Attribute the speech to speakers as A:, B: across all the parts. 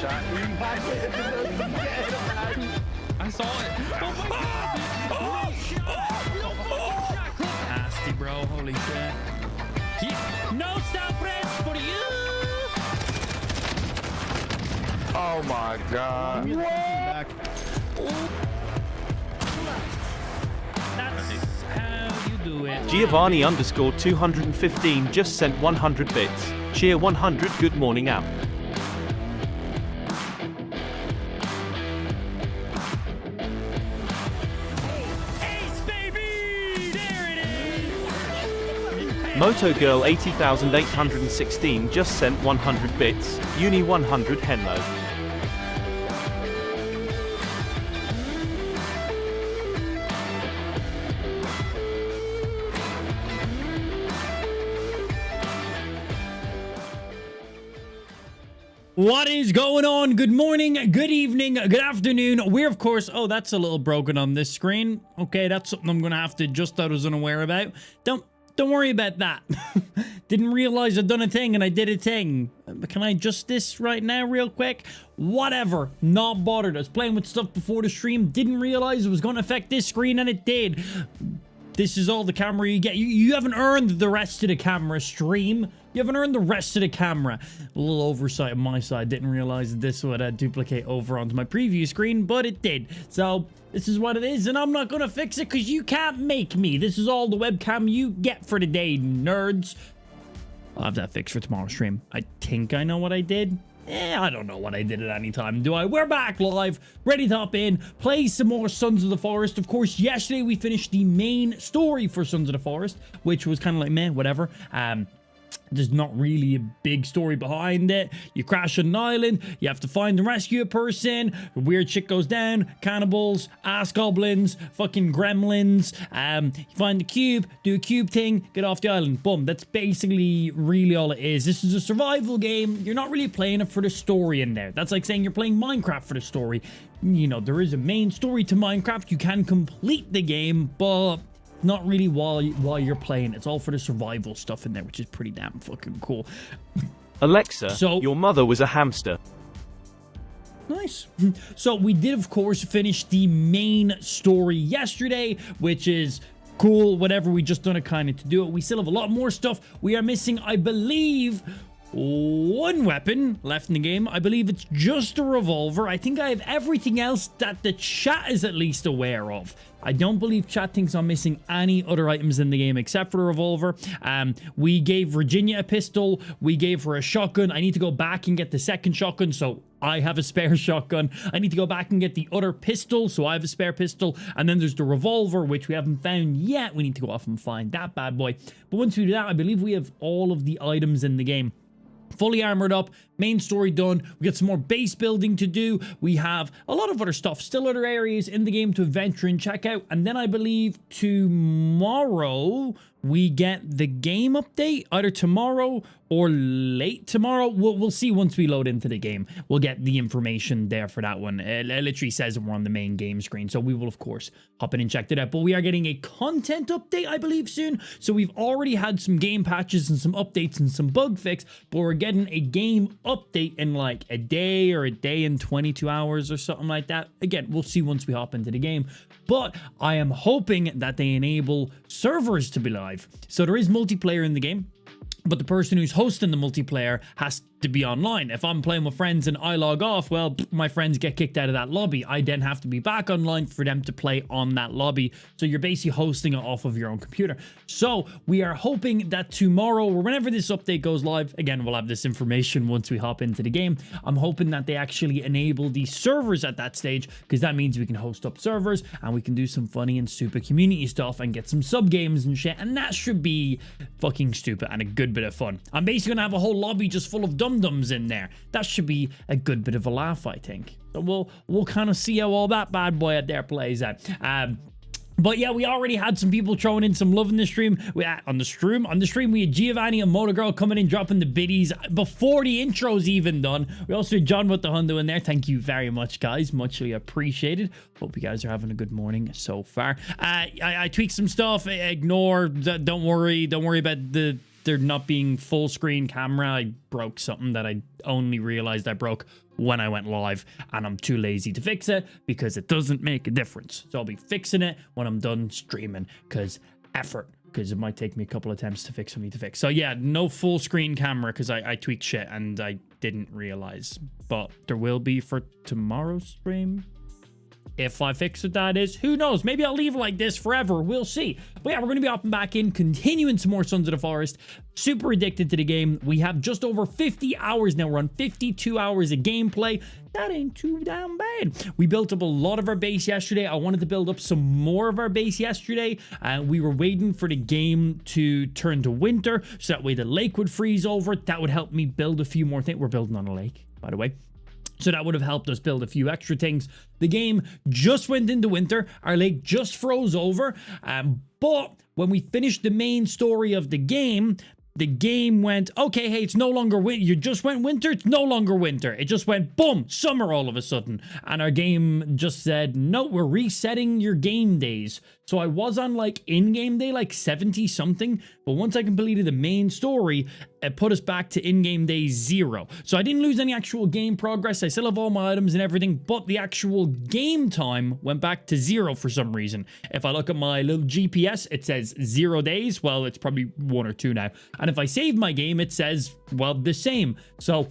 A: shot.
B: I saw it. Oh my god. Nasty, bro. Holy shit. No stop rest for you.
A: Oh my god.
B: That's how you do it.
C: Giovanni_215 just sent 100 bits. Cheer 100 good morning out.
B: Ace, baby! There it is!
C: Moto Girl 80,816 just sent 100 bits. Uni 100 Henlo.
B: What is going on? Good morning, good evening, good afternoon. We're, of course... Oh, that's a little broken on this screen. Okay, that's something I'm going to have to adjust. I was unaware about. Don't worry about that. Didn't realize I'd done a thing and I did a thing. Can I adjust this right now real quick? Whatever. Not bothered. I was playing with stuff before the stream. Didn't realize it was going to affect this screen and it did. This is all the camera you get. You haven't earned the rest of the camera stream. You haven't earned the rest of the camera. A little oversight on my side. Didn't realize that this would duplicate over onto my preview screen, but it did. So this is what it is, and I'm not going to fix it because you can't make me. This is all the webcam you get for the day, nerds. I'll have that fixed for tomorrow's stream. I think I know what I did. I don't know what I did at any time, do I? We're back live, ready to hop in, play some more Sons of the Forest. Of course, yesterday we finished the main story for Sons of the Forest, which was kind of like, meh, whatever. There's not really a big story behind it. You crash on an island, you have to find and rescue a person, a weird shit goes down, cannibals, ass goblins, fucking gremlins, you find the cube, do a cube thing, get off the island, boom. That's basically really all it is. This is a survival game. You're not really playing it for the story in there. That's like saying you're playing Minecraft for the story. You know, there is a main story to Minecraft. You can complete the game, but not really while you're playing. It's all for the survival stuff in there, which is pretty damn fucking cool.
C: Alexa,
B: so
C: your mother was a hamster.
B: Nice. So we did, of course, finish the main story yesterday, which is cool. Whatever, we just done it kind of to do it. We still have a lot more stuff. We are missing, I believe, one weapon left in the game. I believe it's just a revolver. I think I have everything else that the chat is at least aware of. I don't believe chat thinks I'm missing any other items in the game except for a revolver. We gave Virginia a pistol. We gave her a shotgun. I need to go back and get the second shotgun, so I have a spare shotgun. I need to go back and get the other pistol, so I have a spare pistol. And then there's the revolver, which we haven't found yet. We need to go off and find that bad boy. But once we do that, I believe we have all of the items in the game fully armored up, main story done. We got some more base building to do. We have a lot of other stuff, still other areas in the game to adventure and check out. And then I believe tomorrow we get the game update, either tomorrow or late tomorrow. We'll see once we load into the game. We'll get the information there for that one. It literally says we're on the main game screen, so we will, of course, hop in and check it out. But we are getting a content update, I believe, soon. So we've already had some game patches and some updates and some bug fix, but we're getting a game update in like a day or a day and 22 hours or something like that. Again, we'll see once we hop into the game. But I am hoping that they enable servers to be live. So there is multiplayer in the game, but the person who's hosting the multiplayer has to be online. If I'm playing with friends and I log off, well, my friends get kicked out of that lobby. I then have to be back online for them to play on that lobby. So you're basically hosting it off of your own computer. So we are hoping that tomorrow or whenever this update goes live, again, we'll have this information once we hop into the game. I'm hoping that they actually enable the servers at that stage, because that means we can host up servers and we can do some funny and stupid community stuff and get some sub games and shit. And that should be fucking stupid and a good bit of fun. I'm basically gonna have a whole lobby just full of dum-dums in there. That should be a good bit of a laugh, I think. So we'll kind of see how all that bad boy out there plays out. But yeah, we already had some people throwing in some love in the stream. On the stream, we had Giovanni and Motor Girl coming in, dropping the biddies before the intro's even done. We also had John with the hundo in there. Thank you very much, guys. Muchly appreciated. Hope you guys are having a good morning so far. I tweaked some stuff. Ignore. Don't worry. Don't worry about the there not being full screen camera, I broke something that I only realized I broke when I went live, and I'm too lazy to fix it because it doesn't make a difference. So I'll be fixing it when I'm done streaming, because it might take me a couple attempts to fix what I need to fix. So yeah, no full screen camera because I tweaked shit and I didn't realize, but there will be for tomorrow's stream. If I fix it, that is. Who knows? Maybe I'll leave it like this forever. We'll see. But yeah, we're going to be hopping back in, continuing some more Sons of the Forest. Super addicted to the game. We have just over 50 hours now. We're on 52 hours of gameplay. That ain't too damn bad. We built up a lot of our base yesterday. I wanted to build up some more of our base yesterday. We were waiting for the game to turn to winter, so that way the lake would freeze over. That would help me build a few more things. We're building on a lake, by the way. So that would have helped us build a few extra things. The game just went into winter. Our lake just froze over. But when we finished the main story of the game went, okay, hey, it's no longer winter. You just went winter. It's no longer winter. It just went, boom, summer all of a sudden. And our game just said, no, we're resetting your game days. So I was on like in-game day, like 70 something. But once I completed the main story, it put us back to in-game day 0. So I didn't lose any actual game progress. I still have all my items and everything, but the actual game time went back to 0 for some reason. If I look at my little GPS, it says 0 days. Well, it's probably 1 or 2 now. And if I save my game, it says, well, the same. So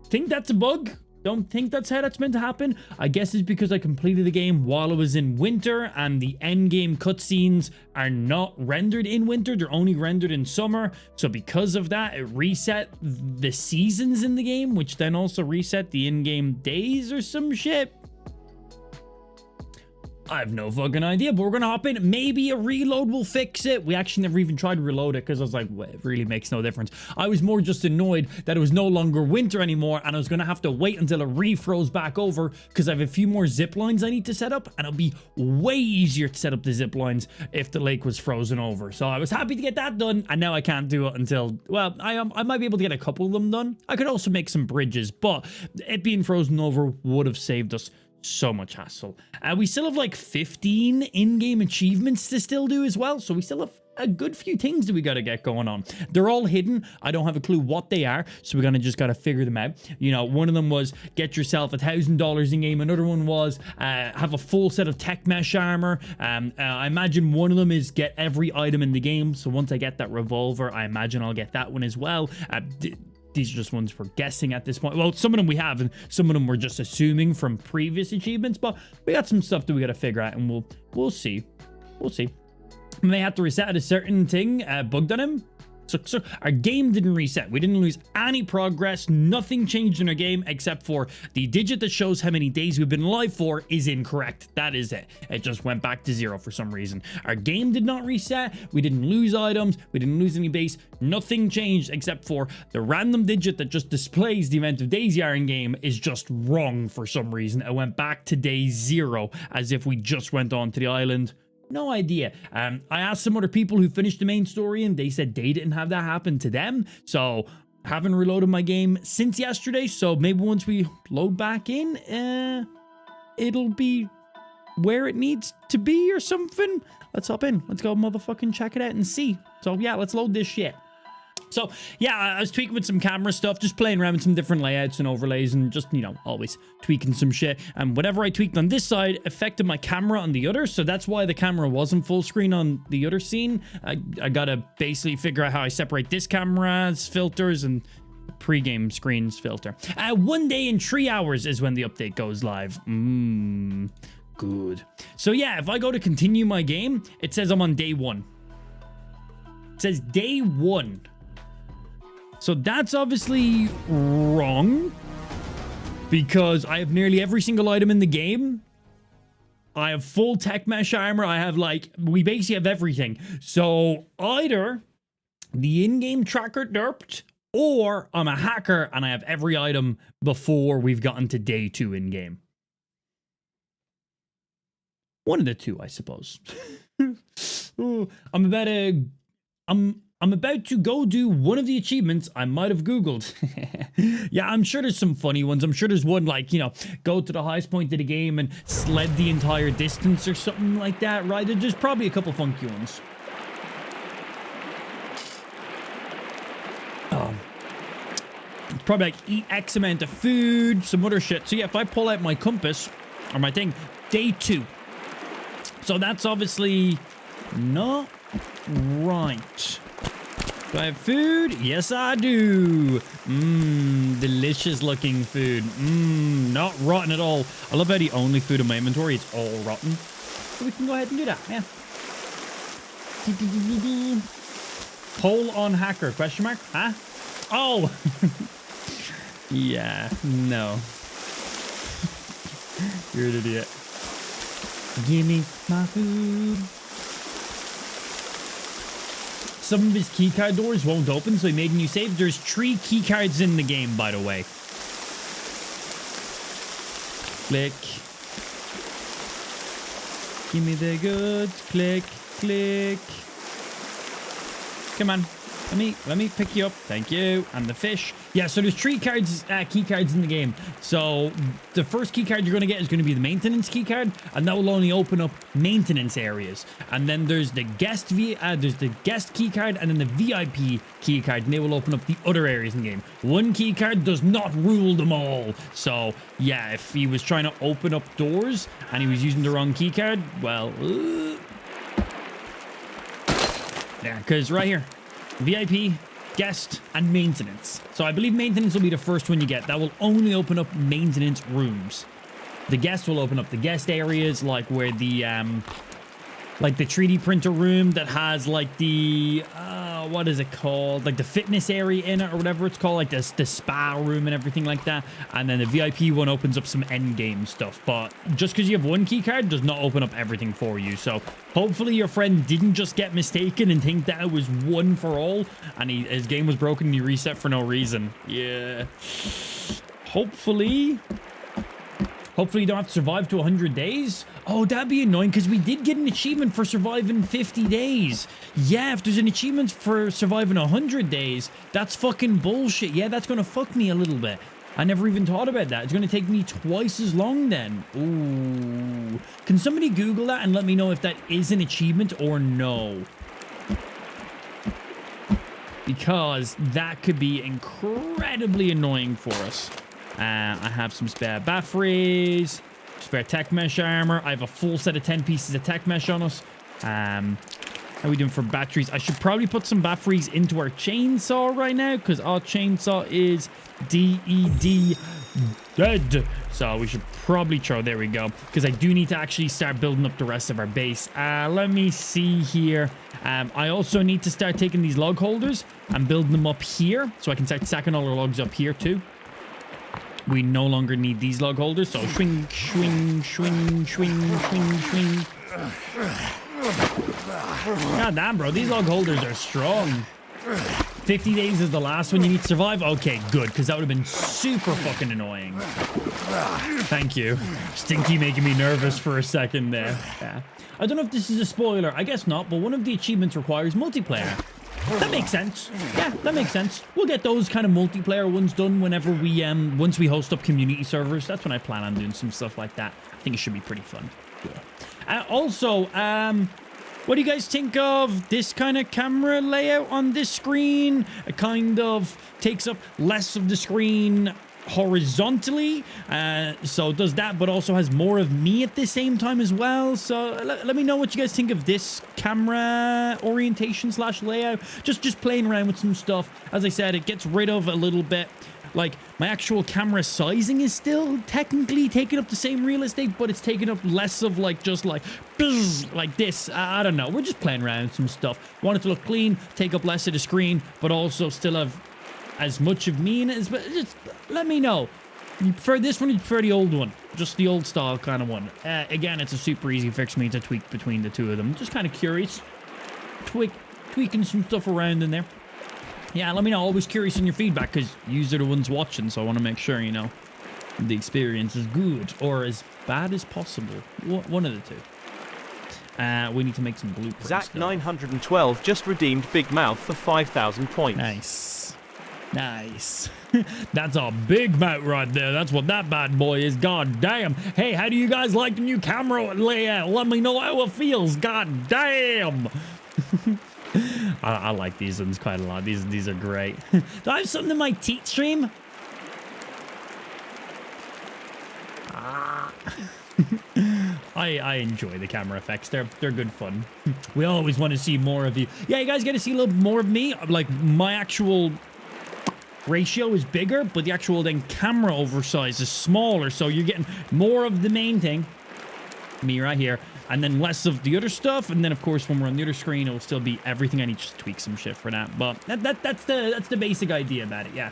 B: think that's a bug. Don't think that's how that's meant to happen. I guess it's because I completed the game while it was in winter, and the end game cutscenes are not rendered in winter. They're only rendered in summer. So because of that, it reset the seasons in the game, which then also reset the in-game days or some shit. I have no fucking idea, but we're gonna hop in. Maybe a reload will fix it. We actually never even tried to reload it because I was like, well, it really makes no difference. I was more just annoyed that it was no longer winter anymore, and I was gonna have to wait until it refroze back over because I have a few more zip lines I need to set up, and it'll be way easier to set up the zip lines if the lake was frozen over. So I was happy to get that done, and now I can't do it until, well, I might be able to get a couple of them done. I could also make some bridges, but it being frozen over would have saved us so much hassle. We still have like 15 in-game achievements to still do as well, so we still have a good few things that we gotta get going on. They're all hidden. I don't have a clue what they are, so we're gonna just gotta figure them out. You know, one of them was get yourself $1,000 in game. Another one was have a full set of tech mesh armor. I imagine one of them is get every item in the game. So once I get that revolver, I imagine I'll get that one as well. These are just ones we're guessing at this point. Well, some of them we have, and some of them we're just assuming from previous achievements, but we got some stuff that we got to figure out, and we'll see. We'll see. We may have to reset a certain thing bugged on him. So our game didn't reset. We didn't lose any progress. Nothing changed in our game except for the digit that shows how many days we've been live for is incorrect. That is it. It just went back to 0 for some reason. Our game did not reset. We didn't lose items. We didn't lose any base. Nothing changed except for the random digit that just displays the amount of days you are in game is just wrong for some reason. It went back to day 0 as if we just went on to the island. No idea. I asked some other people who finished the main story, and they said they didn't have that happen to them. So haven't reloaded my game since yesterday. So maybe once we load back in, it'll be where it needs to be or something. Let's hop in. Let's go motherfucking check it out and see. So yeah, let's load this shit. So yeah, I was tweaking with some camera stuff, just playing around with some different layouts and overlays, and just, you know, always tweaking some shit. And whatever I tweaked on this side affected my camera on the other, so that's why the camera wasn't full screen on the other scene. I gotta basically figure out how I separate this camera's filters and pre-game screen's filter. 1 day and 3 hours is when the update goes live. Good. So yeah, if I go to continue my game, it says I'm on day 1. It says day 1. So that's obviously wrong, because I have nearly every single item in the game. I have full tech mesh armor. I have, like, we basically have everything. So either the in-game tracker derped, or I'm a hacker and I have every item before we've gotten to day 2 in-game. One of the two, I suppose. I'm about to go do one of the achievements I might have Googled. Yeah, I'm sure there's some funny ones. I'm sure there's one like, you know, go to the highest point of the game and sled the entire distance or something like that, right? There's probably a couple funky ones. probably like eat X amount of food, some other shit. So yeah, if I pull out my compass or my thing, day 2. So that's obviously not right. Do I have food? Yes, I do. Delicious looking food. Not rotten at all. I love how the only food in my inventory is all rotten. So we can go ahead and do that, yeah. Poll on hacker, question mark? Huh? Oh! Yeah, no. You're an idiot. Give me my food. Some of his keycard doors won't open, so he made a new save. There's 3 keycards in the game, by the way. Click. Give me the goods. Click, click. Come on. Let me pick you up. Thank you. And the fish. Yeah, so there's 3 key cards in the game. So the first key card you're going to get is going to be the maintenance key card, and that will only open up maintenance areas. And then there's the guest key card, and then the VIP key card, and they will open up the other areas in the game. One key card does not rule them all. So yeah, if he was trying to open up doors and he was using the wrong key card, well, yeah, because right here. VIP, guest, and maintenance. So I believe maintenance will be the first one you get. That will only open up maintenance rooms. The guest will open up the guest areas, like where the 3D printer room that has like the what is it called? Like the fitness area in it or whatever it's called, like the spa room and everything like that. And then the VIP one opens up some end game stuff. But just because you have one key card does not open up everything for you. So hopefully your friend didn't just get mistaken and think that it was one for all and his game was broken and he reset for no reason. Yeah. Hopefully you don't have to survive to 100 days. Oh, that'd be annoying because we did get an achievement for surviving 50 days. Yeah, if there's an achievement for surviving 100 days, that's fucking bullshit. Yeah, that's going to fuck me a little bit. I never even thought about that. It's going to take me twice as long then. Ooh. Can somebody Google that and let me know if that is an achievement or no? Because that could be incredibly annoying for us. I have some spare batteries, spare tech mesh armor. I have a full set of 10 pieces of tech mesh on us. How are we doing for batteries? I should probably put some batteries into our chainsaw right now because our chainsaw is DED dead. So we should probably throw, there we go. Because I do need to actually start building up the rest of our base. Let me see here. I also need to start taking these log holders and building them up here so I can start stacking all our logs up here too. We no longer need these log holders, so swing, swing, swing, swing, swing, swing. God damn, bro, these log holders are strong. 50 days is the last one you need to survive? Okay, good, because that would have been super fucking annoying. Thank you. Stinky making me nervous for a second there. Yeah. I don't know if this is a spoiler. I guess not, but one of the achievements requires multiplayer. That makes sense. Yeah, that makes sense. We'll get those kind of multiplayer ones done whenever we once we host up community servers. That's when I plan on doing some stuff like that. I think it should be pretty fun. Yeah. Also, what do you guys think of this kind of camera layout on this screen? It kind of takes up less of the screen horizontally, so it does that, but also has more of me at the same time as well. So let me know what you guys think of this camera orientation / layout. Just playing around with some stuff. As I said, it gets rid of a little bit, like my actual camera sizing is still technically taking up the same real estate, but it's taking up less of like just like this. I don't know, we're just playing around with some stuff. Want it to look clean, take up less of the screen, but also still have as much of me in it as, but just let me know. You prefer this one or you prefer the old one? Just the old style kind of one. Again, it's a super easy fix for me to tweak between the two of them. Just kind of curious. Tweaking some stuff around in there. Yeah, let me know. Always curious in your feedback because you are the ones watching, so I want to make sure, you know, the experience is good or as bad as possible. One of the two. We need to make some blueprints.
C: Zach912 just redeemed Big Mouth for 5,000 points.
B: Nice. That's a big mount right there. That's what that bad boy is. God damn. Hey, how do you guys like the new camera layout? Let me know how it feels. God damn. I like these ones quite a lot. These are great. Do I have something in my teeth stream? I enjoy the camera effects. They're good fun. We always want to see more of you. Yeah, you guys get to see a little more of me. Like, my actual ratio is bigger, but the actual then camera oversize is smaller. So you're getting more of the main thing, me right here, and then less of the other stuff. And then, of course, when we're on the other screen, it'll still be everything. I need to just tweak some shit for that. But that's the basic idea about it. Yeah.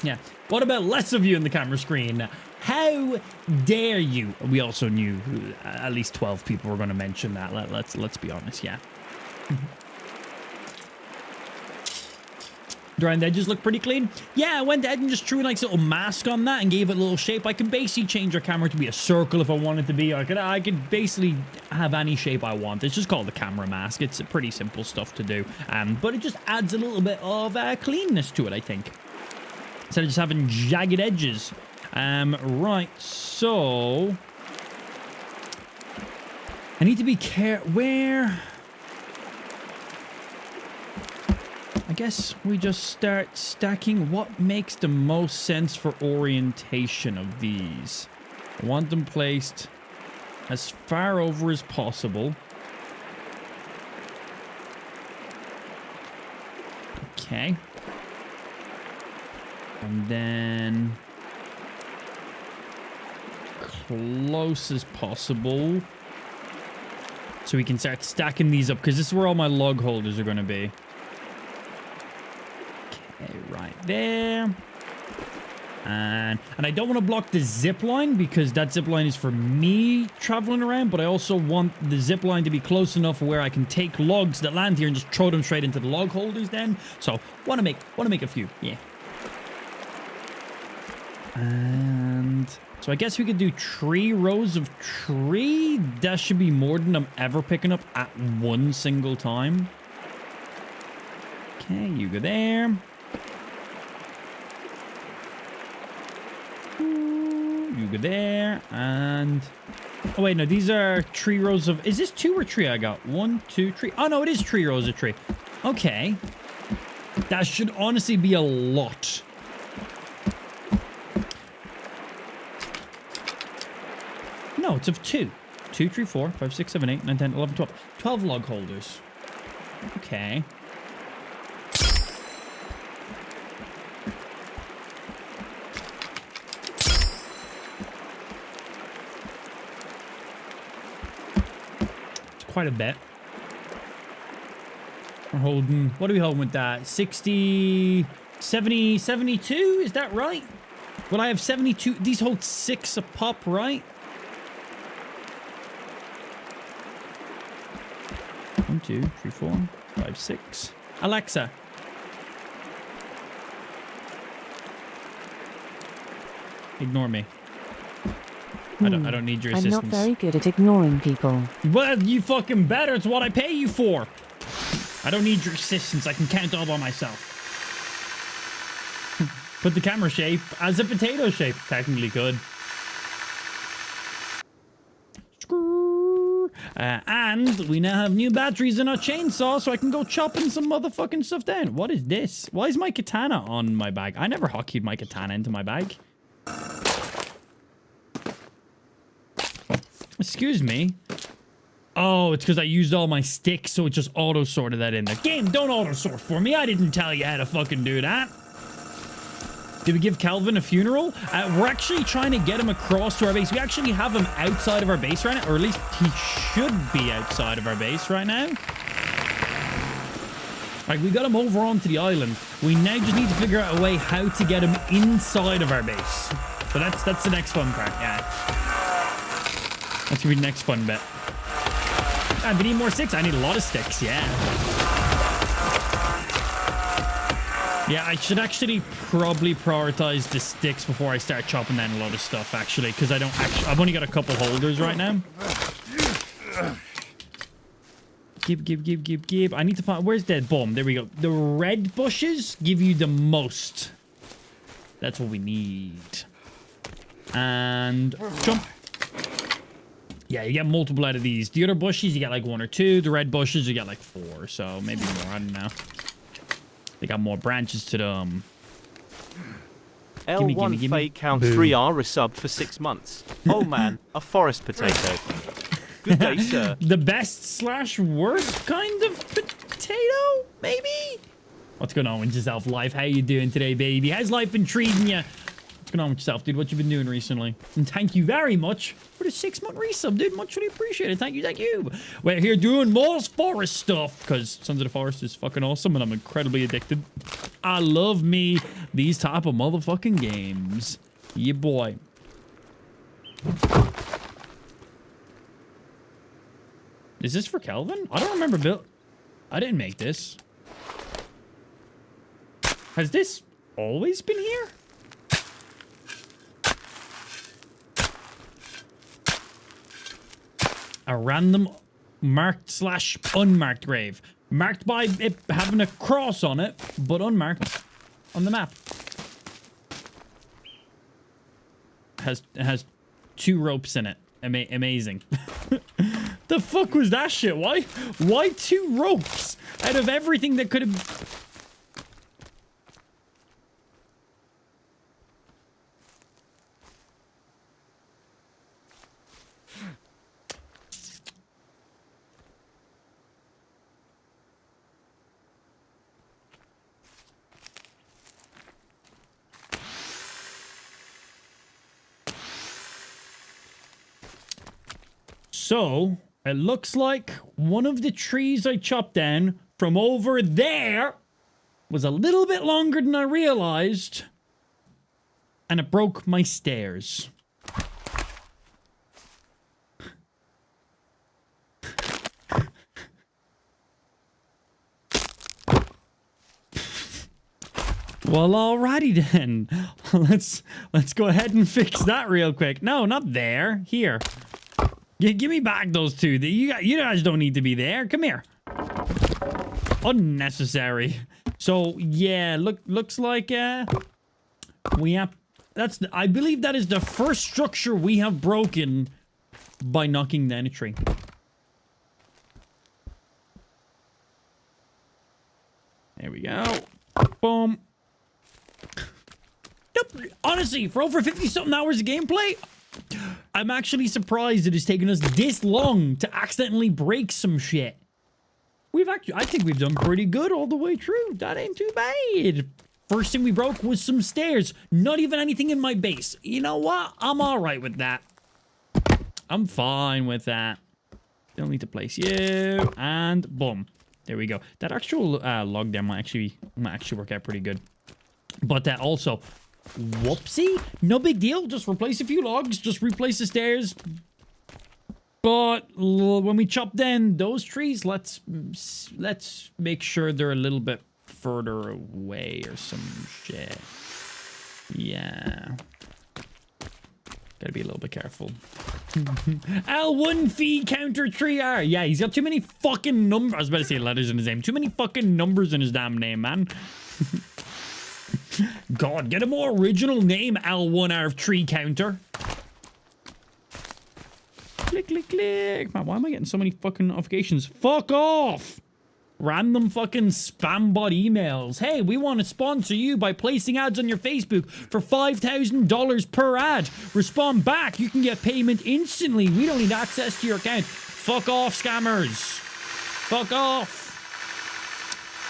B: Yeah. What about less of you in the camera screen? How dare you? We also knew at least 12 people were going to mention that. Let's be honest. Yeah. Do around the edges look pretty clean? Yeah, I went ahead and just threw a nice little mask on that and gave it a little shape. I can basically change our camera to be a circle if I want it to be. I could basically have any shape I want. It's just called the camera mask. It's pretty simple stuff to do. But it just adds a little bit of cleanness to it, I think. Instead of just having jagged edges. Right, so I need to be where I guess we just start stacking what makes the most sense for orientation of these. I want them placed as far over as possible. Okay. And then close as possible. So we can start stacking these up, because this is where all my log holders are going to be. Okay, right there. And I don't want to block the zip line, because that zip line is for me traveling around, but I also want the zip line to be close enough where I can take logs that land here and just throw them straight into the log holders then. So want to make a few. Yeah. And so I guess we could do 3 rows of tree. That should be more than I'm ever picking up at one single time. Okay, you go there. You go there. And oh wait, no, these are 3 rows of, is this 2 or 3 I got? 1, 2, 3. Oh no, it is 3 rows of tree. Okay. That should honestly be a lot. No, it's of 2. 2, 3, 4, 5, 6, 7, 8, 9, 10, 11, 12. 12 log holders. Okay. It's quite a bit. We're holding, what are we holding with that? 60, 70, 72? Is that right? Well, I have 72. These hold 6 a pop, right? 1, 2, 3, 4, 5, 6. Alexa. Ignore me. I don't need your assistance.
D: I'm not very good at ignoring people.
B: Well, you fucking better. It's what I pay you for. I don't need your assistance. I can count all by myself. Put the camera shape as a potato shape. Technically could. And we now have new batteries in our chainsaw, so I can go chopping some motherfucking stuff down. What is this? Why is my katana on my bag? I never hotkeyed my katana into my bag. Excuse me. Oh, it's because I used all my sticks, so it just auto-sorted that in there. Game, don't auto-sort for me. I didn't tell you how to fucking do that. Did we give Calvin a funeral? We're actually trying to get him across to our base. We actually have him outside of our base right now, or at least he should be outside of our base right now. All right, we got him over onto the island. We now just need to figure out a way how to get him inside of our base. So that's the next fun part, yeah. That's gonna be the next fun bit. We need more sticks. I need a lot of sticks, yeah. Yeah, I should actually probably prioritize the sticks before I start chopping down a lot of stuff, actually, because I've only got a couple holders right now. Give. I need to find, where's that bomb? There we go. The red bushes give you the most. That's what we need. And jump. Yeah, you get multiple out of these. The other bushes, you get like 1 or 2. The red bushes, you get like 4. So maybe more, I don't know. They got more branches to them.
C: L1
B: gimme.
C: Fake Count
B: Boom.
C: 3R resub for 6 months. Oh man, a forest potato. Good day, sir.
B: The best / worst kind of potato, maybe? What's going on with yourself, Life? How you doing today, baby? How's life been treating you? What's going on with yourself, dude? What you been doing recently? And thank you very much for the 6-month resub, dude. Much really appreciated. Thank you. We're here doing more forest stuff because Sons of the Forest is fucking awesome and I'm incredibly addicted. I love me these type of motherfucking games. Yeah, boy. Is this for Kelvin? I don't remember Bill. I didn't make this. Has this always been here? A random marked / unmarked grave. Marked by it having a cross on it, but unmarked on the map. It has 2 ropes in it. Amazing. The fuck was that shit? Why 2 ropes out of everything that could have... So, it looks like one of the trees I chopped down from over there was a little bit longer than I realized, and it broke my stairs. Well, alrighty then. Let's go ahead and fix that real quick. No, not there. Here. Give me back those 2. You guys don't need to be there. Come here. Unnecessary. So yeah, looks like we have. I believe that is the first structure we have broken by knocking down a tree. There we go. Boom. Nope. Honestly, for over 50-something hours of gameplay, I'm actually surprised it has taken us this long to accidentally break some shit. I think we've done pretty good all the way through. That ain't too bad. First thing we broke was some stairs. Not even anything in my base. You know what? I'm all right with that. I'm fine with that. Don't need to place you. And boom. There we go. That actual log there might actually work out pretty good. But that also... Whoopsie. No big deal. Just replace a few logs. Just replace the stairs. But when we chop down those trees, let's make sure they're a little bit further away or some shit. Yeah. Gotta be a little bit careful. L1 fee counter 3R. Yeah, he's got too many fucking numbers. I was about to say letters in his name. Too many fucking numbers in his damn name, man. God, get a more original name, L1 out of tree counter. Click, click, click. Man, why am I getting so many fucking notifications? Fuck off! Random fucking spam bot emails. Hey, we want to sponsor you by placing ads on your Facebook for $5,000 per ad. Respond back. You can get payment instantly. We don't need access to your account. Fuck off, scammers. Fuck off.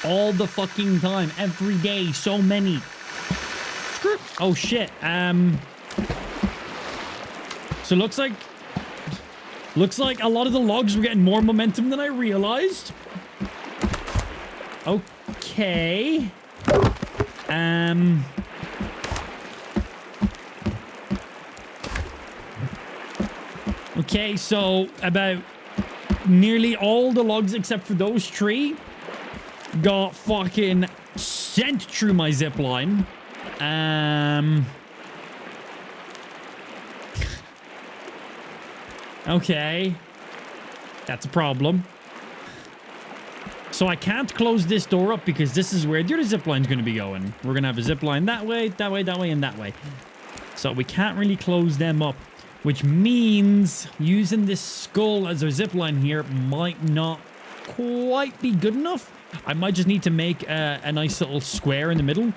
B: All the fucking time. Every day. So many. Oh, shit. So looks like a lot of the logs were getting more momentum than I realized. Okay. Okay, so about nearly all the logs except for those 3 got fucking sent through my zip line. Okay. That's a problem. So I can't close this door up because this is where the other zip line's going to be going. We're going to have a zip line that way, that way, that way, and that way. So we can't really close them up, which means using this skull as our zip line here might not quite be good enough. I might just need to make a nice little square in the middle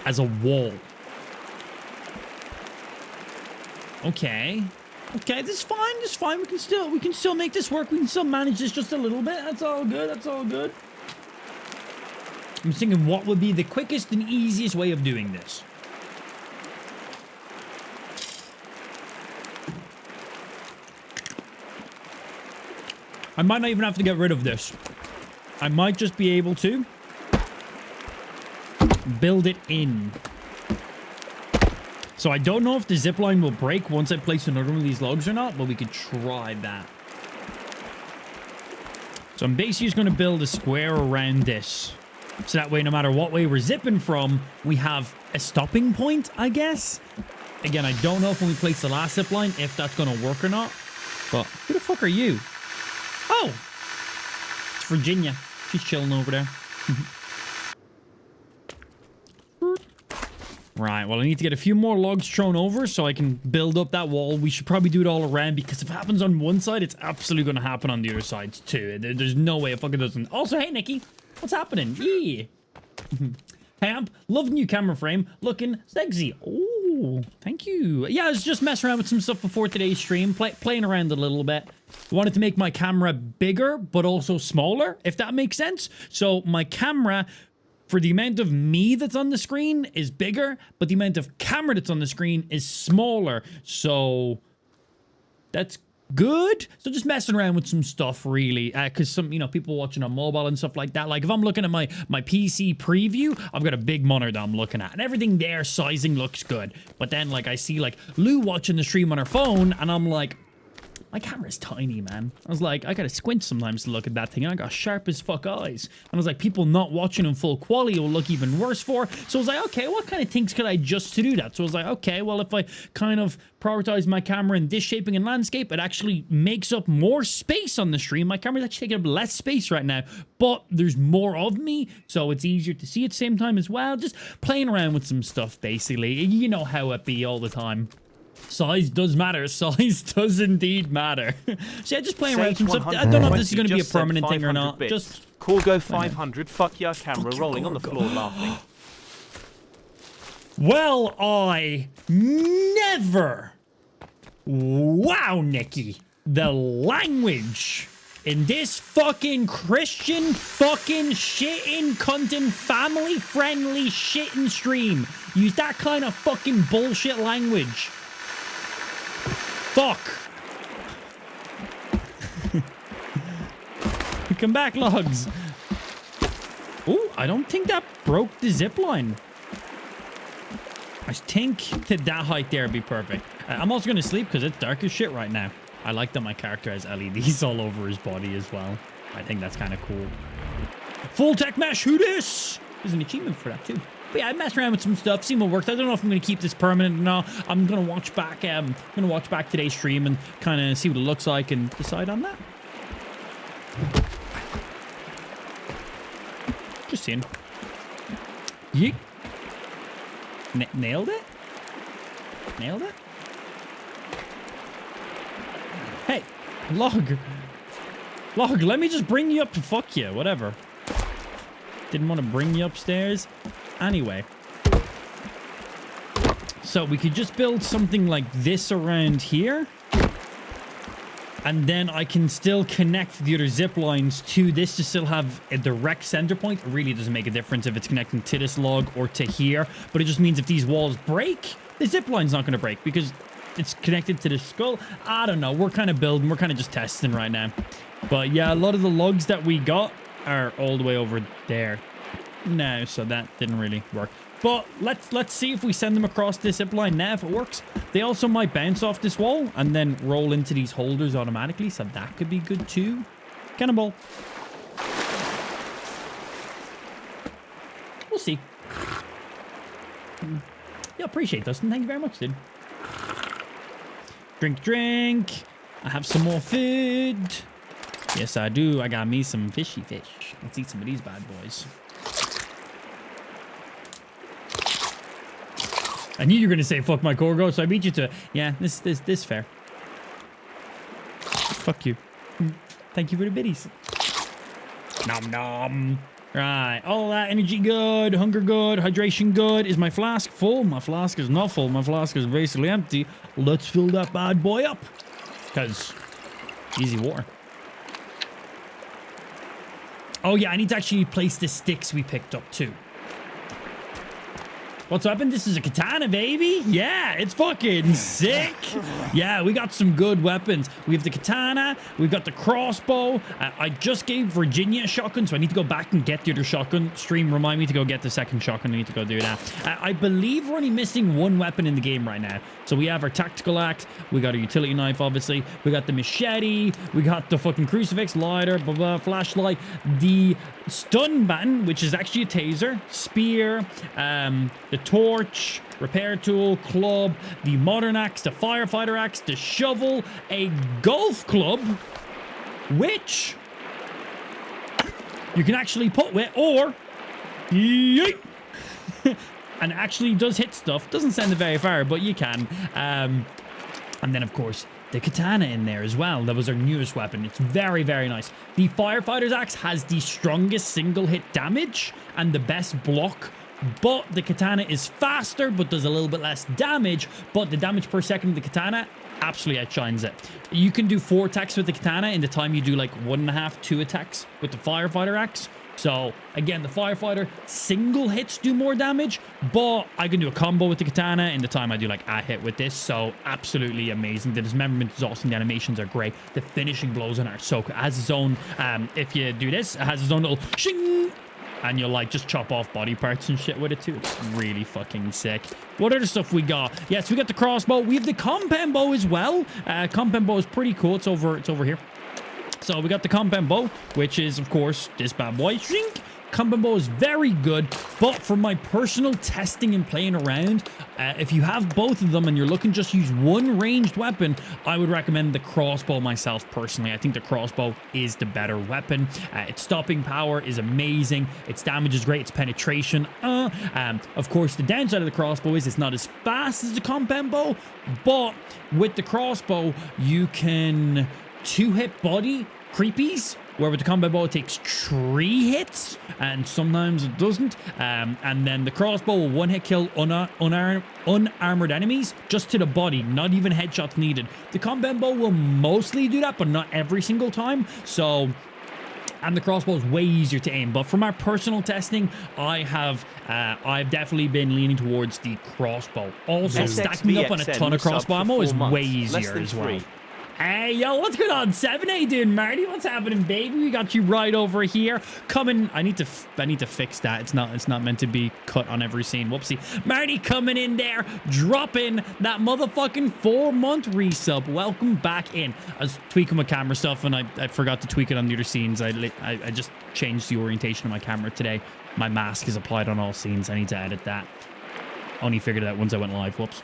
B: as a wall. Okay. Okay, this is fine. This is fine. We can still make this work. We can still manage this just a little bit. That's all good. That's all good. I'm thinking what would be the quickest and easiest way of doing this. I might not even have to get rid of this. I might just be able to build it in. So I don't know if the zipline will break once I place another one of these logs or not, but we could try that. So I'm basically just going to build a square around this. So that way, no matter what way we're zipping from, we have a stopping point, I guess. Again, I don't know if when we place the last zipline, if that's going to work or not. But who the fuck are you? Oh! It's Virginia. She's chilling over there. Right, well, I need to get a few more logs thrown over so I can build up that wall. We should probably do it all around because if it happens on one side, it's absolutely going to happen on the other sides too. There's no way it fucking doesn't. Also, hey, Nikki. What's happening? Yeah. Hey, Amp. Love the new camera frame. Looking sexy. Oh, thank you. Yeah, I was just messing around with some stuff before today's stream. Playing around a little bit. I wanted to make my camera bigger, but also smaller, if that makes sense. So my camera, for the amount of me that's on the screen, is bigger, but the amount of camera that's on the screen is smaller. So that's good. So just messing around with some stuff, really, because some, you know, people watching on mobile and stuff like that. Like if I'm looking at my PC preview, I've got a big monitor that I'm looking at, and everything there, sizing looks good. But then, like, I see like Lou watching the stream on her phone, and I'm like, my camera's tiny, man. I was like, I gotta squint sometimes to look at that thing. I got sharp as fuck eyes. And I was like, people not watching in full quality will look even worse for. So I was like, okay, what kind of things could I adjust to do that? So I was like, okay, well, if I kind of prioritize my camera in this shaping and landscape, it actually makes up more space on the stream. My camera's actually taking up less space right now, but there's more of me, so it's easier to see at the same time as well. Just playing around with some stuff, basically. You know how it be all the time. Size does matter. Size does indeed matter. So yeah, just playing around with some stuff. I don't know if this is going to be a permanent thing or not.
C: Bits.
B: Just
C: Corgo 500. Fuck your camera, rolling on the floor laughing.
B: Well, I never. Wow, Nikki. The language in this fucking Christian fucking shitting cunting family friendly shitting stream. Use that kind of fucking bullshit language. Fuck. Come back, logs. Oh, I don't think that broke the zip line. I think that height there would be perfect. I'm also going to sleep because it's dark as shit right now. I like that my character has LEDs all over his body as well. I think that's kind of cool. Full tech mesh, who this? There's an achievement for that too. But yeah, I messed around with some stuff, seen what worked. I don't know if I'm going to keep this permanent or not. I'm going to watch back. Today's stream and kind of see what it looks like and decide on that. Just seeing. Yeet. Nailed it. Nailed it. Hey, log. Let me just bring you up to fuck you. Whatever. Didn't want to bring you upstairs. Anyway. So we could just build something like this around here. And then I can still connect the other zip lines to this to still have a direct center point. It really doesn't make a difference if it's connecting to this log or to here. But it just means if these walls break, the zip line's not going to break because it's connected to the skull. I don't know. We're kind of building. We're kind of just testing right now. But yeah, a lot of the logs that we got are all the way over there now. So that didn't really work. But let's see if we send them across this zip line now, if it works. They also might bounce off this wall and then roll into these holders automatically, so that could be good too. Cannonball. We'll see. Yeah, appreciate Dustin. Thank you very much, dude. Drink. I have some more food. Yes, I do. I got me some fishy fish. Let's eat some of these bad boys. I knew you were going to say fuck my Corgo, so I beat you to it. Yeah, this fair. Fuck you. Thank you for the biddies. Nom nom. Right, all that energy good, hunger good, hydration good. Is my flask full? My flask is not full. My flask is basically empty. Let's fill that bad boy up. Because easy water. Oh yeah, I need to actually place the sticks we picked up too. What's up? And this is a katana, baby. Yeah, it's fucking sick. Yeah, we got some good weapons. We have the katana. We've got the crossbow. I just gave Virginia a shotgun, so I need to go back and get the other shotgun. Stream, remind me to go get the second shotgun. I need to go do that. I believe we're only missing one weapon in the game right now. So we have our tactical axe. We got a utility knife, obviously. We got the machete. We got the fucking crucifix, lighter, blah, blah, flashlight. The stun baton, which is actually a taser. Spear. The torch, repair tool, club, the modern axe, the firefighter axe, the shovel, a golf club, which you can actually put with, or yeet, and actually does hit stuff. Doesn't send it very far, but you can. And then, of course, the katana in there as well. That was our newest weapon. It's very, very nice. The firefighter's axe has the strongest single hit damage and the best block. But the katana is faster, but does a little bit less damage. But the damage per second of the katana absolutely outshines it. You can do 4 attacks with the katana in the time you do like 1.5, 2 attacks with the firefighter axe. So again, the firefighter single hits do more damage, but I can do a combo with the katana in the time I do like a hit with this. So absolutely amazing. The dismemberment is awesome. The animations are great. The finishing blows on it are so good. It has its own, if you do this, it has its own little shing. And you'll like just chop off body parts and shit with it too. It's really fucking sick. What other stuff we got? Yes, we got the crossbow. We have the compound bow as well. Compound bow is pretty cool. It's over here. So we got the compound bow, which is of course this bad boy. Shrink. Compound bow is very good, but for my personal testing and playing around, if you have both of them and you're looking just use one ranged weapon, I would recommend the crossbow myself personally. I think the crossbow is the better weapon. Its stopping power is amazing. Its damage is great. Its penetration. Of course, the downside of the crossbow is it's not as fast as the compound bow, but with the crossbow, you can 2-hit body creepies, where with the combat bow it takes 3 hits and sometimes it doesn't, and then the crossbow will 1-hit kill unarmored enemies just to the body, not even headshots needed. The combat bow will mostly do that, but not every single time. So, and the crossbow is way easier to aim. But from our personal testing, I've definitely been leaning towards the crossbow. Also, stacking up on a ton of crossbow ammo is way easier as well. Hey, yo, what's going on? 7, how you doing, Marty? What's happening, baby? We got you right over here. Coming. I need to fix that. It's not meant to be cut on every scene. Whoopsie. Marty coming in there, dropping that motherfucking 4-month resub. Welcome back in. I was tweaking my camera stuff, and I forgot to tweak it on the other scenes. I just changed the orientation of my camera today. My mask is applied on all scenes. I need to edit that. Only figured it out once I went live. Whoops.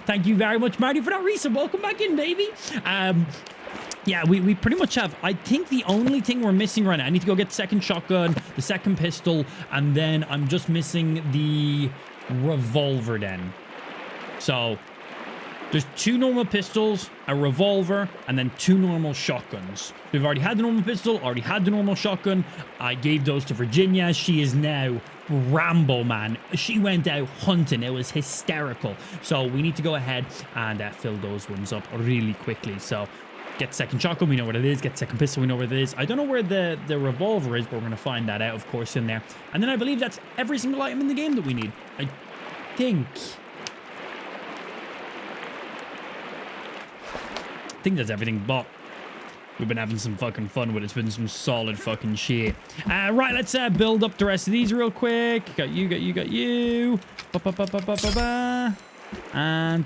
B: Thank you very much, Marty, for that resub. Welcome back in, baby. Yeah, we pretty much have... I think the only thing we're missing right now... I need to go get the second shotgun, the second pistol, and then I'm just missing the revolver then. So, there's 2 normal pistols, a revolver, and then 2 normal shotguns. We've already had the normal pistol, already had the normal shotgun. I gave those to Virginia. She is now... Rambo, man. She went out hunting. It was hysterical. So we need to go ahead and fill those ones up really quickly. So get second shotgun, we know what it is. Get second pistol, we know what it is. I don't know where the revolver is, but we're going to find that out, of course, in there. And then I believe that's every single item in the game that we need. I think that's everything, but we've been having some fucking fun with it. It's been some solid fucking shit. Right, let's build up the rest of these real quick. Got you. And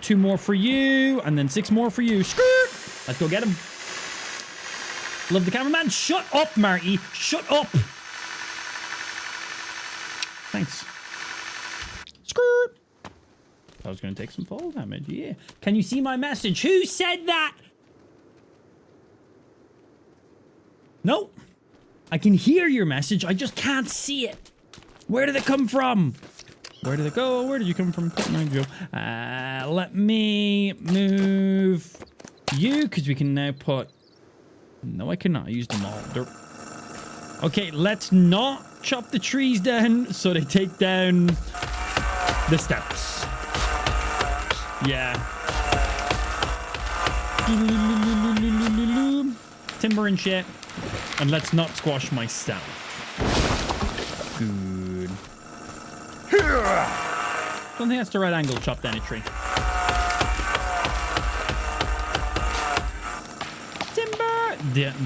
B: 2 more for you, and then 6 more for you. Skirt! Let's go get him. Love the cameraman. Shut up, Marty. Shut up. Thanks. Skirt. I was going to take some fall damage. Yeah. Can you see my message? Who said that? No. I can hear your message. I just can't see it. Where did it come from? Where did it go? Where did you come from? Let me move you, because we can now put No, I cannot use them all. Okay, let's not chop the trees down so they take down the steps. Yeah. Timber and shit. And let's not squash myself. Good. Don't think that's the right angle to chop down a tree.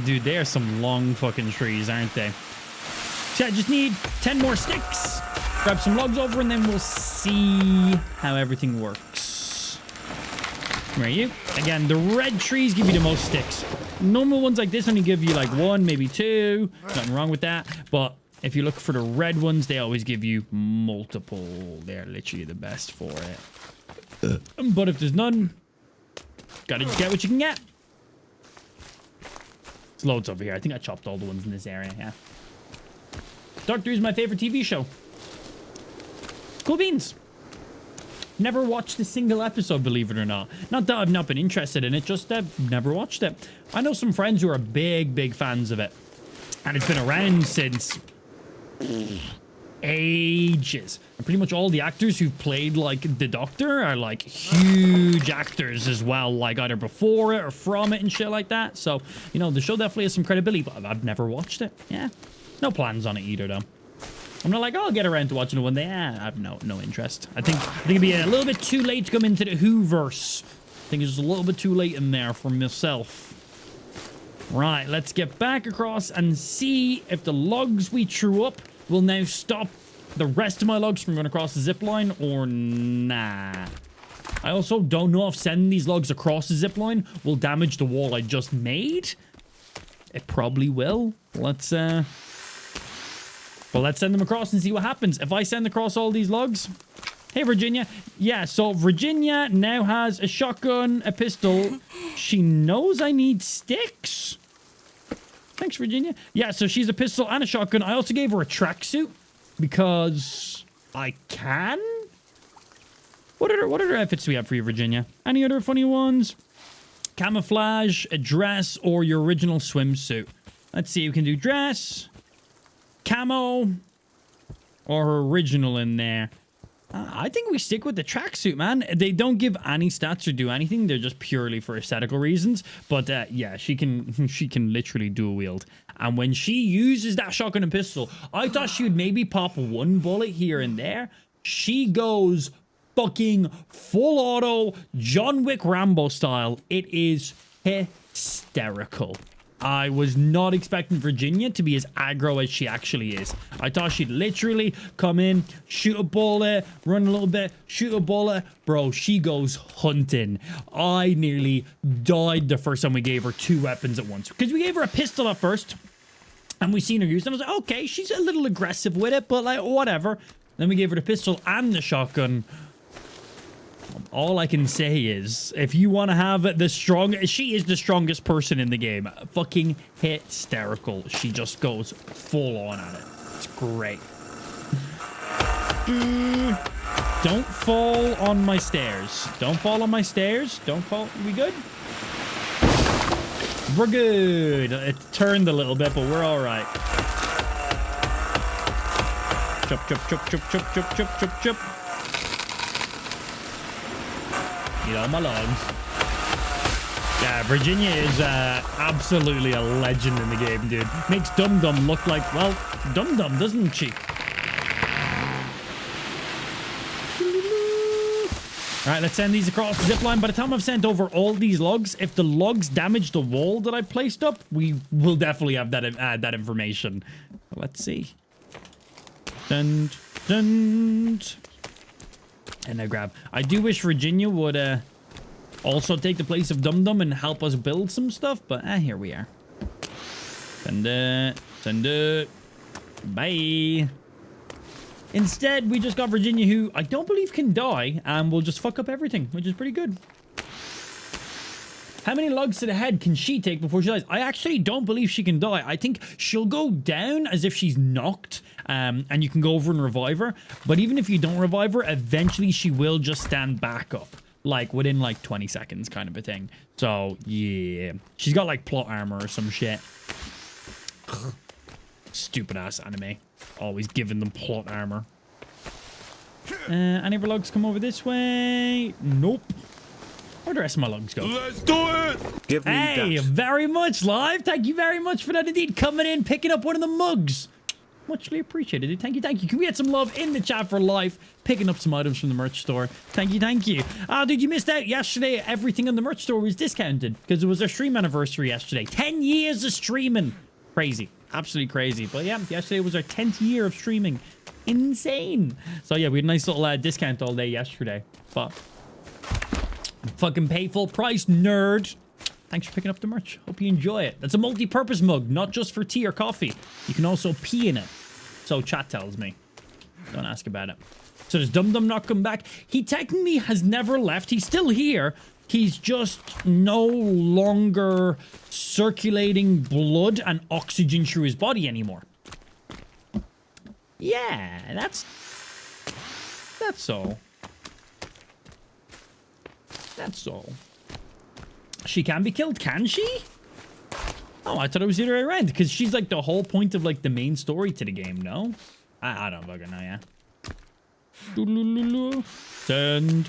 B: Dude, they are some long fucking trees, aren't they? So I just need 10 more sticks. Grab some logs over and then we'll see how everything works. Where are you? Again, the red trees give you the most sticks. Normal ones like this only give you like 1, maybe 2. Nothing wrong with that. But if you look for the red ones, they always give you multiple. They're literally the best for it. But if there's none, gotta get what you can get. Loads over here. I think I chopped all the ones in this area. Yeah. Doctor is my favorite TV show. Cool beans. Never watched a single episode, believe it or not. Not that I've not been interested in it, just never watched it. I know some friends who are big fans of it. And it's been around since ages. And pretty much all the actors who've played like the Doctor are like huge actors as well, like either before it or from it and shit like that. So, you know, the show definitely has some credibility, but I've never watched it. Yeah. No plans on it either, though. I'm not like, oh, I'll get around to watching it one day. I have no interest. I think it'd be a little bit too late to come into the Whoverse. I think it's just a little bit too late in there for myself. Right, let's get back across and see if the logs we threw up will now stop the rest of my logs from going across the zip line or nah. I also don't know if sending these logs across the zip line will damage the wall I just made. It probably will. Let's send them across and see what happens. If I send across all these logs... Hey, Virginia. Yeah, so Virginia now has a shotgun, a pistol. She knows I need sticks. Thanks, Virginia. Yeah, so she's a pistol and a shotgun. I also gave her a tracksuit because I can. What other outfits do we have for you, Virginia? Any other funny ones? Camouflage, a dress, or your original swimsuit? Let's see. We can do dress, camo, or her original in there. I think we stick with the tracksuit, man. They don't give any stats or do anything. They're just purely for aesthetical reasons. But yeah, she can literally dual wield. And when she uses that shotgun and pistol, I thought she would maybe pop one bullet here and there. She goes fucking full auto, John Wick Rambo style. It is hysterical. I was not expecting Virginia to be as aggro as she actually is. I thought she'd literally come in, shoot a bullet, run a little bit, shoot a bullet. Bro, she goes hunting. I nearly died the first time we gave her 2 weapons at once. Because we gave her a pistol at first, and we seen her use it. I was like, okay, she's a little aggressive with it, but like, whatever. Then we gave her the pistol and the shotgun. All I can say is, if you want to have the she is the strongest person in the game. Fucking hysterical. She just goes full on at it. It's great. Don't fall on my stairs. Don't fall on my stairs. Don't fall. We good? We're good. It turned a little bit, but we're all right. Chop, chop, chop, chop, chop, chop, chop, chop, chop. Eat all my logs. Yeah, Virginia is absolutely a legend in the game, dude. Makes Dum Dum look like, well, Dum Dum, doesn't she? Alright, let's send these across the zipline. By the time I've sent over all these logs, if the logs damage the wall that I placed up, we will definitely have that information. Let's see. Dun, dun. And I grab. I do wish Virginia would also take the place of Dum Dum and help us build some stuff, but here we are. Send it. Bye. Instead, we just got Virginia, who I don't believe can die, and will just fuck up everything, which is pretty good. How many logs to the head can she take before she dies? I actually don't believe she can die. I think she'll go down as if she's knocked, and you can go over and revive her. But even if you don't revive her, eventually she will just stand back up. like within like 20 seconds kind of a thing. So yeah, she's got like plot armor or some shit. Stupid ass anime, always giving them plot armor. Any of our lugs come over this way? Nope. Where'd the rest of my lugs go?
A: Let's do it!
C: Give me
B: Hey,
C: that.
B: very much live. Thank you very much for that indeed. Coming in, picking up one of the mugs. Muchly appreciated. Thank you, thank you. Can we get some love in the chat for live? Picking up some items from the merch store. Thank you, thank you. Dude, you missed out yesterday. Everything on the merch store was discounted because it was our stream anniversary yesterday. 10 years of streaming. Crazy. Absolutely crazy. But yeah, yesterday was our 10th year of streaming. Insane. So yeah, we had a nice little discount all day yesterday. But fucking pay full price, nerd. Thanks for picking up the merch. Hope you enjoy it. That's a multi-purpose mug, not just for tea or coffee. You can also pee in it. So chat tells me. Don't ask about it. So does Dum Dum not come back? He technically has never left. He's still here. He's just no longer circulating blood and oxygen through his body anymore. Yeah, that's all. That's all. She can be killed, can she? Oh, I thought it was the other way around, because she's like the whole point of like the main story to the game, no? I don't fucking know, yeah. Send.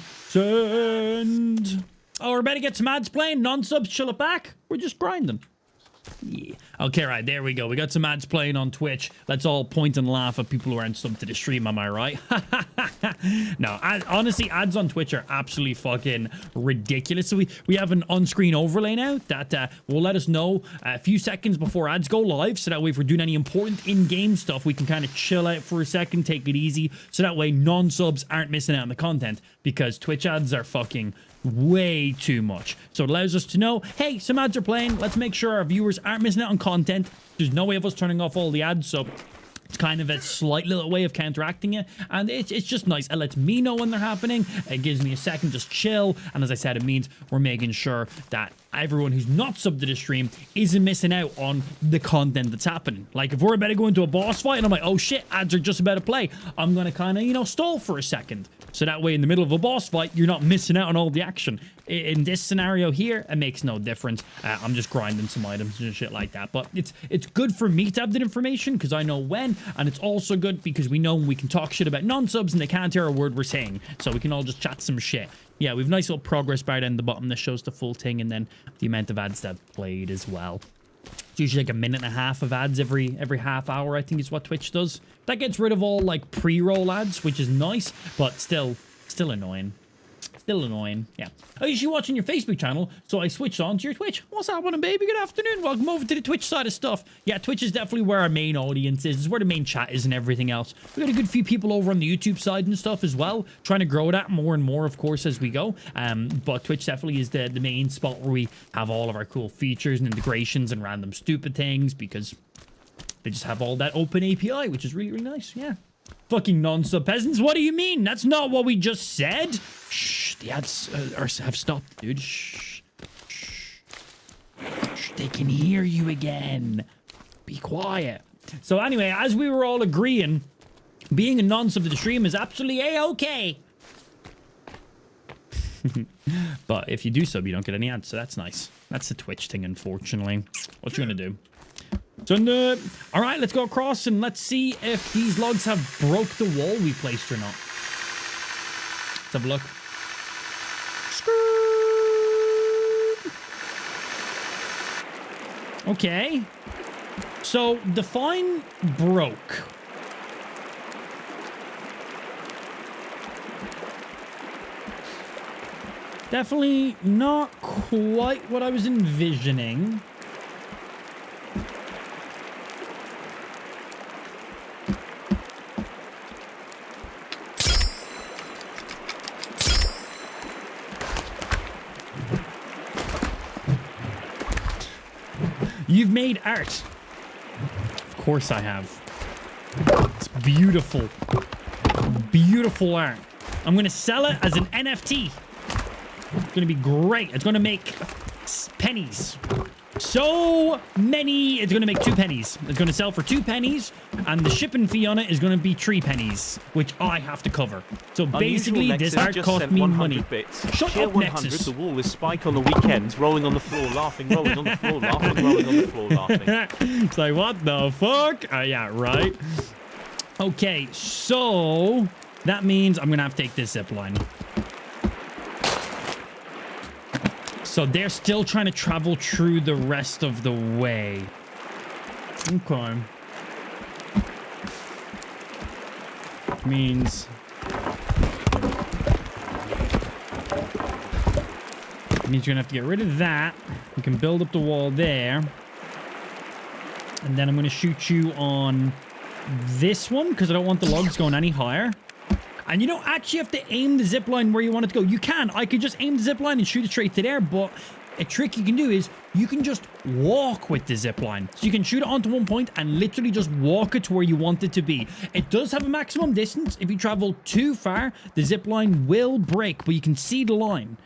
B: Oh, we're about to get some ads playing. Non-subs, chill it back. We're just grinding. Yeah. Okay, right, there we go. We got some ads playing on Twitch. Let's all point and laugh at people who aren't subbed to the stream, am I right? No, honestly, ads on Twitch are absolutely fucking ridiculous. So we have an on-screen overlay now that will let us know a few seconds before ads go live. So that way, if we're doing any important in-game stuff, we can kind of chill out for a second, take it easy. So that way, non-subs aren't missing out on the content, because Twitch ads are fucking way too much. So it allows us to know, hey, some ads are playing. Let's make sure our viewers aren't missing out on content. There's no way of us turning off all the ads, so it's kind of a slight little way of counteracting it, and it's just nice. It lets me know when they're happening. It gives me a second just chill, and as I said, it means we're making sure that everyone who's not subbed to the stream isn't missing out on the content that's happening. Like if we're about to go into a boss fight and I'm like, oh shit, ads are just about to play, I'm gonna kind of, you know, stall for a second. So that way in the middle of a boss fight, you're not missing out on all the action. In this scenario here, it makes no difference. I'm just grinding some items and shit like that. But it's good for me to have that information because I know when. And it's also good because we know we can talk shit about non-subs and they can't hear a word we're saying. So we can all just chat some shit. Yeah, we have a nice little progress bar down the bottom that shows the full thing. And then the amount of ads that I've played as well. It's usually like a minute and a half of ads every half hour, I think is what Twitch does. That gets rid of all like pre-roll ads, which is nice, but still annoying. Still annoying, yeah. I usually watch on your Facebook channel, so I switched on to your Twitch. What's happening, baby? Good afternoon. Welcome over to the Twitch side of stuff. Yeah, Twitch is definitely where our main audience is. It's where the main chat is and everything else. We got a good few people over on the YouTube side and stuff as well. Trying to grow that more and more, of course, as we go. But Twitch definitely is the main spot where we have all of our cool features and integrations and random stupid things because they just have all that open API, which is really, really nice. Yeah. Fucking non-sub peasants. What do you mean? That's not what we just said. Shh. The ads have stopped, dude. Shh. Shh. Shh. They can hear you again. Be quiet. So anyway, as we were all agreeing, being a non-sub to the stream is absolutely a-okay. But if you do sub, you don't get any ads, so that's nice. That's the Twitch thing, unfortunately. What you gonna do? So, all right, let's go across and let's see if these logs have broke the wall we placed or not. Let's have a look. Okay. So, define broke. Definitely not quite what I was envisioning. You've made art. Of course I have. It's beautiful. Beautiful art. I'm going to sell it as an NFT. It's going to be great. It's going to make pennies. So many. It's going to make 2 pennies. It's going to sell for 2 pennies, and the shipping fee on it is going to be 3 pennies, which I have to cover. So basically,
C: Unusual
B: this
C: Nexus
B: art
C: just
B: cost
C: sent
B: me
C: 100
B: money.
C: Bits.
B: Shut
C: Cheer
B: up,
C: 100.
B: Nexus.
C: The wall is Spike on the weekends, rolling on the floor, laughing, rolling on the floor, laughing, rolling on the floor, laughing.
B: It's like, what the fuck? Yeah, right. Okay, so that means I'm going to have to take this zip line. So they're still trying to travel through the rest of the way. Okay. Means you're gonna have to get rid of that. We can build up the wall there. And then I'm gonna shoot you on this one because I don't want the logs going any higher. And you don't actually have to aim the zipline where you want it to go. You can. I could just aim the zipline and shoot it straight to there, but a trick you can do is you can just walk with the zipline. So you can shoot it onto one point and literally just walk it to where you want it to be. It does have a maximum distance. If you travel too far, the zipline will break, but you can see the line.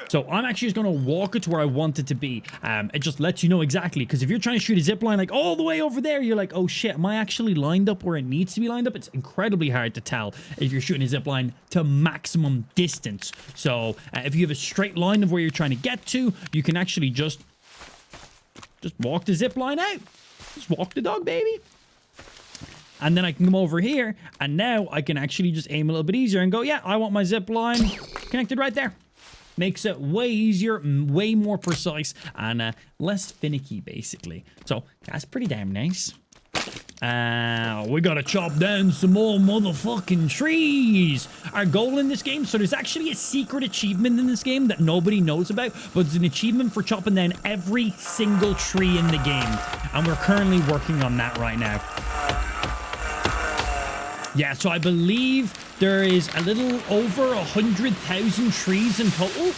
B: So I'm actually just going to walk it to where I want it to be. It just lets you know exactly. Because if you're trying to shoot a zip line like all the way over there, you're like, oh shit, am I actually lined up where it needs to be lined up? It's incredibly hard to tell if you're shooting a zip line to maximum distance. So if you have a straight line of where you're trying to get to, you can actually just walk the zip line out. Just walk the dog, baby. And then I can come over here, and now I can actually just aim a little bit easier and go, yeah, I want my zip line connected right there. Makes it way easier, way more precise, and less finicky, basically. So, that's pretty damn nice. We gotta chop down some more motherfucking trees. Our goal in this game, so there's actually a secret achievement in this game that nobody knows about, but it's an achievement for chopping down every single tree in the game. And we're currently working on that right now. Yeah, so I believe there is a little over 100,000 trees in total.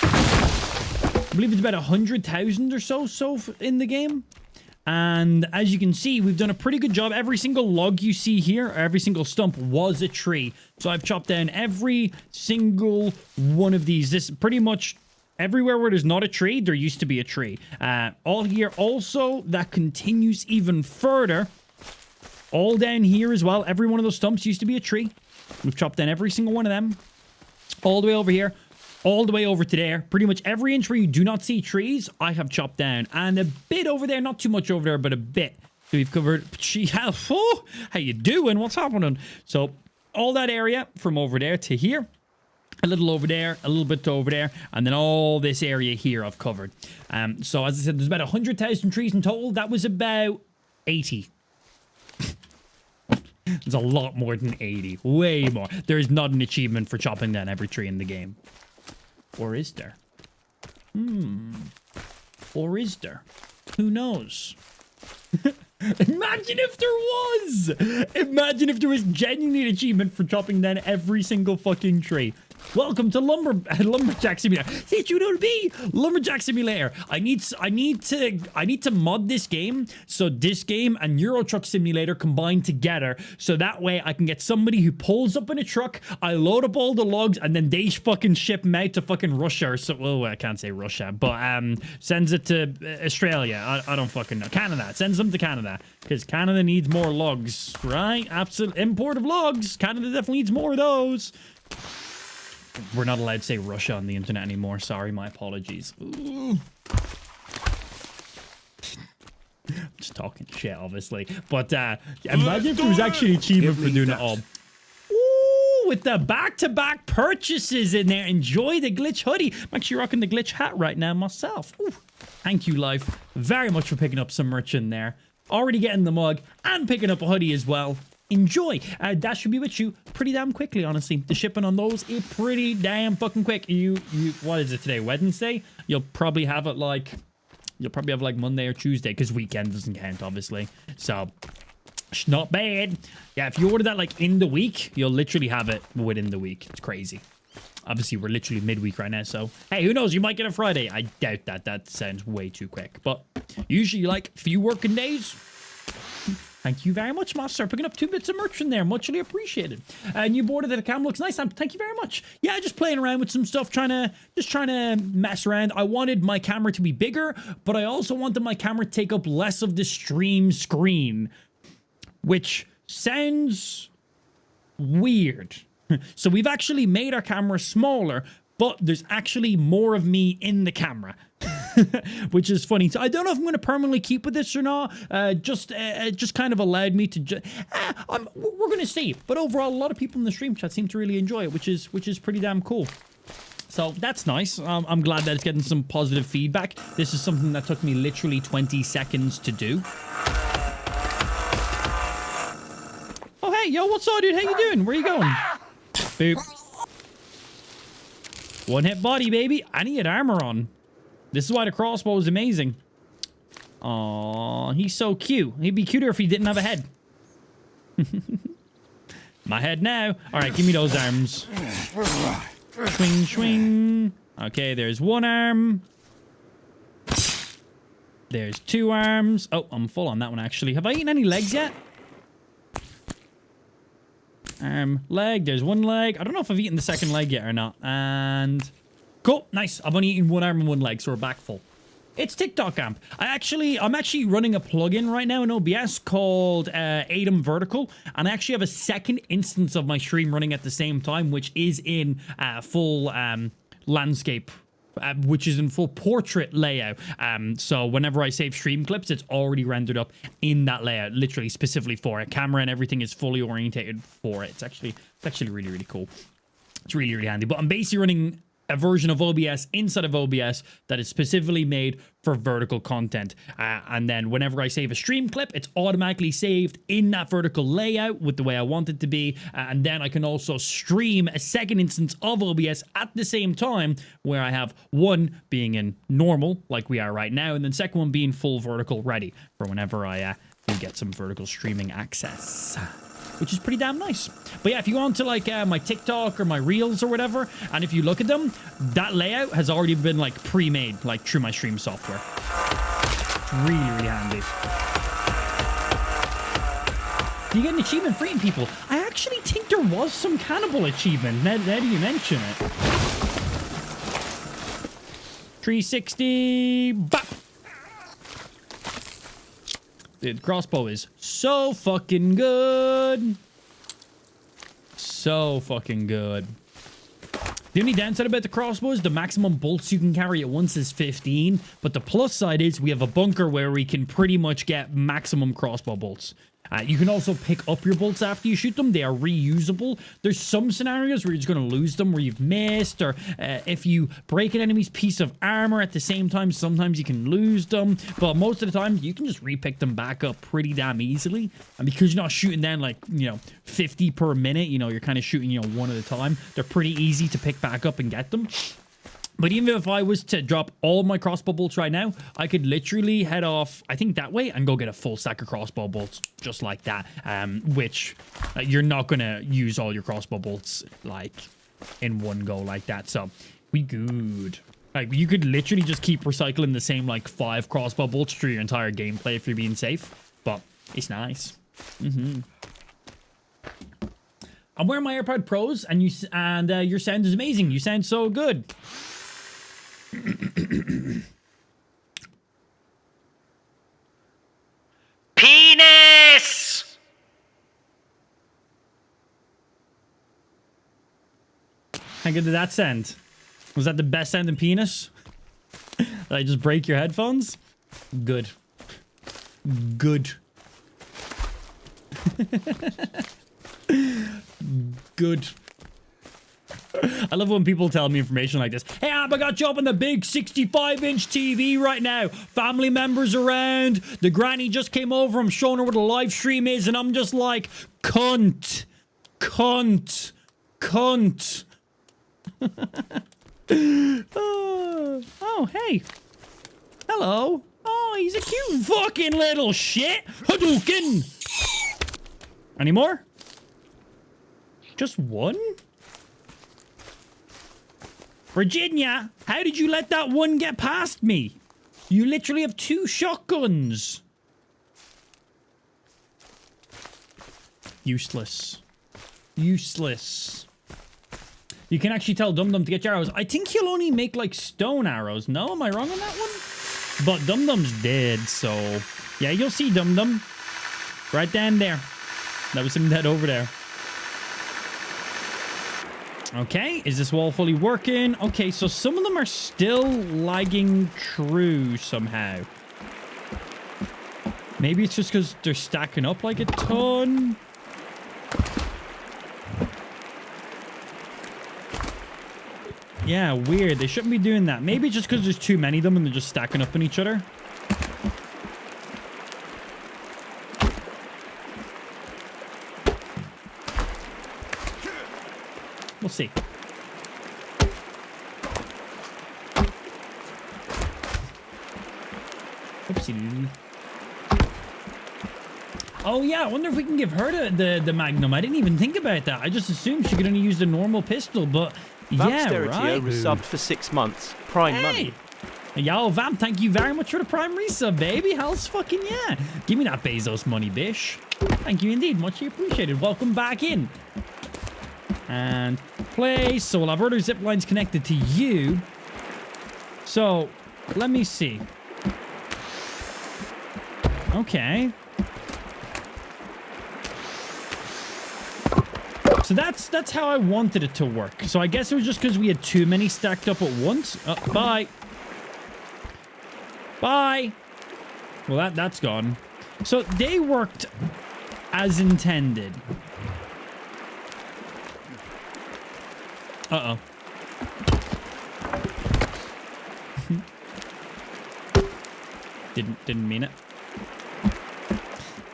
B: I believe it's about 100,000 or so in the game. And as you can see, we've done a pretty good job. Every single log you see here, or every single stump was a tree. So I've chopped down every single one of these. This pretty much everywhere where there's not a tree, there used to be a tree. All here also, that continues even further. All down here as well. Every one of those stumps used to be a tree. We've chopped down every single one of them. All the way over here. All the way over to there. Pretty much every inch where you do not see trees, I have chopped down. And a bit over there. Not too much over there, but a bit. So we've covered... Oh, how you doing? What's happening? So all that area from over there to here. A little over there, a little bit over there, and then all this area here I've covered. So as I said, there's about 100,000 trees in total. That was about 80. There's a lot more than 80. Way more. There is not an achievement for chopping down every tree in the game. Or is there? Or is there? Who knows? Imagine if there was! Imagine if there was genuinely an achievement for chopping down every single fucking tree. Welcome to Lumberjack Simulator. Say you know be Lumberjack Simulator. I need to mod this game so this game and Euro Truck Simulator combine together, so that way I can get somebody who pulls up in a truck, I load up all the logs, and then they fucking ship them out to fucking Russia or so. Well, I can't say Russia, but sends it to Australia. I don't fucking know. Canada. Sends them to Canada because Canada needs more logs, right? Absolute import of logs. Canada definitely needs more of those. We're not allowed to say Russia on the internet anymore. Sorry, my apologies. Ooh. Just talking shit, obviously. But imagine if there was actually an achievement for doing it all. Ooh, with the back-to-back purchases in there. Enjoy the glitch hoodie. I'm actually rocking the glitch hat right now myself. Ooh. Thank you, Life, very much for picking up some merch in there. Already getting the mug and picking up a hoodie as well. Enjoy. That should be with you pretty damn quickly, honestly. The shipping on those is pretty damn fucking quick. What is it today? Wednesday? You'll probably have it like Monday or Tuesday, because weekend doesn't count, obviously. So it's not bad. Yeah, if you order that like in the week, you'll literally have it within the week. It's crazy. Obviously, we're literally midweek right now, so hey, who knows? You might get it Friday. I doubt that. That sounds way too quick. But usually, like, few working days. Thank you very much, Master. Picking up 2 bits of merch from there. Muchly appreciated. New border that the cam looks nice. Thank you very much. Yeah, just playing around with some stuff, trying to mess around. I wanted my camera to be bigger, but I also wanted my camera to take up less of the stream screen, which sounds weird. So we've actually made our camera smaller, but there's actually more of me in the camera. Which is funny. So I don't know if I'm going to permanently keep with this or not. Just kind of allowed me to. We're going to see. But overall, a lot of people in the stream chat seem to really enjoy it, which is pretty damn cool. So that's nice. I'm glad that it's getting some positive feedback. This is something that took me literally 20 seconds to do. Oh hey, yo, what's up, dude? How you doing? Where you going? Boop. One hit body, baby. I need armor on. This is why the crossbow is amazing. Aw, he's so cute. He'd be cuter if he didn't have a head. My head now. All right, give me those arms. Swing, swing. Okay, there's 1 arm. There's 2 arms. Oh, I'm full on that one, actually. Have I eaten any legs yet? Arm, leg. There's 1 leg. I don't know if I've eaten the second leg yet or not. And... cool, nice. I've only eaten 1 arm and 1 leg, so we're back full. It's TikTok amp. I'm actually running a plugin right now in OBS called Atom Vertical, and I actually have a second instance of my stream running at the same time, which is in full landscape, which is in full portrait layout. So whenever I save stream clips, it's already rendered up in that layout, literally specifically for it. Camera and everything is fully orientated for it. It's actually really, really cool. It's really, really handy. But I'm basically running a version of OBS inside of OBS that is specifically made for vertical content. And then whenever I save a stream clip, it's automatically saved in that vertical layout with the way I want it to be. And then I can also stream a second instance of OBS at the same time, where I have one being in normal, like we are right now, and then second one being full vertical ready for whenever I do get some vertical streaming access, which is pretty damn nice. But yeah, if you go on to like my TikTok or my Reels or whatever, and if you look at them, that layout has already been like pre-made, like through my stream software. It's really, really handy. Do you get an achievement for eating people? I actually think there was some cannibal achievement, now that you mention it. 360, bop! Dude, the crossbow is so fucking good. So fucking good. The only downside about the crossbow is the maximum bolts you can carry at once is 15. But the plus side is we have a bunker where we can pretty much get maximum crossbow bolts. You can also pick up your bolts after you shoot them. They are reusable. There's some scenarios where you're just going to lose them, where you've missed, or if you break an enemy's piece of armor at the same time, sometimes you can lose them. But most of the time, you can just repick them back up pretty damn easily. And because you're not shooting down like, 50 per minute, you're kind of shooting, one at a time. They're pretty easy to pick back up and get them. But even if I was to drop all my crossbow bolts right now, I could literally head off, I think that way, and go get a full stack of crossbow bolts just like that. Which you're not going to use all your crossbow bolts like in one go like that. So we good. Like you could literally just keep recycling the same like 5 crossbow bolts through your entire gameplay if you're being safe. But it's nice. I'm wearing my AirPod Pros, and your sound is amazing. You sound so good.
E: Penis!
B: How good did that sound? Was that the best sounding penis? Did I just break your headphones? Good. Good. Good. I love when people tell me information like this. Hey, I got you up on the big 65-inch TV right now. Family members around. The granny just came over. I'm showing her what a live stream is, and I'm just like, cunt. Cunt. Cunt. Oh, hey. Hello. Oh, he's a cute fucking little shit. Hadouken. Any more? Just one? Virginia, how did you let that one get past me? You literally have 2 shotguns. Useless. Useless. You can actually tell Dum Dum to get your arrows. I think he'll only make like stone arrows. No, am I wrong on that one? But Dum Dum's dead, so yeah, you'll see Dum Dum right down there. That was him dead over there. Okay, is this wall fully working? Okay, so some of them are still lagging true somehow. Maybe it's just because they're stacking up like a ton. Yeah, weird. They shouldn't be doing that. Maybe just because there's too many of them and they're just stacking up on each other. We'll see. Oopsie. Oh yeah, I wonder if we can give her the Magnum. I didn't even think about that. I just assumed she could only use the normal pistol, but yeah, right.
C: Resubbed for 6 months. Prime money.
B: Yo, Vamp, thank you very much for the Prime resub, baby. Hell's fucking yeah. Give me that Bezos money, bish. Thank you indeed. Much appreciated. Welcome back in. And play. So we'll have other zip lines connected to you. So, let me see. Okay. So that's how I wanted it to work. So I guess it was just because we had too many stacked up at once. Bye. Bye. Well, that's gone. So they worked as intended. Uh-oh. Didn't mean it.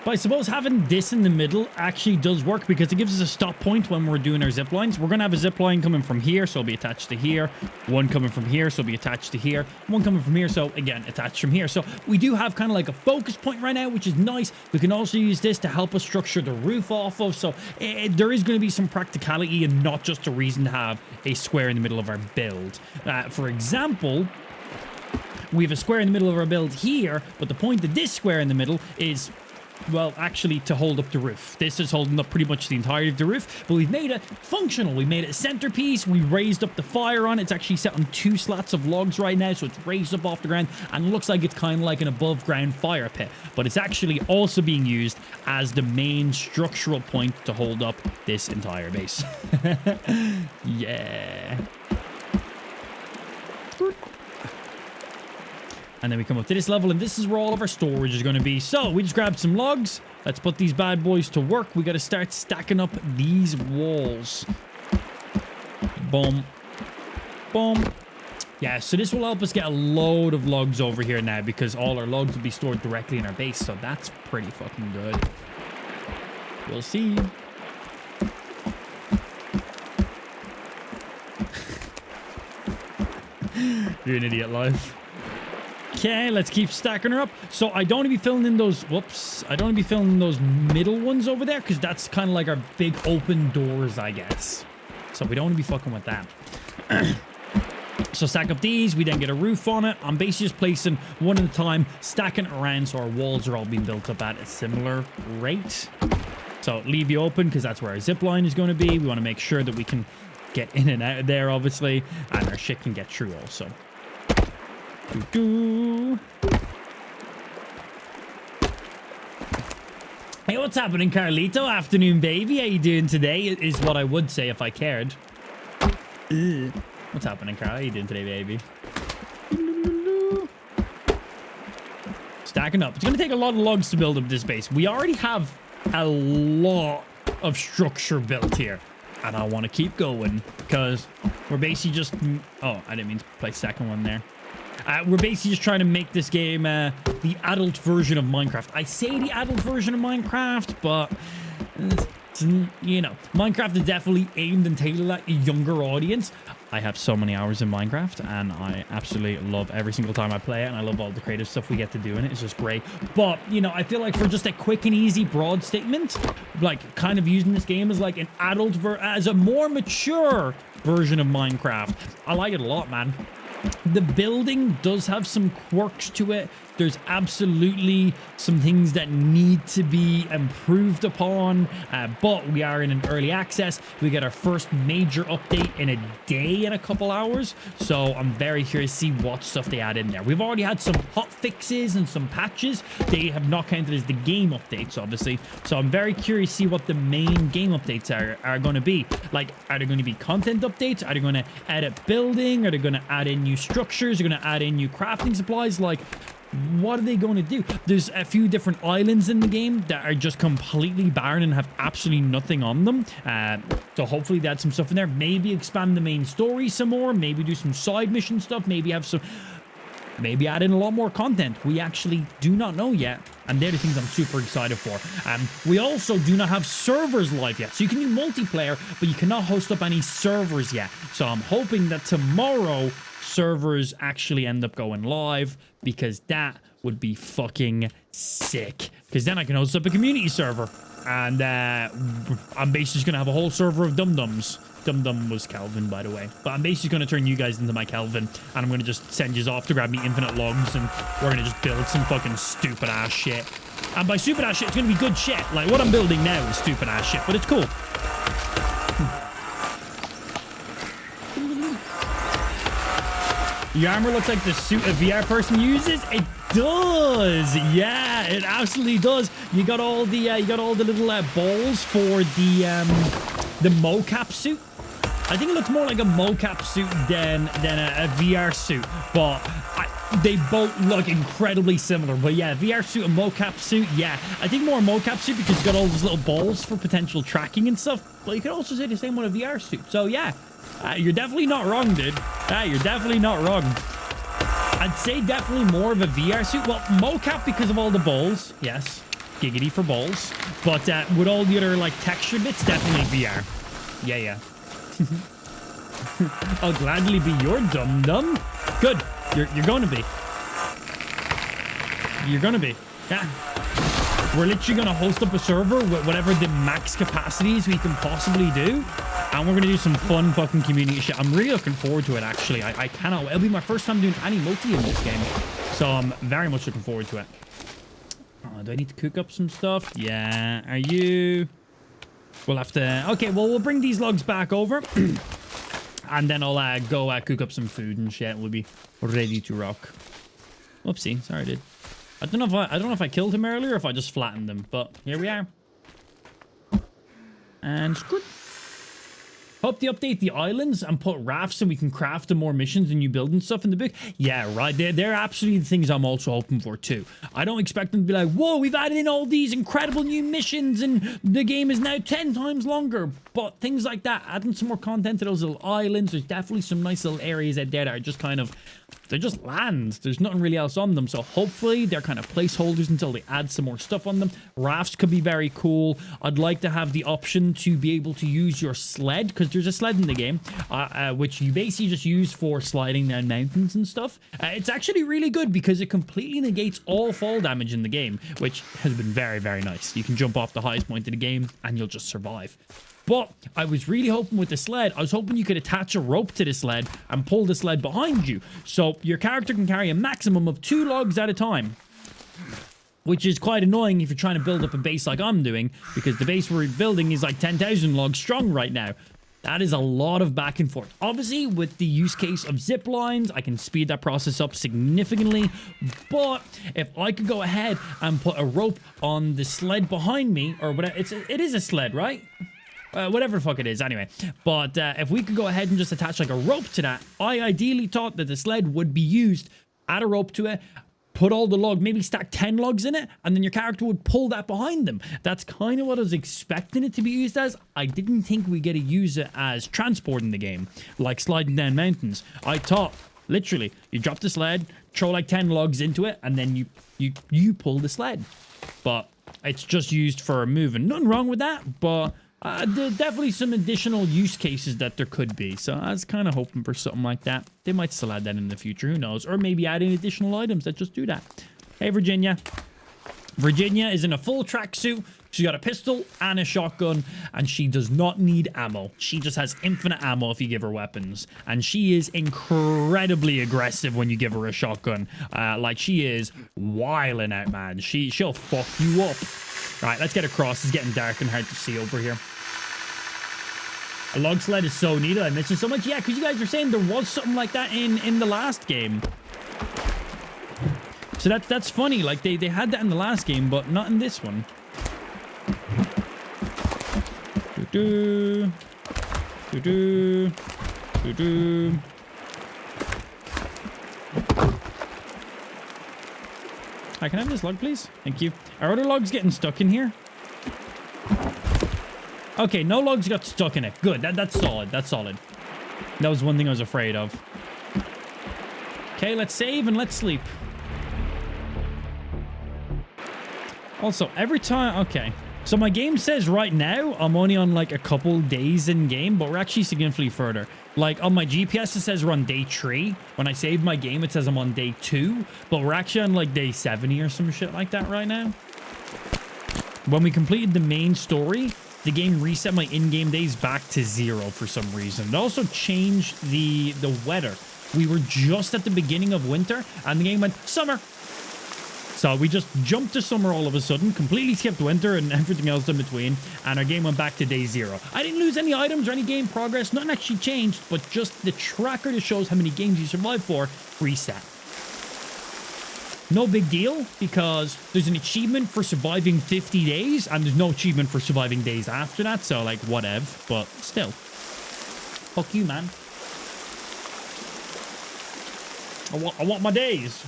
B: But I suppose having this in the middle actually does work because it gives us a stop point when we're doing our zip lines. We're going to have a zip line coming from here, so it'll be attached to here. One coming from here, so it'll be attached to here. One coming from here, so again, attached from here. So we do have kind of like a focus point right now, which is nice. We can also use this to help us structure the roof off of. So there is going to be some practicality and not just a reason to have a square in the middle of our build. For example, we have a square in the middle of our build here, but the point of this square in the middle is, well, actually to hold up the roof. This is holding up pretty much the entirety of the roof, but we've made it functional. We made it a centerpiece. We raised up the fire on it. It's actually set on 2 slats of logs right now, so it's raised up off the ground and looks like it's kind of like an above ground fire pit, but it's actually also being used as the main structural point to hold up this entire base. Yeah. And then we come up to this level, and this is where all of our storage is going to be. So we just grabbed some logs. Let's put these bad boys to work. We got to start stacking up these walls. Boom. Boom. Yeah, so this will help us get a load of logs over here now because all our logs will be stored directly in our base. So that's pretty fucking good. We'll see. You're an idiot, life. Okay, let's keep stacking her up. So I don't want to be filling in those, whoops. I don't want to be filling in those middle ones over there because that's kind of like our big open doors, I guess. So we don't want to be fucking with that. So stack up these. We then get a roof on it. I'm basically just placing one at a time, stacking it around so our walls are all being built up at a similar rate. So leave you open because that's where our zip line is going to be. We want to make sure that we can get in and out of there, obviously, and our shit can get through also. Hey, what's happening, Carlito? Afternoon, baby. How you doing today? Is what I would say if I cared. What's happening, Carl? How you doing today, baby? Stacking up. It's going to take a lot of logs to build up this base. We already have a lot of structure built here. And I want to keep going because we're basically just... Oh, I didn't mean to play second one there. We're basically just trying to make this game the adult version of Minecraft. I say the adult version of Minecraft, but, you know, Minecraft is definitely aimed and tailored at a younger audience. I have so many hours in Minecraft, and I absolutely love every single time I play it, and I love all the creative stuff we get to do in it. It's just great. But, you know, I feel like for just a quick and easy broad statement, like, kind of using this game as, like, an adult, as a more mature version of Minecraft, I like it a lot, man. The building does have some quirks to it. There's absolutely some things that need to be improved upon, but we are in an early access. We get our first major update in a day and a couple hours, so I'm very curious to see what stuff they add in there. We've already had some hot fixes and some patches. They have not counted as the game updates, obviously, so I'm very curious to see what the main game updates are going to be. Like, are there going to be content updates? Are they going to edit building? Are they going to add in new structures? Are they going to add in new crafting supplies? Like, what are they going to do? There's a few different islands in the game that are just completely barren and have absolutely nothing on them. So hopefully they add some stuff in there. Maybe expand the main story some more. Maybe do some side mission stuff. Maybe have some... Maybe add in a lot more content. We actually do not know yet. And they're the things I'm super excited for. We also do not have servers live yet. So you can do multiplayer, but you cannot host up any servers yet. So I'm hoping that tomorrow servers actually end up going live, because that would be fucking sick. Because then I can host up a community server. And I'm basically just going to have a whole server of dum-dums. Dum-Dum was Kelvin, by the way. But I'm basically going to turn you guys into my Kelvin, and I'm going to just send you off to grab me infinite logs, and we're going to just build some fucking stupid-ass shit. And by stupid-ass shit, it's going to be good shit. Like, what I'm building now is stupid-ass shit, but it's cool. Your armor looks like the suit a VR person uses. It does. Yeah, it absolutely does. You got all the little balls for the mocap suit. I think it looks more like a mocap suit than a VR suit, but they both look incredibly similar. But yeah, VR suit and mocap suit, yeah. I think more mocap suit because you got all those little balls for potential tracking and stuff. But you could also say the same on a VR suit. So yeah, you're definitely not wrong, dude. You're definitely not wrong. I'd say definitely more of a VR suit. Well, mocap because of all the balls. Yes, giggity for balls. But with all the other like texture bits, definitely VR. Yeah. I'll gladly be your dum-dum. Good. You're going to be. You're going to be. Yeah. We're literally going to host up a server with whatever the max capacities we can possibly do. And we're going to do some fun fucking community shit. I'm really looking forward to it, actually. I cannot wait. It'll be my first time doing any multi in this game. So I'm very much looking forward to it. Oh, do I need to cook up some stuff? Yeah. Are you... We'll have to... Okay, well, we'll bring these logs back over. And then I'll go cook up some food and shit. We'll be ready to rock. Whoopsie. Sorry, dude. I don't know if I killed him earlier or if I just flattened him. But here we are. And screw. Hope they update the islands and put rafts so we can craft the more missions and new building stuff in the book. Yeah, right. They're absolutely the things I'm also hoping for too. I don't expect them to be like, whoa, we've added in all these incredible new missions and the game is now 10 times longer. But things like that, adding some more content to those little islands. There's definitely some nice little areas out there that are just kind of... They're just land. There's nothing really else on them. So hopefully they're kind of placeholders until they add some more stuff on them. Rafts could be very cool. I'd like to have the option to be able to use your sled, because there's a sled in the game, which you basically just use for sliding down mountains and stuff. It's actually really good because it completely negates all fall damage in the game, which has been very, very nice. You can jump off the highest point of the game and you'll just survive. But I was really hoping with the sled, I was hoping you could attach a rope to the sled and pull the sled behind you. So your character can carry a maximum of 2 logs at a time. Which is quite annoying if you're trying to build up a base like I'm doing, because the base we're building is like 10,000 logs strong right now. That is a lot of back and forth. Obviously, with the use case of zip lines, I can speed that process up significantly. But if I could go ahead and put a rope on the sled behind me, or whatever, it is a sled, right? Whatever the fuck it is, anyway. But if we could go ahead and just attach like a rope to that, I ideally thought that the sled would be used, add a rope to it, put all the log, maybe stack 10 logs in it, and then your character would pull that behind them. That's kind of what I was expecting it to be used as. I didn't think we get to use it as transport in the game, like sliding down mountains. I thought, literally, you drop the sled, throw like 10 logs into it, and then you pull the sled. But it's just used for moving. Nothing wrong with that, but... there's definitely some additional use cases that there could be. So I was kind of hoping for something like that. They might still add that in the future. Who knows? Or maybe add in additional items that just do that. Hey, Virginia. Virginia is in a full tracksuit. She's got a pistol and a shotgun, and she does not need ammo. She just has infinite ammo if you give her weapons. And she is incredibly aggressive when you give her a shotgun. Like, she is wilding out, man. She'll fuck you up. All right, let's get across. It's getting dark and hard to see over here. A log sled is so needed. I miss it so much. Yeah, because you guys were saying there was something like that in the last game. So that's funny. Like, they had that in the last game, but not in this one. Do-do. Do-do. Do-do. Hi, can I have this log, please? Thank you. Are other logs getting stuck in here? Okay, no logs got stuck in it. Good. That's solid. That's solid. That was one thing I was afraid of. Okay, let's save and let's sleep. Also, every time... Okay. So my game says right now I'm only on like a couple days in game, but we're actually significantly further. Like on my GPS, it says we're on day 3. When I save my game, it says I'm on day 2, but we're actually on like day 70 or some shit like that right now. When we completed the main story, the game reset my in-game days back to 0 for some reason. It also changed the weather. We were just at the beginning of winter, and the game went summer. So we just jumped to summer all of a sudden, completely skipped winter and everything else in between, and our game went back to day 0. I didn't lose any items or any game progress. Nothing actually changed, but just the tracker that shows how many games you survived for reset. No big deal, because there's an achievement for surviving 50 days, and there's no achievement for surviving days after that, so, like, whatever. But still. Fuck you, man. I want my days.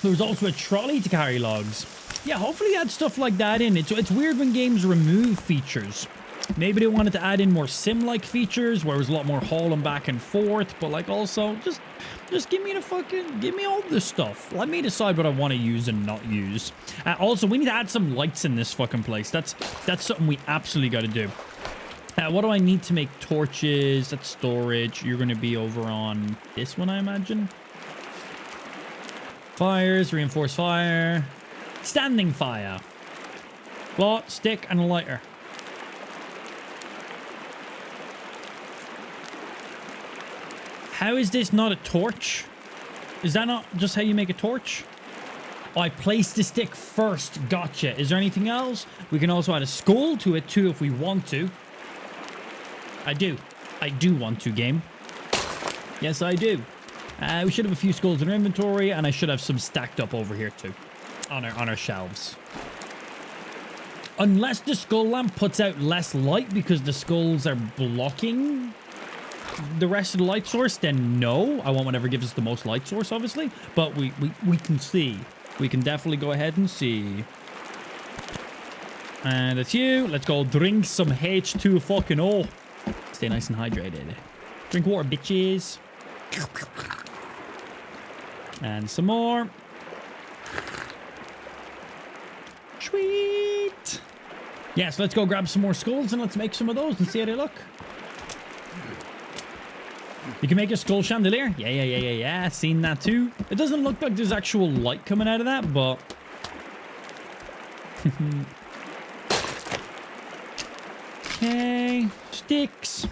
B: There was also a trolley to carry logs. Yeah, hopefully add stuff like that in. It's weird when games remove features. Maybe they wanted to add in more sim-like features where it was a lot more hauling back and forth, but like also just give me all this stuff. Let me decide what I want to use and not use. Also, we need to add some lights in this fucking place. That's something we absolutely got to do. What do I need to make torches? That's storage. You're going to be over on this one, I imagine. Fires, reinforced fire, standing fire. Claw, stick, and a lighter. How is this not a torch? Is that not just how you make a torch? Oh, I placed the stick first. Gotcha. Is there anything else? We can also add a skull to it too if we want to. I do want to, game. Yes, I do. We should have a few skulls in our inventory, and I should have some stacked up over here too, on our shelves. Unless the skull lamp puts out less light because the skulls are blocking the rest of the light source, then no. I want whatever gives us the most light source, obviously. But we can see. We can definitely go ahead and see. And it's you. Let's go drink some H2 fucking O. Stay nice and hydrated. Drink water, bitches. And some more. Sweet. Yeah, so let's go grab some more skulls and let's make some of those and see how they look. You can make a skull chandelier. Yeah. Seen that too. It doesn't look like there's actual light coming out of that, but... Okay. Sticks.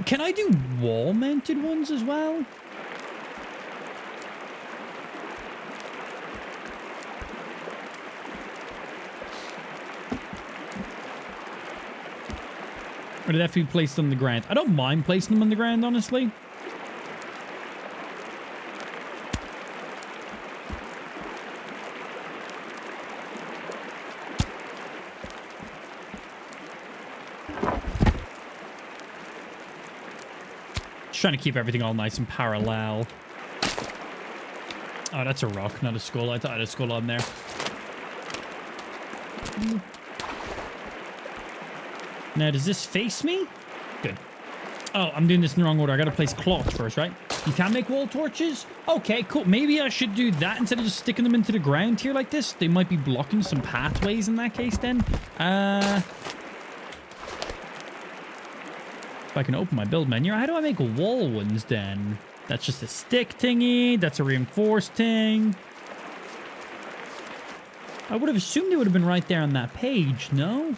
B: Can I do wall-mounted ones as well? Or did that have to be placed on the ground? I don't mind placing them on the ground, honestly. Just trying to keep everything all nice and parallel. Oh, that's a rock, not a skull. I thought I had a skull on there. Now, does this face me? Good. Oh, I'm doing this in the wrong order. I gotta place cloth first, right? You can make wall torches? Okay, cool. Maybe I should do that instead of just sticking them into the ground here like this. They might be blocking some pathways in that case then. If I can open my build menu. How do I make wall ones then? That's just a stick thingy. That's a reinforced thing. I would have assumed it would have been right there on that page, no?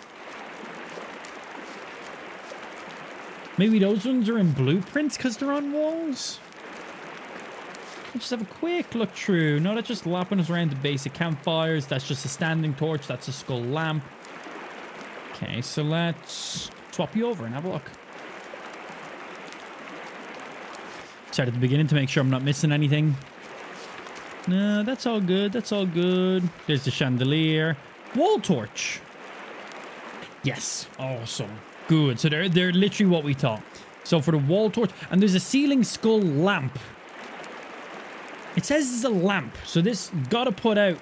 B: Maybe those ones are in blueprints because they're on walls? Let's just have a quick look through. No, that's just lapping us around the basic campfires. That's just a standing torch. That's a skull lamp. Okay, so let's swap you over and have a look. Start at the beginning to make sure I'm not missing anything. No, that's all good. That's all good. There's the chandelier. Wall torch. Yes. Awesome. Good. So they're literally what we thought. So for the wall torch. And there's a ceiling skull lamp. It says it's a lamp. So this gotta put out.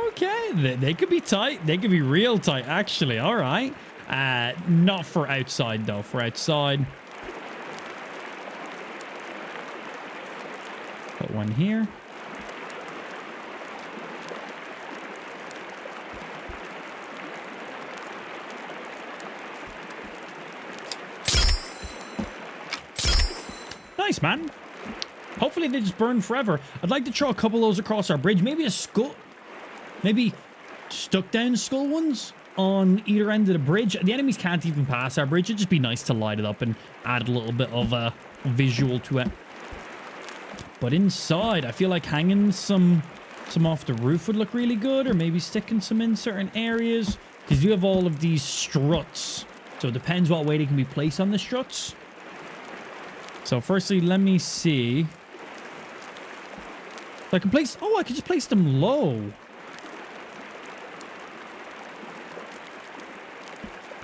B: Okay. They could be tight. They could be real tight, actually. All right. Not for outside, though. For outside. Put one here. Nice, man. Hopefully they just burn forever. I'd like to throw a couple of those across our bridge. Maybe a skull. Maybe stuck down skull ones on either end of the bridge. The enemies can't even pass our bridge. It'd just be nice to light it up and add a little bit of a visual to it. But inside, I feel like hanging some off the roof would look really good. Or maybe sticking some in certain areas. Because you have all of these struts. So it depends what way they can be placed on the struts. So firstly, let me see. So I can place... Oh, I can just place them low.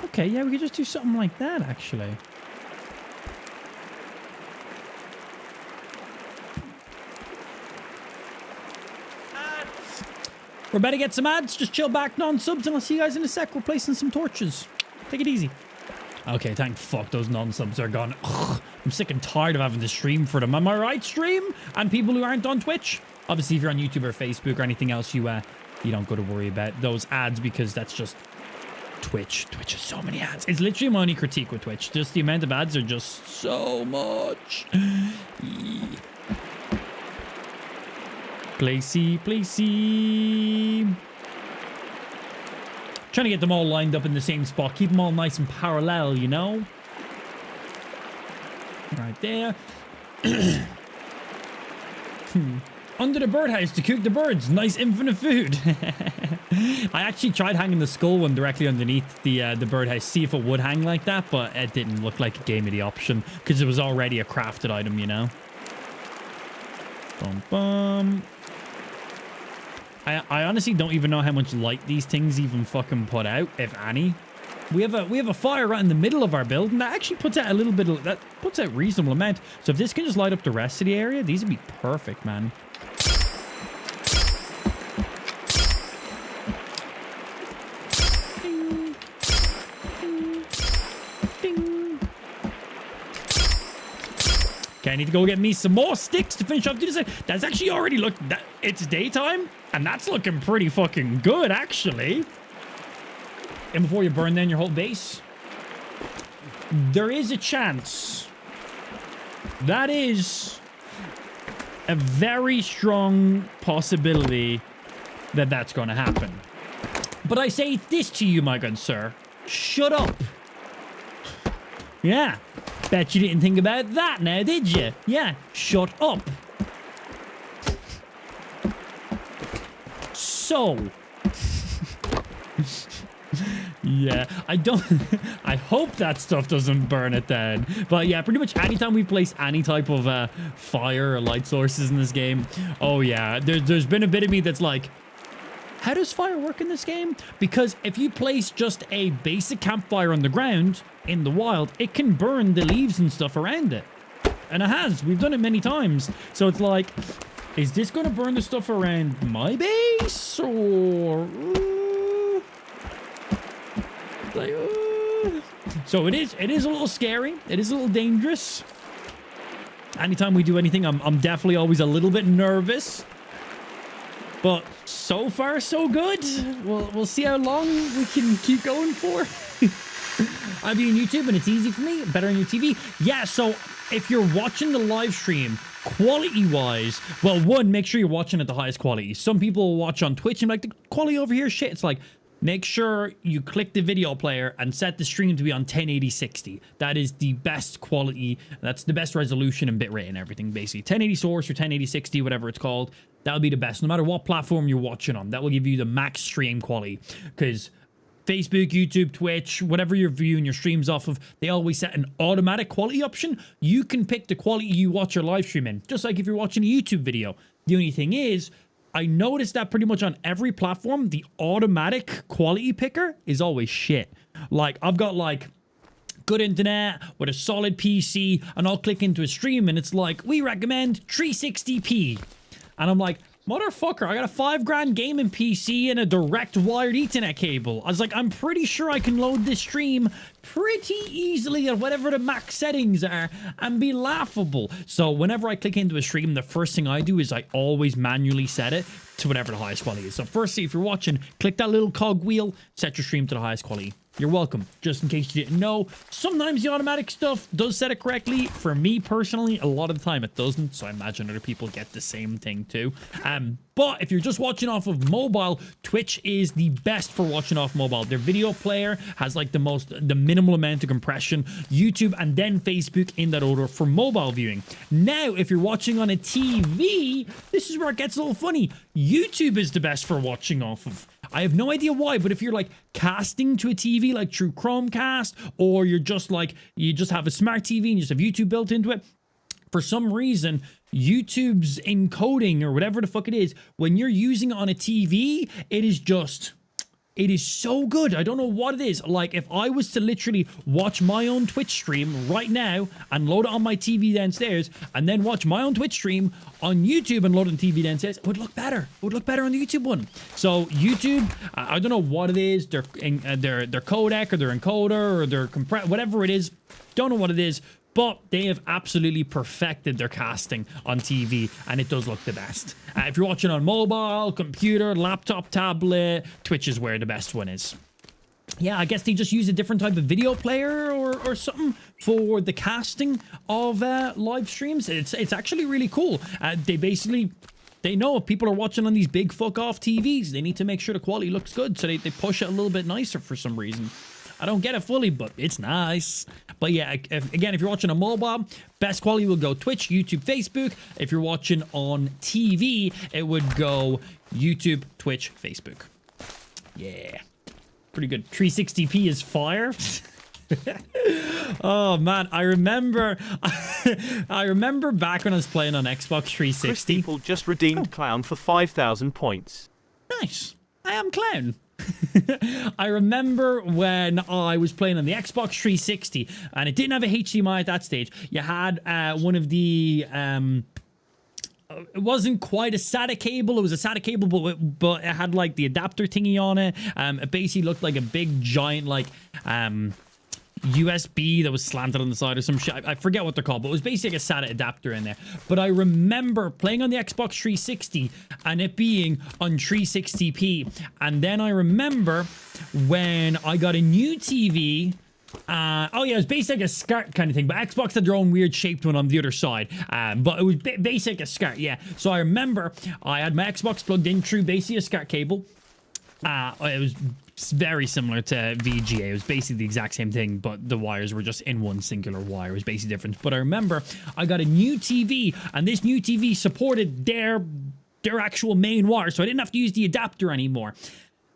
B: Okay, yeah, we could just do something like that, actually. We're about to get some ads. Just chill back, non-subs, and I'll see you guys in a sec. We're placing some torches. Take it easy. Okay, thank fuck those non-subs are gone. Ugh, I'm sick and tired of having to stream for them. Am I right, stream? And people who aren't on Twitch? Obviously, if you're on YouTube or Facebook or anything else, you don't got to worry about those ads because that's just Twitch. Twitch has so many ads. It's literally my only critique with Twitch. Just the amount of ads are just so much. Placey. Trying to get them all lined up in the same spot. Keep them all nice and parallel, you know? Right there. Under the birdhouse to cook the birds. Nice infinite food. I actually tried hanging the skull one directly underneath the birdhouse. See if it would hang like that, but it didn't look like it gave me the option. Because it was already a crafted item, you know? Boom, boom. I honestly don't even know how much light these things even fucking put out, if any. We have a fire right in the middle of our build, and that actually puts out a little bit of... That puts out a reasonable amount. So if this can just light up the rest of the area, these would be perfect, man. Ding. Ding. Ding. Okay, I need to go get me some more sticks to finish off this. That's actually already looked... It's daytime, and that's looking pretty fucking good, actually. And before you burn down your whole base, there is a chance. That is a very strong possibility that that's going to happen. But I say this to you, my good sir. Shut up. Yeah. Bet you didn't think about that now, did you? Yeah. Shut up. So... Yeah, I hope that stuff doesn't burn it down. But yeah, pretty much anytime we place any type of fire or light sources in this game, oh yeah, there's been a bit of me that's like, how does fire work in this game? Because if you place just a basic campfire on the ground in the wild, it can burn the leaves and stuff around it. And it has. We've done it many times. So it's like, is this going to burn the stuff around my base? Or... Like, so it is a little scary. It is a little dangerous. Anytime we do anything, I'm definitely always a little bit nervous. But so far, so good. We'll see how long we can keep going for. I view YouTube and it's easy for me. Better on your TV. Yeah, so if you're watching the live stream, quality-wise, well, one, make sure you're watching at the highest quality. Some people will watch on Twitch and be like, the quality over here is shit. It's like, make sure you click the video player and set the stream to be on 1080-60. That is the best quality. That's the best resolution and bitrate and everything, basically. 1080 source or 1080-60, whatever it's called. That'll be the best, no matter what platform you're watching on. That will give you the max stream quality. Because Facebook, YouTube, Twitch, whatever you're viewing your streams off of, they always set an automatic quality option. You can pick the quality you watch your live stream in, just like if you're watching a YouTube video. The only thing is, I noticed that pretty much on every platform, the automatic quality picker is always shit. Like, I've got like good internet with a solid PC, and I'll click into a stream and it's like, we recommend 360p. And I'm like, motherfucker, I got a $5,000 gaming PC and a direct wired Ethernet cable. I was like, I'm pretty sure I can load this stream pretty easily at whatever the max settings are and be laughable. So whenever I click into a stream, the first thing I do is I always manually set it to whatever the highest quality is. So firstly, if you're watching, click that little cog wheel, set your stream to the highest quality. You're welcome. Just in case you didn't know, sometimes the automatic stuff does set it correctly. For me personally, a lot of the time it doesn't, so I imagine other people get the same thing too. But if you're just watching off of mobile, Twitch is the best for watching off mobile. Their video player has like the minimal amount of compression. YouTube and then Facebook in that order for mobile viewing. Now, if you're watching on a TV, this is where it gets a little funny. YouTube is the best for watching off of. I have no idea why, but if you're like casting to a TV like through Chromecast, or you're just like, you just have a smart TV and you just have YouTube built into it, for some reason, YouTube's encoding or whatever the fuck it is, when you're using it on a TV, it is so good. I don't know what it is. Like, if I was to literally watch my own Twitch stream right now and load it on my TV downstairs, and then watch my own Twitch stream on YouTube and load it on TV downstairs, it would look better. It would look better on the YouTube one. So YouTube, I don't know what it is. Their codec or their encoder or their whatever it is. Don't know what it is. But they have absolutely perfected their casting on TV, and it does look the best. If you're watching on mobile, computer, laptop, tablet, Twitch is where the best one is. Yeah, I guess they just use a different type of video player or something for the casting of live streams. It's actually really cool. They know if people are watching on these big fuck-off TVs, they need to make sure the quality looks good, so they push it a little bit nicer for some reason. I don't get it fully, but it's nice. But yeah, again, if you're watching on mobile, best quality will go Twitch, YouTube, Facebook. If you're watching on TV, it would go YouTube, Twitch, Facebook. Yeah. Pretty good. 360p is fire. Oh man, I remember back when I was playing on Xbox 360.
C: Chris People just redeemed Clown for 5,000 points.
B: Nice. I am Clown. I remember when I was playing on the Xbox 360 and it didn't have a HDMI at that stage. You had one of the it wasn't quite a SATA cable. It was a SATA cable, but it had like the adapter thingy on it. It basically looked like a big giant like USB that was slanted on the side or some shit. I forget what they're called, but it was basically like a SATA adapter in there. But I remember playing on the Xbox 360 and it being on 360p. And then I remember when I got a new TV. Oh yeah, it was basically like a SCART kind of thing, but Xbox had their own weird shaped one on the other side. But it was basically like a SCART, yeah. So I remember I had my Xbox plugged in through basically a SCART cable. It was very similar to VGA. It was basically the exact same thing, but the wires were just in one singular wire. It was basically different. But I remember I got a new TV, and this new TV supported their actual main wire, so I didn't have to use the adapter anymore.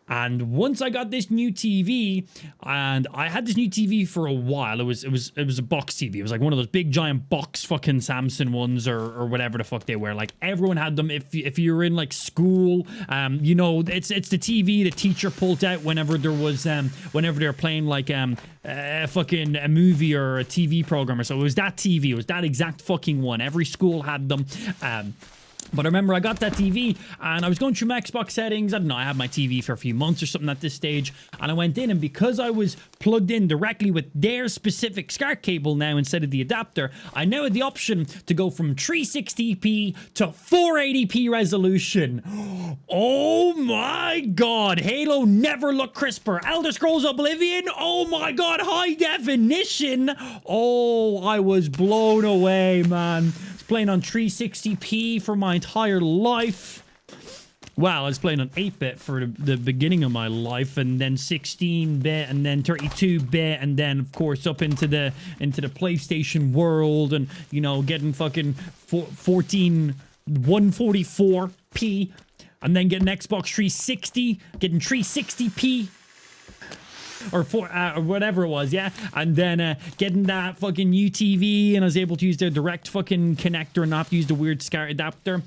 B: And once I got this new TV, and I had this new TV for a while, it was a box TV. It was like one of those big giant box fucking Samsung ones or whatever the fuck they were. Like everyone had them. If you were in like school, you know, it's the TV the teacher pulled out whenever there was whenever they were playing like a movie or a TV program or so. It was that TV. It was that exact fucking one. Every school had them. But I remember I got that TV and I was going through my Xbox settings. I don't know, I had my TV for a few months or something at this stage. And I went in, and because I was plugged in directly with their specific SCART cable now instead of the adapter, I now had the option to go from 360p to 480p resolution. Oh my god, Halo never looked crisper. Elder Scrolls Oblivion, oh my god, high definition. Oh, I was blown away, man. Playing on 360p for my entire life. Well, I was playing on 8-bit for the beginning of my life, and then 16-bit, and then 32-bit, and then of course up into the PlayStation world, and you know, getting fucking 144p, and then getting Xbox 360, getting 360p. Or whatever it was, yeah, and then getting that fucking UTV, and I was able to use the direct fucking connector and not have to use the weird SCART adapter.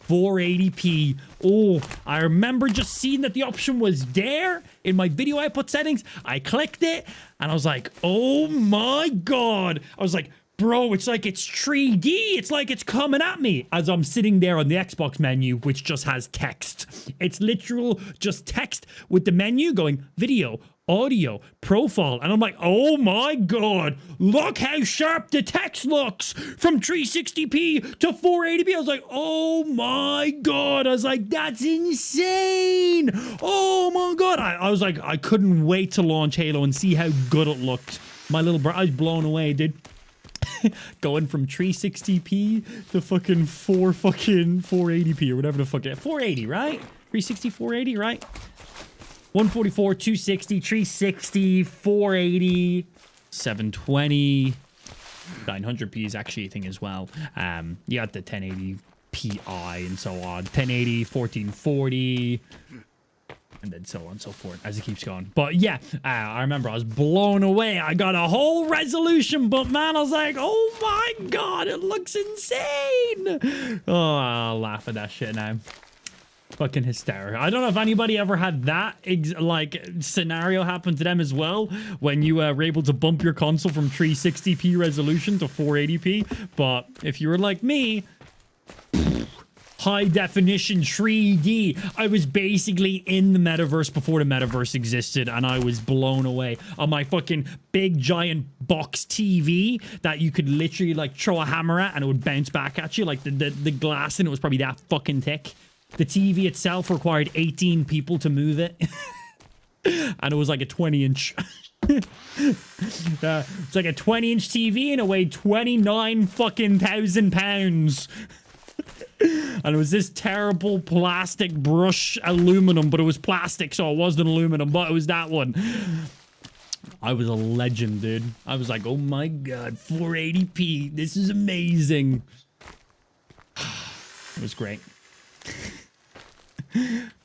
B: 480p. Oh, I remember just seeing that the option was there in my video output settings. I clicked it, and I was like, oh my god. I was like, bro, it's like it's 3D. It's like it's coming at me as I'm sitting there on the Xbox menu, which just has text. It's literal just text with the menu going video, audio, profile, and I'm like, oh my god, look how sharp the text looks from 360p to 480p. I was like, oh my god. I was like, that's insane. Oh my god. I was like, I couldn't wait to launch Halo and see how good it looked. My little bro, I was blown away, dude. Going from 360p to fucking 480p or whatever the fuck it is. 480, right? 360, 480, right? 144, 260, 360, 480, 720, 900p is actually a thing as well. You got the 1080 Pi and so on. 1080, 1440, and then so on and so forth as it keeps going. But yeah, I remember I was blown away. I got a whole resolution, but man, I was like, oh my god, it looks insane. Oh, I'll laugh at that shit now. Fucking hysterical. I don't know if anybody ever had that like scenario happen to them as well, when you were able to bump your console from 360p resolution to 480p. But if you were like me, high definition 3D. I was basically in the metaverse before the metaverse existed, and I was blown away on my fucking big giant box TV that you could literally like throw a hammer at and it would bounce back at you. Like the glass in it was probably that fucking thick. The TV itself required 18 people to move it. And it was like a 20-inch. It's like a 20-inch TV, and it weighed 29 fucking thousand pounds. And it was this terrible plastic brush aluminum, but it was plastic, so it wasn't aluminum, but it was that one. I was a legend, dude. I was like, oh my god, 480p. This is amazing. It was great.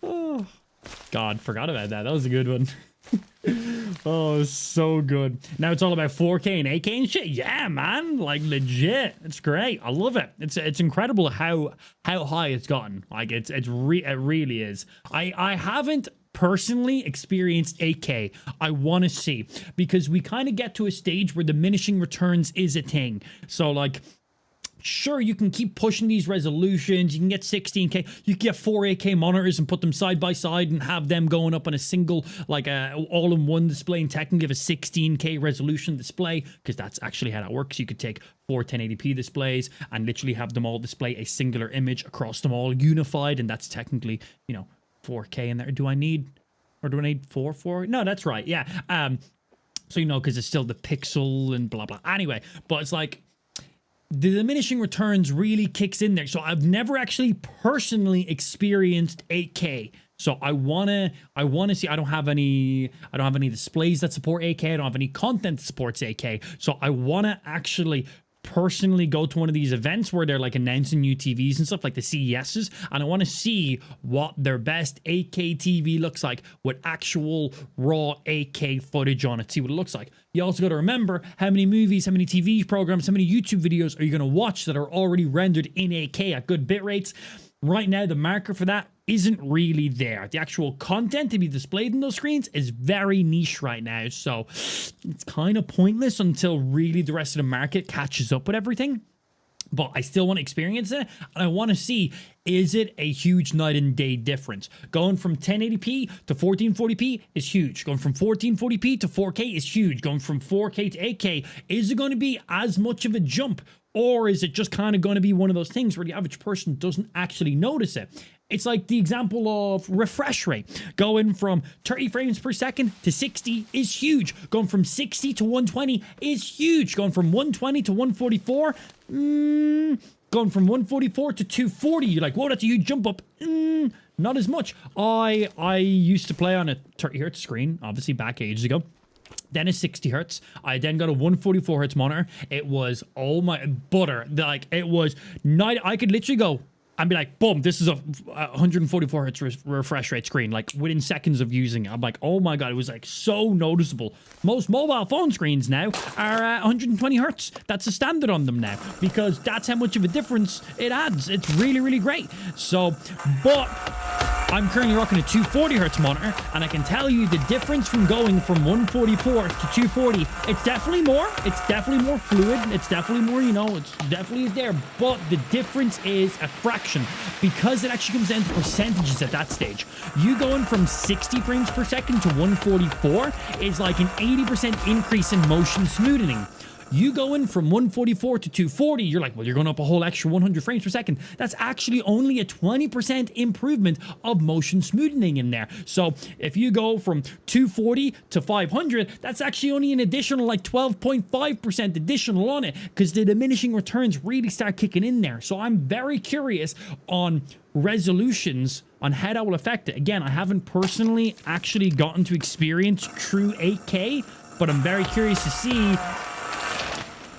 B: Oh god, forgot about that. That was a good one. Oh, so good. Now it's all about 4K and 8K and shit. Yeah, man, like legit. It's great. I love it. It's incredible how high it's gotten. Like it really is. I haven't personally experienced 8K. I want to see, because we kind of get to a stage where diminishing returns is a thing. So like, sure, you can keep pushing these resolutions. You can get 16K. You can get 4K monitors and put them side by side and have them going up on a single, like all-in-one display, and technically have a 16K resolution display, because that's actually how that works. You could take 4 1080p displays and literally have them all display a singular image across them all unified, and that's technically, you know, 4K in there. Do I need 4? No, that's right. Yeah. So, you know, because it's still the pixel and blah, blah. Anyway, but it's like, the diminishing returns really kicks in there. So I've never actually personally experienced 8K. So I wanna see. I don't have any displays that support 8K. I don't have any content that supports 8K. So I wanna actually personally go to one of these events where they're like announcing new TVs and stuff, like the CESs, and I want to see what their best 8K TV looks like with actual raw 8K footage on it, see what it looks like. You also got to remember how many movies, how many TV programs, how many YouTube videos are you going to watch that are already rendered in 8K at good bit rates. Right now, the marker for that isn't really there. The actual content to be displayed in those screens is very niche right now, so it's kind of pointless until really the rest of the market catches up with everything. but I still want to experience it, and I want to see, is it a huge night and day difference? Going from 1080p to 1440p is huge. Going from 1440p to 4K is huge. Going from 4K to 8K, is it going to be as much of a jump? Or is it just kind of going to be one of those things where the average person doesn't actually notice it? It's like the example of refresh rate. Going from 30 frames per second to 60 is huge. Going from 60 to 120 is huge. Going from 120 to 144, going from 144 to 240, you're like, whoa, that's a huge jump up. Not as much. I used to play on a 30 hertz screen, obviously back ages ago. Then a 60 hertz. I then got a 144 hertz monitor. It was, oh my butter. Like, it was night. I could literally go and be like, boom, this is a 144 hertz refresh rate screen, like within seconds of using it. I'm like, oh my God, it was like so noticeable. Most mobile phone screens now are 120 hertz. That's the standard on them now, because that's how much of a difference it adds. It's really, really great. So, but I'm currently rocking a 240 hertz monitor, and I can tell you the difference from going from 144 to 240, it's definitely more. It's definitely more fluid. It's definitely more, you know, it's definitely there. But the difference is a fraction, because it actually comes down to percentages at that stage. You going from 60 frames per second to 144 is like an 80% increase in motion smoothing. You going from 144 to 240, you're like, well, you're going up a whole extra 100 frames per second. That's actually only a 20% improvement of motion smoothing in there. So if you go from 240 to 500, that's actually only an additional like 12.5% additional on it, because the diminishing returns really start kicking in there. So I'm very curious on resolutions on how that will affect it. Again, I haven't personally actually gotten to experience true 8K, but I'm very curious to see,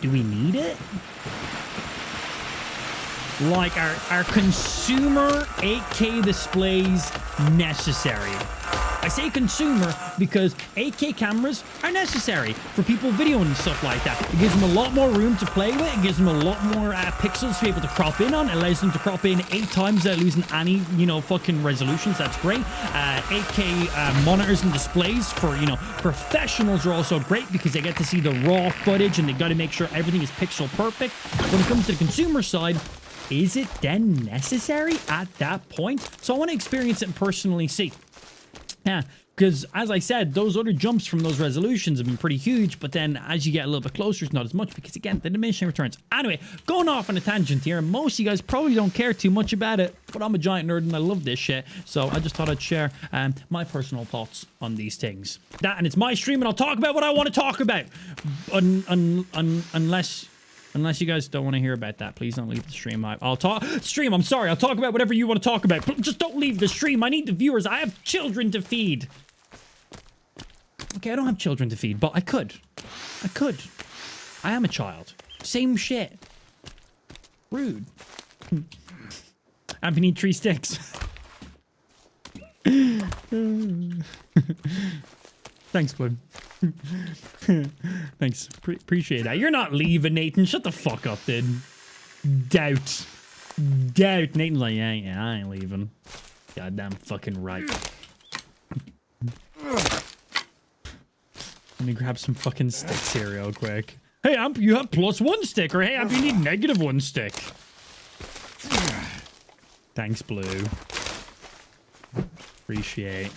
B: do we need it? Like, are consumer 8K displays necessary? I say consumer because 8K cameras are necessary for people videoing and stuff like that. It gives them a lot more room to play with. It gives them a lot more pixels to be able to crop in on. It allows them to crop in 8 times without losing any, you know, fucking resolutions. That's great. 8K monitors and displays for, you know, professionals are also great because they get to see the raw footage and they got to make sure everything is pixel perfect. When it comes to the consumer side, is it then necessary at that point? So I want to experience it and personally see. Yeah, because as I said, those other jumps from those resolutions have been pretty huge, but then as you get a little bit closer, it's not as much because, again, the diminishing returns. Anyway, going off on a tangent here, most of you guys probably don't care too much about it, but I'm a giant nerd and I love this shit, so I just thought I'd share my personal thoughts on these things. That, and it's my stream, and I'll talk about what I want to talk about, Unless you guys don't want to hear about that, please don't leave the stream. I'll talk I'm sorry. I'll talk about whatever you want to talk about. Just don't leave the stream. I need the viewers. I have children to feed. Okay, I don't have children to feed, but I could. I am a child. Same shit. Rude. Anthony, 3 sticks. Thanks, bud. Thanks. Appreciate that. You're not leaving, Nathan. Shut the fuck up, dude. Doubt. Nathan's like, yeah, I ain't leaving. Goddamn fucking right. Let me grab some fucking sticks here real quick. Hey, Amp, you have +1 stick. Or hey, Amp, you need -1 stick. Thanks, Blue. Appreciate.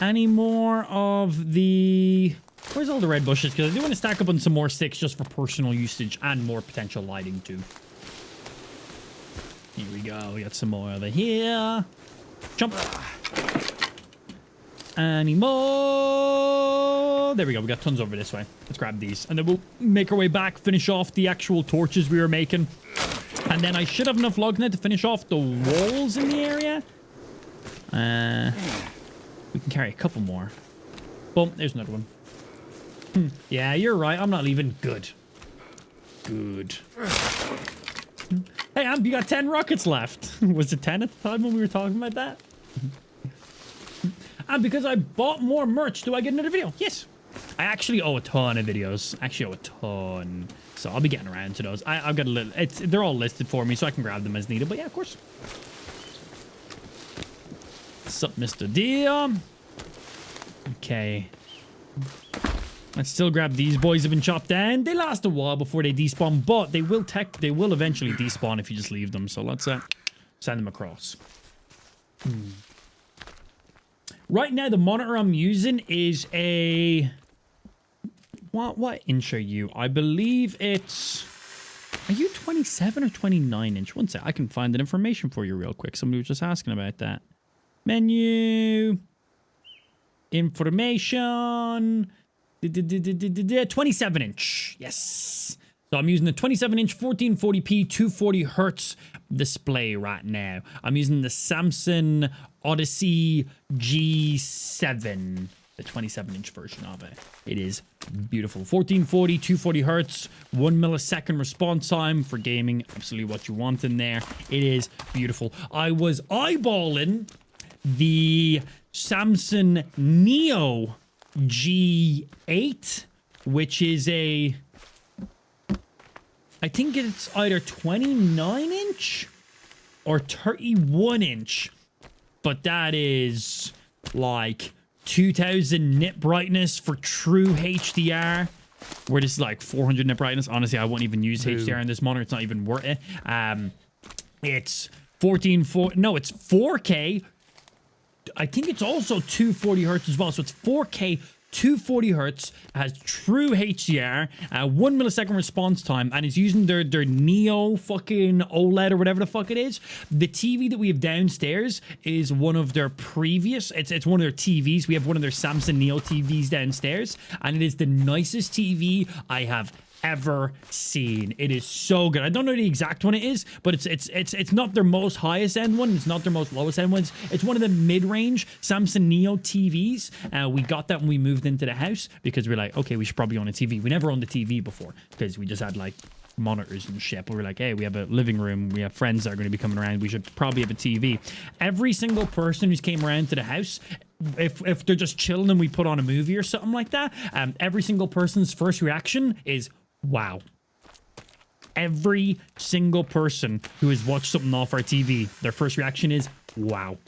B: Any more of the... Where's all the red bushes? Because I do want to stack up on some more sticks just for personal usage and more potential lighting too. Here we go. We got some more over here. Jump. Any more? There we go. We got tons over this way. Let's grab these. And then we'll make our way back, finish off the actual torches we were making. And then I should have enough logs now to finish off the walls in the area. We can carry a couple more. Boom, there's another one. Yeah, you're right. I'm not leaving. Good. Hey, Amp, you got 10 rockets left. Was it 10 at the time when we were talking about that? And because I bought more merch, do I get another video? Yes. I actually owe a ton of videos. So I'll be getting around to those. I've got a little... They're all listed for me, so I can grab them as needed. But yeah, of course. What's up, Mr. Deer? Okay. Let's still grab these boys have been chopped down. They last a while before they despawn, but they will eventually despawn if you just leave them. So let's send them across. Right now, the monitor I'm using is a... What inch are you? I believe it's... Are you 27 or 29 inch? One sec. I can find that information for you real quick. Somebody was just asking about that. Menu. Information. 27 inch. Yes. So I'm using the 27 inch 1440p 240 hertz display right now. I'm using the Samsung Odyssey G7. The 27 inch version of it. It is beautiful. 1440, 240 hertz, 1 millisecond response time for gaming. Absolutely what you want in there. It is beautiful. I was eyeballing the Samsung Neo G8, which is a... I think it's either 29 inch or 31 inch. But that is like... 2000 nit brightness for true HDR, where this is like 400 nit brightness. Honestly, I won't even use HDR in this monitor. It's not even worth it. It's 4K. I think it's also 240 hertz as well. So it's 4K 240 hertz, has true HDR, 1 millisecond response time, and it's using their Neo fucking OLED or whatever the fuck it is. The TV that we have downstairs is one of their previous, it's one of their TVs. We have one of their Samsung Neo TVs downstairs, and it is the nicest TV I have ever seen. It is so good. I don't know the exact one it is, but it's not their most highest end one. It's not their most lowest end ones. It's one of the mid-range Samsung Neo TVs. We got that when we moved into the house because we're like, okay, we should probably own a TV. We never owned a TV before because we just had like monitors and shit, but we're like, hey, we have a living room, we have friends that are going to be coming around, we should probably have a TV. Every single person who's came around to the house, if they're just chilling and we put on a movie or something like that, every single person's first reaction is wow. Every single person who has watched something off our TV, their first reaction is wow.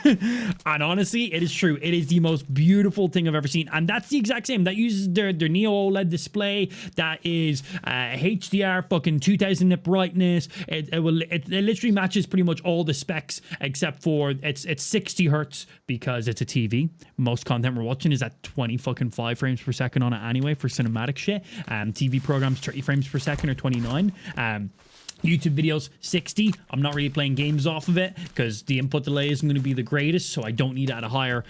B: And honestly, it is true. It is the most beautiful thing I've ever seen. And that's the exact same. That uses their Neo OLED display. That is HDR, fucking 2000 nit brightness. It literally matches pretty much all the specs except for it's 60 hertz because it's a TV. Most content we're watching is at 20 fucking 5 frames per second on it anyway for cinematic shit. TV programs 30 frames per second or 29. YouTube videos 60. I'm not really playing games off of it because the input delay isn't going to be the greatest, so I don't need it at a higher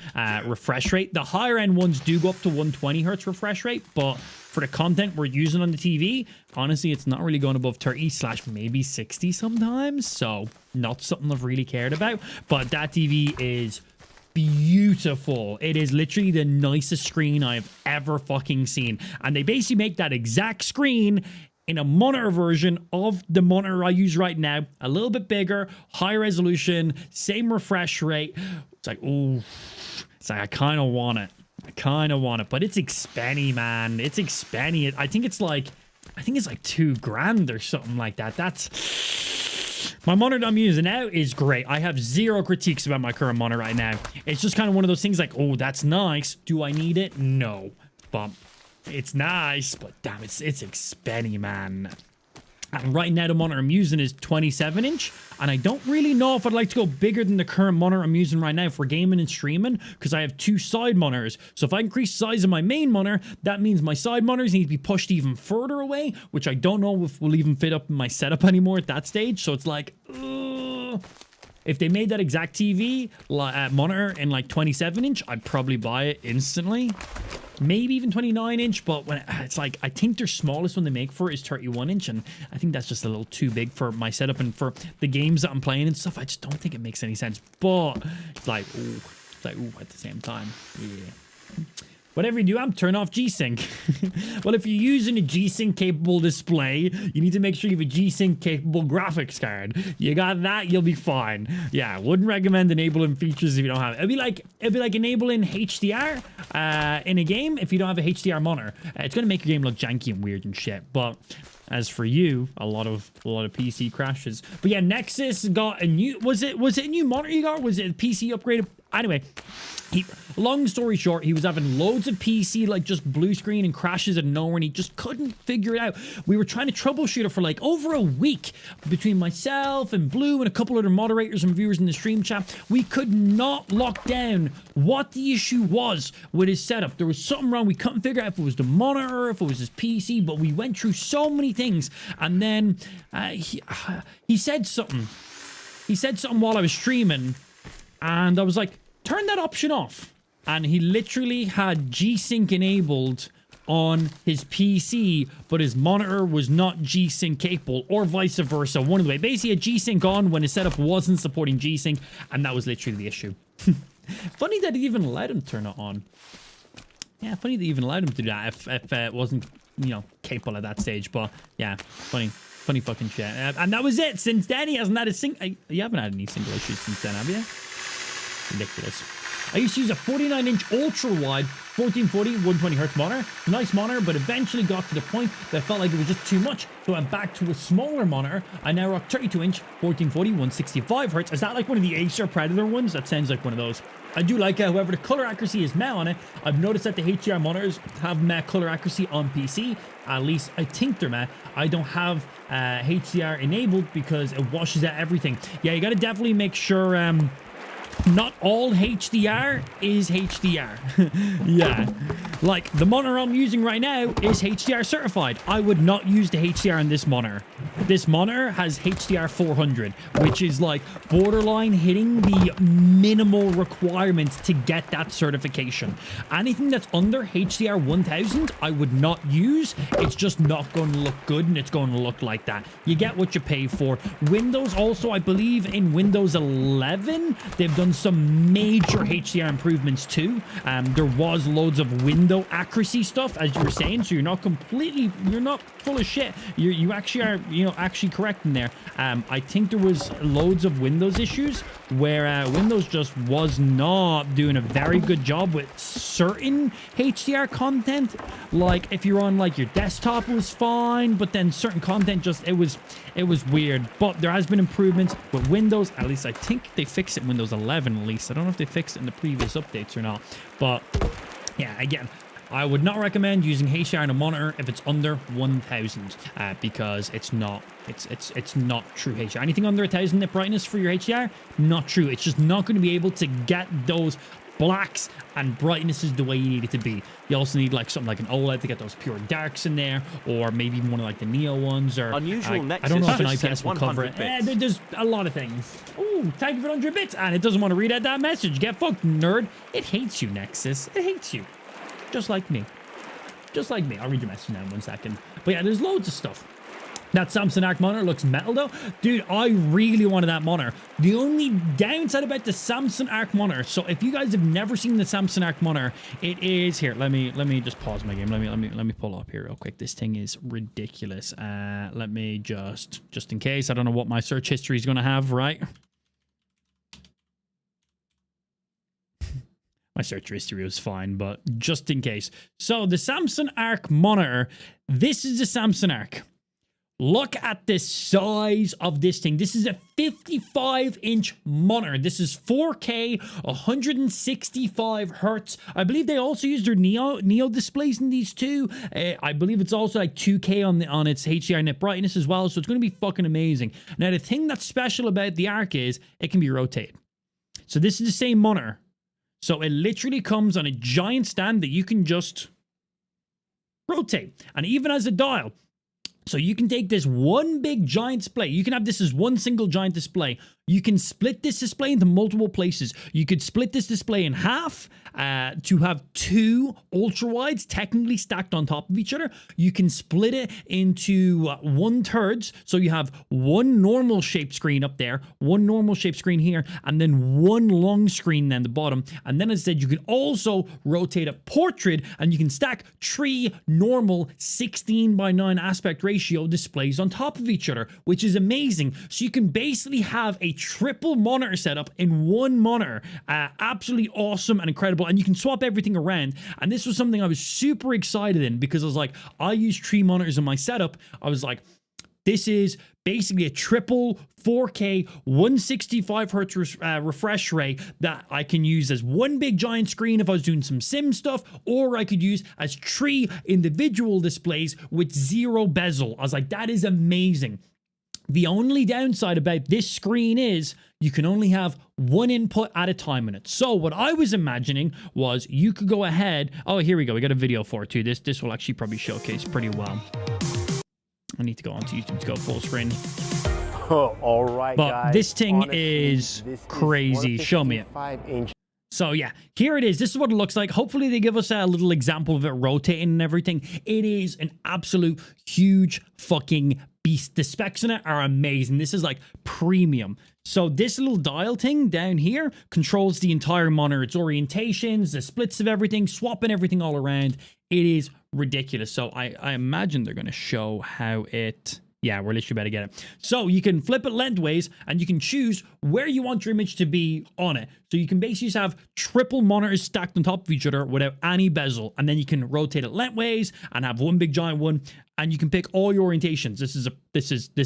B: refresh rate. The higher end ones do go up to 120 hertz refresh rate, but for the content we're using on the TV, honestly, it's not really going above 30 / maybe 60 sometimes, so not something I've really cared about. But that TV is beautiful. It is literally the nicest screen I've ever fucking seen, and they basically make that exact screen in a monitor version of the monitor I use right now, a little bit bigger, high resolution, same refresh rate. It's like, ooh, it's like I kind of want it. But it's expenny, man. It's expenny. I think it's like $2,000 or something like that. That's my monitor I'm using now is great. I have zero critiques about my current monitor right now. It's just kind of one of those things like, oh, that's nice. Do I need it? No, but it's nice, but damn, it's expenny, man. And right now, the monitor I'm using is 27 inch, and I don't really know if I'd like to go bigger than the current monitor I'm using right now for gaming and streaming, because I have 2 side monitors. So if I increase the size of my main monitor, that means my side monitors need to be pushed even further away, which I don't know if will even fit up in my setup anymore at that stage. So it's like, if they made that exact TV monitor in like 27 inch, I'd probably buy it instantly. Maybe even 29 inch, but when it's like, I think their smallest one they make for it is 31 inch, and I think that's just a little too big for my setup and for the games that I'm playing and stuff. I just don't think it makes any sense, but it's like, ooh, at the same time, yeah. Whatever you do, I'm turn off G-Sync. Well, if you're using a G-Sync capable display, you need to make sure you have a G-Sync capable graphics card. You got that, you'll be fine. Yeah, wouldn't recommend enabling features if you don't have it. It'd be like enabling HDR in a game if you don't have a HDR monitor. It's gonna make your game look janky and weird and shit. But as for you, a lot of PC crashes. But yeah, Nexus got a new. Was it a new monitor you got? Was it a PC upgrade? Anyway, long story short, he was having loads of PC, like just blue screen and crashes out of nowhere, and he just couldn't figure it out. We were trying to troubleshoot it for like over a week between myself and Blue and a couple other moderators and viewers in the stream chat. We could not lock down what the issue was with his setup. There was something wrong. We couldn't figure out if it was the monitor, if it was his PC, but we went through so many things. And then he said something. He said something while I was streaming, and I was like, turn that option off. And he literally had G-Sync enabled on his PC, but his monitor was not G-Sync capable, or vice versa. One of the way. Basically, a G-Sync on when his setup wasn't supporting G-Sync, and that was literally the issue. Funny that it even allowed him to turn it on. Yeah, funny that he even allowed him to do that if it wasn't, you know, capable at that stage. But yeah, funny fucking shit. And that was it. Since then, he hasn't had you haven't had any single issues since then, have you? Ridiculous. I used to use a 49-inch ultra-wide 1440 120Hz monitor. Nice monitor, but eventually got to the point that I felt like it was just too much. So I went back to a smaller monitor. I now rock 32-inch 1440 165Hz. Is that like one of the Acer Predator ones? That sounds like one of those. I do like it, however, the color accuracy is met on it. I've noticed that the HDR monitors have met color accuracy on PC. At least I think they're met. I don't have HDR enabled because it washes out everything. Yeah, you got to definitely make sure not all HDR is HDR. Yeah. Like, the monitor I'm using right now is HDR certified. I would not use the HDR in this monitor. This monitor has HDR 400, which is like borderline hitting the minimal requirements to get that certification. Anything that's under HDR 1000, I would not use. It's just not going to look good, and it's going to look like that. You get what you pay for. Windows also, I believe in Windows 11, they've done some major HDR improvements too. There was loads of window accuracy stuff, as you were saying, so you're not full of shit. You actually are, you know, actually correct in there. I think there was loads of Windows issues where Windows just was not doing a very good job with certain HDR content. Like if you're on like your desktop, it was fine, but then certain content just it was weird. But there has been improvements with Windows. At least I think they fixed it in Windows 11. At least I don't know if they fixed it in the previous updates or not. But yeah, again, I would not recommend using HDR on a monitor if it's under 1000 because it's not true HDR. Anything under 1000 nit brightness for your HDR, not true. It's just not going to be able to get those blacks and brightnesses the way you need it to be. You also need like something like an OLED to get those pure darks in there, or maybe even one of like the Neo ones, or
C: unusual
B: I don't know if an
C: Nexus
B: IPS will cover it. There's a lot of things. Oh, thank you for 100 bits, and it doesn't want to read out that message. Get fucked, nerd. It hates you, Nexus. It hates you. Just like me. Just like me. I'll read your message now in 1 second. But yeah, there's loads of stuff. That Samsung Arc monitor looks metal though. Dude, I really wanted that monitor. The only downside about the Samsung Arc monitor, so if you guys have never seen the Samsung Arc monitor, it is here. Let me just pause my game. Let me pull up here real quick. This thing is ridiculous. Let me just in case. I don't know what my search history is gonna have, right? My search history was fine, but just in case. So the Samsung Arc monitor, this is the Samsung Arc. Look at the size of this thing. This is a 55-inch monitor. This is 4K, 165 hertz. I believe they also use their Neo displays in these too. I believe it's also like 2K on its HDR nit brightness as well, so it's going to be fucking amazing. Now, the thing that's special about the Arc is it can be rotated. So this is the same monitor. So it literally comes on a giant stand that you can just rotate. And it even has a dial. So you can take this one big giant display. You can have this as one single giant display. You can split this display into multiple places. You could split this display in half to have two ultra wides technically stacked on top of each other. You can split it into 1/3. So you have one normal shaped screen up there, one normal shaped screen here, and then one long screen then the bottom. And then as I said, you can also rotate a portrait, and you can stack 3 normal 16:9 aspect ratio displays on top of each other, which is amazing. So you can basically have a triple monitor setup in one monitor. Absolutely awesome and incredible. And you can swap everything around. And this was something I was super excited in because I was like, I use 3 monitors in my setup. I was like, This is basically a triple 4K 165 hertz refresh rate that I can use as one big giant screen if I was doing some sim stuff, or I could use as 3 individual displays with 0 bezel. I was like, that is amazing. The only downside about this screen is you can only have one input at a time in it. So what I was imagining was you could go ahead. Oh, here we go. We got a video for it too. This will actually probably showcase pretty well. I need to go onto YouTube to go full screen.
E: Oh, all right,
B: but
E: guys.
B: this thing
E: Honestly,
B: is
E: this
B: crazy. Show me it.
E: 155-inch.
B: So yeah, here it is. This is what it looks like. Hopefully they give us a little example of it rotating and everything. It is an absolute huge fucking beast. The specs in it are amazing. This is like premium. So this little dial thing down here controls the entire monitor, its orientations, the splits of everything, swapping everything all around. It is ridiculous. So I imagine they're going to show how it... Yeah, we're literally about to get it. So you can flip it lengthways and you can choose where you want your image to be on it. So you can basically just have triple monitors stacked on top of each other without any bezel. And then you can rotate it lengthways and have one big giant one. And you can pick all your orientations. This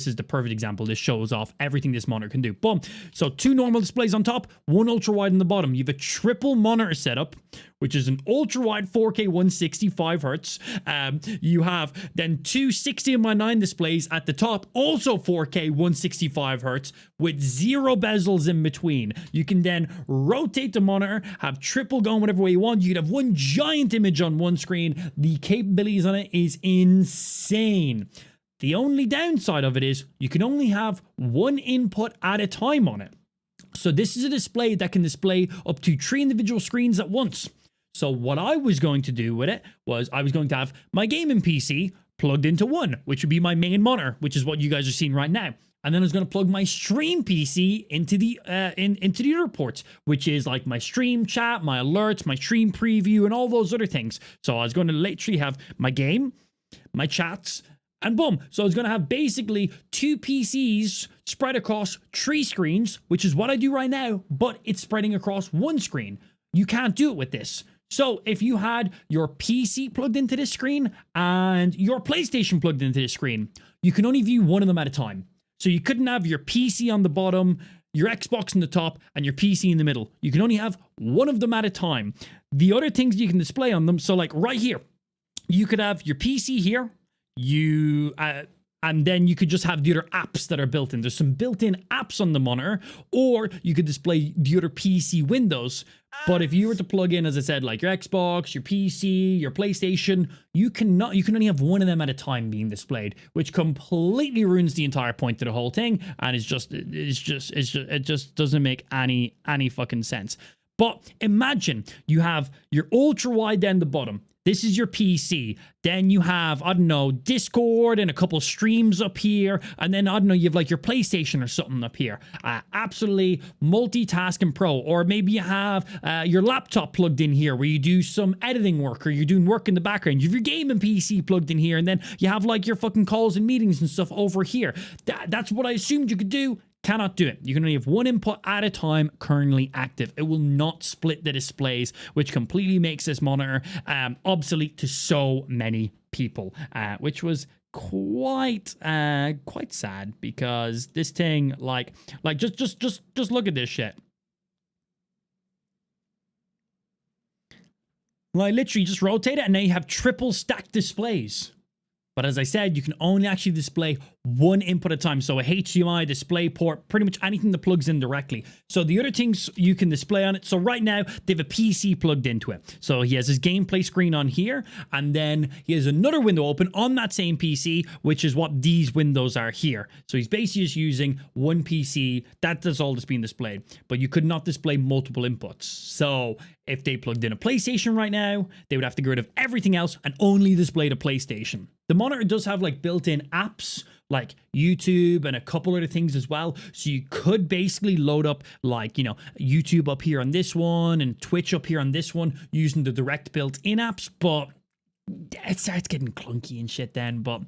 B: is the perfect example. This shows off everything this monitor can do. Boom. So 2 normal displays on top, 1 ultra wide on the bottom. You have a triple monitor setup, which is an ultra wide 4K 165 hertz. You have then 2 16:9 displays at the top, also 4K 165 hertz with 0 bezels in between. You can then rotate the monitor, have triple going whatever way you want. You can have one giant image on one screen. The capabilities on it is insane. The only downside of it is you can only have one input at a time on it. So this is a display that can display up to 3 individual screens at once. So what I was going to do with it was I was going to have my gaming PC plugged into one, which would be my main monitor, which is what you guys are seeing right now. And then I was going to plug my stream PC into the into the other ports, which is like my stream chat, my alerts, my stream preview, and all those other things. So I was going to literally have my game, my chats, and boom. So I was going to have basically 2 PCs spread across 3 screens, which is what I do right now, but it's spreading across one screen. You can't do it with this. So if you had your PC plugged into this screen and your PlayStation plugged into this screen, you can only view one of them at a time. So you couldn't have your PC on the bottom, your Xbox on the top, and your PC in the middle. You can only have one of them at a time. The other things you can display on them, so like right here, you could have your PC here, and then you could just have the other apps that are built in. There's some built-in apps on the monitor, or you could display the other PC windows. But if you were to plug in, as I said, like your Xbox, your PC, your PlayStation, you can only have one of them at a time being displayed, which completely ruins the entire point of the whole thing. And it just doesn't make any fucking sense. But imagine you have your ultra wide down the bottom. This is your PC. Then you have, I don't know, Discord and a couple streams up here. And then, I don't know, you have like your PlayStation or something up here. Absolutely multitasking pro. Or maybe you have your laptop plugged in here where you do some editing work or you're doing work in the background. You have your gaming PC plugged in here. And then you have like your fucking calls and meetings and stuff over here. That's what I assumed you could do. Cannot do it. You can only have one input at a time currently active. It will not split the displays, which completely makes this monitor obsolete to so many people, which was quite sad because this thing, like just look at this shit. Like literally just rotate it and now you have triple stacked displays. But as I said, you can only actually display one input at a time. So a HDMI, display port, pretty much anything that plugs in directly. So the other things you can display on it. So right now, they have a PC plugged into it. So he has his gameplay screen on here. And then he has another window open on that same PC, which is what these windows are here. So he's basically just using one PC. That's all that's being displayed. But you could not display multiple inputs. So if they plugged in a PlayStation right now, they would have to get rid of everything else and only display the PlayStation. The monitor does have like built-in apps like YouTube and a couple other things as well. So you could basically load up like, you know, YouTube up here on this one and Twitch up here on this one using the direct built-in apps. But it starts getting clunky and shit then. But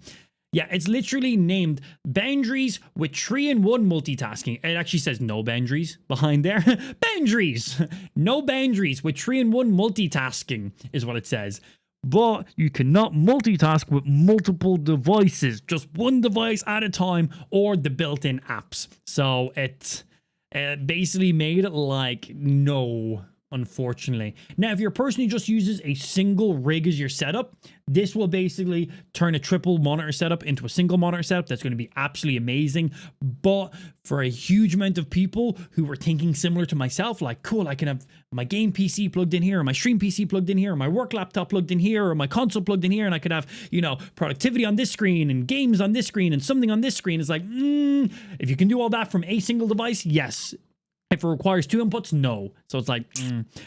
B: yeah, it's literally named Boundaries with 3-in-1 multitasking. It actually says no boundaries behind there. Boundaries! No boundaries with 3-in-1 multitasking is what it says. but you cannot multitask with multiple devices, just one device at a time or the built-in apps. So it basically made it like no, unfortunately. Now, if you're a person who just uses a single rig as your setup, this will basically turn a triple monitor setup into a single monitor setup. That's going to be absolutely amazing. But for a huge amount of people who were thinking similar to myself, like, cool, I can have my game PC plugged in here, or my stream PC plugged in here, or my work laptop plugged in here, or my console plugged in here, and I could have, you know, productivity on this screen and games on this screen and something on this screen. It's like, if you can do all that from a single device, yes. If it requires 2 inputs, no. So it's like,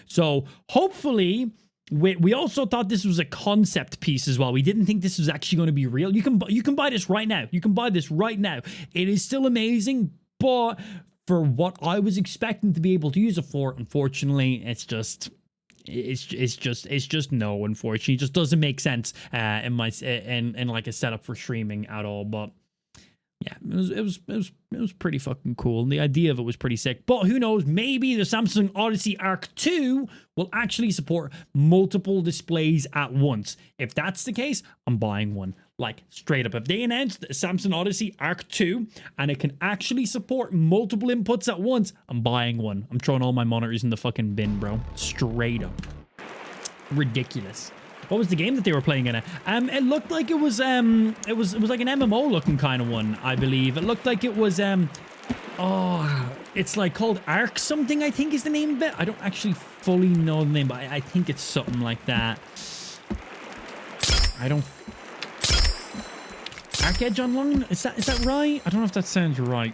B: So hopefully, we also thought this was a concept piece as well. We didn't think this was actually going to be real. You can buy this right now. You can buy this right now. It is still amazing, but for what I was expecting to be able to use it for, unfortunately, it's just no. Unfortunately, it just doesn't make sense in like a setup for streaming at all. But yeah, it was pretty fucking cool. And the idea of it was pretty sick. But who knows, maybe the Samsung Odyssey Arc 2 will actually support multiple displays at once. If that's the case, I'm buying one. Like, straight up. If they announced the Samsung Odyssey Arc 2 and it can actually support multiple inputs at once, I'm buying one. I'm throwing all my monitors in the fucking bin, bro. Straight up. Ridiculous. What was the game that they were playing in it? It looked like it was like an MMO looking kind of one, I believe. It looked like it was it's like called Ark something, I think is the name of it. I don't actually fully know the name, but I think it's something like that. Arc Edge Online? Is that right? I don't know if that sounds right.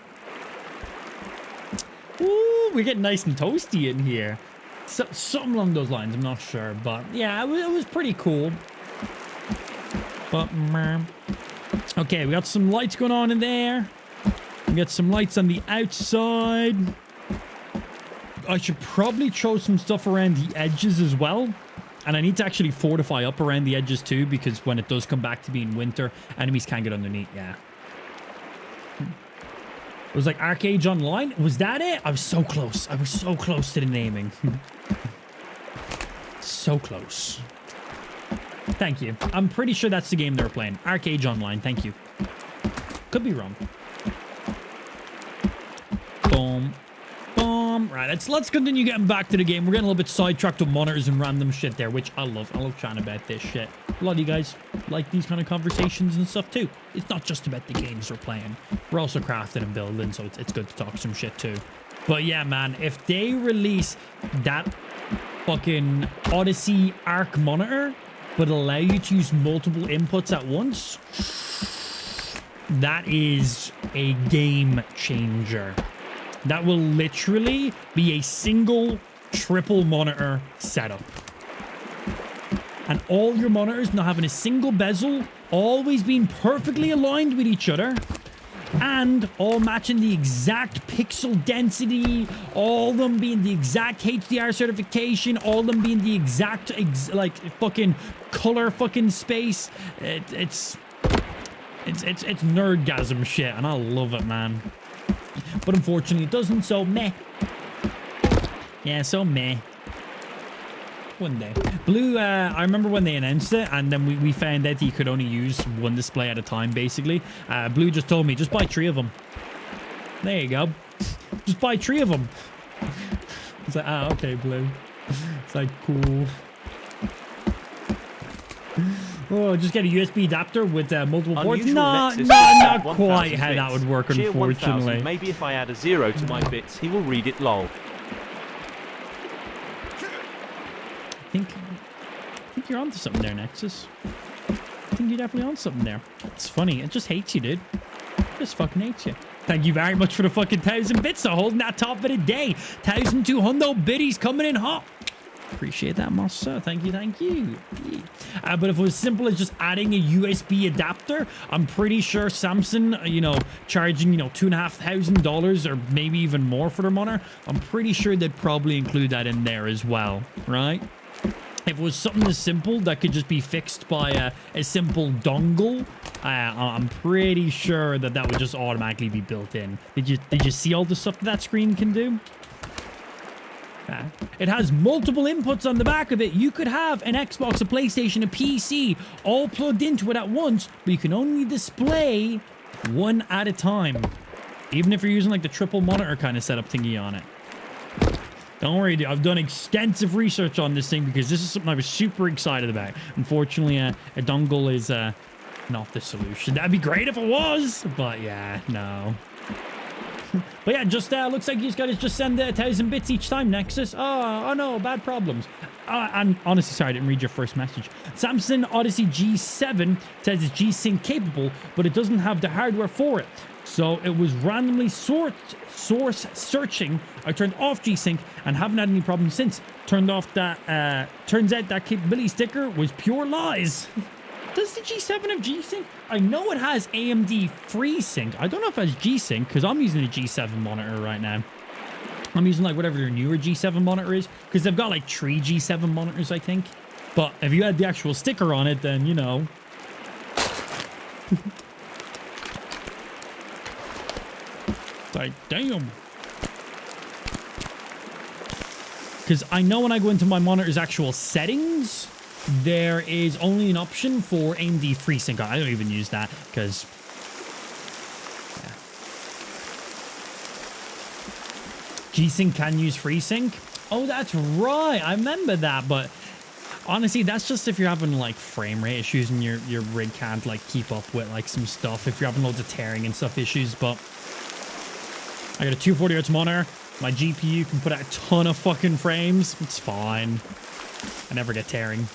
B: Ooh, we're getting nice and toasty in here. So, something along those lines, I'm not sure, but yeah, it was pretty cool. But okay, we got some lights going on in there. We got some lights on the outside. I should probably throw some stuff around the edges as well. And I need to actually fortify up around the edges too, because when it does come back to being winter, enemies can't get underneath. Yeah. It was like Arcade Online. Was that it? I was so close. I was so close to the naming. So close. Thank you. I'm pretty sure that's the game they were playing. Arcade Online. Thank you. Could be wrong. Boom. Boom. Right, let's continue getting back to the game. We're getting a little bit sidetracked with monitors and random shit there, which I love. I love chatting about this shit. A lot of you guys like these kind of conversations and stuff too. It's not just about the games we're playing. We're also crafting and building, so it's good to talk some shit too. But yeah, man, if they release that fucking Odyssey Arc monitor, but allow you to use multiple inputs at once, that is a game changer. That will literally be a single triple monitor setup. And all your monitors not having a single bezel, always being perfectly aligned with each other, and all matching the exact pixel density, all of them being the exact HDR certification, all of them being the exact like fucking color fucking space. It's nerdgasm shit, and I love it, man. But unfortunately it doesn't, so meh. Yeah, so meh. One day. Blue, I remember when they announced it, and then we found out that you could only use one display at a time, basically. Blue just told me, just buy 3 of them. There you go. Just buy 3 of them. It's like, okay, Blue. It's like, cool. Oh, just get a USB adapter with multiple ports? Not quite how that would work, unfortunately.
C: Maybe if I add a 0 to my bits, he will read it lol.
B: I think you're onto something there, Nexus. I think you're definitely on something there. It's funny. It just hates you, dude. It just fucking hates you. Thank you very much for the fucking 1,000 bits. So holding that top of the day. 1,200 biddies coming in hot. Appreciate that, Mossa. Thank you, thank you. Yeah. But if it was simple as just adding a USB adapter, I'm pretty sure Samsung, charging, $2,500 or maybe even more for their monitor, I'm pretty sure they'd probably include that in there as well, right? If it was something as simple that could just be fixed by a simple dongle, I'm pretty sure that would just automatically be built in. Did you see all the stuff that screen can do? It has multiple inputs on the back of it. You could have an Xbox, a PlayStation, a PC all plugged into it at once, but you can only display one at a time. Even if you're using like the triple monitor kind of setup thingy on it. Don't worry, dude. I've done extensive research on this thing because this is something I was super excited about. Unfortunately, a dongle is not the solution. That'd be great if it was, but yeah, no. But yeah, just looks like you just gotta just send 1,000 bits each time, Nexus. Oh no, bad problems. I'm honestly sorry, I didn't read your first message. Samsung Odyssey G7 says it's G-Sync capable, but it doesn't have the hardware for it. So it was randomly source searching. I turned off G-Sync and haven't had any problems since. Turns out that capability sticker was pure lies. Does the G7 have G-Sync? I know it has AMD FreeSync. I don't know if it has G-Sync because I'm using a G7 monitor right now. I'm using like whatever their newer G7 monitor is because they've got like 3 G7 monitors, I think. But if you had the actual sticker on it, then, you know. Like, damn. Because I know when I go into my monitor's actual settings, there is only an option for AMD FreeSync. I don't even use that because... yeah. G-Sync can use FreeSync? Oh, that's right. I remember that, but... honestly, that's just if you're having like frame rate issues and your rig can't like keep up with like some stuff. If you're having loads of tearing and stuff issues, but... I got a 240Hz monitor. My GPU can put out a ton of fucking frames. It's fine. I never get tearing.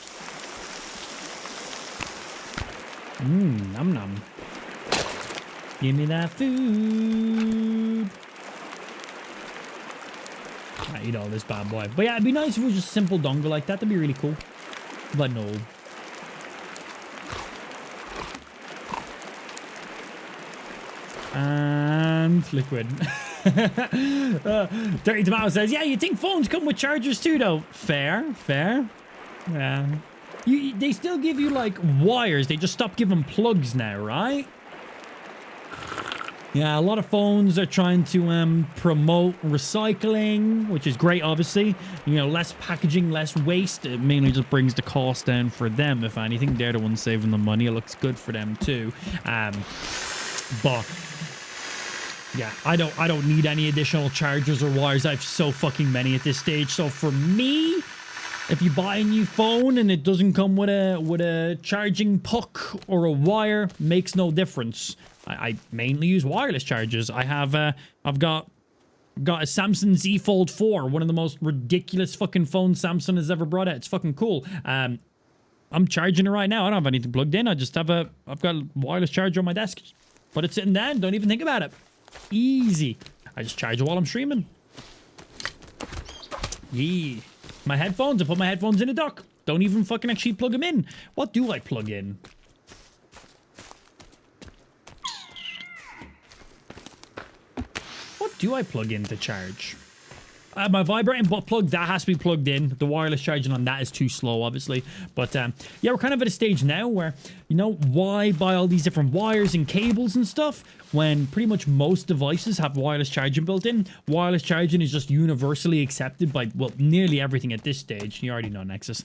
B: Num num. Give me that food. I eat all this bad boy. But yeah, it'd be nice if it was just a simple dongle like that. That'd be really cool. But no. And liquid. Dirty Tomato says, yeah, you think phones come with chargers too, though? Fair. Yeah. They still give you, like, wires. They just stop giving plugs now, right? Yeah, a lot of phones are trying to promote recycling, which is great, obviously. You know, less packaging, less waste. It mainly just brings the cost down for them, if anything. They're the ones saving the money. It looks good for them, too. But... yeah, I don't need any additional chargers or wires. I have so fucking many at this stage. So for me, if you buy a new phone and it doesn't come with a charging puck or a wire, makes no difference. I mainly use wireless chargers. I've got a Samsung Z Fold 4, one of the most ridiculous fucking phones Samsung has ever brought out. It's fucking cool. I'm charging it right now. I don't have anything plugged in. I've got a wireless charger on my desk. Put it sitting down. Don't even think about it. Easy. I just charge it while I'm streaming. Yeah. My headphones, I put my headphones in a dock. Don't even fucking actually plug them in. What do I plug in? What do I plug in to charge? My vibrating butt plug, that has to be plugged in. The wireless charging on that is too slow, obviously. But yeah, we're kind of at a stage now where, you know, why buy all these different wires and cables and stuff when pretty much most devices have wireless charging built in? Wireless charging is just universally accepted by, well, nearly everything at this stage. You already know Nexus.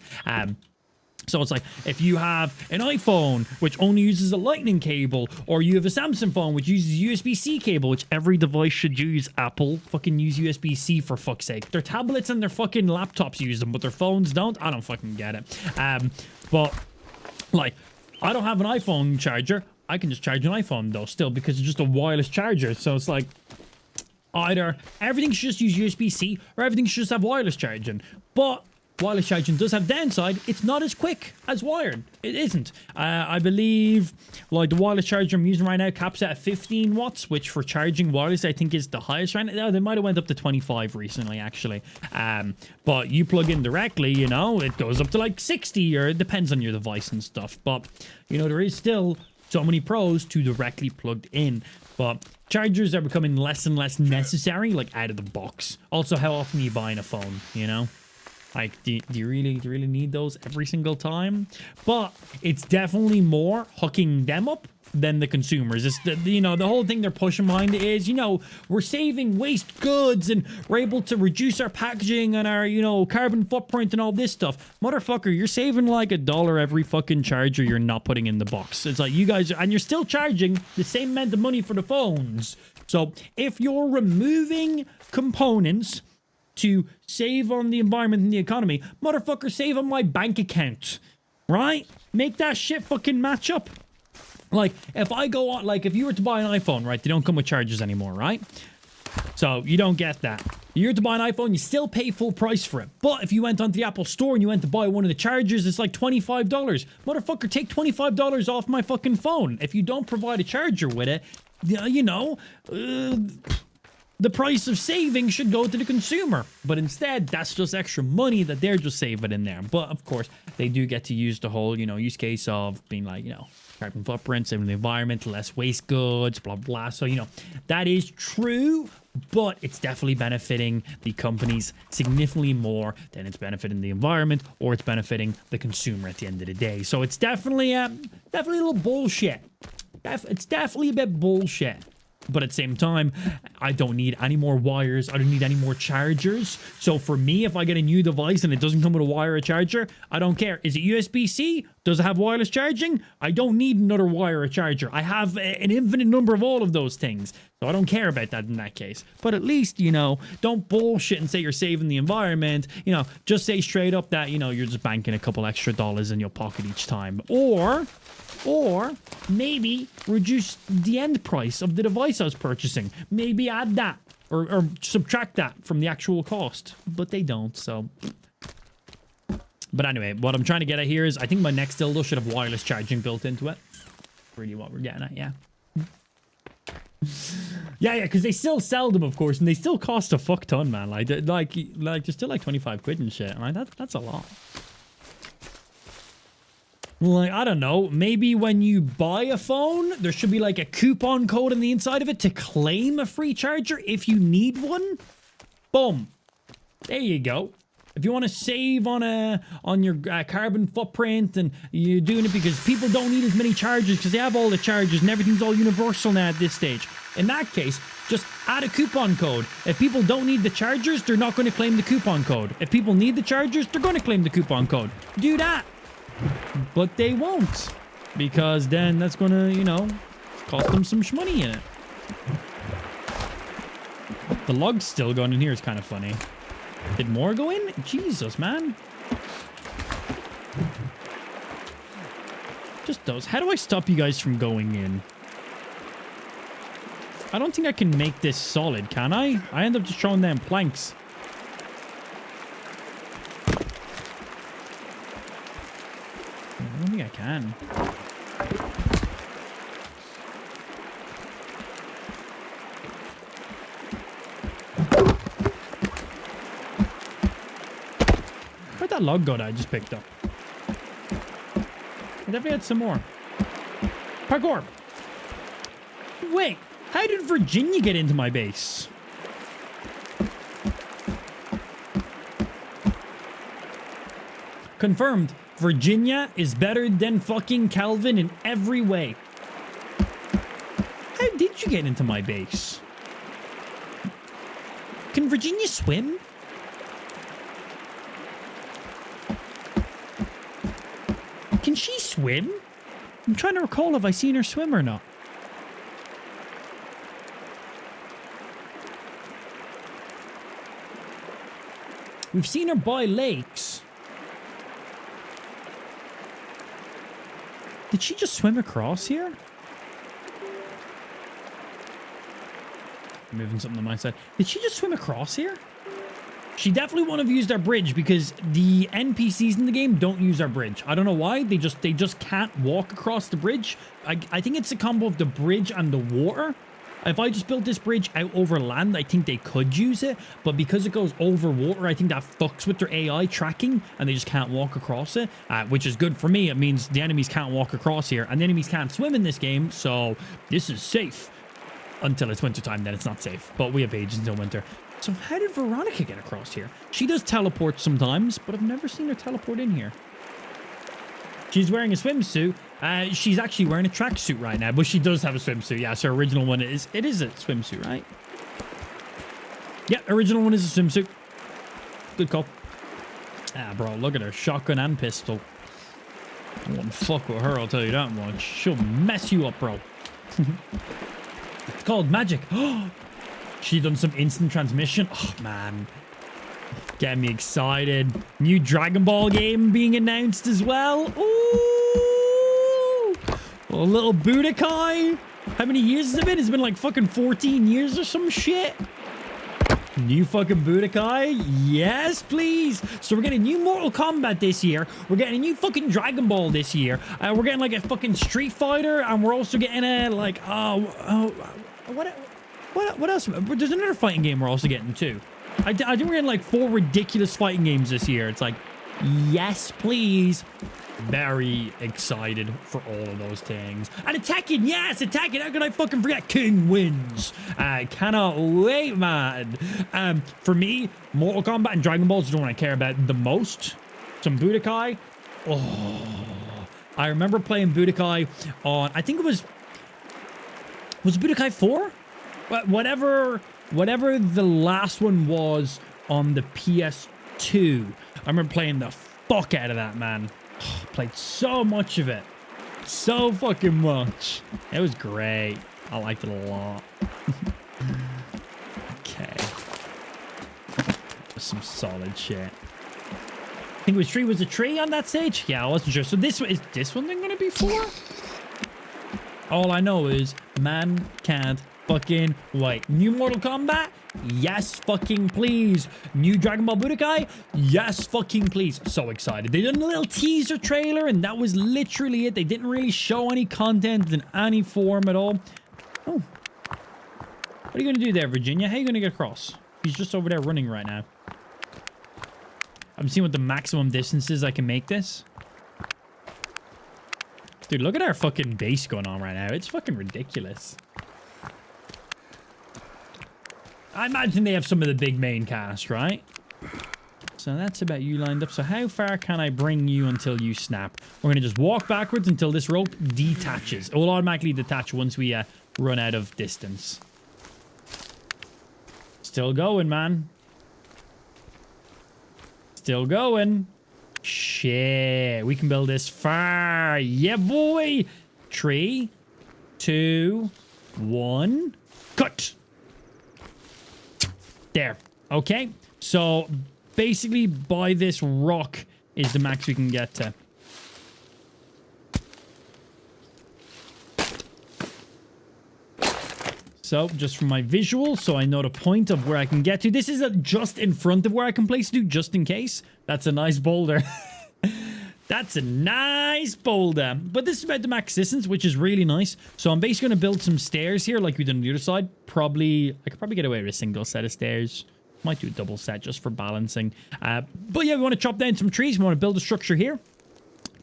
B: So it's like, if you have an iPhone, which only uses a lightning cable, or you have a Samsung phone, which uses USB-C cable, which every device should use. Apple fucking use USB-C for fuck's sake. Their tablets and their fucking laptops use them, but their phones don't. I don't fucking get it. But, like, I don't have an iPhone charger. I can just charge an iPhone, though, still, because it's just a wireless charger. So it's like, either everything should just use USB-C, or everything should just have wireless charging. But... wireless charging does have downside. It's not as quick as wired. It isn't. I believe, like, the wireless charger I'm using right now caps at 15 watts, which for charging wireless, I think is the highest right now. They might have went up to 25 recently, actually. But you plug in directly, you know, it goes up to like 60, or it depends on your device and stuff. But, you know, there is still so many pros to directly plugged in. But chargers are becoming less and less necessary, like, out of the box. Also, how often are you buying a phone, you know? Like, do you really need those every single time? But it's definitely more hooking them up than the consumers. It's the whole thing they're pushing behind it is, we're saving waste goods and we're able to reduce our packaging and our, carbon footprint and all this stuff. Motherfucker, you're saving like $1 every fucking charger you're not putting in the box. It's like you guys, and you're still charging the same amount of money for the phones. So if you're removing components to save on the environment and the economy, motherfucker, save on my bank account, right? Make that shit fucking match up. Like, if I go on, like, if you were to buy an iPhone, right, they don't come with chargers anymore, right? So, you don't get that. You were to buy an iPhone, you still pay full price for it. But if you went onto the Apple Store and you went to buy one of the chargers, it's like $25. Motherfucker, take $25 off my fucking phone. If you don't provide a charger with it, the price of saving should go to the consumer. But instead, that's just extra money that they're just saving in there. But, of course, they do get to use the whole, use case of being like, carbon footprint, saving the environment, less waste goods, blah, blah. So, that is true, but it's definitely benefiting the companies significantly more than it's benefiting the environment or it's benefiting the consumer at the end of the day. So it's definitely a little bullshit. It's definitely a bit bullshit. But at the same time, I don't need any more wires. I don't need any more chargers. So for me, if I get a new device and it doesn't come with a wire or charger, I don't care. Is it USB-C? Does it have wireless charging? I don't need another wire or charger. I have an infinite number of all of those things. So I don't care about that in that case. But at least, don't bullshit and say you're saving the environment. Just say straight up that, you're just banking a couple extra dollars in your pocket each time. Or maybe reduce the end price of the device I was purchasing. Maybe add that or subtract that from the actual cost. But they don't, so. But anyway, what I'm trying to get at here is I think my next dildo should have wireless charging built into it. Really what we're getting at, yeah. Yeah, because they still sell them, of course, and they still cost a fuck ton, man. Like they're still like 25 quid and shit. Right? That's a lot. Like, I don't know, maybe when you buy a phone, there should be like a coupon code on the inside of it to claim a free charger if you need one. Boom. There you go. If you want to save on your carbon footprint and you're doing it because people don't need as many chargers because they have all the chargers and everything's all universal now at this stage. In that case, just add a coupon code. If people don't need the chargers, they're not going to claim the coupon code. If people need the chargers, they're going to claim the coupon code. Do that. But they won't, because then that's gonna, cost them some money in it. The lug's still going in here is kind of funny. Did more go in? Jesus, man. Just those. How do I stop you guys from going in? I don't think I can make this solid, can I? I end up just throwing them planks. I don't think I can. Where'd that log go that I just picked up? I definitely had some more. Parkour! Wait, how did Virginia get into my base? Confirmed. Virginia is better than fucking Calvin in every way. How did you get into my base? Can Virginia swim? Can she swim? I'm trying to recall if I seen her swim or not. We've seen her by lakes. Did she just swim across here? I'm moving something on my side. Did she just swim across here? She definitely wouldn't have used our bridge because the NPCs in the game don't use our bridge. I don't know why. They just can't walk across the bridge. I think it's a combo of the bridge and the water. If I just built this bridge out over land, I think they could use it. But because it goes over water, I think that fucks with their AI tracking and they just can't walk across it, which is good for me. It means the enemies can't walk across here and the enemies can't swim in this game. So this is safe until it's wintertime. Then it's not safe. But we have ages until winter. So how did Veronica get across here? She does teleport sometimes, but I've never seen her teleport in here. She's wearing a swimsuit. She's actually wearing a tracksuit right now, but she does have a swimsuit. Yeah, so her original one is a swimsuit, right? Yeah, original one is a swimsuit. Good call. Ah, bro, look at her. Shotgun and pistol. I won't fuck with her, I'll tell you that much. She'll mess you up, bro. It's called magic. She done some instant transmission. Oh, man. Getting me excited. New Dragon Ball game being announced as well. Ooh! A little Budokai. How many years has it been? It's been like fucking 14 years or some shit. New fucking Budokai? Yes, please. So we're getting new Mortal Kombat this year. We're getting a new fucking Dragon Ball this year. We're getting like a fucking Street Fighter, and we're also getting a like what else? There's another fighting game we're also getting too. I think we're getting like 4 ridiculous fighting games this year. It's like, yes, please. Very excited for all of those things. And attacking, yes, attacking. How could I fucking forget? King wins. I cannot wait, man. For me, Mortal Kombat and Dragon Balls is the one I care about the most. Some Budokai. Oh, I remember playing Budokai on, I think it was Budokai 4? Whatever the last one was on the PS2. I remember playing the fuck out of that, man. Played so much of it. So fucking much. It was great. I liked it a lot. Okay. Some solid shit. I think it was tree. Was a tree on that stage? Yeah, I wasn't sure. So is this one thing gonna be 4? All I know is man can't fucking wait. New Mortal Kombat? Yes, fucking please. New Dragon Ball Budokai? Yes, fucking please. So excited. They did a little teaser trailer, and that was literally it. They didn't really show any content in any form at all. Oh. What are you going to do there, Virginia? How are you going to get across? He's just over there running right now. I'm seeing what the maximum distance is I can make this. Dude, look at our fucking base going on right now. It's fucking ridiculous. I imagine they have some of the big main cast, right? So that's about you lined up. So how far can I bring you until you snap? We're going to just walk backwards until this rope detaches. It will automatically detach once we run out of distance. Still going, man. Still going. Shit. We can build this far. Yeah, boy. 3, 2, 1. Cut. There. Okay. So basically by this rock is the max we can get to. So just from my visual, so I know the point of where I can get to. This is just in front of where I can place it, just in case. That's a nice boulder. That's a nice boulder. But this is about the max distance, which is really nice. So I'm basically going to build some stairs here like we did on the other side. I could probably get away with a single set of stairs. Might do a double set just for balancing. But yeah, we want to chop down some trees. We want to build a structure here.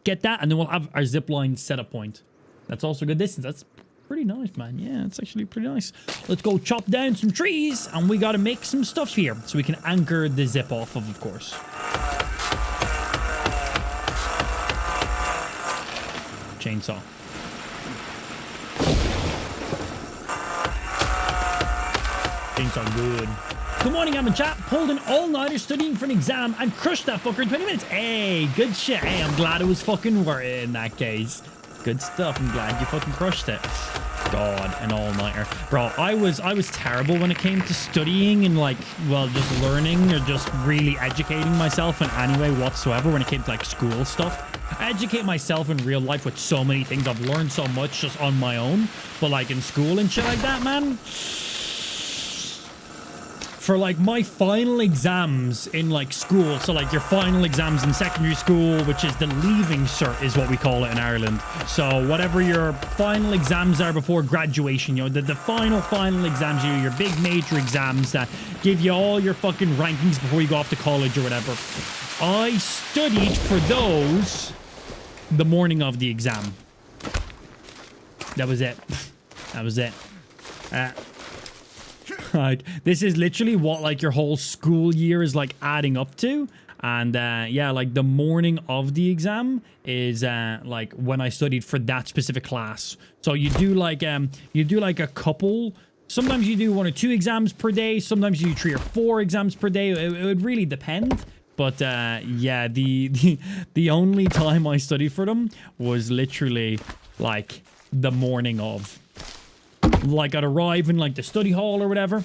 B: Get that, and then we'll have our zip line setup point. That's also good distance. That's pretty nice, man. Yeah, it's actually pretty nice. Let's go chop down some trees, and we got to make some stuff here so we can anchor the zip off of course. Chainsaw. Chainsaw good. Good morning, I'm in chat. Pulled an all-nighter studying for an exam and crushed that fucker in 20 minutes. Hey, good shit. Hey, I'm glad it was fucking worth it in that case. Good stuff. I'm glad you fucking crushed it. God, an all-nighter. Bro, I was terrible when it came to studying and like, well, just learning or just really educating myself in any way whatsoever when it came to like school stuff. I educate myself in real life with so many things. I've learned so much just on my own. But like in school and shit like that, man. For like my final exams in like school, so like your final exams in secondary school, which is the leaving cert is what we call it in Ireland. So whatever your final exams are before graduation, you know, the final exams, your big major exams that give you all your fucking rankings before you go off to college or whatever. I studied for those the morning of the exam. That was it. That was it. Like, this is literally what like your whole school year is like adding up to, And yeah, like the morning of the exam is like when I studied for that specific class. So you do like a couple. Sometimes you do 1 or 2 exams per day. Sometimes you do 3 or 4 exams per day. It would really depend. But yeah, the only time I studied for them was literally like the morning of. Like I'd arrive in like the study hall or whatever,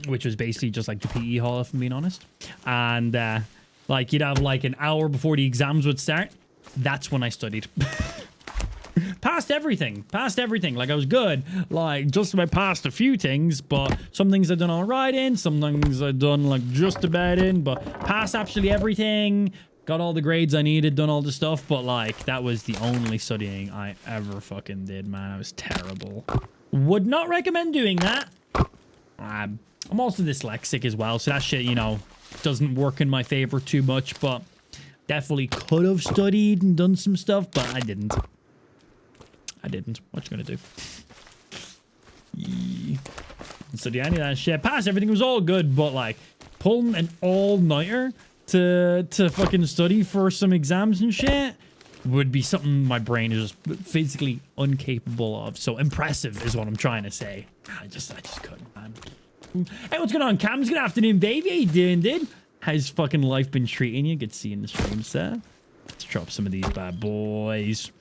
B: which was basically just like the PE hall, if I'm being honest. And like you'd have like an hour before the exams would start. That's when I studied. Passed everything. Like I was good. Like just about passed a few things, but some things I've done all right in, some things I've done like just about in, but passed absolutely everything. Got all the grades I needed, done all the stuff, but like that was the only studying I ever fucking did, man. I was terrible. Would not recommend doing that. I'm also dyslexic as well, so that shit, you know, doesn't work in my favor too much, but definitely could have studied and done some stuff, but I didn't. What you gonna do? Yeah. Didn't study any of that shit. Passed everything, was all good, but like pulling an all-nighter to fucking study for some exams and shit would be something my brain is just physically incapable of. So impressive is what I'm trying to say. I just couldn't, man. Hey, what's going on, Cams? Good afternoon, baby. How you doing, dude? How's fucking life been treating you? Good seeing the streams there. Let's drop some of these bad boys.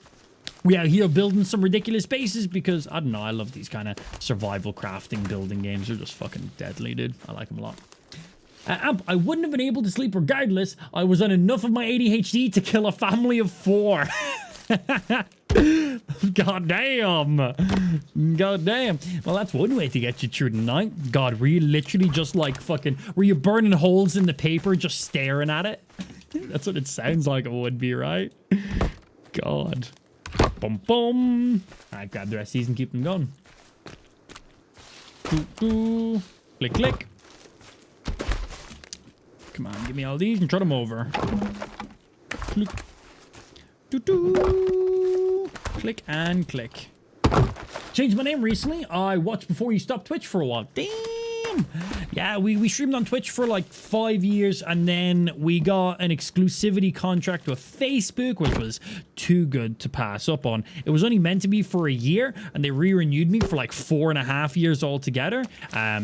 B: We out here building some ridiculous bases because, I don't know, I love these kind of survival crafting building games. They're just fucking deadly, dude. I like them a lot. Amp, I wouldn't have been able to sleep regardless. I was on enough of my ADHD to kill a family of 4. God damn. God damn. Well, that's one way to get you through the night. God, were you literally just like fucking... Were you burning holes in the paper just staring at it? That's what it sounds like it would be, right? God. Boom, boom. Alright, grab the rest of these and keep them going. Ooh. Click, click. Come on, give me all these and trot them over. Click. Doo-doo. Click and click. Changed my name recently. I watched before you stopped Twitch for a while. Damn. Yeah, we streamed on Twitch for like 5 years, and then we got an exclusivity contract with Facebook, which was too good to pass up on. It was only meant to be for a year, and they re-renewed me for like 4.5 years altogether.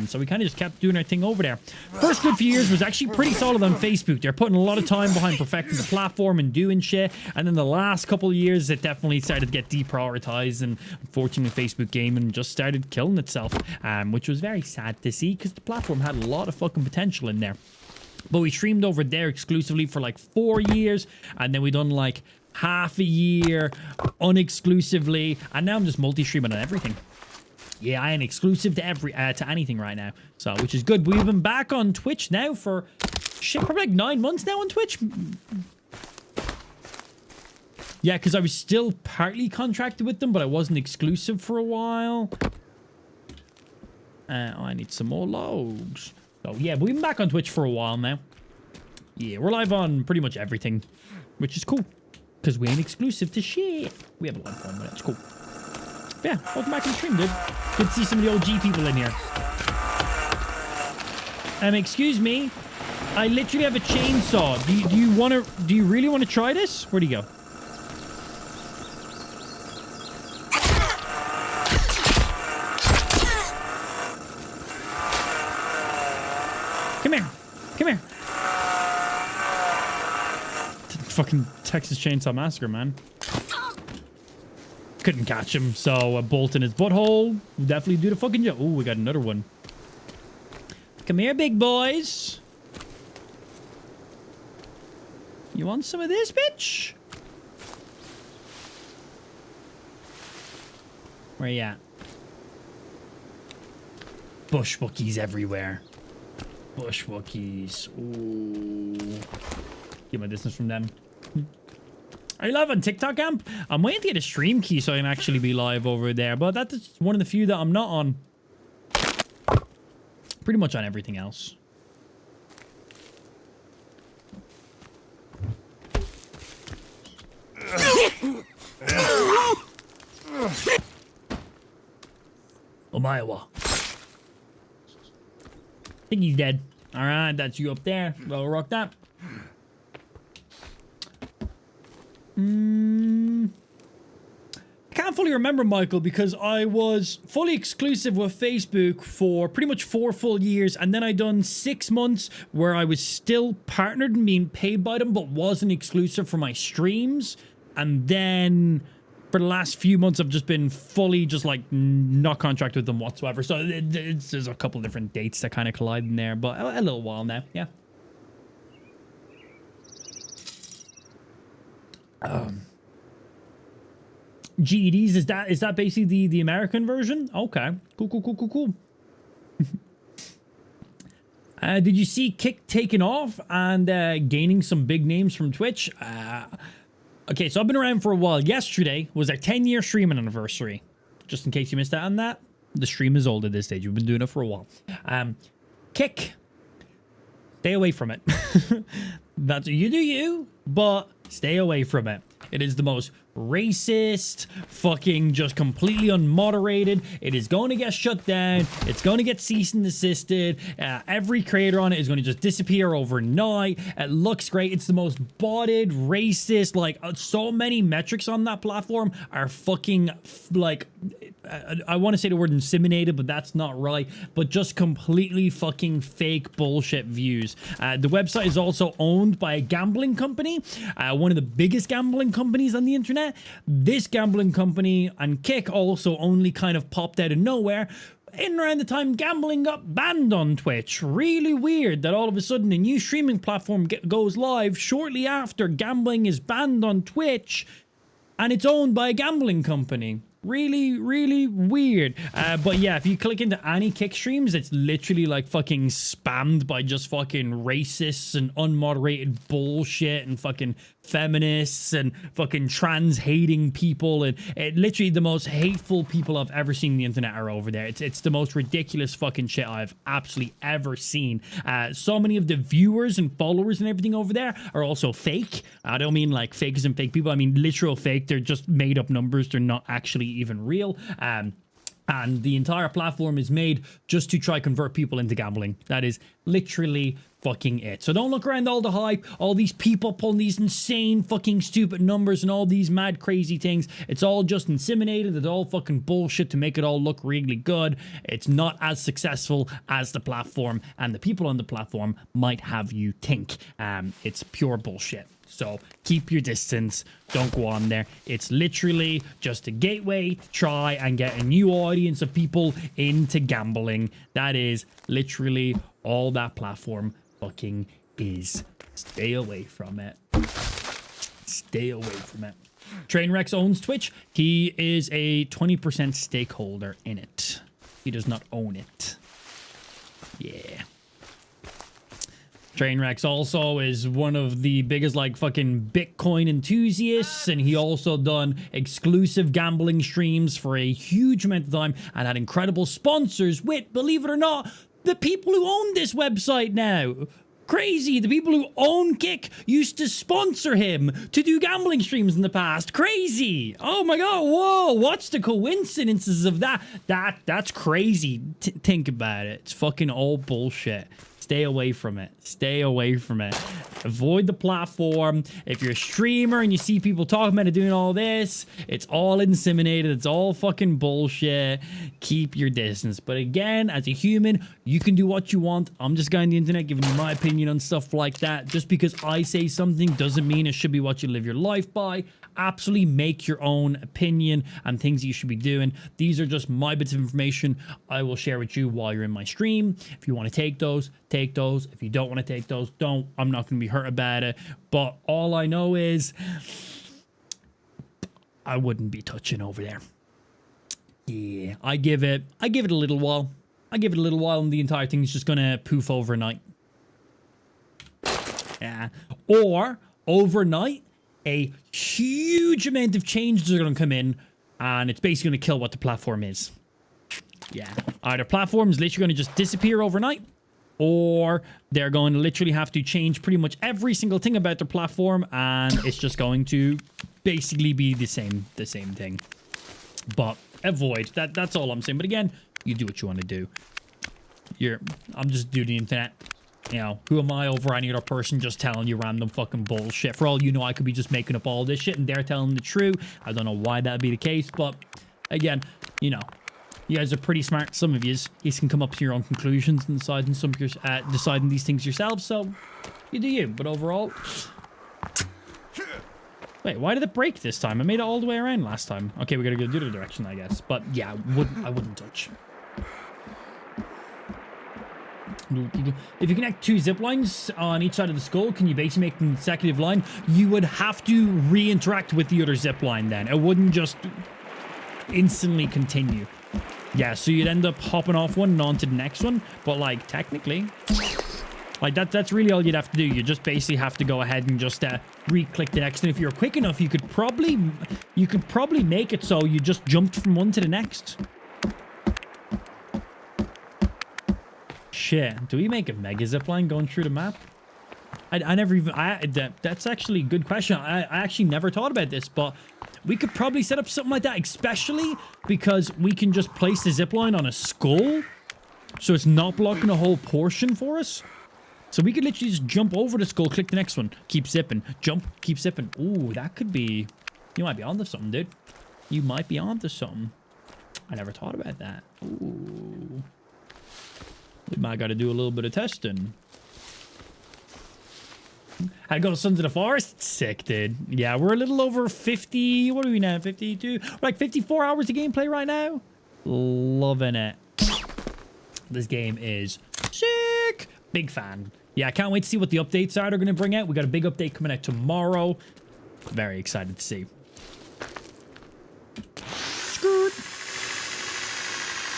B: So we kind of just kept doing our thing over there. First good few years was actually pretty solid on Facebook. They're putting a lot of time behind perfecting the platform and doing shit. And then the last couple of years, it definitely started to get deprioritized, and unfortunately, Facebook Gaming just started killing itself, which was very sad to see because the platform had a lot of fucking potential in there. But we streamed over there exclusively for like 4 years, and then we done like half a year unexclusively, and now I'm just multi-streaming on everything. Yeah, I ain't exclusive to anything right now, so which is good. We've been back on Twitch now for shit, probably like 9 months now on Twitch. Yeah, because I was still partly contracted with them, but I wasn't exclusive for a while. I need some more logs. So yeah, we've been back on Twitch for a while now. Yeah, we're live on pretty much everything, which is cool because we ain't exclusive to shit. We have a lot of fun with it. It's cool. But yeah, welcome back to the stream, dude. Good to see some of the OG people in here. Excuse me, I literally have a chainsaw. Do you really want to try this? Where'd he go? Come here. Come here. Fucking Texas Chainsaw Massacre, man. Couldn't catch him, so a bolt in his butthole. We'll definitely do the fucking job. Oh, we got another one. Come here, big boys. You want some of this, bitch? Where you at? Bush Wookiees everywhere. Bush Wookiees. Ooh. Get my distance from them. Are you live on TikTok, Amp? I'm waiting to get a stream key so I can actually be live over there, but that's one of the few that I'm not on. Pretty much on everything else. Omaewa. I think he's dead. Alright, that's you up there. Well, rock that. I can't fully remember, Michael, because I was fully exclusive with Facebook for pretty much 4 full years, and then I done 6 months where I was still partnered and being paid by them, but wasn't exclusive for my streams. And then for the last few months, I've just been fully just like not contracted with them whatsoever. So there's a couple different dates that kind of collide in there, but a little while now, yeah. GEDs, is that basically the American version? Okay, cool. Did you see Kick taking off and gaining some big names from Twitch? Okay, so I've been around for a while. Yesterday was our 10-year streaming anniversary. Just in case you missed out on that, the stream is old at this stage. We've been doing it for a while. Kick, stay away from it. That's you do you, but stay away from it. It is the most racist, fucking just completely unmoderated. It is going to get shut down. It's going to get cease and desisted. Every creator on it is going to just disappear overnight. It looks great. It's the most botted, racist, like so many metrics on that platform are fucking like, I want to say the word inseminated, but that's not right. But just completely fucking fake bullshit views. The website is also owned by a gambling company, one of the biggest gambling companies on the internet. This gambling company and Kick also only kind of popped out of nowhere in around the time gambling got banned on Twitch. Really weird that all of a sudden a new streaming platform goes live shortly after gambling is banned on Twitch and it's owned by a gambling company. Really weird. But yeah, if you click into any Kick streams, it's literally like fucking spammed by just fucking racists and unmoderated bullshit and fucking feminists and fucking trans hating people, and literally the most hateful people I've ever seen on the internet are over there. It's the most ridiculous fucking shit I've absolutely ever seen. So many of the viewers and followers and everything over there are also fake. I don't mean like fakes and fake people. I mean literal fake. They're just made up numbers. They're not actually even real. And the entire platform is made just to try convert people into gambling. That is literally fucking it. So don't look around all the hype, all these people pulling these insane fucking stupid numbers and all these mad crazy things. It's all just inseminated. It's all fucking bullshit to make it all look really good. It's not as successful as the platform and the people on the platform might have you think. It's pure bullshit. So keep your distance. Don't go on there. It's literally just a gateway to try and get a new audience of people into gambling. That is literally all that platform fucking is. Stay away from it. Stay away from it. Trainwrecks owns Twitch. He is a 20% stakeholder in it. He does not own it. Yeah. Trainwrecks also is one of the biggest like fucking Bitcoin enthusiasts, and he also done exclusive gambling streams for a huge amount of time and had incredible sponsors with, believe it or not, the people who own this website now. Crazy. The people who own Kick used to sponsor him to do gambling streams in the past. Crazy. Oh my god. Whoa. What's the coincidences of that? That's crazy. Think about it. It's fucking all bullshit. Stay away from it. Stay away from it. Avoid the platform. If you're a streamer and you see people talking about it, doing all this, it's all inseminated. It's all fucking bullshit. Keep your distance. But again, as a human, you can do what you want. I'm just a guy on the internet giving you my opinion on stuff like that. Just because I say something doesn't mean it should be what you live your life by. Absolutely make your own opinion and things you should be doing. These are just my bits of information I will share with you while you're in my stream. If you want to take those, take those. If you don't want to take those, don't. I'm not going to be hurt about it. But all I know is I wouldn't be touching over there. Yeah, I give it a little while. I give it a little while and the entire thing's just going to poof overnight. Yeah. Or overnight, a huge amount of changes are going to come in and it's basically going to kill what the platform is. Yeah. Either platform is literally going to just disappear overnight, or they're going to literally have to change pretty much every single thing about their platform and it's just going to basically be the same thing. But avoid. That's all I'm saying. But again, you do what you want to do. I'm just doing the internet. you know, who am I over any other person just telling you random fucking bullshit? For all you know, I could be just making up all this shit and they're telling the truth. I don't know why that'd be the case, but again, you know, you guys are pretty smart. Some of yous can come up to your own conclusions and deciding these things yourselves. So you do you. But overall, wait, why did it break this time? I made it all the way around last time. Okay, we gotta go the other direction, I guess. But yeah, I wouldn't touch. If you connect 2 zip lines on each side of the skull, can you basically make a consecutive line? You would have to re-interact with the other zip line then. It wouldn't just instantly continue. Yeah, so you'd end up hopping off one and onto the next one. But like technically, like that's really all you'd have to do. You just basically have to go ahead and just re-click the next. And if you're quick enough, you could probably make it so you just jumped from one to the next. Shit, do we make a mega zipline going through the map? I never even... that's actually a good question. I actually never thought about this, but we could probably set up something like that, especially because we can just place the zipline on a skull, so it's not blocking a whole portion for us. So we could literally just jump over the skull, click the next one, keep zipping, jump, keep zipping. Ooh, that could be... You might be onto something, dude. You might be onto something. I never thought about that. Ooh... We might got to do a little bit of testing. I go to Sons of the Forest. Sick, dude. Yeah, we're a little over 50. What are we now? 52? We're like 54 hours of gameplay right now. Loving it. This game is sick. Big fan. Yeah, I can't wait to see what the updates are they're going to bring out. We got a big update coming out tomorrow. Very excited to see. Skirt.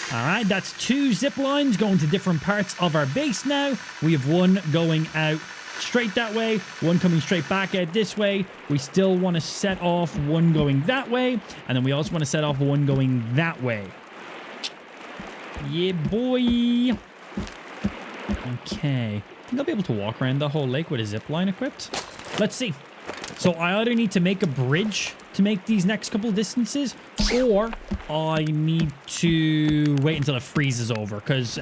B: All right, that's 2 zip lines going to different parts of our base now. We have one going out straight that way, one coming straight back out this way. We still want to set off one going that way, and then we also want to set off one going that way. Yeah, boy. Okay. I think I'll be able to walk around the whole lake with a zip line equipped. Let's see. So I either need to make a bridge to make these next couple distances, or I need to wait until it freezes over, because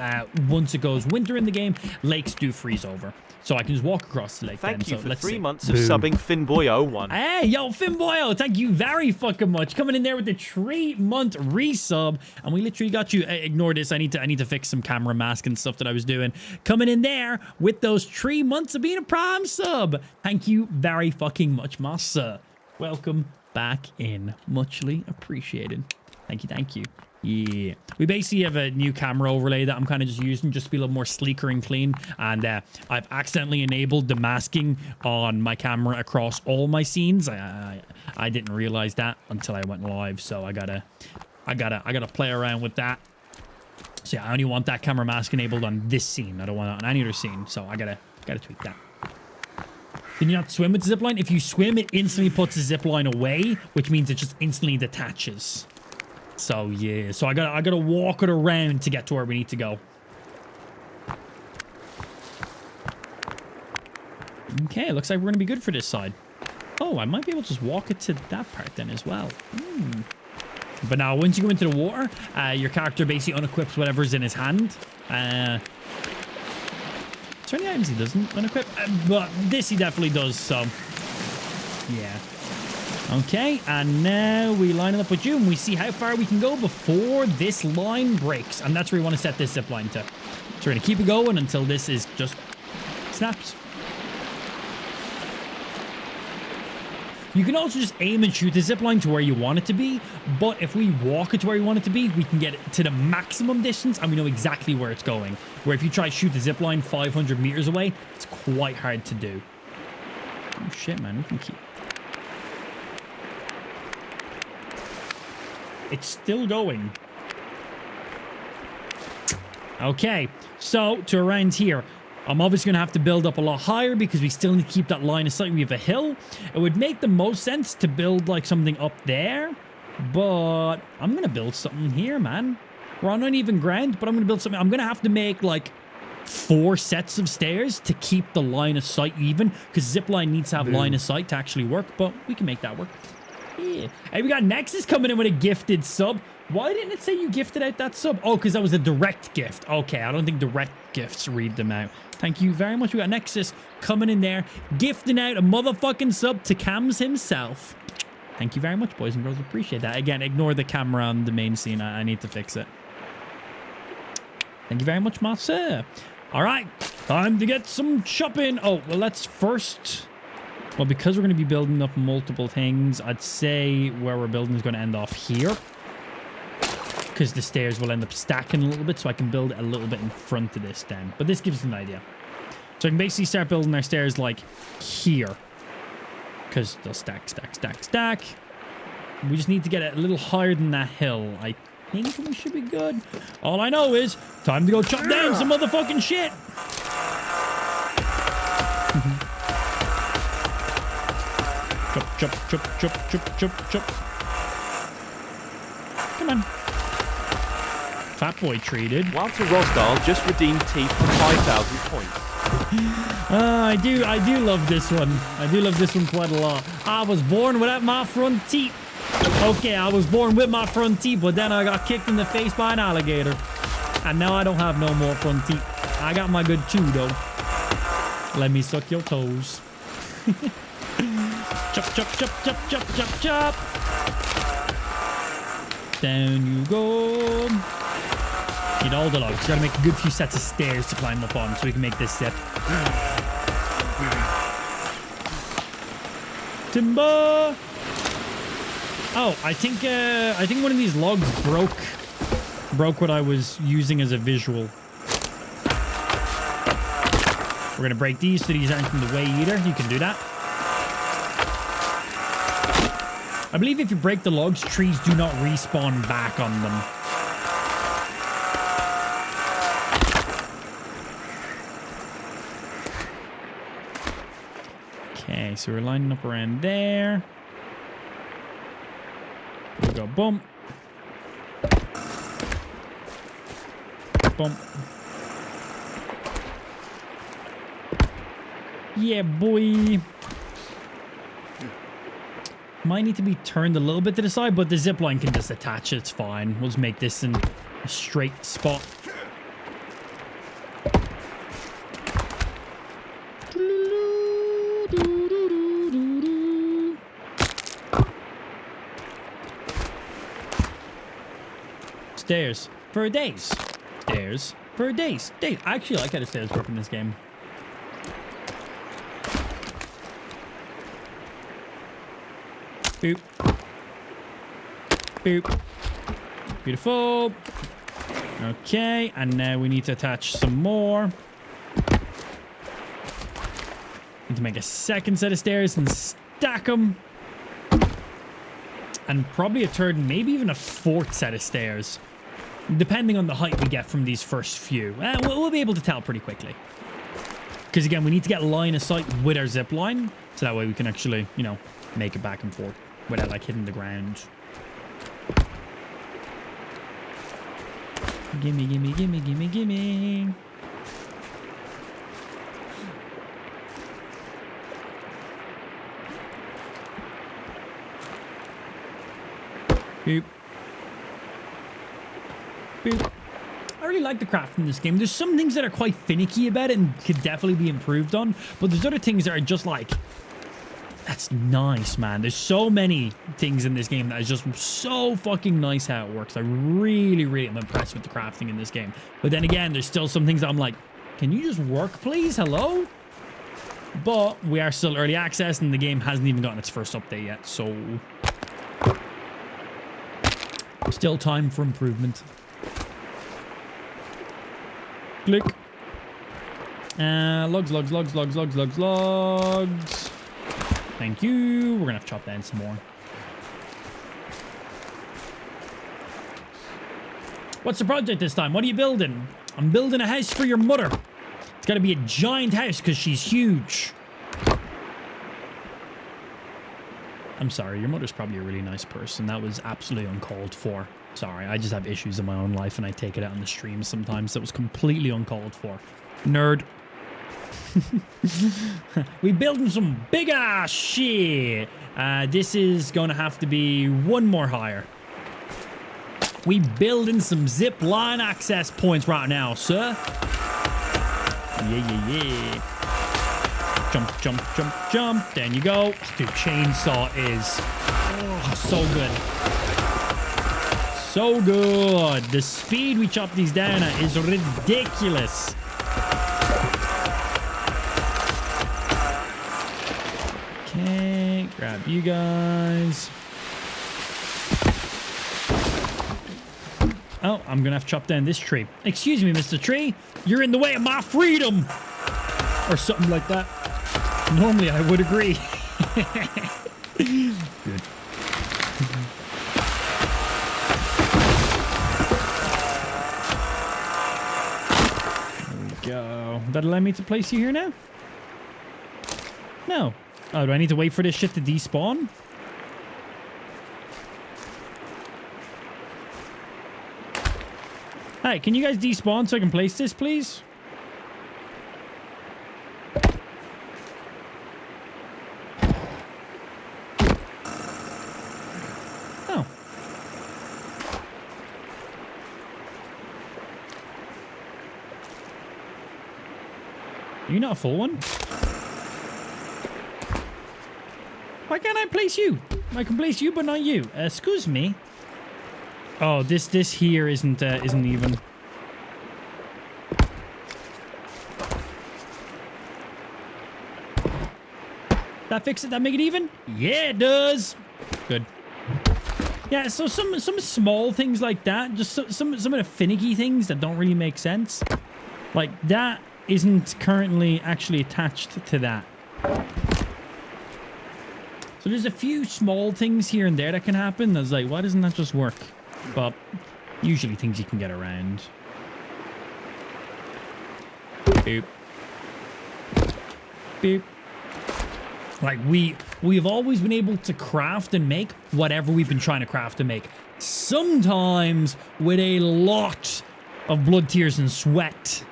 B: once it goes winter in the game, lakes do freeze over. So I can just walk across the lake.
C: Thank you
B: for
C: 3 months of subbing Finboy01.
B: Hey, yo, Finboyo, thank you very fucking much. Coming in there with the 3-month resub. And we literally got you. Ignore this. I need to fix some camera mask and stuff that I was doing. Coming in there with those 3 months of being a Prime sub. Thank you very fucking much, massa. Welcome back in. Muchly appreciated. Thank you, thank you. Yeah, we basically have a new camera overlay that I'm kind of just using just to be a little more sleeker and clean. And I've accidentally enabled the masking on my camera across all my scenes. I didn't realize that until I went live, so I gotta play around with that. So yeah, I only want that camera mask enabled on this scene. I don't want it on any other scene, so I gotta tweak that. Can you not swim with the zipline? If you swim, it instantly puts the zipline away, which means it just instantly detaches. So yeah, so I gotta walk it around to get to where we need to go. Okay, looks like we're gonna be good for this side. Oh, I might be able to just walk it to that part then as well. But now, once you go into the water, your character basically unequips whatever's in his hand. Is there any items he doesn't unequip? But this he definitely does, so yeah. Okay, and now we line it up with you, and we see how far we can go before this line breaks. And that's where we want to set this zip line to. So we're going to keep it going until this is just snaps. You can also just aim and shoot the zip line to where you want it to be, but if we walk it to where we want it to be, we can get it to the maximum distance, and we know exactly where it's going. Where if you try to shoot the zip line 500 meters away, it's quite hard to do. Oh shit, man, we can keep... It's still going. Okay, so to around here, I'm obviously going to have to build up a lot higher because we still need to keep that line of sight. We have a hill. It would make the most sense to build like something up there, but I'm going to build something here, man. We're on uneven ground, but I'm going to build something. I'm going to have to make like 4 sets of stairs to keep the line of sight even, because zipline needs to have line of sight to actually work, but we can make that work. Yeah. Hey, we got Nexus coming in with a gifted sub. Why didn't it say you gifted out that sub? Oh, because that was a direct gift. Okay, I don't think direct gifts read them out. Thank you very much. We got Nexus coming in there, gifting out a motherfucking sub to Cams himself. Thank you very much, boys and girls. Appreciate that. Again, ignore the camera on the main scene. I need to fix it. Thank you very much, Marcel. All right, time to get some shopping. Oh, well, let's first... Well, because we're going to be building up multiple things, I'd say where we're building is going to end off here. Because the stairs will end up stacking a little bit, so I can build a little bit in front of this then. But this gives us an idea. So I can basically start building our stairs like here. Because they'll stack, stack, stack, stack. We just need to get it a little higher than that hill. I think we should be good. All I know is, time to go chop down some motherfucking shit. Chop, chop, chop, chop, chop, chop, chop. Come on. Fat boy treated.
C: Walter Rosdahl just redeemed teeth for 5,000 points.
B: I do love this one. I do love this one quite a lot. I was born without my front teeth. Okay, I was born with my front teeth, but then I got kicked in the face by an alligator. And now I don't have no more front teeth. I got my good chew, though. Let me suck your toes. Chop, chop, chop, chop, chop, chop, chop. Down you go. Need all the logs. Gotta make a good few sets of stairs to climb up on so we can make this set. Timber. Oh, I think one of these logs broke what I was using as a visual. We're gonna break these so these aren't in the way either. You can do that. I believe if you break the logs, trees do not respawn back on them. Okay, so we're lining up around there. Here we go. Bump. Bump. Yeah, boy. Might need to be turned a little bit to the side, but the zipline can just attach. It's fine. We'll just make this in a straight spot. Stairs for days. Stairs for days. Days. I actually like how the stairs work in this game. Boop. Boop. Beautiful. Okay, and now we need to attach some more. Need to make a second set of stairs and stack them. And probably a third, maybe even a fourth set of stairs. Depending on the height we get from these first few. We'll be able to tell pretty quickly. Because again, we need to get line of sight with our zip line. So that way we can actually, you know, make it back and forth without like hitting the ground. Gimme, gimme, gimme, gimme, gimme. Boop. Boop. I really like the craft in this game. There's some things that are quite finicky about it and could definitely be improved on, but there's other things that are just like, that's nice, man. There's so many things in this game that is just so fucking nice how it works. I really am impressed with the crafting in this game. But then again, there's still some things that I'm like, can you just work, please? Hello? But we are still early access and the game hasn't even gotten its first update yet, so still time for improvement. Click. Logs. Thank you. We're gonna have to chop down some more. What's the project this time? What are you building? I'm building a house for your mother. It's gotta be a giant house because she's huge. I'm sorry, your mother's probably a really nice person. That was absolutely uncalled for. Sorry, I just have issues in my own life and I take it out on the stream sometimes. That was completely uncalled for. Nerd. We building some big ass shit. This is going to have to be one more higher. We building some zip line access points right now, sir. Yeah. Jump, jump, jump, jump. There you go. Dude, chainsaw is so good. So good. The speed we chop these down at is ridiculous. Okay, grab you guys. Oh, I'm gonna have to chop down this tree. Excuse me, Mr. Tree. You're in the way of my freedom. Or something like that. Normally, I would agree. Good. There we go. That allow me to place you here now? No. Oh, do I need to wait for this shit to despawn? Hey, can you guys despawn so I can place this, please? Oh. You're not a full one? Why can't I place you? I can place you, but not you. Excuse me. Oh, this here isn't even. That fix it? That make it even? Yeah, it does. Good. Yeah, so some small things like that, just some of the finicky things that don't really make sense, like that isn't currently actually attached to that. So there's a few small things here and there that can happen. That's like, why doesn't that just work? But usually things you can get around. Boop. Boop. Like we've always been able to craft and make whatever we've been trying to craft and make. Sometimes with a lot of blood, tears, and sweat.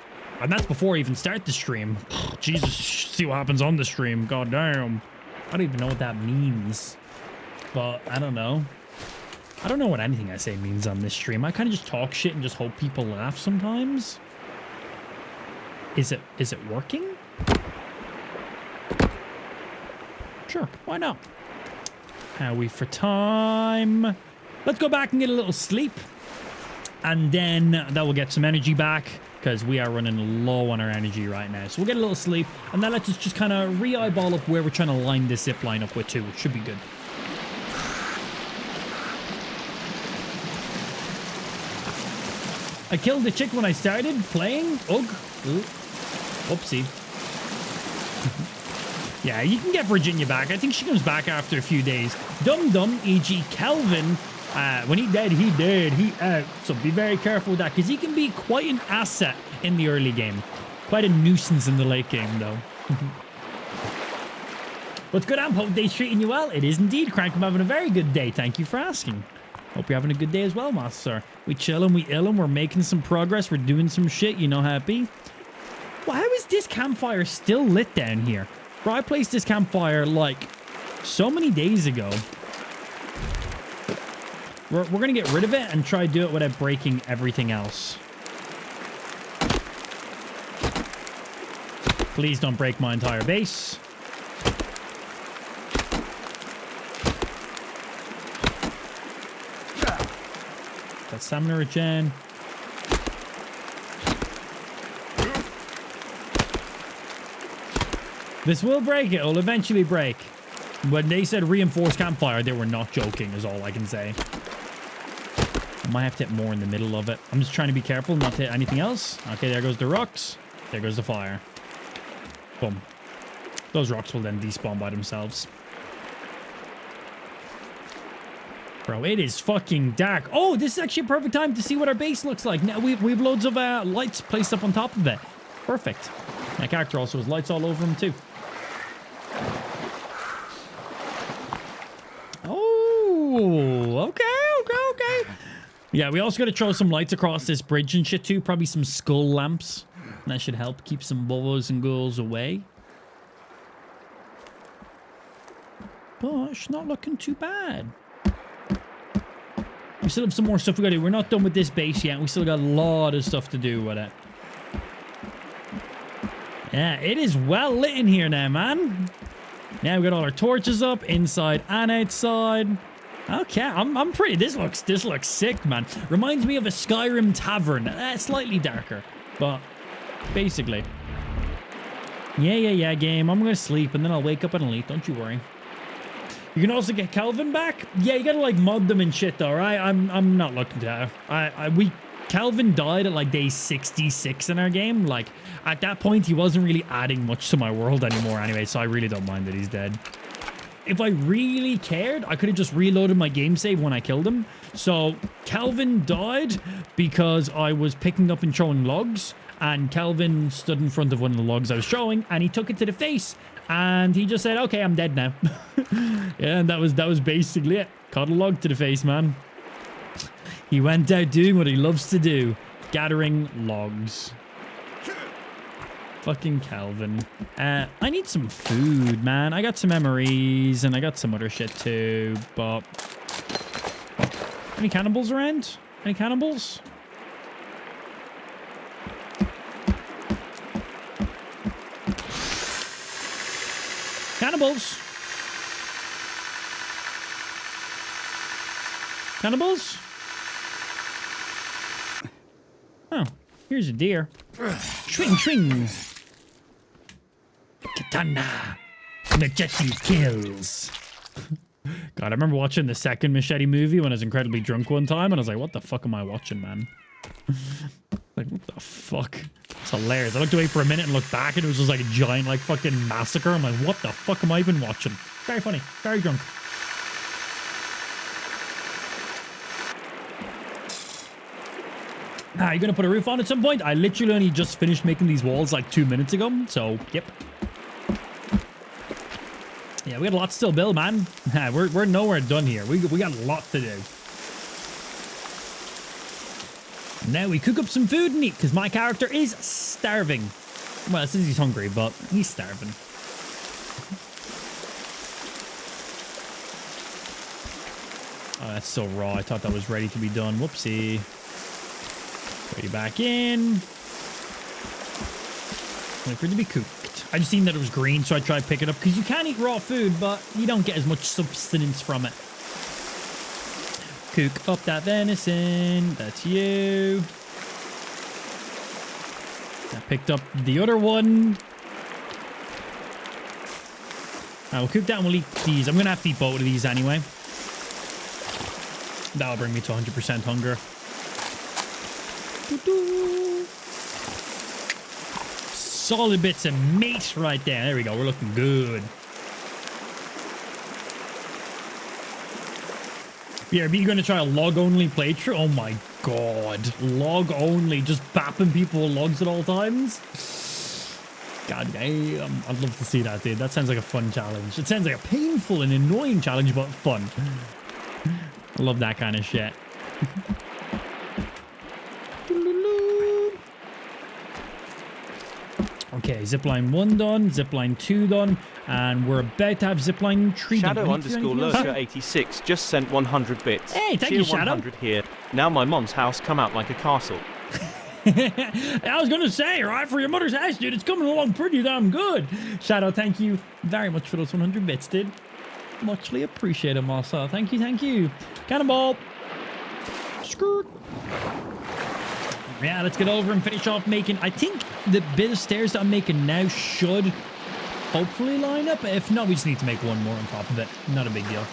B: And that's before I even start the stream. Jesus, see what happens on the stream. God damn. I don't even know what that means. But I don't know. I don't know what anything I say means on this stream. I kind of just talk shit and just hope people laugh sometimes. Is it working? Sure, why not? How are we for time? Let's go back and get a little sleep. And then that will get some energy back, because we are running low on our energy right now. So we'll get a little sleep, and then let's just kind of re-eyeball up where we're trying to line this zip line up with too, which should be good. I killed the chick when I started playing. Ugh. Ooh. Whoopsie. Yeah, you can get Virginia back. I think she comes back after a few days. Dum-Dum, e.g. Kelvin, when he dead, he dead. He out. So be very careful with that, because he can be quite an asset in the early game. Quite a nuisance in the late game, though. What's good, Amp? Hope day's treating you well. It is indeed, Crank. I'm having a very good day. Thank you for asking. Hope you're having a good day as well, Master. We chillin', we illin', we're making some progress, we're doing some shit, you know how it be. Well, how is this campfire still lit down here? Bro, I placed this campfire, like, so many days ago. We're gonna get rid of it and try to do it without breaking everything else. Please don't break my entire base. Got stamina regen. This will break it. It'll eventually break. When they said reinforced campfire, they were not joking, is all I can say. I might have to hit more in the middle of it. I'm just trying to be careful not to hit anything else. Okay, there goes the rocks. There goes the fire. Boom. Those rocks will then despawn by themselves. Bro, it is fucking dark. Oh, this is actually a perfect time to see what our base looks like. Now we've loads of lights placed up on top of it. Perfect. My character also has lights all over him too. Oh, okay. Yeah, we also got to throw some lights across this bridge and shit too. Probably some skull lamps. That should help keep some bubbles and ghouls away. But it's not looking too bad. We still have some more stuff we gotta do. We're not done with this base yet. We still got a lot of stuff to do with it. Yeah, it is well lit in here now, man. Now we got all our torches up, inside and outside. Okay, I'm pretty. This looks sick, man. Reminds me of a Skyrim tavern. Slightly darker, but basically. Yeah, game. I'm gonna sleep and then I'll wake up and I'll eat. Don't you worry. You can also get Calvin back. Yeah, you gotta like mod them and shit, though, right? I'm not looking to. Calvin died at like day 66 in our game. Like at that point, he wasn't really adding much to my world anymore, anyway. So I really don't mind that he's dead. If I really cared, I could have just reloaded my game save when I killed him. So Calvin died because I was picking up and throwing logs, and Calvin stood in front of one of the logs I was throwing, and he took it to the face, and he just said, "Okay, I'm dead now." Yeah, and that was basically it. Caught a log to the face, man. He went out doing what he loves to do, gathering logs. Fucking Calvin. I need some food, man. I got some memories, and I got some other shit too, but... Any cannibals around? Any cannibals? Cannibals? Cannibals? Oh, here's a deer. Swing, swing. Katana. Machete kills. God, I remember watching the second Machete movie when I was incredibly drunk one time, and I was like, what the fuck am I watching, man? Like, what the fuck? It's hilarious. I looked away for a minute and looked back, and it was just like a giant, like, fucking massacre. I'm like, what the fuck am I even watching? Very funny. Very drunk. Ah, you're gonna put a roof on at some point? I literally only just finished making these walls like 2 minutes ago, so, yep. Yeah, we got a lot to still build, man. We're nowhere done here. We got a lot to do. Now we cook up some food and eat, because my character is starving. Well, it says he's hungry, but he's starving. Oh, that's so raw. I thought that was ready to be done. Whoopsie. Put it back in. Wait for it to be cooked. I just seen that it was green, so I tried to pick it up, because you can eat raw food, but you don't get as much substance from it. Cook up that venison. That's you. I picked up the other one. I will cook that and we'll eat these. I'm going to have to eat both of these anyway. That'll bring me to 100% hunger. Solid bits of meat right there. There we go. We're looking good. Yeah, are you going to try a log-only playthrough? Oh my god. Log-only. Just bapping people with logs at all times? God damn. I'd love to see that, dude. That sounds like a fun challenge. It sounds like a painful and annoying challenge, but fun. I love that kind of shit. Okay, zipline 1 done, zipline 2 done, and we're about to have zipline 3 done.
C: Shadow_Lurker86 just sent 100 bits.
B: Hey, thank you, Shadow.
C: 100 here. Now my mom's house come out like a castle.
B: I was gonna say, right, for your mother's house, dude, it's coming along pretty damn good. Shadow, thank you very much for those 100 bits, dude. Muchly appreciated, Marcel. Thank you, thank you. Cannonball. Skirt. Yeah, let's get over and finish off making... I think the bit of stairs that I'm making now should hopefully line up. If not, we just need to make one more on top of it. Not a big deal.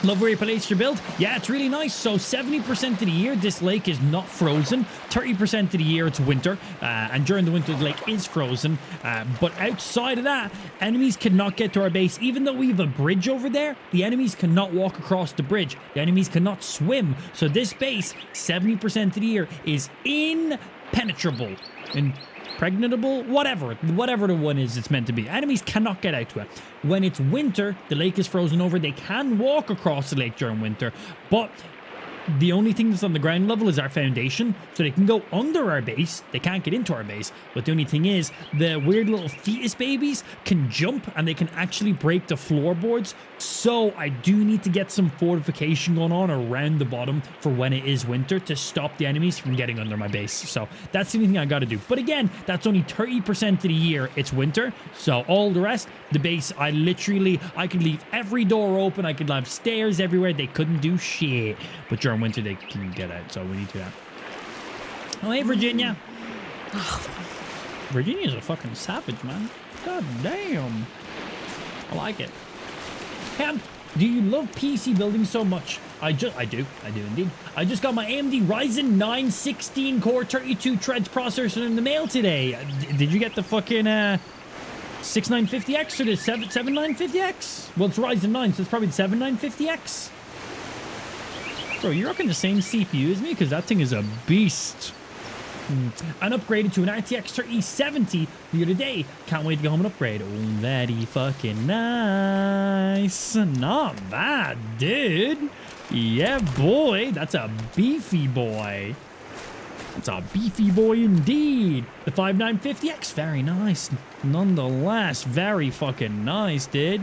B: Love where you place your build. Yeah, it's really nice. So 70% of the year, this lake is not frozen. 30% of the year, it's winter. And during the winter, the lake is frozen. But outside of that, enemies cannot get to our base. Even though we have a bridge over there, the enemies cannot walk across the bridge. The enemies cannot swim. So this base, 70% of the year, is impenetrable. Impregnable? Whatever the one is it's meant to be. Enemies cannot get out to it. When it's winter, the lake is frozen over. They can walk across the lake during winter, but The only thing that's on the ground level is our foundation, so they can go under our base. They can't get into our base, but the only thing is the weird little fetus babies can jump and they can actually break the floorboards. So I do need to get some fortification going on around the bottom for when it is winter to stop the enemies from getting under my base. So that's the only thing I got to do. But again, that's only 30% of the year it's winter. So all the rest, the base, I could leave every door open. I could have stairs everywhere. They couldn't do shit. But during winter, they can get out. So we need to do that. Oh, hey, Virginia. Virginia's a fucking savage, man. God damn. I like it. Cam, do you love PC building so much? I do indeed. I just got my AMD Ryzen 9 16-core 32 threads processor in the mail today. Did you get the fucking 6950X or the 7950X? Well, it's Ryzen 9, so it's probably the 7950X. Bro, you're rocking the same CPU as me because that thing is a beast. And upgraded to an RTX 3070 the other day. Can't wait to go home and upgrade. Oh, very fucking nice. Not bad, dude. Yeah, boy. That's a beefy boy. That's a beefy boy indeed. The 5950X, very nice. Nonetheless, very fucking nice, dude.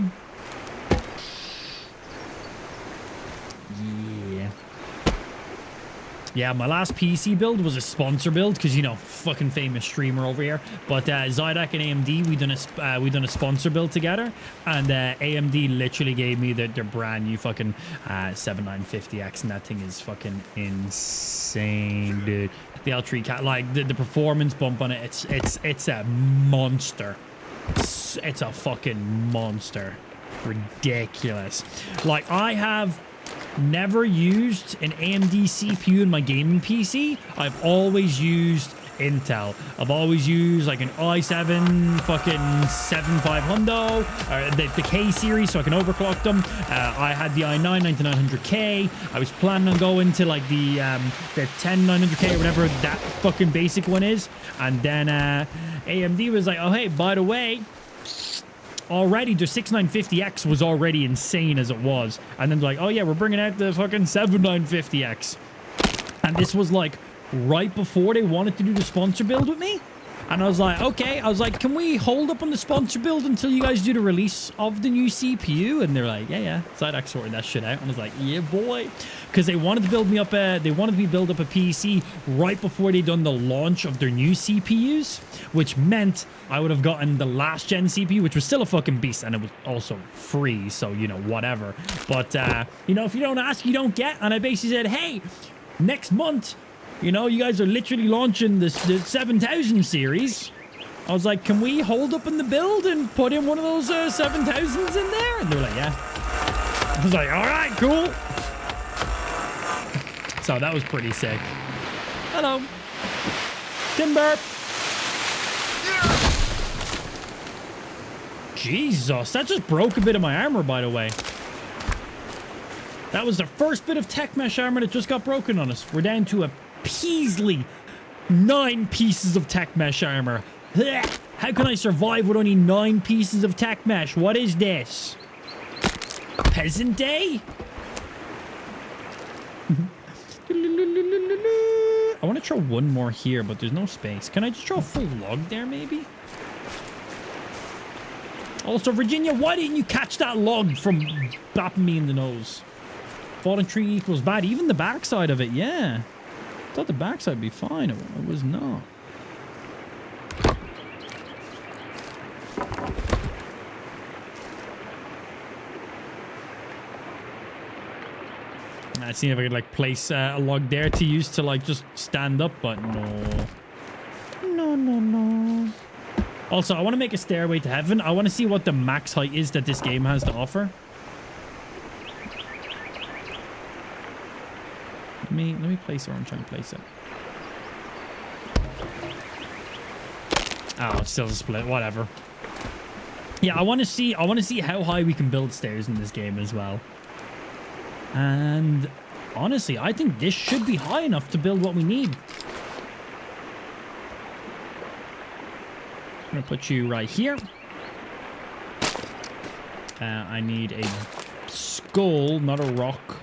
B: Yeah, my last PC build was a sponsor build because, you know, fucking famous streamer over here. But Zydak and AMD, we done a sponsor build together, and AMD literally gave me their brand new fucking 7950X, and that thing is fucking insane, dude. The L3 cat, like the performance bump on it, it's a monster. It's a fucking monster. Ridiculous. Like, I have never used an AMD CPU in my gaming PC. I've always used Intel. I've always used like an i7 fucking 7500 or the K series so I can overclock them. I had the i9 9900K. I was planning on going to like the 10900K or whatever that fucking basic one is. And then AMD was like, oh hey, by the way, already the 6950X was already insane as it was, and then they're like, oh yeah, we're bringing out the fucking 7950X, and this was like right before they wanted to do the sponsor build with me. And I was like, okay. I was like, can we hold up on the sponsor build until you guys do the release of the new CPU? And they're like, yeah. Zydak sorted that shit out. And I was like, yeah, boy. Because they wanted to build me up a PC right before they done the launch of their new CPUs, which meant I would have gotten the last gen CPU, which was still a fucking beast, and it was also free. So, you know, whatever. But, you know, if you don't ask, you don't get. And I basically said, hey, next month, you know, you guys are literally launching the 7000 series. I was like, can we hold up in the build and put in one of those 7000s in there? And they were like, yeah. I was like, all right, cool. So that was pretty sick. Hello. Timber. Jesus, that just broke a bit of my armor, by the way. That was the first bit of tech mesh armor that just got broken on us. We're down to a Peasley 9 pieces of tech mesh armor. How can I survive with only 9 pieces of tech mesh? What is this? Peasant day? I want to throw one more here, but there's no space. Can I just throw a full log there, maybe? Also, Virginia, why didn't you catch that log from bapping me in the nose? Falling tree equals bad. Even the backside of it, yeah. I thought the backside would be fine. It was not. I'd see if I could like place a log there to use to like just stand up, but no. No. Also, I want to make a stairway to heaven. I want to see what the max height is that this game has to offer. Let me place it where I'm trying to place it. Oh, it's still a split. Whatever. Yeah, I want to see how high we can build stairs in this game as well. And honestly, I think this should be high enough to build what we need. I'm gonna put you right here. I need a skull, not a rock.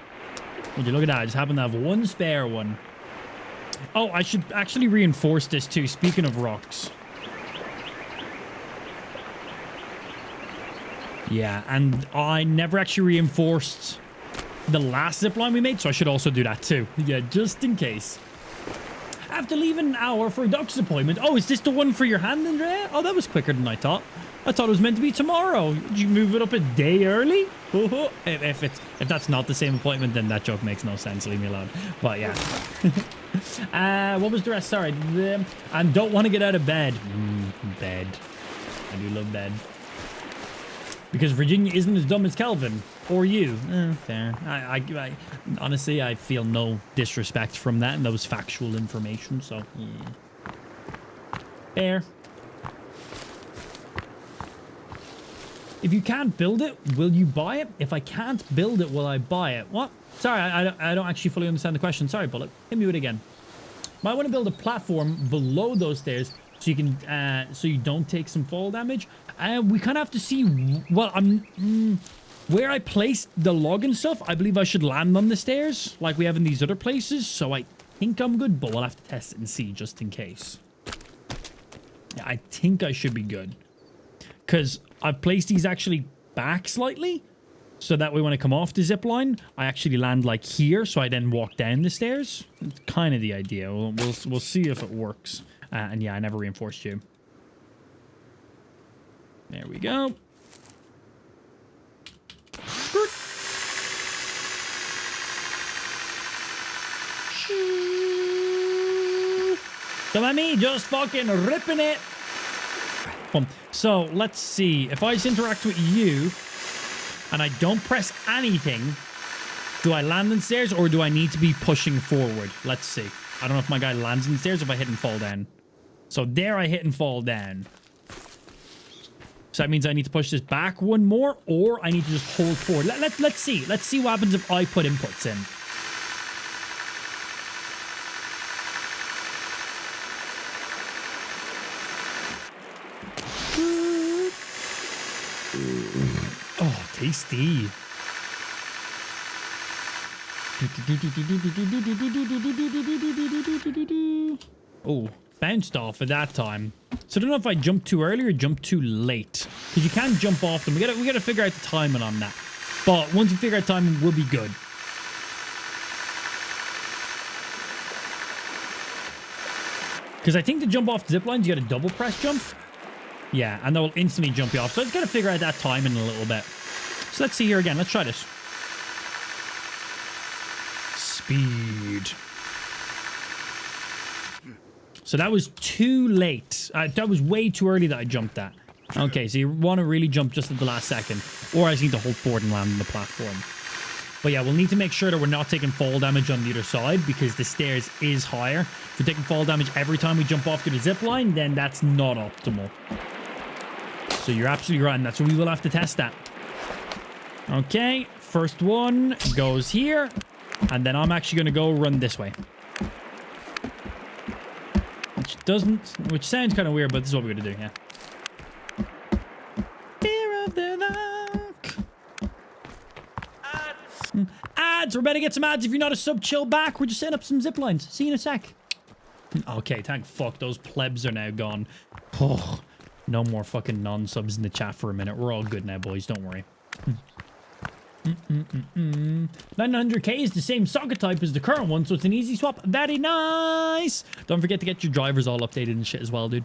B: Would you look at that? I just happen to have one spare one. Oh, I should actually reinforce this too. Speaking of rocks. Yeah, and I never actually reinforced the last zipline we made, so I should also do that too. Yeah, just in case. After leaving an hour for a doctor's appointment. Oh, is this the one for your hand, Andrea? Oh, that was quicker than I thought. I thought it was meant to be tomorrow. Did you move it up a day early? If that's not the same appointment, then that joke makes no sense. Leave me alone. But yeah. What was the rest? Sorry. And don't want to get out of bed. Bed. I do love bed. Because Virginia isn't as dumb as Kelvin. Or you. Fair. I honestly, I feel no disrespect from that. And that was factual information. So, yeah. Fair. If you can't build it, will you buy it? If I can't build it, will I buy it? What? Sorry, I don't actually fully understand the question. Sorry, Bullet. Hit me with it again. Might want to build a platform below those stairs so you can, so you don't take some fall damage. We kind of have to see. Well, where I placed the log and stuff. I believe I should land on the stairs like we have in these other places. So I think I'm good, but we'll have to test it and see just in case. Yeah, I think I should be good. Because I've placed these actually back slightly. So that way when I come off the zip line, I actually land like here. So I then walk down the stairs. It's kind of the idea. We'll see if it works. And yeah, I never reinforced you. There we go. Come at me, just fucking ripping it. So let's see. If I just interact with you and I don't press anything, do I land on stairs or do I need to be pushing forward? Let's see. I don't know if my guy lands on stairs or if I hit and fall down. So there I hit and fall down. So that means I need to push this back one more or I need to just hold forward. Let's see. Let's see what happens if I put inputs in. Oh, tasty. Oh, bounced off at that time. So I don't know if I jumped too early or jumped too late. Because you can't jump off them. We gotta figure out the timing on that. But once we figure out timing, we'll be good. Because I think to jump off the zip lines, you gotta double press jump. Yeah, and that will instantly jump you off. So I just gotta figure out that timing a little bit. So let's see here again. Let's try this. Speed. So that was too late. That was way too early that I jumped that. Okay, so you want to really jump just at the last second. Or I just need to hold forward and land on the platform. But yeah, we'll need to make sure that we're not taking fall damage on the other side because the stairs is higher. If we're taking fall damage every time we jump off to the zip line, then that's not optimal. So you're absolutely right, and that's what we will have to test that. Okay, first one goes here, and then I'm actually going to go run this way. Which sounds kind of weird, but this is what we're going to do, yeah. Fear of the dark. Ads! We're about to get some ads. If you're not a sub, chill back. We're just setting up some zip lines. See you in a sec. Okay, thank fuck. Those plebs are now gone. Oh, no more fucking non-subs in the chat for a minute. We're all good now, boys. Don't worry. 900k is the same socket type as the current one, so it's an easy swap. Very nice. Don't forget to get your drivers all updated and shit as well, dude.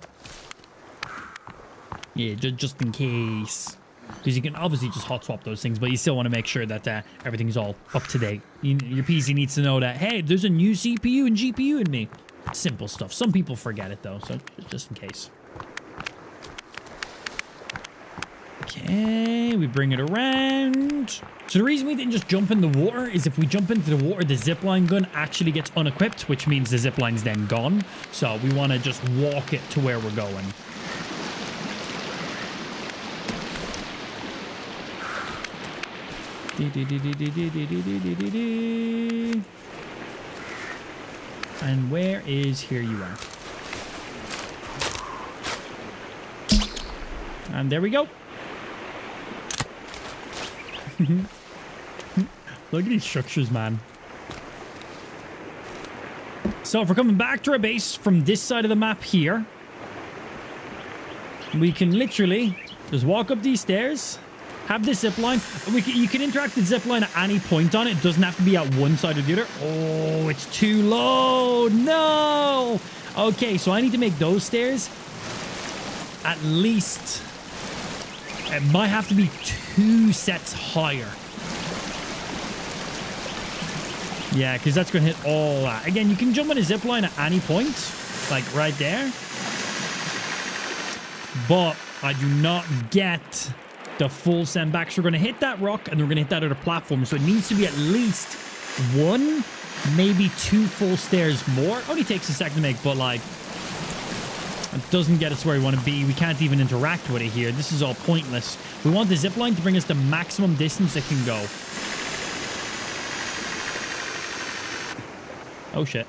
B: Yeah, just in case. Because you can obviously just hot swap those things, but you still want to make sure that everything's all up to date. Your PC needs to know that, hey, there's a new CPU and GPU in me. Simple stuff. Some people forget it, though, so just in case. Okay, we bring it around. So the reason we didn't just jump in the water is if we jump into the water, the zipline gun actually gets unequipped, which means the zipline's then gone. So we want to just walk it to where we're going. And where is here you are? And there we go. Look at these structures, man. So if we're coming back to our base from this side of the map here, we can literally just walk up these stairs, have this zip line. You can interact with zip line at any point on it. It doesn't have to be at one side or the other. Oh, it's too low. No. Okay, so I need to make those stairs at least... It might have to be 2 sets higher. Yeah, because that's going to hit all that. Again, you can jump on a zip line at any point, like right there. But I do not get the full send back. So we're going to hit that rock and we're going to hit that other platform. So it needs to be at least 1, maybe 2 full stairs more. Only takes a second to make, but like... It doesn't get us where we want to be. We can't even interact with it here. This is all pointless. We want the zip line to bring us the maximum distance it can go. Oh, shit.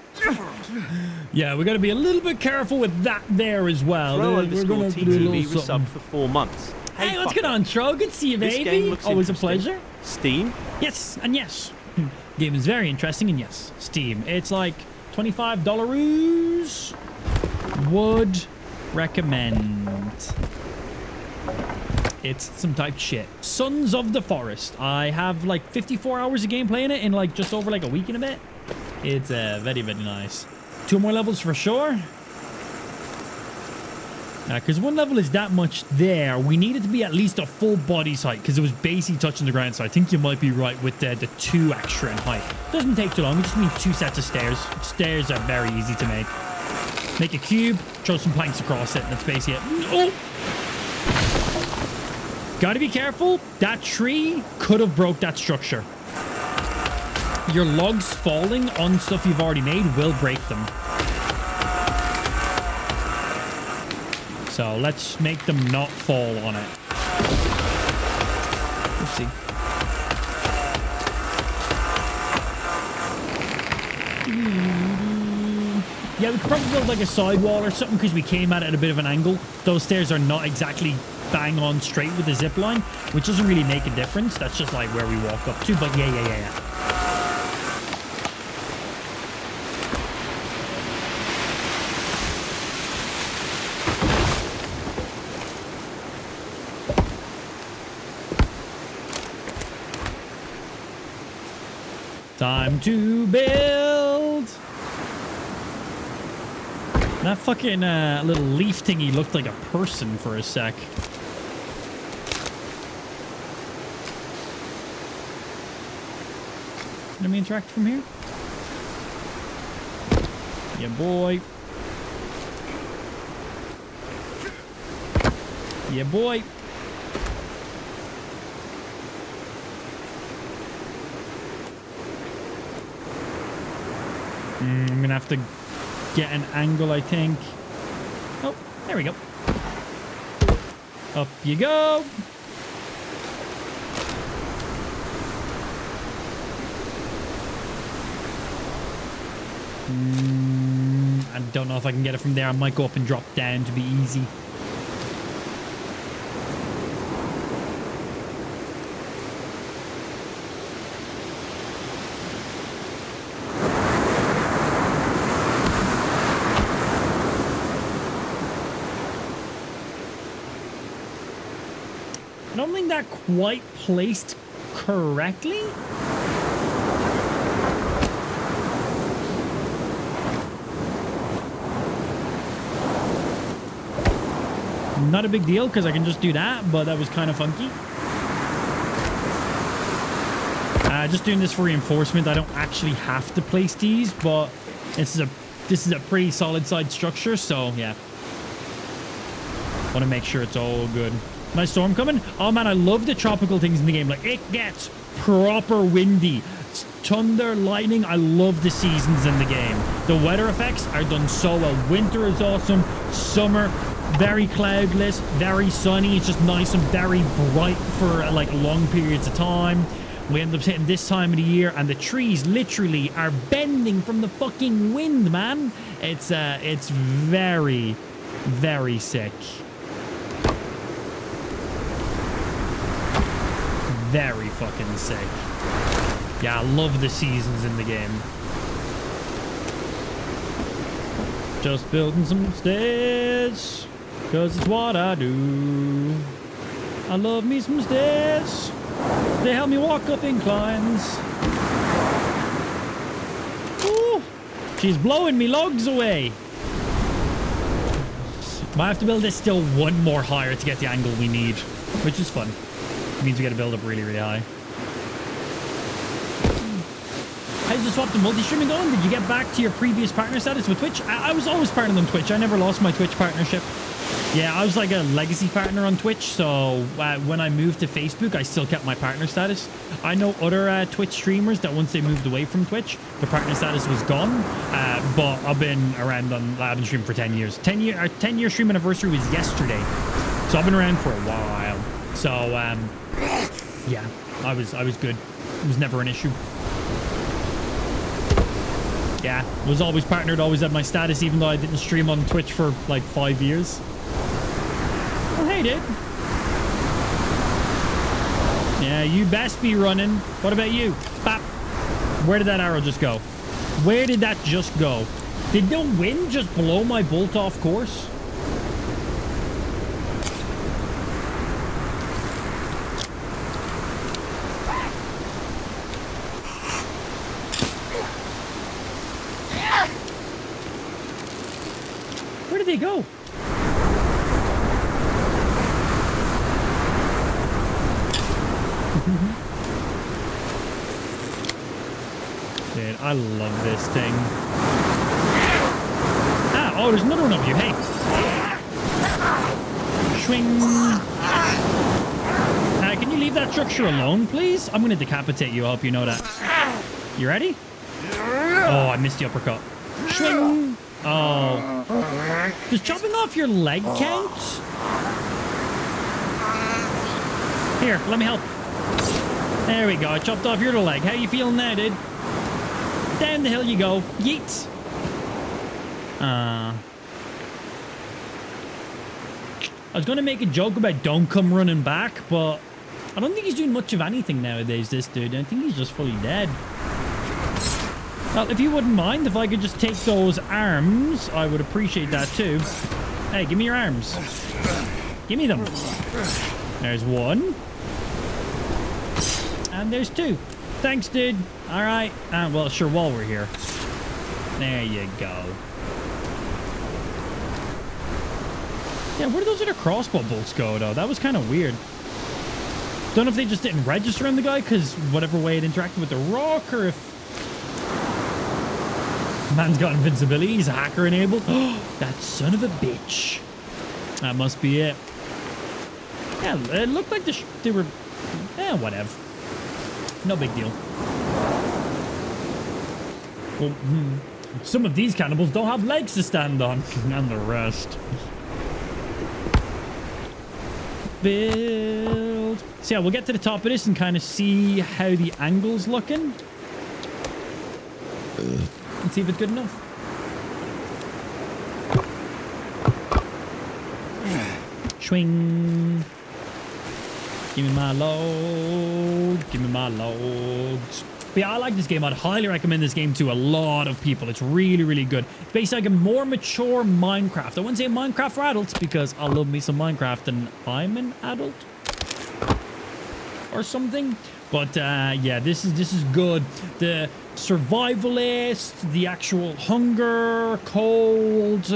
B: Yeah, we got to be a little bit careful with that there as well. We're going to do a little something.
C: For 4 months.
B: Hey, what's going on, Tro? Good to see you, baby. Always a pleasure.
C: Steam?
B: Yes, and yes. Game is very interesting, and yes, Steam. It's like $25. Would recommend. It's some type shit. Sons of the Forest. I have like 54 hours of gameplay in it in like just over like a week and a bit. It's very, very nice. 2 more levels for sure. Because 1 level is that much there. We need it to be at least a full body's height because it was basically touching the ground. So I think you might be right with the 2 extra in height. Doesn't take too long. It just means 2 sets of stairs. Stairs are very easy to make. Make a cube, throw some planks across it, and that's basically it. Oh! Gotta be careful. That tree could have broke that structure. Your logs falling on stuff you've already made will break them. So let's make them not fall on it. Let's see. Yeah, we could probably build like a sidewall or something because we came at it at a bit of an angle. Those stairs are not exactly bang on straight with the zip line, which doesn't really make a difference. That's just like where we walk up to. But yeah. Time to build. That fucking little leaf thingy looked like a person for a sec. Let me interact from here. Yeah, boy. Yeah, boy. I'm gonna have to get an angle, I think. Oh, there we go. Up you go. I don't know if I can get it from there. I might go up and drop down to be easy. I don't think that quite placed correctly. Not a big deal because I can just do that, but that was kind of funky. Just doing this for reinforcement. I don't actually have to place these, but this is a pretty solid side structure, so yeah. Want to make sure it's all good. Nice storm coming. Oh man, I love the tropical things in the game. Like, it gets proper windy. Thunder, lightning. I love the seasons in the game. The weather effects are done so well. Winter is awesome. Summer, very cloudless, very sunny. It's just nice and very bright for like long periods of time. We end up hitting this time of the year and the trees literally are bending from the fucking wind, man. It's very, very sick. Very fucking sick. Yeah, I love the seasons in the game. Just building some stairs, cause it's what I do. I love me some stairs. They help me walk up inclines. Ooh, she's blowing me logs away. Might have to build this still one more higher to get the angle we need, which is fun. It means we got to build up really, really high. How's the swap to multi-streaming going? Did you get back to your previous partner status with Twitch? I was always partnered on Twitch. I never lost my Twitch partnership. Yeah, I was like a legacy partner on Twitch, so when I moved to Facebook, I still kept my partner status. I know other Twitch streamers that once they moved away from Twitch, the partner status was gone, but I've been around I've been streaming for 10 years. 10-year stream anniversary was yesterday, so I've been around for a while. So, yeah, I was good. It was never an issue. Yeah, was always partnered, always had my status, even though I didn't stream on Twitch for like 5 years. Well, hey, dude. Yeah, you best be running. What about you? Bop. Where did that arrow just go? Where did that just go? Did the wind just blow my bolt off course? Where did they go? Dude, I love this thing. Ah, oh, there's another one up here. Hey. Swing. Can you leave that structure alone, please? I'm going to decapitate you. I hope you know that. You ready? Oh, I missed the uppercut. Swing. Oh. Does chopping off your leg count? Here, let me help. There we go. I chopped off your leg. How you feeling now, dude? Down the hill you go. Yeet. I was going to make a joke about don't come running back, but I don't think he's doing much of anything nowadays, this dude. I think he's just fully dead. Well, if you wouldn't mind, if I could just take those arms, I would appreciate that too. Hey, give me your arms. Give me them. There's one. And there's two. Thanks, dude. All right. Well, sure, while we're here. There you go. Yeah, where did those other crossbow bolts go, though? That was kind of weird. Don't know if they just didn't register on the guy because whatever way it interacted with the rock, or if man's got invincibility. He's a hacker enabled. Oh, that son of a bitch. That must be it. Yeah, it looked like they were... whatever. No big deal. Well, some of these cannibals don't have legs to stand on. And the rest. Build. So yeah, we'll get to the top of this and kind of see how the angle's looking. And see if it's good enough. Swing. Give me my load. Give me my loads. But yeah, I like this game. I'd highly recommend this game to a lot of people. It's really, really good. It's basically like a more mature Minecraft. I wouldn't say Minecraft for adults because I love me some Minecraft and I'm an adult or something. But yeah, this is good. The survivalist, the actual hunger, cold,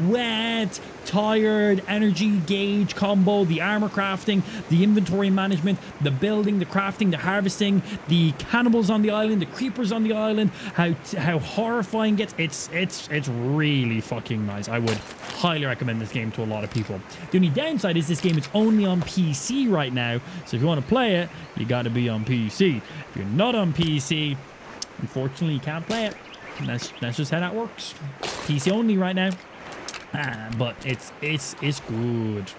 B: wet, tired, energy gauge combo, the armor crafting, the inventory management, the building, the crafting, the harvesting, the cannibals on the island, the creepers on the island, how horrifying it gets. It's really fucking nice. I would highly recommend this game to a lot of people. The only downside is this game is only on PC right now, so if you want to play it, you got to be on PC. If you're not on PC, unfortunately, you can't play it. And that's just how that works. PC only right now. But it's good.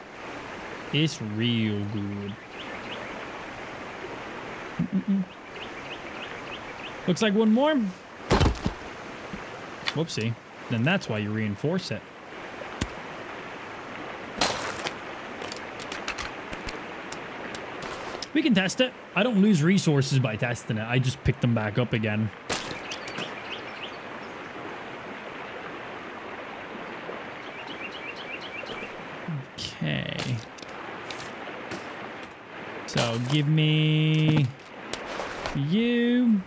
B: It's real good. Looks like one more. Whoopsie. Then that's why you reinforce it. We can test it. I don't lose resources by testing it. I just pick them back up again. So give me you.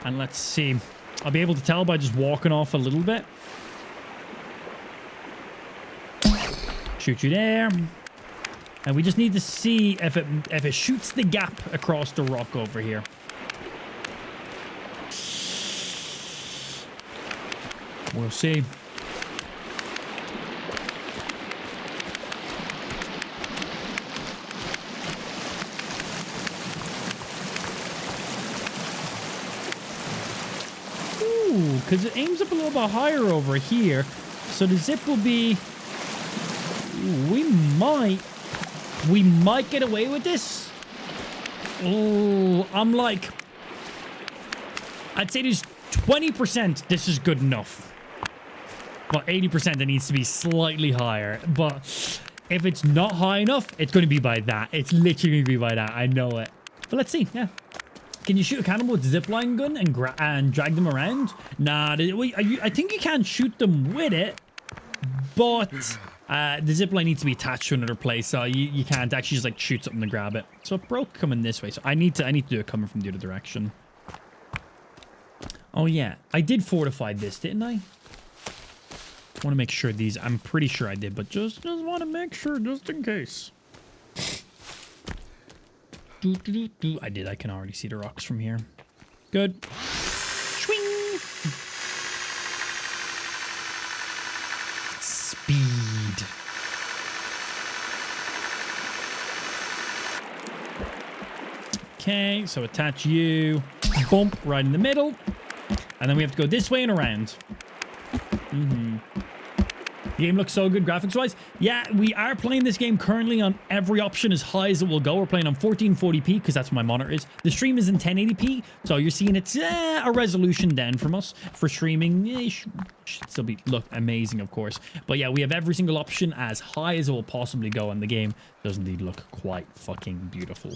B: And let's see. I'll be able to tell by just walking off a little bit. Shoot you there. And we just need to see if it shoots the gap across the rock over here. We'll see. Ooh, because it aims up a little bit higher over here. So the zip will be... Ooh, we might get away with this. Oh, I'm like... I'd say there's 20% this is good enough. Well, 80% it needs to be slightly higher. But if it's not high enough, it's going to be by that. It's literally going to be by that. I know it. But let's see. Yeah. Can you shoot a cannibal with a zipline gun and drag them around? Nah, I think you can shoot them with it. But the zipline needs to be attached to another place. So you can't actually just like shoot something to grab it. So it broke coming this way. So I need to do it coming from the other direction. Oh yeah, I did fortify this, didn't I? Want to make sure these... I'm pretty sure I did, but just want to make sure, just in case. I did. I can already see the rocks from here. Good. Swing. Speed. Okay, so attach you. Bump right in the middle. And then we have to go this way and around. The game looks so good graphics-wise. Yeah, we are playing this game currently on every option as high as it will go. We're playing on 1440p because that's what my monitor is. The stream is in 1080p, so you're seeing it's a resolution down from us for streaming. It should still look amazing, of course. But yeah, we have every single option as high as it will possibly go, and the game does indeed look quite fucking beautiful.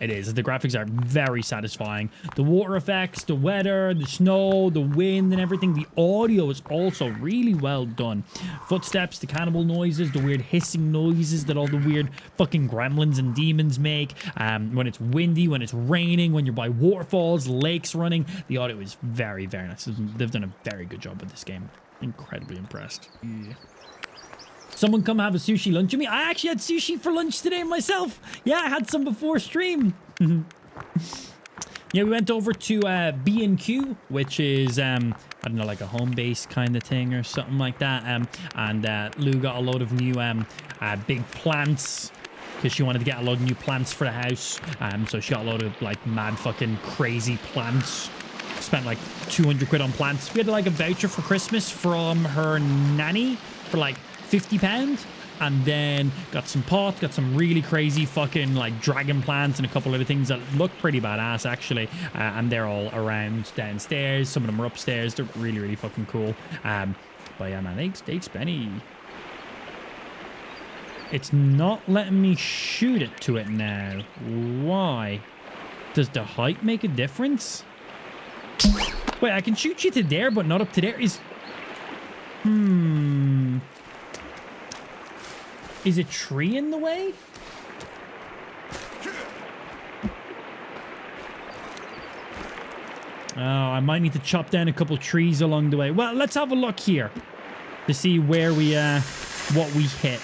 B: It is. The graphics are very satisfying. The water effects, the weather, the snow, the wind and everything. The audio is also really well done. Footsteps, the cannibal noises, the weird hissing noises that all the weird fucking gremlins and demons make. When it's windy, when it's raining, when you're by waterfalls, lakes running. The audio is very, very nice. They've done a very good job with this game. Incredibly impressed. Yeah. Someone come have a sushi lunch with me. I actually had sushi for lunch today myself. Yeah, I had some before stream. Yeah, we went over to B&Q, which is, I don't know, like a home base kind of thing or something like that. And Lou got a load of new big plants because she wanted to get a load of new plants for the house. So she got a load of like mad fucking crazy plants. Spent like 200 quid on plants. We had like a voucher for Christmas from her nanny for like £50, and then got some pots, got some really crazy fucking like dragon plants and a couple other things that look pretty badass actually, and they're all around downstairs. Some of them are upstairs. They're really, really fucking cool. But yeah, man, they Benny. It's not letting me shoot it to it now. Why? Does the height make a difference? Wait, I can shoot you to there, but not up to there. Is a tree in the way? Oh, I might need to chop down a couple trees along the way. Well, let's have a look here to see where we, what we hit.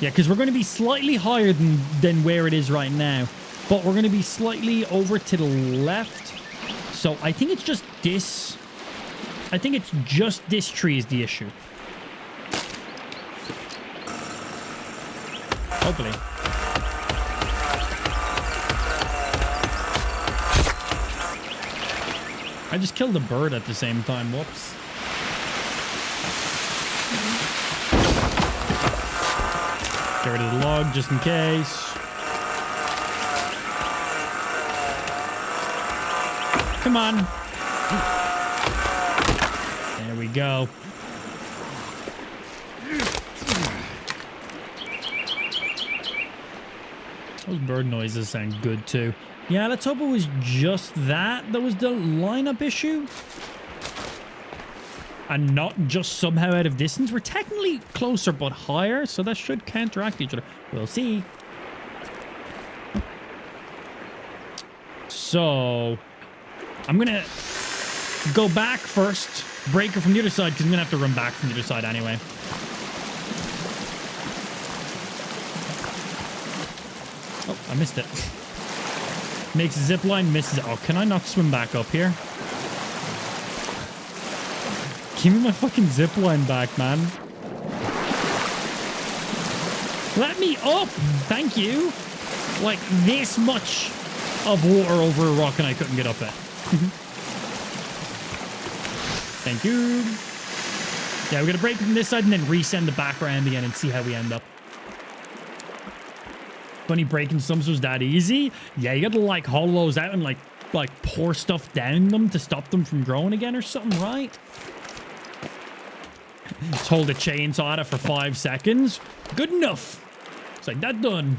B: Yeah, because we're going to be slightly higher than where it is right now. But we're going to be slightly over to the left. So I think it's just this. I think it's just this tree is the issue. Hopefully. I just killed a bird at the same time. Whoops. Get rid of the log just in case. Come on. There we go. Those bird noises sound good too. Yeah, let's hope it was just that was the lineup issue. and not just somehow out of distance. We're technically closer but higher, so that should counteract each other. We'll see. So I'm gonna go back first, break her from the other side, because I'm gonna have to run back from the other side anyway. Oh, I missed it. Makes a zip line, misses it. Oh, can I not swim back up here? Give me my fucking zip line back, man. Let me up! Thank you! Like, this much of water over a rock and I couldn't get up it. Thank you. Yeah, we're gonna break from this side and then resend the back around again and see how we end up. Funny, breaking stumps was that easy? Yeah, you gotta like hollow those out and like pour stuff down them to stop them from growing again or something, right? Just hold a chainsaw at it for 5 seconds. Good enough. It's like that done.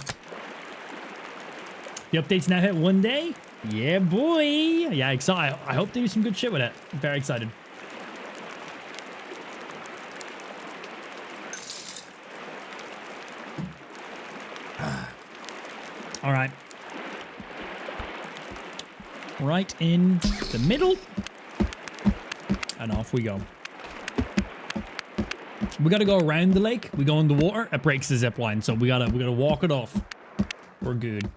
B: The update's now hit 1 day. Yeah, boy. Yeah, excited. I hope they do some good shit with it. I'm very excited. All right. Right in the middle. And off we go. We got to go around the lake. We go in the water. It breaks the zip line. So we gotta walk it off. We're good.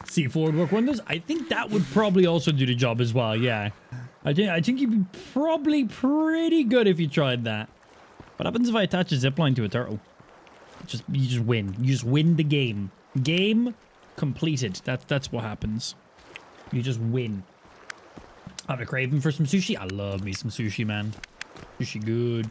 B: See, forward work wonders. I think that would probably also do the job as well. Yeah. I think you'd be probably pretty good if you tried that. What happens if I attach a zipline to a turtle? You just win. You just win the game. Game completed. That's what happens. You just win. I have a craving for some sushi. I love me some sushi, man. Sushi good.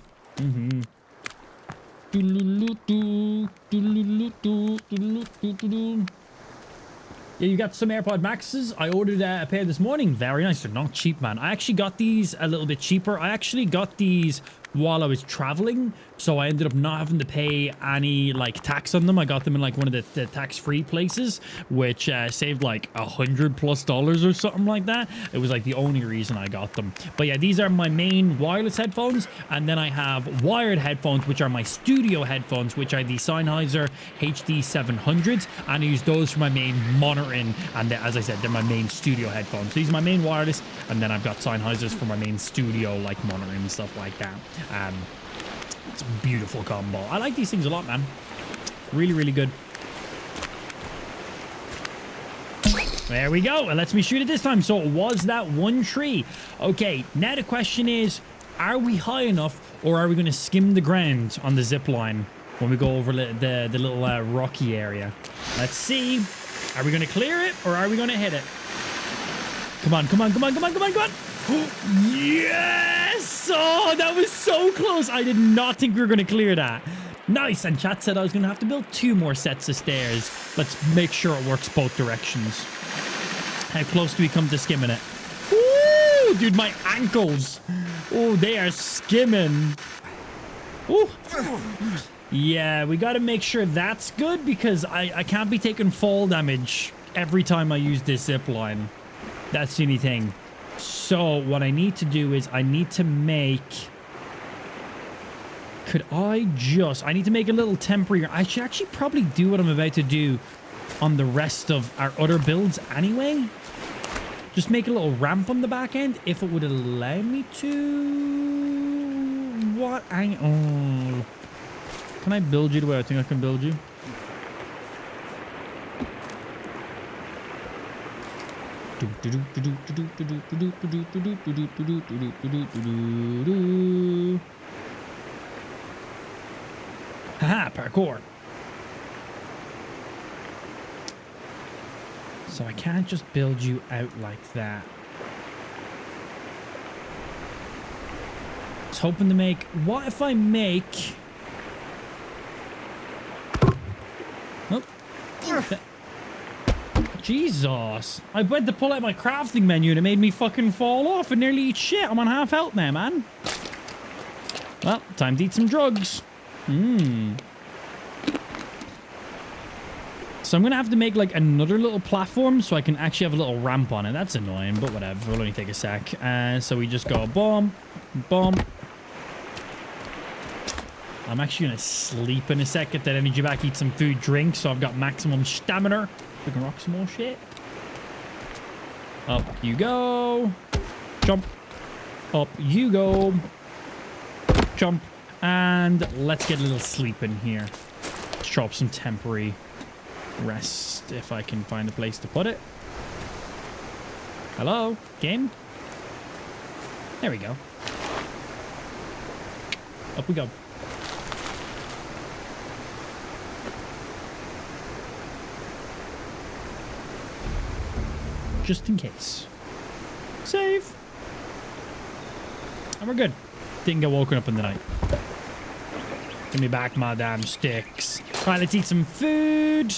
B: Yeah, you got some AirPod Maxes. I ordered a pair this morning. Very nice. They're not cheap, man. I actually got these a little bit cheaper. I actually got these while I was traveling, so I ended up not having to pay any like tax on them. I got them in like one of the tax-free places, which saved like $100+ or something like that. It was like the only reason I got them. But yeah, these are my main wireless headphones, and then I have wired headphones, which are my studio headphones, which are the Sennheiser HD 700s, and I use those for my main monitoring, and as I said, they're my main studio headphones. So these are my main wireless, and then I've got Sennheisers for my main studio like monitoring and stuff like that. It's a beautiful combo. I like these things a lot, man. Really, really good. There we go. It lets me shoot it this time. So it was that one tree. Okay, now the question is, are we high enough or are we going to skim the ground on the zip line when we go over the little rocky area? Let's see. Are we going to clear it or are we going to hit it? Come on, come on, come on, come on, come on, come on. Yes! Oh, that was so close. I did not think we were going to clear that. Nice. And chat said I was going to have to build 2 more sets of stairs. Let's make sure it works both directions. How close do we come to skimming it? Ooh, dude, my ankles. Oh, they are skimming. Ooh. Yeah, we got to make sure that's good because I can't be taking fall damage every time I use this zip line. That's the only thing. So what I need to do is I need to make... I need to make a little temporary... I should actually probably do what I'm about to do on the rest of our other builds anyway. Just make a little ramp on the back end if it would allow me to... What? Oh. Can I build you the way I think I can build you? Haha, parkour. So I can't just build you out like that. I was hoping to make... What if I make... Oh. Jesus. I went to pull out my crafting menu and it made me fucking fall off and nearly eat shit. I'm on half health now, man. Well, time to eat some drugs. So I'm going to have to make like another little platform so I can actually have a little ramp on it. That's annoying, but whatever. It'll only take a sec. So we just go boom, boom. I'm actually going to sleep in a sec, get that energy back, eat some food, drink, so I've got maximum stamina. We can rock some more shit. Up you go. Jump. Up you go. Jump. And let's get a little sleep in here. Let's drop some temporary rest if I can find a place to put it. Hello? Game? There we go. Up we go. Just in case. Save. And we're good. Didn't get woken up in the night. Give me back my damn sticks. Right, let's eat some food.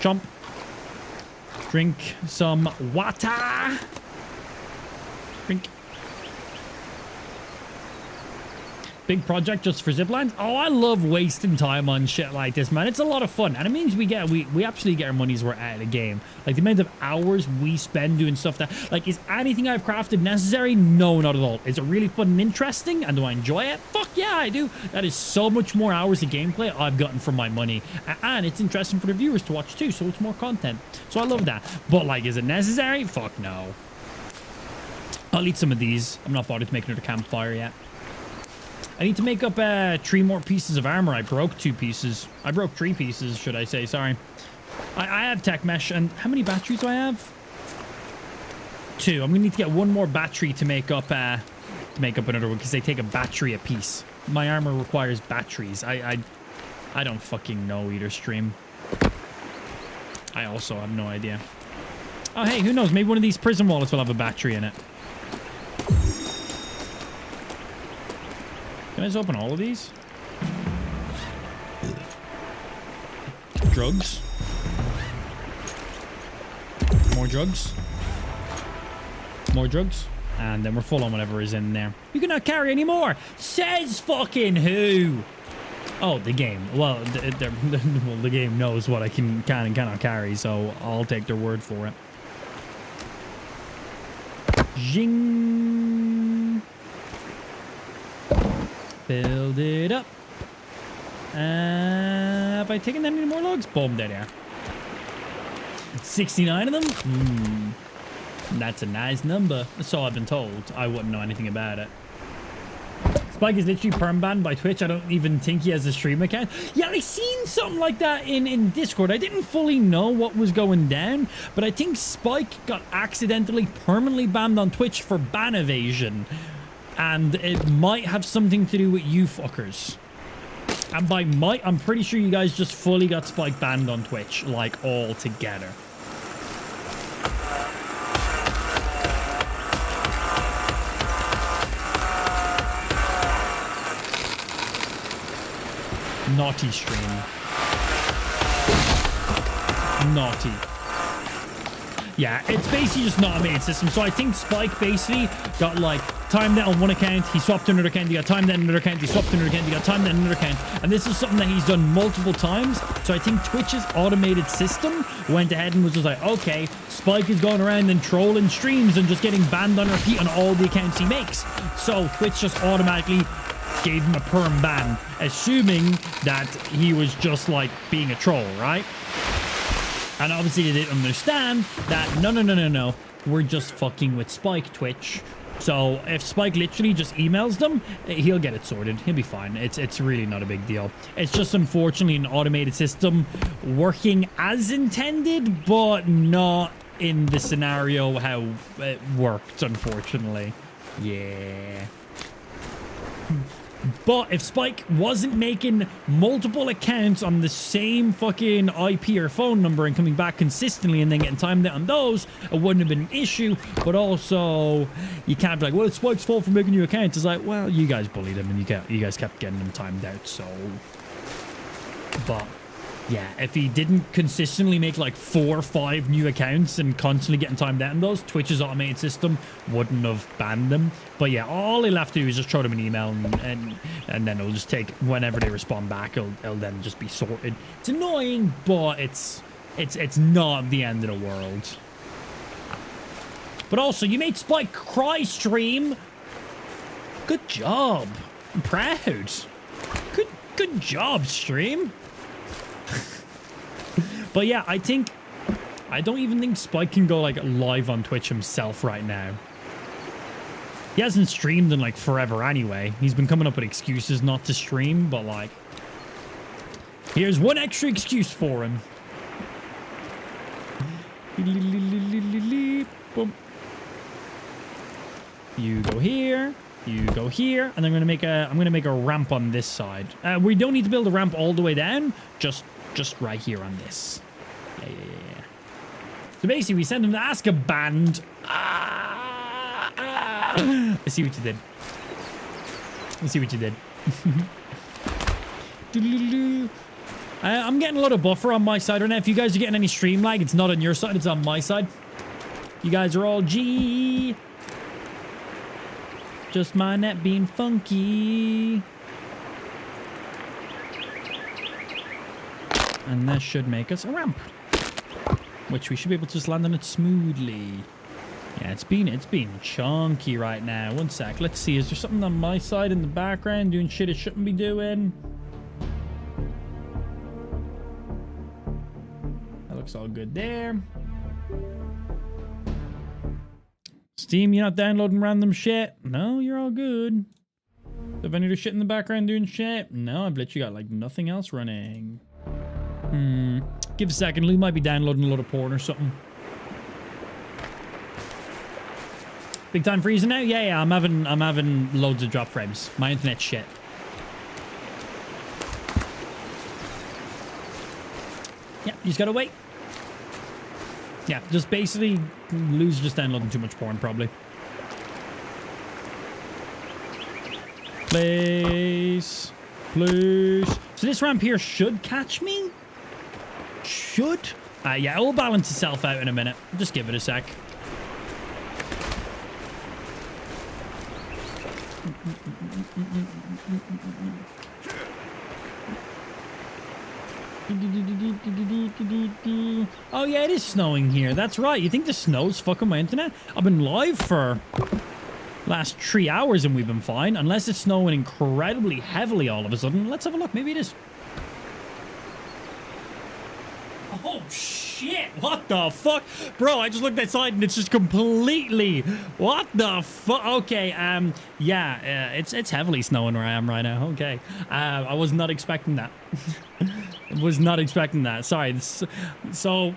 B: Jump. Drink some water. Drink. Big project just for ziplines. Oh, I love wasting time on shit like this, man. It's a lot of fun, and it means we absolutely get our money's worth out of the game. Like the amount of hours we spend doing stuff that, like, is anything I've crafted necessary? No, not at all. Is it really fun and interesting, and do I enjoy it? Fuck yeah, I do. That is so much more hours of gameplay I've gotten for my money, and it's interesting for the viewers to watch too. So it's more content. So I love that. But like, is it necessary? Fuck no. I'll eat some of these. I'm not bothered to make another campfire yet. I need to make up 3 more pieces of armor. I broke 2 pieces. I broke 3 pieces, should I say. Sorry. I have tech mesh. And how many batteries do I have? 2. I'm going to need to get 1 more battery to make up another one because they take a battery a piece. My armor requires batteries. I don't fucking know either, stream. I also have no idea. Oh, hey, who knows? Maybe one of these prison wallets will have a battery in it. Can I just open all of these? Drugs. More drugs. More drugs. And then we're full on whatever is in there. You cannot carry any more. Says fucking who? Oh, the game. Well, the game knows what I can and cannot carry, so I'll take their word for it. Zing. Build it up. Have I taken any more logs? Boom, there they are. 69 of them? That's a nice number. So I've been told. I wouldn't know anything about it. Spike is literally perm banned by Twitch. I don't even think he has a stream account. Yeah, I seen something like that in Discord. I didn't fully know what was going down, but I think Spike got accidentally permanently banned on Twitch for ban evasion. And it might have something to do with you fuckers. And by might, I'm pretty sure you guys just fully got Spike banned on Twitch, like all together. Naughty stream. Naughty. Yeah, it's basically just not a main system. So I think Spike basically got like timed out on one account, he swapped to another account, he got timed out on another account, he swapped to another account, he got timed out on another account. And this is something that he's done multiple times. So I think Twitch's automated system went ahead and was just like, okay, Spike is going around and trolling streams and just getting banned on repeat on all the accounts he makes. So Twitch just automatically gave him a perm ban, assuming that he was just like being a troll, right? And obviously they didn't understand that no, we're just fucking with Spike, Twitch. So if Spike literally just emails them, he'll get it sorted. He'll be fine. It's really not a big deal. It's just unfortunately an automated system working as intended, but not in the scenario how it worked, unfortunately. Yeah. But if Spike wasn't making multiple accounts on the same fucking IP or phone number and coming back consistently and then getting timed out on those, it wouldn't have been an issue. But also, you can't be like, well, it's Spike's fault for making new accounts. It's like, well, you guys bullied him and you guys kept getting him timed out, so... But... yeah, if he didn't consistently make like 4 or 5 new accounts and constantly getting timed out in those, Twitch's automated system wouldn't have banned them. But yeah, all he'll have to do is just throw them an email and then it'll just take, whenever they respond back, it'll then just be sorted. It's annoying, but it's It's not the end of the world. But also, you made Spike cry stream. Good job. I'm proud. Good job, stream. But yeah, I don't even think Spike can go like live on Twitch himself right now. He hasn't streamed in like forever anyway. He's been coming up with excuses not to stream, but like, here's one extra excuse for him. Boom. You go here. You go here, and I'm gonna make a ramp on this side. We don't need to build a ramp all the way down, just right here on this. Yeah. So basically, we send him to Azkaban. I see what you did. I'm getting a lot of buffer on my side right now. If you guys are getting any stream lag, it's not on your side, it's on my side. You guys are all G. Just my net being funky. And that should make us a ramp, which we should be able to just land on it smoothly. Yeah, it's been chunky right now. One sec. Let's see. Is there something on my side in the background doing shit it shouldn't be doing? That looks all good there. Steam, you're not downloading random shit? No, you're all good. Have any other shit in the background doing shit? No, I've literally got like nothing else running. Give a second. Lou might be downloading a lot of porn or something. Big time freezing now? Yeah, I'm having loads of drop frames. My internet's shit. Yeah, you just gotta wait. Yeah, just basically Lou's just downloading too much porn, probably. Please. So this ramp here should catch me? Should? Yeah, it will balance itself out in a minute. Just give it a sec. Oh yeah, it is snowing here. That's right. You think the snow's fucking my internet? I've been live for last 3 hours and we've been fine. Unless it's snowing incredibly heavily all of a sudden. Let's have a look. Maybe it is. Oh shit. What the fuck? Bro, I just looked outside and it's just completely... What the fuck? Okay, yeah, it's heavily snowing where I am right now. Okay. I was not expecting that. Was not expecting that. Sorry. So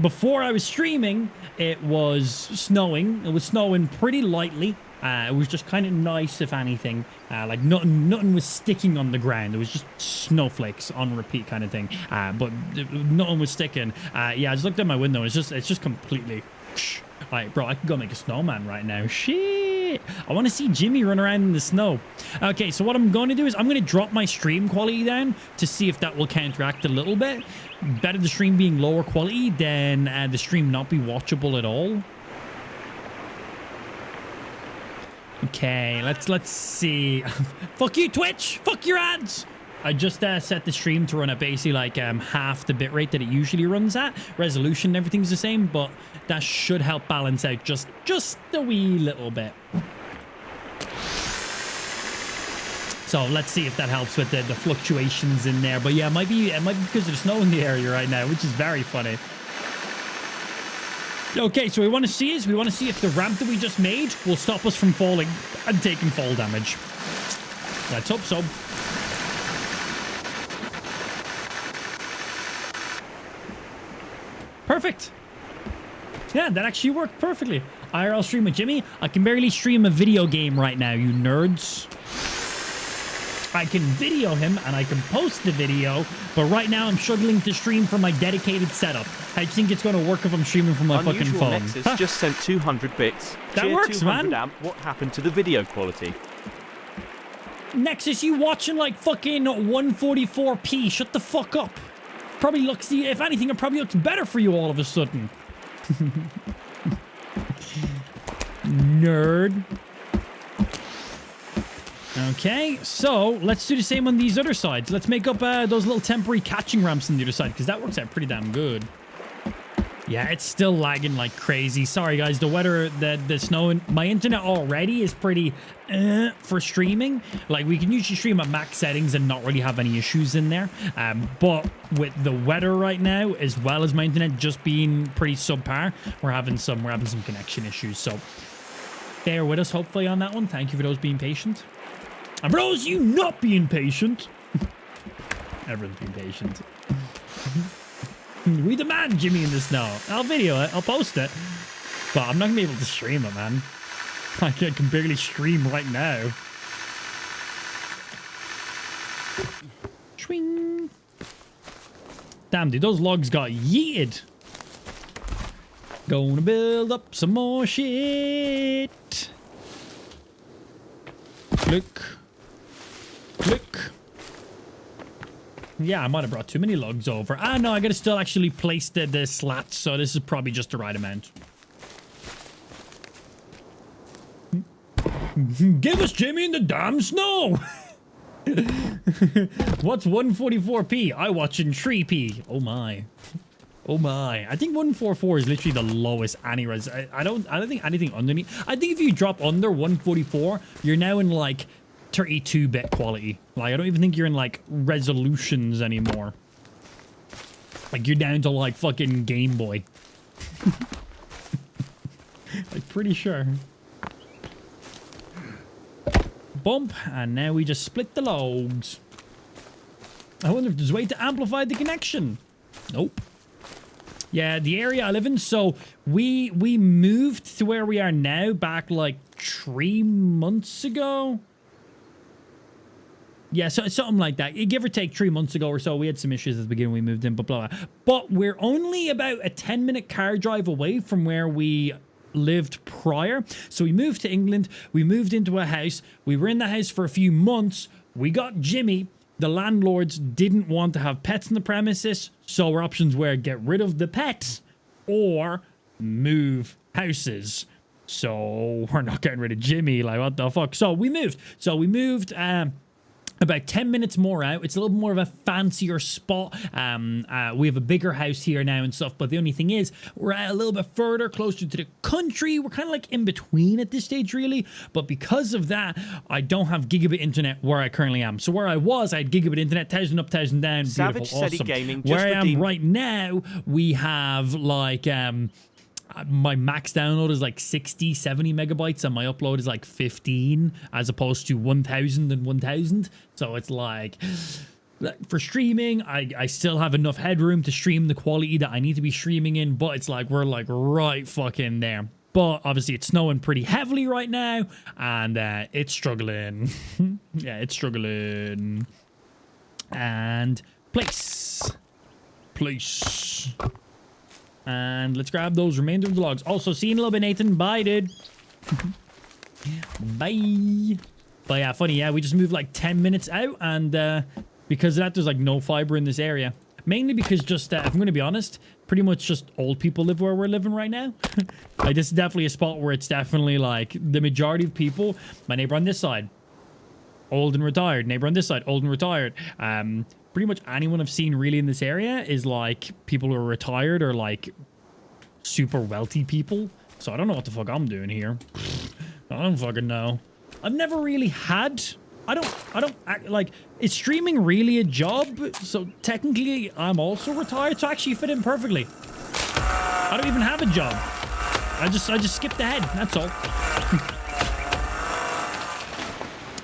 B: before I was streaming, it was snowing. It was snowing pretty lightly. It was just kind of nice, if anything. Like nothing was sticking on the ground. It was just snowflakes on repeat kind of thing. But nothing was sticking. Yeah, I just looked out my window. It's just completely... Like, bro, I could go make a snowman right now. Shit. I want to see Jimmy run around in the snow. Okay, so what I'm going to do is I'm going to drop my stream quality down to see if that will counteract a little bit. Better the stream being lower quality than the stream not be watchable at all. Okay, let's see. Fuck you, Twitch. Fuck your ads. I just set the stream to run at basically like half the bitrate that it usually runs at. Resolution and everything's the same, but that should help balance out just a wee little bit. So let's see if that helps with the fluctuations in there. But yeah, it might be because of the snow in the area right now, which is very funny. Okay, so we want to see if the ramp that we just made will stop us from falling and taking fall damage. Let's hope so. Perfect. Yeah, that actually worked perfectly. IRL stream with Jimmy. I can barely stream a video game right now, you nerds. I can video him and I can post the video, but right now I'm struggling to stream from my dedicated setup. I think it's going to work if I'm streaming from my fucking phone.
C: Nexus just sent 200 bits.
B: That
C: Cheer
B: works,
C: 200
B: man.
C: Amp. What happened to the video quality?
B: Nexus, you watching like fucking 144p. Shut the fuck up. Probably looks, if anything, it probably looks better for you all of a sudden. Nerd. Okay, so let's do the same on these other sides. Let's make up those little temporary catching ramps on the other side, because that works out pretty damn good. Yeah, it's still lagging like crazy. Sorry, guys. The weather, the snow, my internet already is pretty for streaming. Like, we can usually stream at max settings and not really have any issues in there. But with the weather right now, as well as my internet just being pretty subpar, we're having some connection issues. So bear with us, hopefully, on that one. Thank you for those being patient. And for those of you not being patient, everyone's being patient. We demand Jimmy in the snow. I'll video it. I'll post it. But I'm not going to be able to stream it, man. I can barely stream right now. Swing. Damn, dude. Those logs got yeeted. Gonna build up some more shit. Look. Look. Yeah, I might have brought too many logs over. Ah, no, I gotta still actually place the slats, so this is probably just the right amount. Give us Jimmy in the damn snow! What's 144p? I watch in 3p. Oh my. Oh my. I think 144 is literally the lowest any res. I don't think anything underneath. I think if you drop under 144, you're now in like 32-bit quality. Like, I don't even think you're in like resolutions anymore. Like, you're down to like fucking Game Boy. I'm pretty sure. Bump, and now we just split the logs. I wonder if there's a way to amplify the connection. Nope. Yeah, the area I live in, so we moved to where we are now back like 3 months ago. Yeah, so something like that. Give or take 3 months ago or so. We had some issues at the beginning. We moved in, blah. But we're only about a 10-minute car drive away from where we lived prior. So we moved to England. We moved into a house. We were in the house for a few months. We got Jimmy. The landlords didn't want to have pets in the premises. So our options were get rid of the pets or move houses. So we're not getting rid of Jimmy. Like, what the fuck? So we moved. About 10 minutes more out. It's a little more of a fancier spot. We have a bigger house here now and stuff, but the only thing is we're a little bit further, closer to the country. We're kind of like in between at this stage, really. But because of that, I don't have gigabit internet where I currently am. So where I was, I had gigabit internet, 1,000 up, 1,000 down.
C: Savage
B: Beautiful, awesome.
C: Gaming
B: Where I am right now, we have like my max download is like 60, 70 megabytes, and my upload is like 15, as opposed to 1,000 and 1,000. So it's like, for streaming, I still have enough headroom to stream the quality that I need to be streaming in, but it's like, we're like right fucking there. But obviously it's snowing pretty heavily right now, and it's struggling. Yeah, it's struggling. And place. And let's grab those remainder of the logs. Also, see you in a little bit, Nathan. Bye, dude. Bye. But yeah, funny. Yeah, we just moved like 10 minutes out. And because of that, there's like no fiber in this area. Mainly because just, if I'm going to be honest, pretty much just old people live where we're living right now. Like, this is definitely a spot where it's definitely like the majority of people. My neighbor on this side, old and retired. Neighbor on this side, old and retired. Pretty much anyone I've seen really in this area is like people who are retired or like super wealthy people. So I don't know what the fuck I'm doing here. I don't fucking know. I've never really had. I don't act like, is streaming really a job? So technically I'm also retired, so I actually fit in perfectly. I don't even have a job. I just skipped ahead. That's all.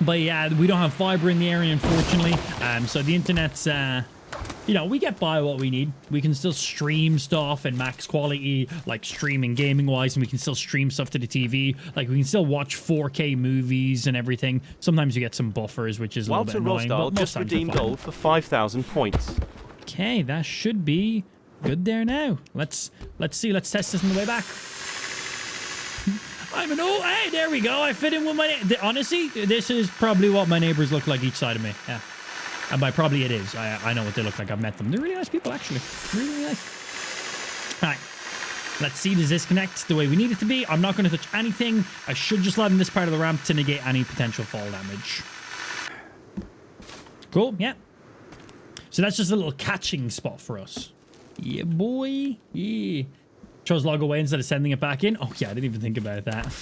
B: But yeah, we don't have fiber in the area, unfortunately. So the internet's, you know, we get by what we need. We can still stream stuff in max quality, like streaming gaming-wise, and we can still stream stuff to the TV. Like, we can still watch 4K movies and everything. Sometimes you get some buffers, which is a little bit annoying.
C: Walter Rosdahl just redeemed gold for 5,000 points. Okay,
B: that should be good there now. Let's see. Let's test this on the way back. Hey, there we go. I fit in with my... Honestly, this is probably what my neighbors look like each side of me. Yeah. And by probably it is. I know what they look like. I've met them. They're really nice people, actually. Really, really nice. All right. Let's see. Does this connect the way we need it to be? I'm not going to touch anything. I should just land in this part of the ramp to negate any potential fall damage. Cool. Yeah. So that's just a little catching spot for us. Yeah, boy. Yeah. Chose log away instead of sending it back in. Oh, yeah, I didn't even think about that.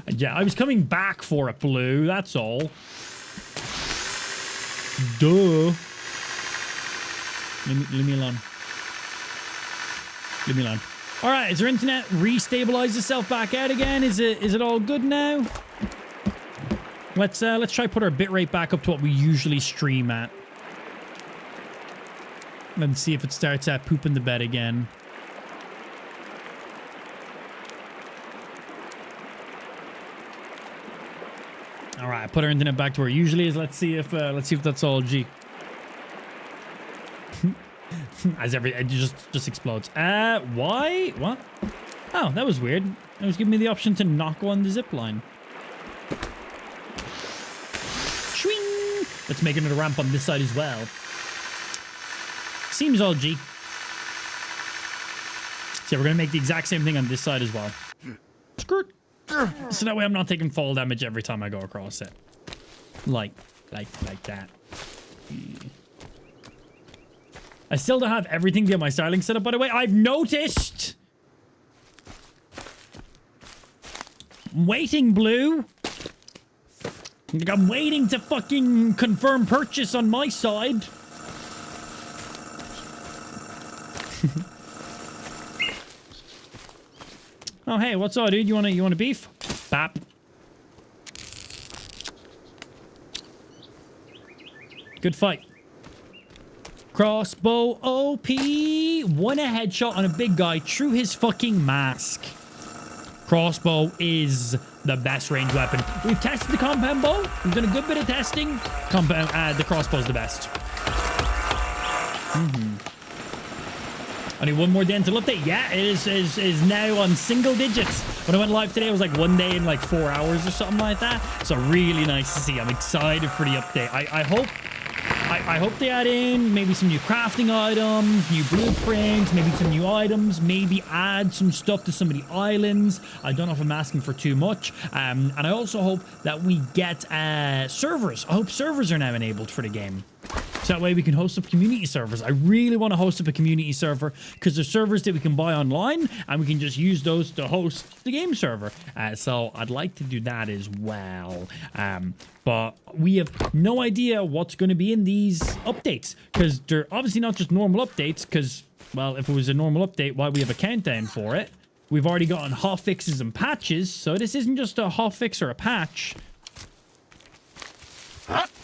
B: Yeah, I was coming back for it, Blue. That's all. Duh. Leave me alone. Leave me alone. All right, is our internet restabilized itself back out again? Is it all good now? Let's try put our bitrate back up to what we usually stream at. Let's see if it starts pooping the bed again. All right, put our internet back to where it usually is. Let's see if that's all G. As it just explodes. Why? What? Oh, that was weird. It was giving me the option to not go on the zip line. Swing. Let's make another ramp on this side as well. Seems all G. So we're gonna make the exact same thing on this side as well. Skirt. So that way I'm not taking fall damage every time I go across it. Like that. I still don't have everything to get my styling set up, by the way. I've noticed. I'm waiting, Blue. I'm waiting to fucking confirm purchase on my side. Oh, hey, what's up, dude? You want a beef? Bap. Good fight. Crossbow OP. Won a headshot on a big guy through his fucking mask. Crossbow is the best range weapon. We've tested the compound bow. We've done a good bit of testing. The crossbow's the best. Only one more dental update. Yeah, it is now on single digits. When I went live today, it was like 1 day and like 4 hours or something like that. So really nice to see. I'm excited for the update. I hope they add in maybe some new crafting items, new blueprints, maybe some new items, maybe add some stuff to some of the islands. I don't know if I'm asking for too much. And I also hope that we get servers. I hope servers are now enabled for the game. So that way we can host up community servers. I really want to host up a community server because there's servers that we can buy online and we can just use those to host the game server. So I'd like to do that as well. But we have no idea what's going to be in these updates because they're obviously not just normal updates because, well, if it was a normal update, why we have a countdown for it? We've already gotten hot fixes and patches, so this isn't just a hot fix or a patch.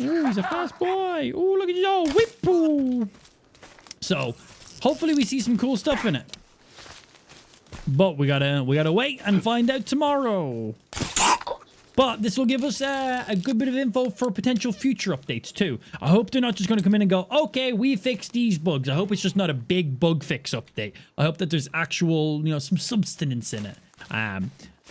B: Ooh, he's a fast boy. Ooh, look at you. Whip-oo. So, hopefully we see some cool stuff in it. But we gotta wait and find out tomorrow. But this will give us a good bit of info for potential future updates too. I hope they're not just going to come in and go, okay, we fixed these bugs. I hope it's just not a big bug fix update. I hope that there's actual, some substance in it.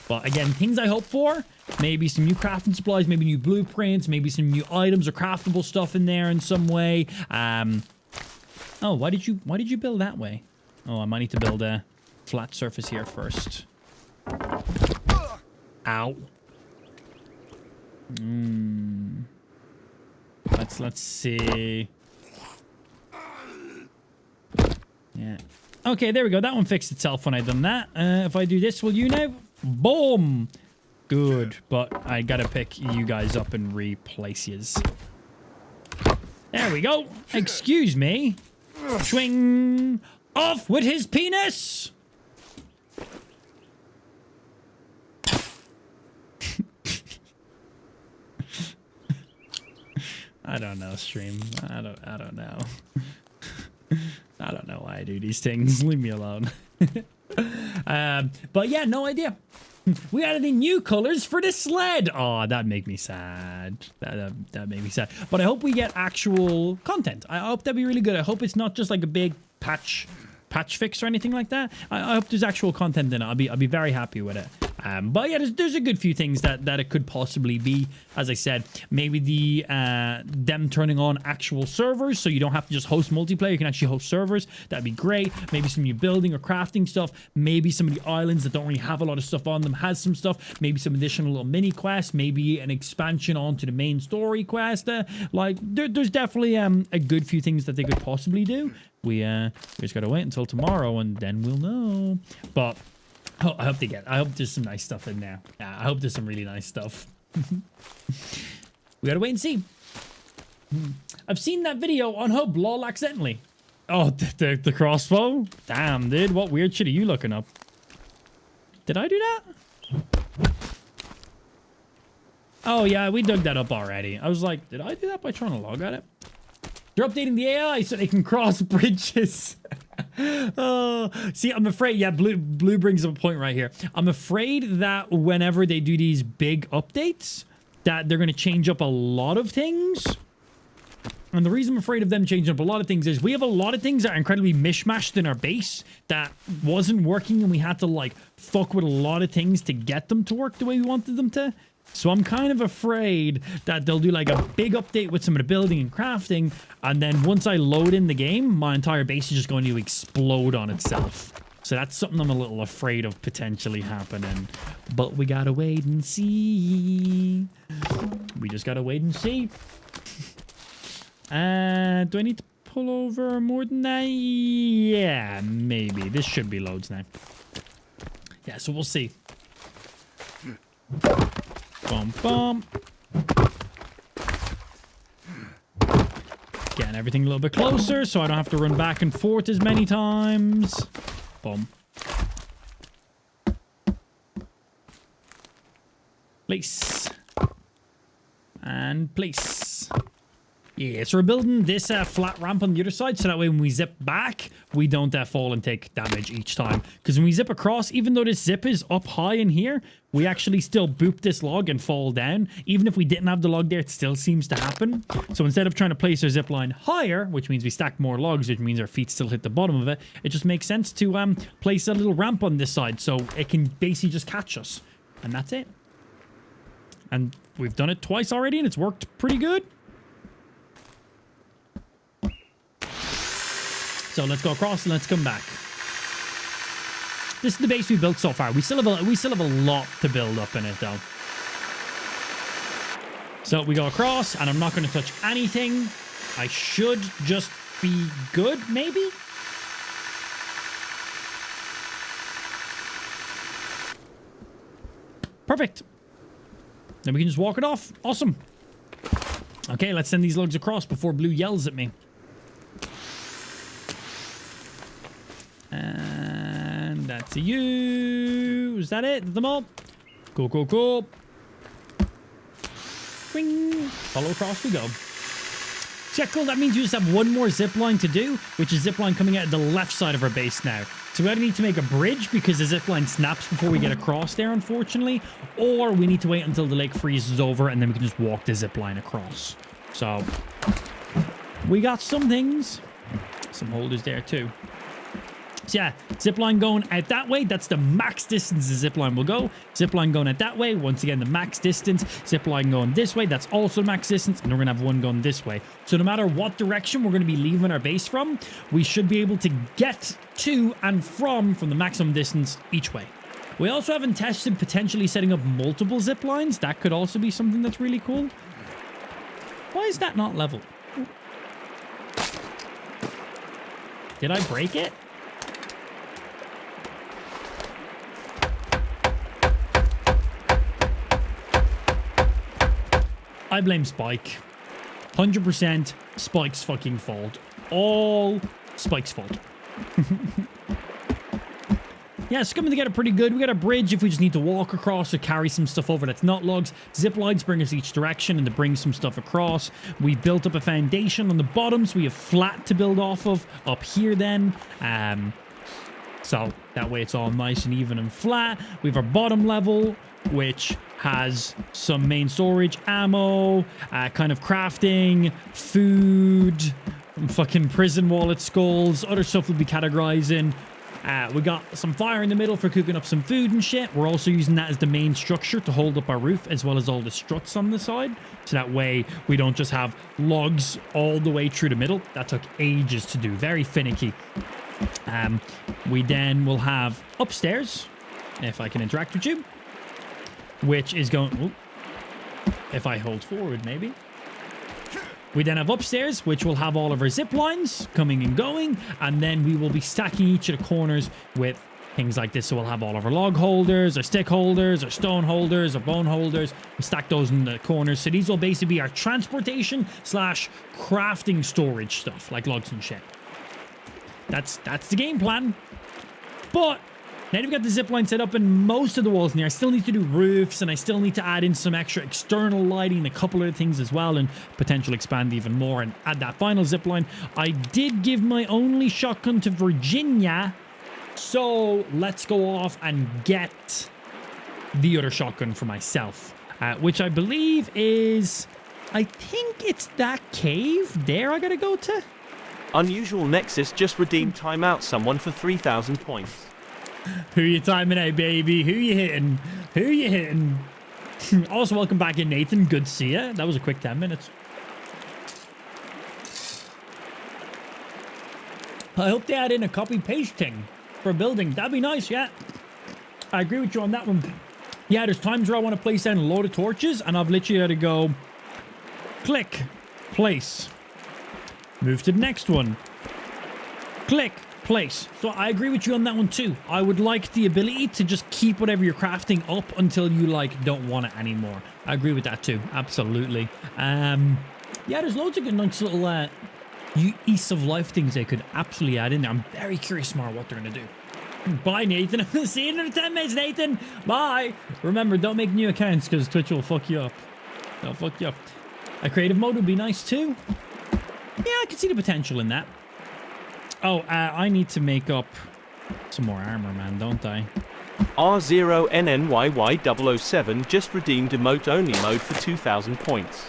B: But again, things I hope for, maybe some new crafting supplies, maybe new blueprints, maybe some new items or craftable stuff in there in some way. Oh, why did you build that way? Oh, I might need to build a flat surface here first. Ow. Let's see. Yeah. Okay, there we go. That one fixed itself when I done that. If I do this, will you now? Boom. Good, but I gotta pick you guys up and replace yous. There we go. Excuse me. Swing. Off with his penis. I don't know, stream. I don't know. I don't know why I do these things. Leave me alone. But yeah, no idea. We added in new colors for the sled. Oh, that made me sad. That made me sad. But I hope we get actual content. I hope that'd be really good. I hope it's not just like a big patch fix or anything like that. I hope there's actual content in it. I'll be very happy with it. But yeah, there's a good few things that it could possibly be. As I said, maybe them turning on actual servers, so you don't have to just host multiplayer. You can actually host servers. That'd be great. Maybe some new building or crafting stuff. Maybe some of the islands that don't really have a lot of stuff on them has some stuff. Maybe some additional little mini quests. Maybe an expansion onto the main story quest. There's definitely a good few things that they could possibly do. We just gotta wait until tomorrow, and then we'll know. But oh, I hope there's some nice stuff in there. Yeah, I hope there's some really nice stuff. We gotta wait and see. I've seen that video on Hub, lol, accidentally. Oh, the crossbow? Damn, dude, what weird shit are you looking up? Did I do that? Oh, yeah, we dug that up already. I was like, did I do that by trying to log at it? They're updating the AI so they can cross bridges. Oh, see, I'm afraid, yeah, Blue brings up a point right here. I'm afraid that whenever they do these big updates, that they're going to change up a lot of things. And the reason I'm afraid of them changing up a lot of things is we have a lot of things that are incredibly mishmashed in our base that wasn't working, and we had to, like, fuck with a lot of things to get them to work the way we wanted them to. So I'm kind of afraid that they'll do like a big update with some of the building and crafting, and then once I load in the game, my entire base is just going to explode on itself. So that's something I'm a little afraid of potentially happening. But we gotta wait and see. We just gotta wait and see. Do I need to pull over more than that? Yeah, maybe. This should be loads now. Yeah, so we'll see. Boom, boom. Getting everything a little bit closer so I don't have to run back and forth as many times. Boom. Place. And place. Yeah, so we're building this flat ramp on the other side so that way when we zip back, we don't fall and take damage each time. Because when we zip across, even though this zip is up high in here, we actually still boop this log and fall down. Even if we didn't have the log there, it still seems to happen. So instead of trying to place our zip line higher, which means we stack more logs, which means our feet still hit the bottom of it, it just makes sense to place a little ramp on this side so it can basically just catch us. And that's it. And we've done it twice already and it's worked pretty good. So let's go across and let's come back. This is the base we built so far. We still have a lot to build up in it though. So we go across and I'm not going to touch anything. I should just be good, maybe? Perfect. Then we can just walk it off. Awesome. Okay, let's send these logs across before Blue yells at me. And that's you. Is that it? Them all? Cool, cool, cool. Ring. Follow across we go. So yeah, cool. That means you just have one more zip line to do, which is zip line coming out of the left side of our base now. So we either need to make a bridge because the zip line snaps before we get across there, unfortunately, or we need to wait until the lake freezes over and then we can just walk the zip line across. So we got some things. Some holders there too. So yeah, zipline going out that way. That's the max distance the zipline will go. Zipline going out that way. Once again, the max distance. Zipline going this way. That's also max distance. And we're going to have one going this way. So no matter what direction we're going to be leaving our base from, we should be able to get to and from the maximum distance each way. We also haven't tested potentially setting up multiple ziplines. That could also be something that's really cool. Why is that not level? Did I break it? I blame Spike. 100% Spike's fucking fault. All Spike's fault. Yeah, it's coming together pretty good. We got a bridge if we just need to walk across or carry some stuff over that's not logs. Zip lines bring us each direction and to bring some stuff across. We built up a foundation on the bottom, so we have flat to build off of up here then. So that way it's all nice and even and flat. We have our bottom level, which has some main storage, ammo, kind of crafting, food, fucking prison wallet skulls, other stuff we'll be categorizing. We got some fire in the middle for cooking up some food and shit. We're also using that as the main structure to hold up our roof, as well as all the struts on the side. So that way we don't just have logs all the way through the middle. That took ages to do. Very finicky. We then will have upstairs, if I can interact with you, which is going... Ooh, if I hold forward, maybe. We then have upstairs, which will have all of our zip lines coming and going, and then we will be stacking each of the corners with things like this. So we'll have all of our log holders, our stick holders, our stone holders, our bone holders. We'll stack those in the corners. So these will basically be our transportation / crafting storage stuff, like logs and shit. That's the game plan. But now that we've got the zip line set up in most of the walls in here, I still need to do roofs, and I still need to add in some extra external lighting, a couple of things as well, and potentially expand even more and add that final zip line. I did give my only shotgun to Virginia, so let's go off and get the other shotgun for myself, which I believe is, I think it's that cave there I gotta go to.
C: Unusual Nexus just redeemed timeout someone for 3,000 points.
B: Who you timing out, baby? Who you hitting? Who you hitting? Also, welcome back in, Nathan. Good to see ya. That was a quick 10 minutes. I hope they add in a copy-paste thing for building. That'd be nice, yeah. I agree with you on that one. Yeah, there's times where I want to place down a load of torches, and I've literally got to go click, place, move to the next one, click, place. So I agree with you on that one too. I would like the ability to just keep whatever you're crafting up until you like don't want it anymore. I agree with that too. Absolutely. Yeah, there's loads of good nice little East of Life things they could absolutely add in there. I'm very curious tomorrow what they're gonna do. Bye, Nathan. See you in another 10 minutes, Nathan. Bye. Remember, don't make new accounts because Twitch will fuck you up. They'll fuck you up. A creative mode would be nice too. Yeah, I can see the potential in that. Oh, I need to make up some more armor, man, don't I?
C: R0NNYY007 just redeemed emote only mode for 2,000 points.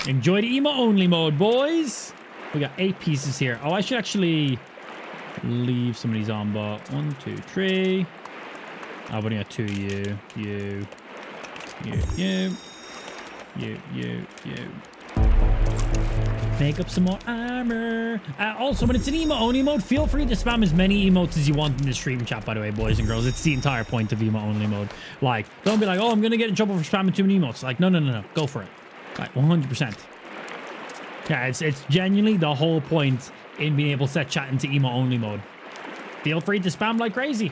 B: Enjoy the emote only mode, boys. We got 8 pieces here. Oh, I should actually leave some of these on, but 1, 2, 3. I've only got 2 you. Make up some more armor. Also, when it's an emote only mode, feel free to spam as many emotes as you want in the stream chat, by the way, boys and girls. It's the entire point of emote only mode. Like, don't be like, oh, I'm going to get in trouble for spamming too many emotes. Like, no. Go for it. Like, 100%. Yeah, it's genuinely the whole point in being able to set chat into emote only mode. Feel free to spam like crazy.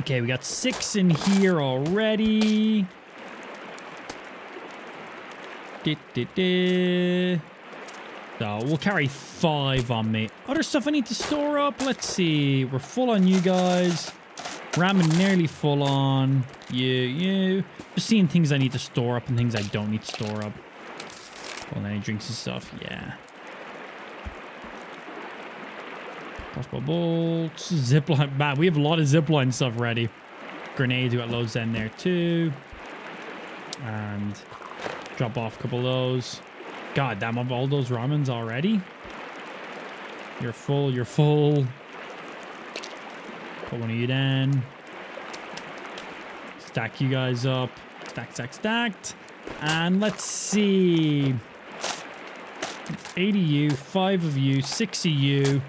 B: Okay, we got 6 in here already. So we'll carry 5 on me. Other stuff I need to store up. Let's see. We're full on you guys. Ramen nearly full on. You. Just seeing things I need to store up and things I don't need to store up. Well, any drinks and stuff. Yeah. Crossbow bolts. Zipline. Man, we have a lot of zipline stuff ready. Grenades. We got loads in there too. And drop off a couple of those. God damn, of all those ramens already. You're full. Put one of you down. Stack you guys up. Stacked. And let's see. 8 of you, 5 of you, 6 of you.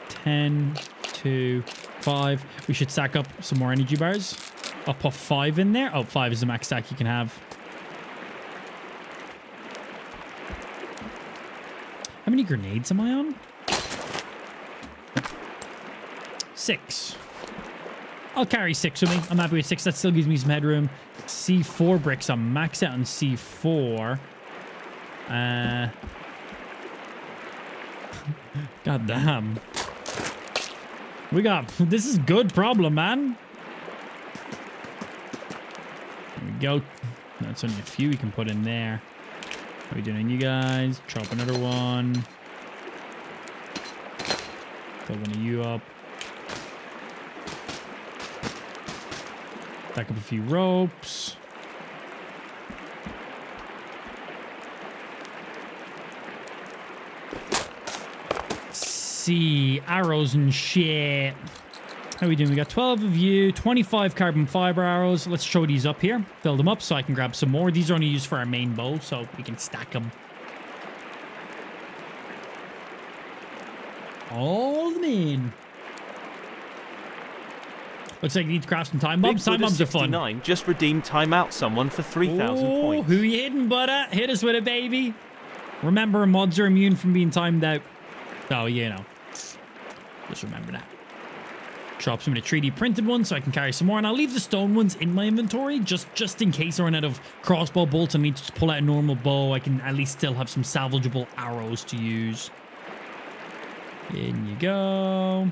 B: 10, 2, 5. We should stack up some more energy bars. I'll put 5 in there. Oh, 5 is the max stack you can have. How many grenades am I on? 6. I'll carry 6 with me. I'm happy with 6. That still gives me some headroom. C4 bricks. I'm maxed out on C4. God damn. This is good problem, man. There we go. That's only a few we can put in there. How are we doing, you guys? Chop another one. Put one of you up. Back up a few ropes. See, arrows and shit. How are we doing? We got 12 of you, 25 carbon fiber arrows. Let's show these up here. Fill them up so I can grab some more. These are only used for our main bow, so we can stack them. All them in. Looks like you need to craft some time bombs. Time bombs are fun.
C: 69 just redeemed timeout someone for 3,000
B: Oh,
C: points.
B: who you hitting, butter? Hit us with it, baby. Remember, mods are immune from being timed out. So, you know. Just remember that. Drop some of the 3D printed ones so I can carry some more. And I'll leave the stone ones in my inventory just in case I run out of crossbow bolts and need to just pull out a normal bow. I can at least still have some salvageable arrows to use. In you go.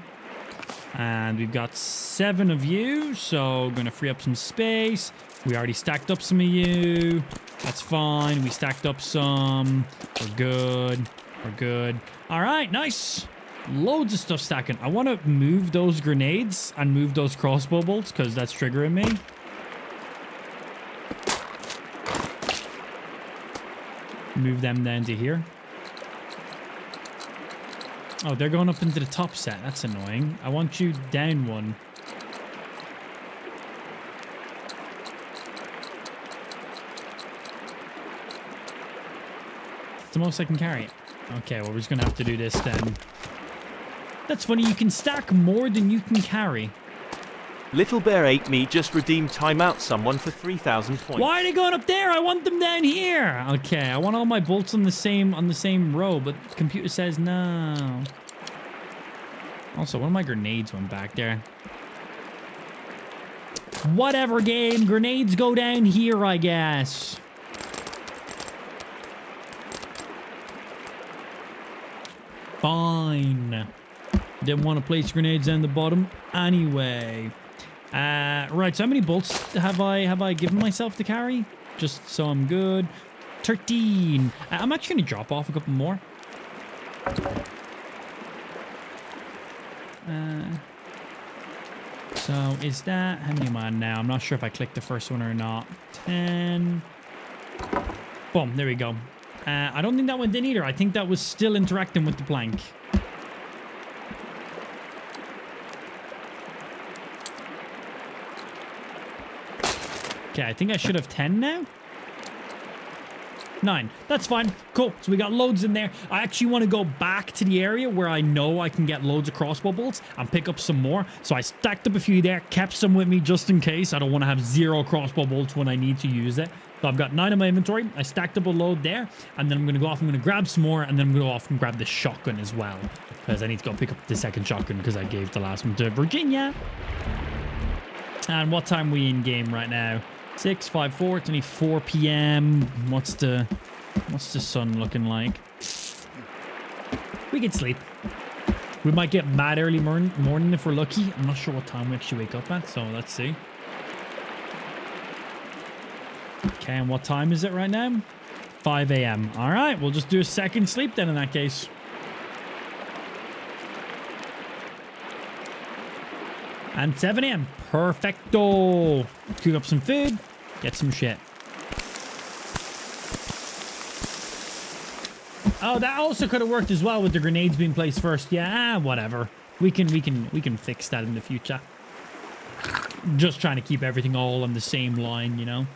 B: And we've got 7 of you, so I'm going to free up some space. We already stacked up some of you. That's fine. We stacked up some. We're good. We're good. All right, nice. Loads of stuff stacking. I want to move those grenades and move those crossbow bolts because that's triggering me. Move them down to here. Oh, they're going up into the top set. That's annoying. I want you down one. It's the most I can carry. Okay, well, we're just going to have to do this then. That's funny. You can stack more than you can carry.
C: Little Bear Ate Me just redeemed timeout someone for 3,000 points.
B: Why are they going up there? I want them down here. Okay, I want all my bolts on the same row, but the computer says no. Also, one of my grenades went back there. Whatever, game. Grenades go down here, I guess. Fine. Didn't want to place grenades down the bottom anyway. Right, so how many bolts have I given myself to carry? Just so I'm good. 13. I'm actually going to drop off a couple more. So is that... How many am I on now? I'm not sure if I clicked the first one or not. 10. Boom, there we go. I don't think that went in either. I think that was still interacting with the plank. Okay, I think I should have 10 now. 9. That's fine. Cool. So we got loads in there. I actually want to go back to the area where I know I can get loads of crossbow bolts and pick up some more. So I stacked up a few there, kept some with me just in case. I don't want to have 0 crossbow bolts when I need to use it. So I've got 9 in my inventory. I stacked up a load there. And then I'm going to go off. I'm going to grab some more. And then I'm going to go off and grab the shotgun as well. Because I need to go pick up the second shotgun because I gave the last one to Virginia. And what time are we in game right now? 6:54. It's only 4 p.m. What's the sun looking like? We can sleep. We might get mad early morning if we're lucky. I'm not sure what time we actually wake up at, so let's see. Okay, and what time is it right now? 5 a.m. All right, we'll just do a second sleep then in that case. And 7 a.m. Perfecto. Cook up some food. Get some shit. Oh, that also could have worked as well with the grenades being placed first. Yeah, whatever. We can fix that in the future. Just trying to keep everything all on the same line, you know.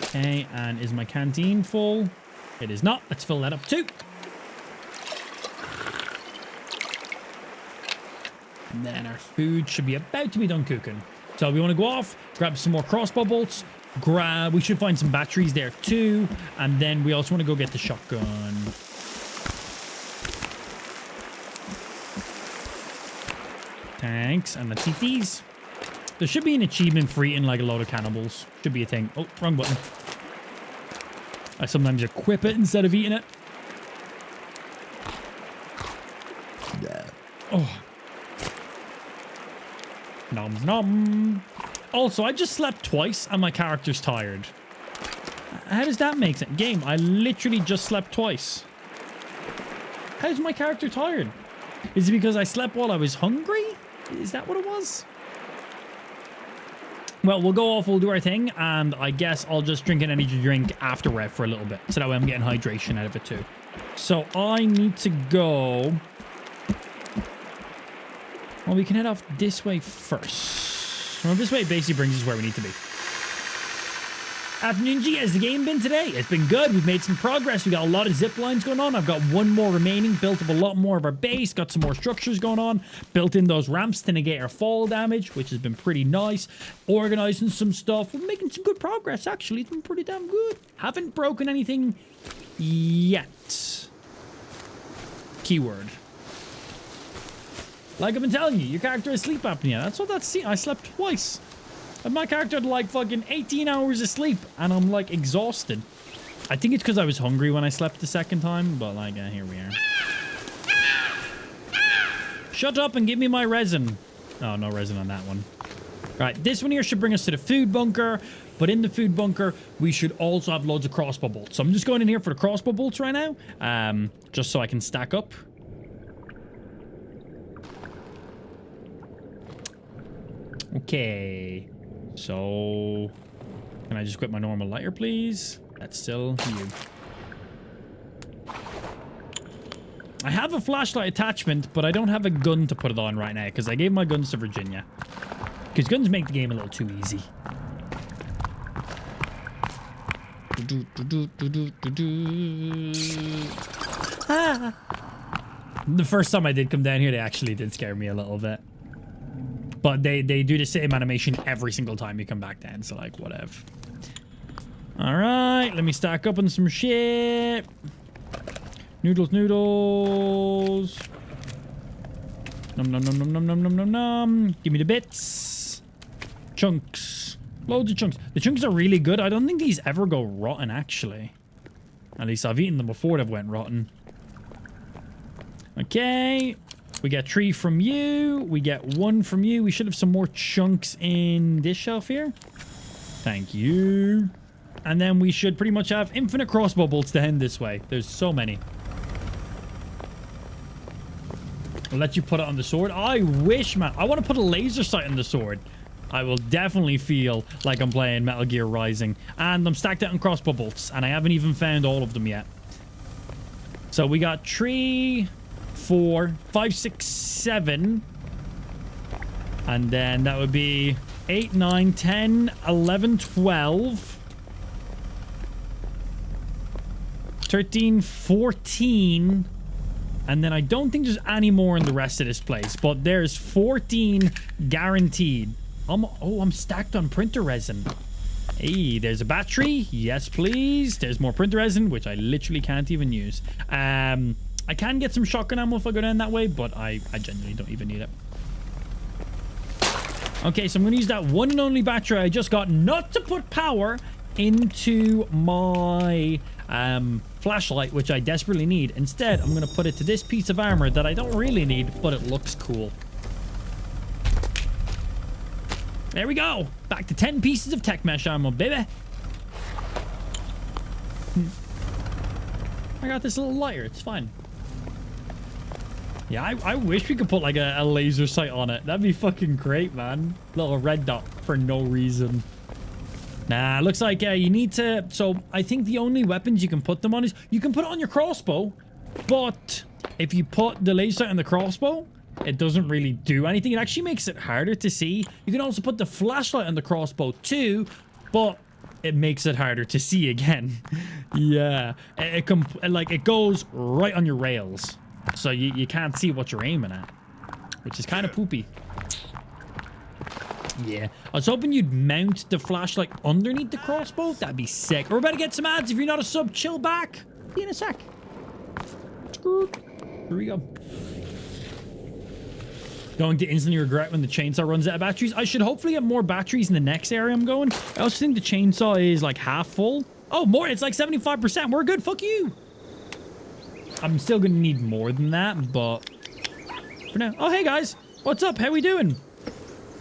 B: Okay, and is my canteen full? It is not. Let's fill that up too. And then our food should be about to be done cooking. So we want to go off, grab some more crossbow bolts, we should find some batteries there too. And then we also want to go get the shotgun. Thanks. And let's eat these. There should be an achievement for eating like a load of cannibals. Should be a thing. Oh, wrong button. I sometimes equip it instead of eating it. Oh. Nom nom. Also, I just slept twice and my character's tired. How does that make sense? Game, I literally just slept twice. How's my character tired? Is it because I slept while I was hungry? Is that what it was? Well, we'll go off, we'll do our thing, and I guess I'll just drink an energy drink after we're for a little bit. So that way I'm getting hydration out of it too. So I need to go... Well, we can head off this way first. Well, this way basically brings us where we need to be. Afternoon G, has the game been today? It's been good. We've made some progress. We got a lot of zip lines going on. I've got one more remaining. Built up a lot more of our base. Got some more structures going on. Built in those ramps to negate our fall damage, which has been pretty nice. Organizing some stuff. We're making some good progress, actually. It's been pretty damn good. Haven't broken anything yet. Keyword. Like I've been telling you, your character has sleep apnea. That's what that's. I slept twice. And my character had like fucking 18 hours of sleep, and I'm like exhausted. I think it's because I was hungry when I slept the second time, but like, here we are. Shut up and give me my resin. Oh, no resin on that one. Right, this one here should bring us to the food bunker, but in the food bunker, we should also have loads of crossbow bolts. So I'm just going in here for the crossbow bolts right now, just so I can stack up. Okay. So, can I just quit my normal lighter, please? That's still you. I have a flashlight attachment, but I don't have a gun to put it on right now because I gave my guns to Virginia. Because guns make the game a little too easy. Ah. The first time I did come down here, they actually did scare me a little bit. But they do the same animation every single time you come back down, so like, whatever. Alright, let me stack up on some shit. Noodles, noodles. Nom nom nom nom nom nom nom nom nom. Give me the bits. Chunks. Loads of chunks. The chunks are really good. I don't think these ever go rotten, actually. At least I've eaten them before they've went rotten. Okay. We get 3 from you. We get 1 from you. We should have some more chunks in this shelf here. Thank you. And then we should pretty much have infinite crossbow bolts to head this way. There's so many. I'll let you put it on the sword. I wish, man. I want to put a laser sight on the sword. I will definitely feel like I'm playing Metal Gear Rising. And I'm stacked out on crossbow bolts. And I haven't even found all of them yet. So we got 3... 4, 5, 6, 7. And then that would be 8, 9, 10, 11, 12. 13, 14. And then I don't think there's any more in the rest of this place. But there's 14 guaranteed. I'm stacked on printer resin. Hey, there's a battery. Yes, please. There's more printer resin, which I literally can't even use. I can get some shotgun ammo if I go down that way, but I genuinely don't even need it. Okay, so I'm going to use that one and only battery I just got not to put power into my flashlight, which I desperately need. Instead, I'm going to put it to this piece of armor that I don't really need, but it looks cool. There we go. Back to 10 pieces of tech mesh ammo, baby. I got this little lighter. It's fine. Yeah, I wish we could put like a laser sight on it. That'd be fucking great, man. Little red dot for no reason. Nah, looks like you need to... So, I think the only weapons you can put them on is... You can put it on your crossbow, but if you put the laser sight on the crossbow, it doesn't really do anything. It actually makes it harder to see. You can also put the flashlight on the crossbow too, but it makes it harder to see again. Yeah. It goes right on your rails. So you can't see what you're aiming at, which is kind of poopy. Yeah. I was hoping you'd mount the flashlight underneath the crossbow. That'd be sick. We're about to get some ads. If you're not a sub, chill back. See you in a sec. Here we go. Going to instantly regret when the chainsaw runs out of batteries. I should hopefully get more batteries in the next area I'm going. I also think the chainsaw is like half full. Oh, more. It's like 75%. We're good. Fuck you. I'm still going to need more than that, but for now. Oh, hey, guys. What's up? How we doing?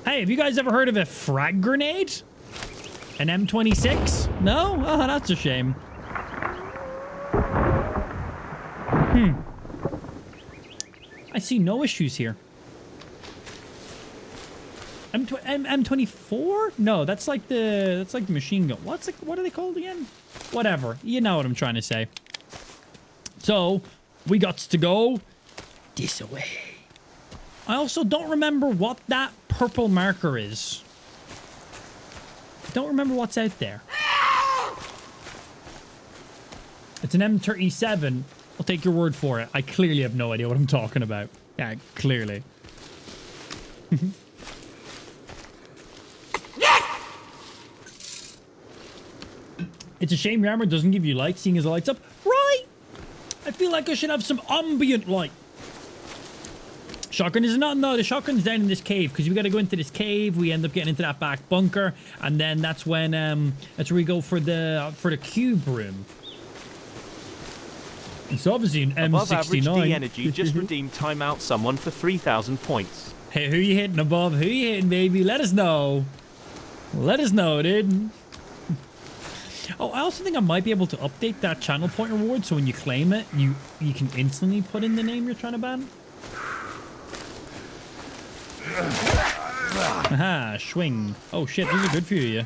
B: Hey, have you guys ever heard of a frag grenade? An M26? No? Oh, that's a shame. I see no issues here. M24? No, that's like the machine gun. What are they called again? Whatever. You know what I'm trying to say. So, we got to go this way. I also don't remember what that purple marker is. I don't remember what's out there. It's an M37. I'll take your word for it. I clearly have no idea what I'm talking about. Yeah, clearly. It's a shame your armor doesn't give you light, seeing as it lights up. Right! I feel like I should have some ambient light. Shotgun is not. No, the shotgun's down in this cave because we got to go into this cave. We end up getting into that back bunker, and then that's when that's where we go for the cube room. It's obviously an
C: Above average
B: M69.
C: D energy just redeemed timeout someone for 3,000 points.
B: Hey, who you hitting above? Who you hitting, baby? Let us know. Let us know, dude. Oh, I also think I might be able to update that channel point reward so when you claim it, you can instantly put in the name you're trying to ban. Aha, swing. Oh shit, these are good for you.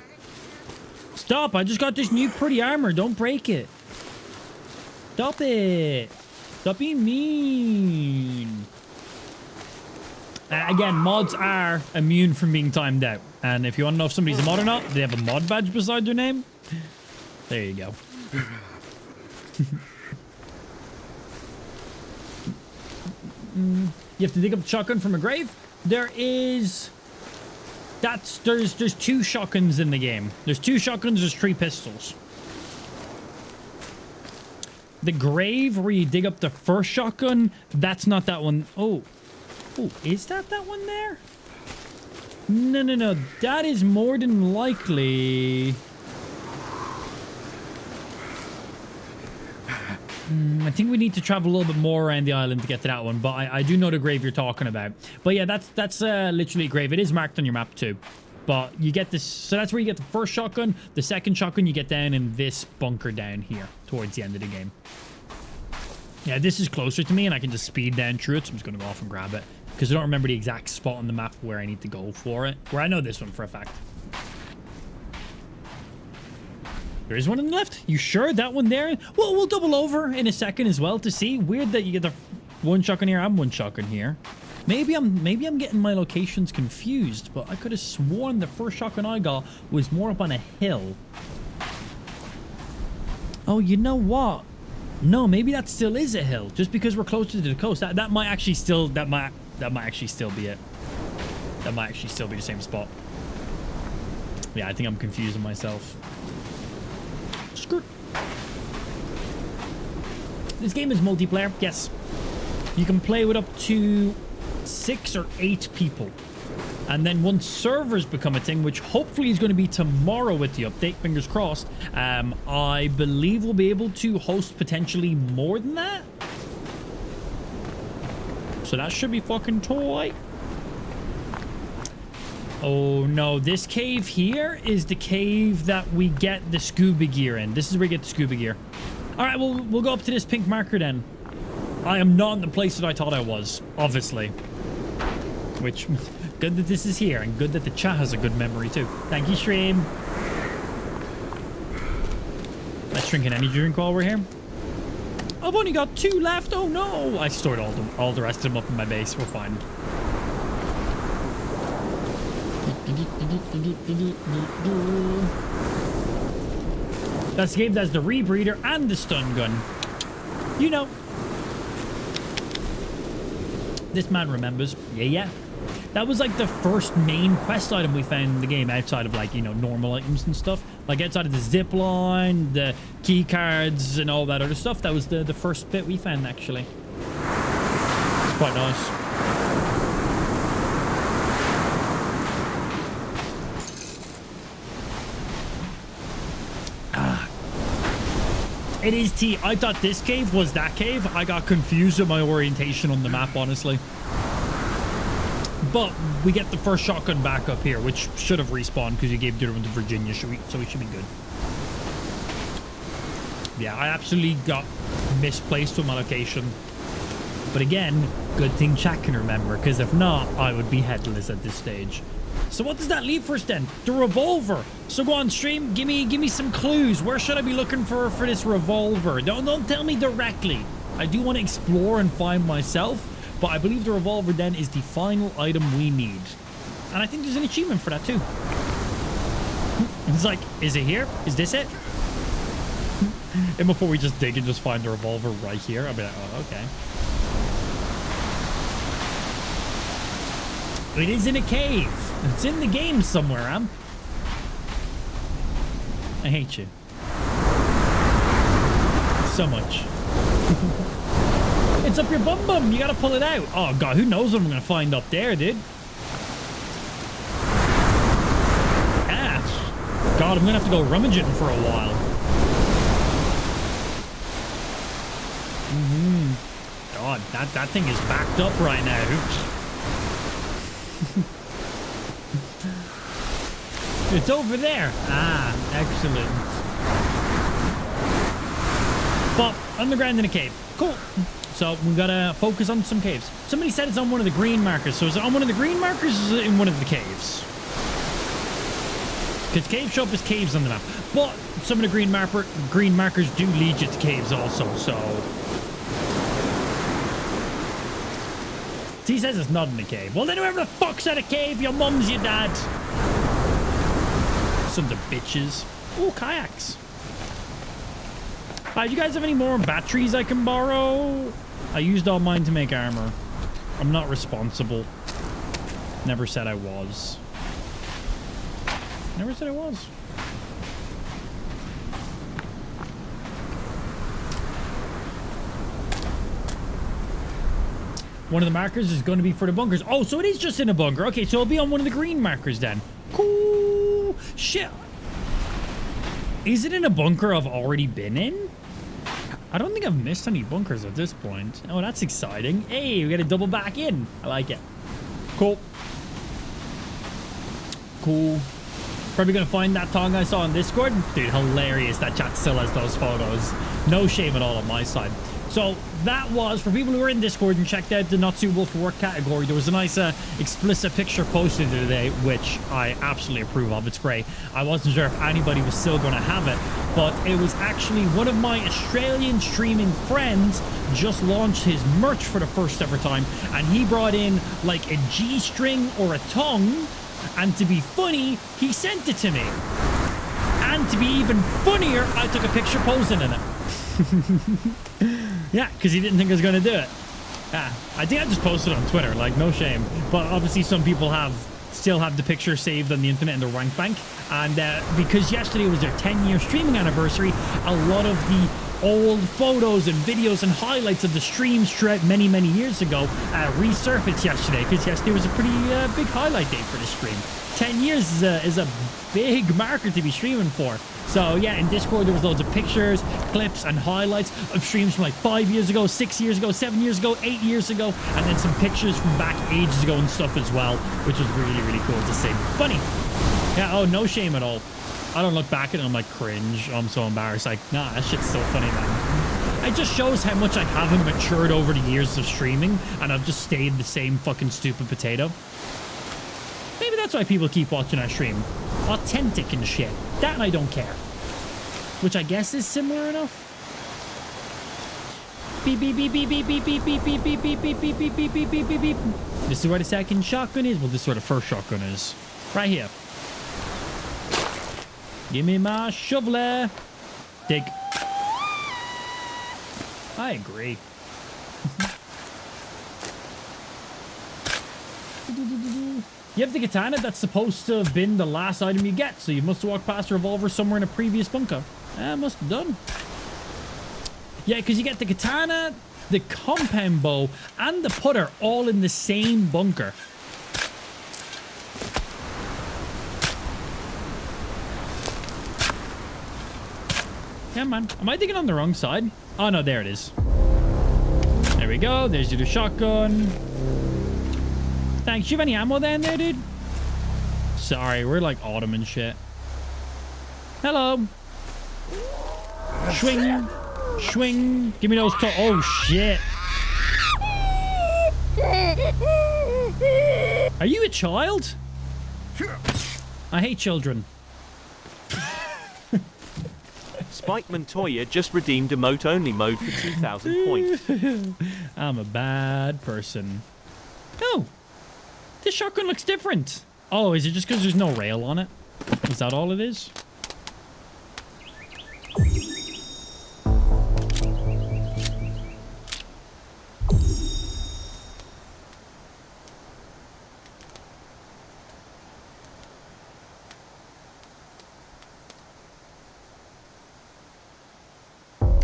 B: Stop, I just got this new pretty armor. Don't break it. Stop it. Stop being mean. Again, mods are immune from being timed out. And if you want to know if somebody's a mod or not, they have a mod badge beside their name. There you go. You have to dig up the shotgun from a grave. There's two shotguns in the game. There's 2 shotguns, there's 3 pistols. The grave where you dig up the first shotgun, that's not that one. Oh, is that one there? No. That is more than likely. I think we need to travel a little bit more around the island to get to that one, but I do know the grave you're talking about. But yeah, that's literally a grave. It is marked on your map too. But you get this, so that's where you get the first shotgun. The second shotgun you get down in this bunker down here towards the end of the game. Yeah, this is closer to me and I can just speed down through it, so I'm just going to go off and grab it. Because I don't remember the exact spot on the map where I need to go for it. Where I know this one for a fact. There is one on the left. You sure that one there? Well, we'll double over in a second as well to see. Weird that you get the one shotgun here and one shotgun here. Maybe I'm getting my locations confused, but I could have sworn the first shotgun I got was more up on a hill. Oh, you know what? No, maybe that still is a hill, just because we're closer to the coast. That might actually still be it. That might actually still be the same spot. Yeah, I think I'm confusing myself. Skirt. This game is multiplayer, yes. You can play with up to 6 or 8 people. And then once servers become a thing, which hopefully is going to be tomorrow with the update, fingers crossed, I believe we'll be able to host potentially more than that. So that should be fucking tight. Oh no, this cave here is the cave that we get the scuba gear in. This is where we get the scuba gear. All right, we'll go up to this pink marker then. I am not in the place that I thought I was, obviously. Which, good that this is here, and good that the chat has a good memory too. Thank you, stream. Let's drink an energy drink while we're here. I've only got 2 left. Oh no! I stored all the rest of them up in my base. We're fine. That's the game that's the rebreather and the stun gun. You know. This man remembers. Yeah. That was like the first main quest item we found in the game outside of like, you know, normal items and stuff. Like outside of the zip line, the key cards and all that other stuff. That was the first bit we found actually. It's quite nice. It is T. I thought this cave was that cave. I got confused with my orientation on the map, honestly. But we get the first shotgun back up here, which should have respawned because you gave the other one to Virginia, so we should be good. Yeah, I absolutely got misplaced with my location. But again, good thing chat can remember, because if not, I would be headless at this stage. So what does that leave for us then? The revolver. So go on stream, give me some clues. Where should I be looking for this revolver? Don't tell me directly. I do want to explore and find myself, but I believe the revolver then is the final item we need. And I think there's an achievement for that too. It's like, is it here? Is this it? And before we just dig and just find the revolver right here, I'll be like, oh, okay. It is in a cave. It's in the game somewhere, Am. I hate you. So much. It's up your bum bum. You gotta pull it out. Oh, God. Who knows what I'm gonna find up there, dude? Ash. God, I'm gonna have to go rummaging for a while. God, that thing is backed up right now. It's over there. Ah, excellent. But underground in a cave. Cool. So we gotta focus on some caves. Somebody said it's on one of the green markers. So is it on one of the green markers or is it in one of the caves? Because cave show up is caves on the map. But some of the green markers do lead you to caves also, so... He says it's not in the cave. Well, then whoever the fuck's at a cave, your mum's your dad. Sons of bitches. Ooh, kayaks. Do you guys have any more batteries I can borrow? I used all mine to make armor. I'm not responsible. Never said I was. Never said I was. One of the markers is going to be for the bunkers. Oh, so it is just in a bunker. Okay, so it'll be on one of the green markers then. Cool. Shit. Is it in a bunker I've already been in? I don't think I've missed any bunkers at this point. Oh, that's exciting. Hey, we got to double back in. I like it. Cool. Cool. Probably going to find that thong I saw on Discord. Dude, hilarious that chat still has those photos. No shame at all on my side. So that was, for people who were in Discord and checked out the Not Suitable for Work category, there was a nice explicit picture posted today, which I absolutely approve of. It's great. I wasn't sure if anybody was still going to have it, but it was actually one of my Australian streaming friends just launched his merch for the first ever time, and he brought in like a G-string or a tongue, and to be funny, he sent it to me. And to be even funnier, I took a picture posing in it. Yeah, because he didn't think I was going to do it. Yeah, I think I just posted on Twitter, like, no shame. But obviously some people still have the picture saved on the internet in their wank bank. And because yesterday was their 10-year streaming anniversary, a lot of the old photos and videos and highlights of the streams throughout many, many years ago resurfaced yesterday, because yesterday was a pretty big highlight day for the stream. 10 years is a big marker to be streaming for. So yeah, in Discord there was loads of pictures, clips, and highlights of streams from like 5 years ago, 6 years ago, 7 years ago, 8 years ago, and then some pictures from back ages ago and stuff as well, which was really, really cool to see. Funny. Yeah, oh, no shame at all. I don't look back at it and I'm like, cringe. Oh, I'm so embarrassed. Like, nah, that shit's so funny, man. It just shows how much I haven't matured over the years of streaming, and I've just stayed the same fucking stupid potato. Maybe that's why people keep watching our stream. Authentic and shit. That and I don't care. Which I guess is similar enough. Beep, beep, beep, beep, beep, beep, beep, beep, beep, beep, beep, beep, beep, beep, beep, beep, beep, beep, beep. This is where the second shotgun is. Well, this is where the first shotgun is. Right here. Give me my shoveler. Dig. I agree. You have the katana that's supposed to have been the last item you get, so you must have walked past a revolver somewhere in a previous bunker. I must have done. Yeah, because you get the katana, the compound bow, and the putter all in the same bunker. Yeah, man. Am I thinking on the wrong side? Oh, no, there it is. There we go. There's your shotgun. Thanks. Do you have any ammo down there, dude? Sorry, we're like autumn and shit. Hello. Swing. Swing. Give me those oh, shit. Are you a child? I hate children.
C: Spike Montoya just redeemed emote only mode for 2,000 points.
B: I'm a bad person. Oh, this shotgun looks different. Oh, is it just because there's no rail on it? Is that all it is?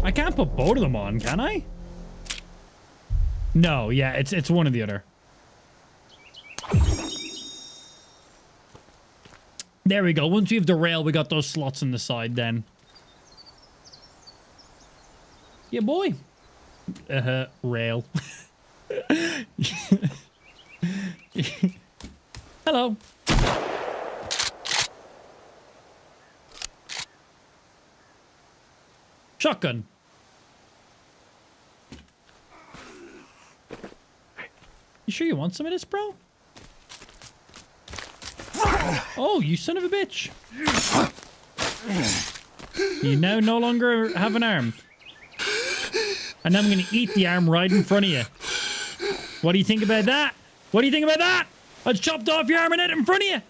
B: I can't put both of them on, can I? No, yeah, it's one or the other. There we go. Once we have the rail, we got those slots on the side then. Yeah, boy. Rail. Hello. Shotgun. You sure you want some of this, bro? Oh, you son of a bitch. You now no longer have an arm. And I'm going to eat the arm right in front of you. What do you think about that? What do you think about that? I chopped off your arm and head in front of you.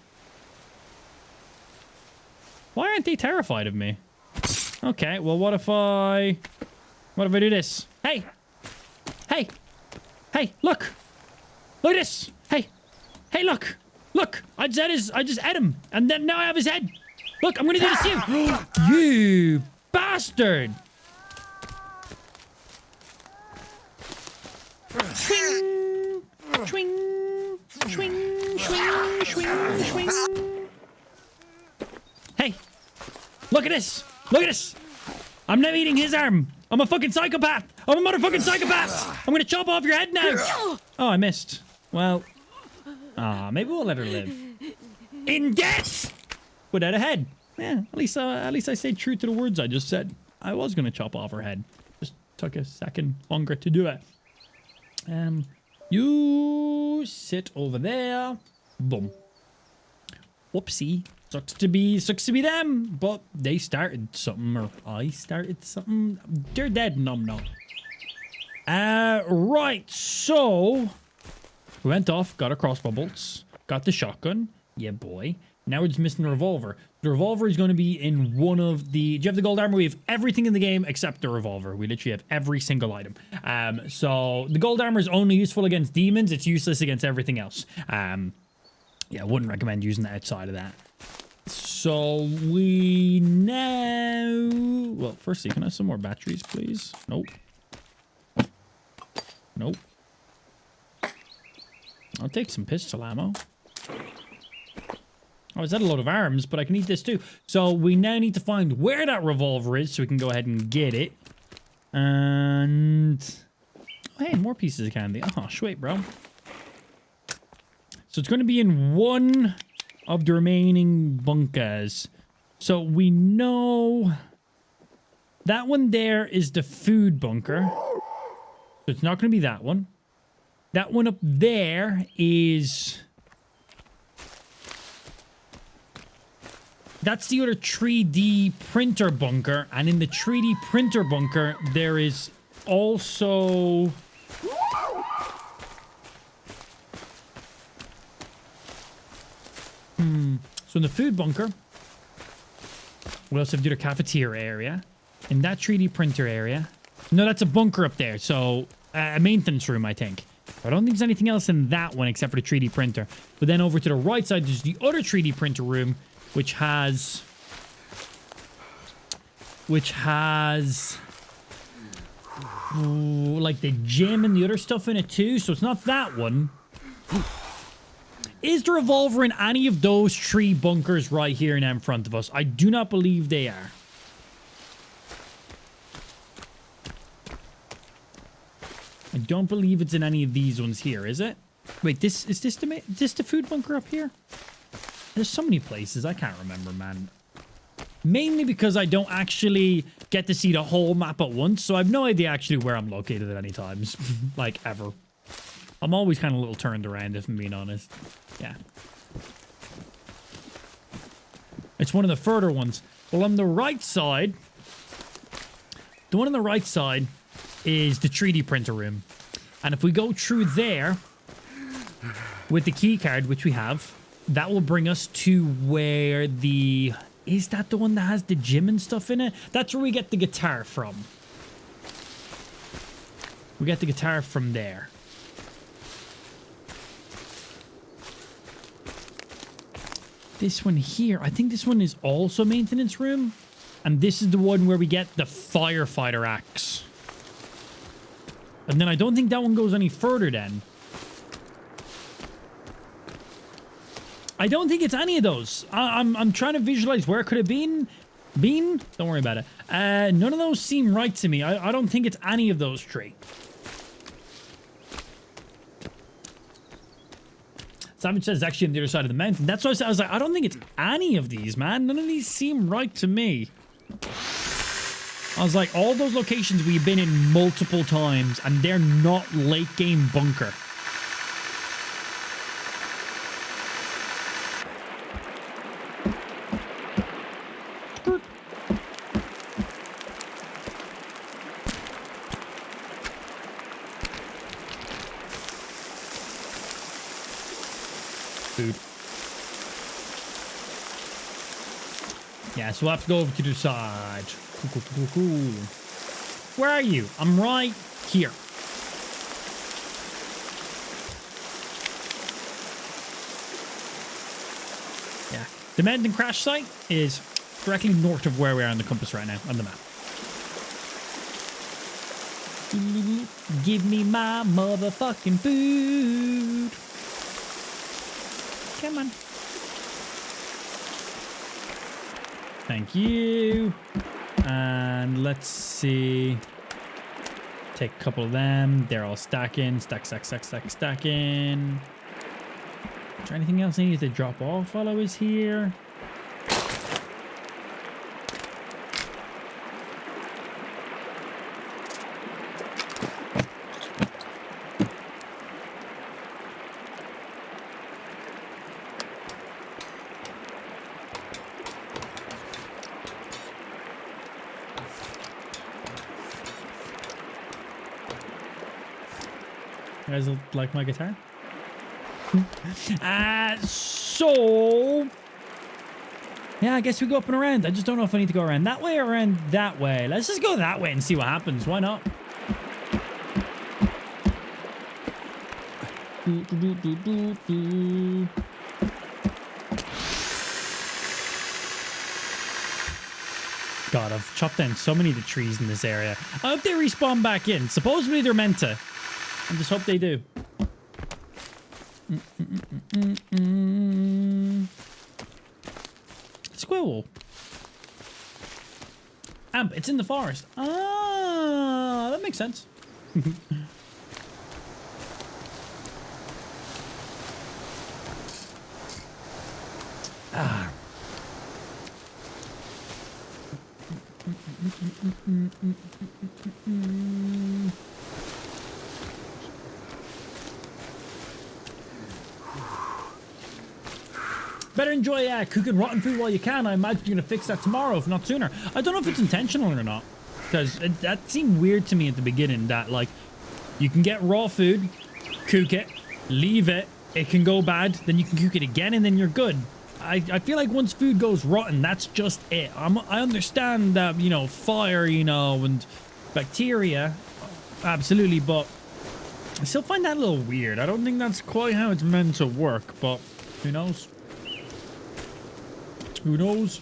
B: Why aren't they terrified of me? Okay, well, what if I do this? Hey! Hey! Hey, look! Look at this! Hey! Hey, look! Look! I just ate him! And then now I have his head! Look, I'm gonna do this to you! You bastard! Swing! Swing! Swing! Swing! Swing! Swing! Hey! Look at this! Look at this! I'm now eating his arm! I'm a fucking psychopath! I'm a motherfucking psychopath! I'm gonna chop off your head now! Oh, I missed. Well... maybe we'll let her live. In death! Without a head. Yeah, at least I stayed true to the words I just said. I was gonna chop off her head. Just took a second longer to do it. You sit over there. Boom. Whoopsie. Sucks to be them, but they started something, or I started something. They're dead, nom nom. Right, so we went off, got our crossbow bolts, got the shotgun. Yeah, boy. Now we're just missing the revolver. The revolver is going to be in one of the... Do you have the gold armor? We have everything in the game except the revolver. We literally have every single item. So the gold armor is only useful against demons. It's useless against everything else. Yeah, I wouldn't recommend using that outside of that. So we now... Well, firstly, can I have some more batteries, please? Nope. Nope. I'll take some pistol ammo. Oh, is that a load of arms? But I can eat this too. So we now need to find where that revolver is so we can go ahead and get it. And... Oh, hey, more pieces of candy. Oh, sweet, bro. So it's going to be in one of the remaining bunkers. So we know that one there is the food bunker. So it's not going to be that one. That one up there is... That's the other 3D printer bunker. And in the 3D printer bunker, there is also... So in the food bunker, we also have the cafeteria area. In that 3D printer area. No, that's a bunker up there. So a maintenance room, I think. I don't think there's anything else in that one except for the 3D printer. But then over to the right side, there's the other 3D printer room, which has like the gym and the other stuff in it too. So it's not that one. Is the revolver in any of those 3 bunkers right here now in front of us? I do not believe they are. I don't believe it's in any of these ones here, is it? Wait, is this the food bunker up here? There's so many places, I can't remember, man. Mainly because I don't actually get to see the whole map at once, so I have no idea actually where I'm located at any times. Like, ever. I'm always kind of a little turned around, if I'm being honest. Yeah. It's one of the further ones. Well, on the right side... The one on the right side is the 3D printer room. And if we go through there with the key card, which we have, that will bring us to where the... Is that the one that has the gym and stuff in it? That's where we get the guitar from. We get the guitar from there. This one here, I think this one is also maintenance room. And this is the one where we get the firefighter axe. And then I don't think that one goes any further then. I don't think it's any of those. I'm trying to visualize where it could have been. Don't worry about it. None of those seem right to me. I don't think it's any of those three. Savage says it's actually on the other side of the mountain. That's why I was like, I don't think it's any of these, man. None of these seem right to me. I was like, all those locations we've been in multiple times, and they're not late game bunker. Food. Yeah, so we'll have to go over to the side. Cool. Where are you? I'm right here. Yeah. The mountain crash site is directly north of where we are on the compass right now, on the map. Give me my motherfucking food. Come on. Thank you. And let's see. Take a couple of them. They're all stacking. Stacking. Is there anything else I need to drop off while I was here? You guys like my guitar? So... yeah, I guess we go up and around. I just don't know if I need to go around that way or around that way. Let's just go that way and see what happens. Why not? God, I've chopped down so many of the trees in this area. I hope they respawn back in. Supposedly they're meant to. I just hope they do. Squirrel. Amp, it's in the forest. Ah, that makes sense. Ah. Better enjoy cooking rotten food while you can. I imagine you're going to fix that tomorrow, if not sooner. I don't know if it's intentional or not. Because that seemed weird to me at the beginning. That, like, you can get raw food, cook it, leave it. It can go bad. Then you can cook it again, and then you're good. I feel like once food goes rotten, that's just it. I understand that, you know, fire, you know, and bacteria. Absolutely, but I still find that a little weird. I don't think that's quite how it's meant to work, but who knows? Who knows?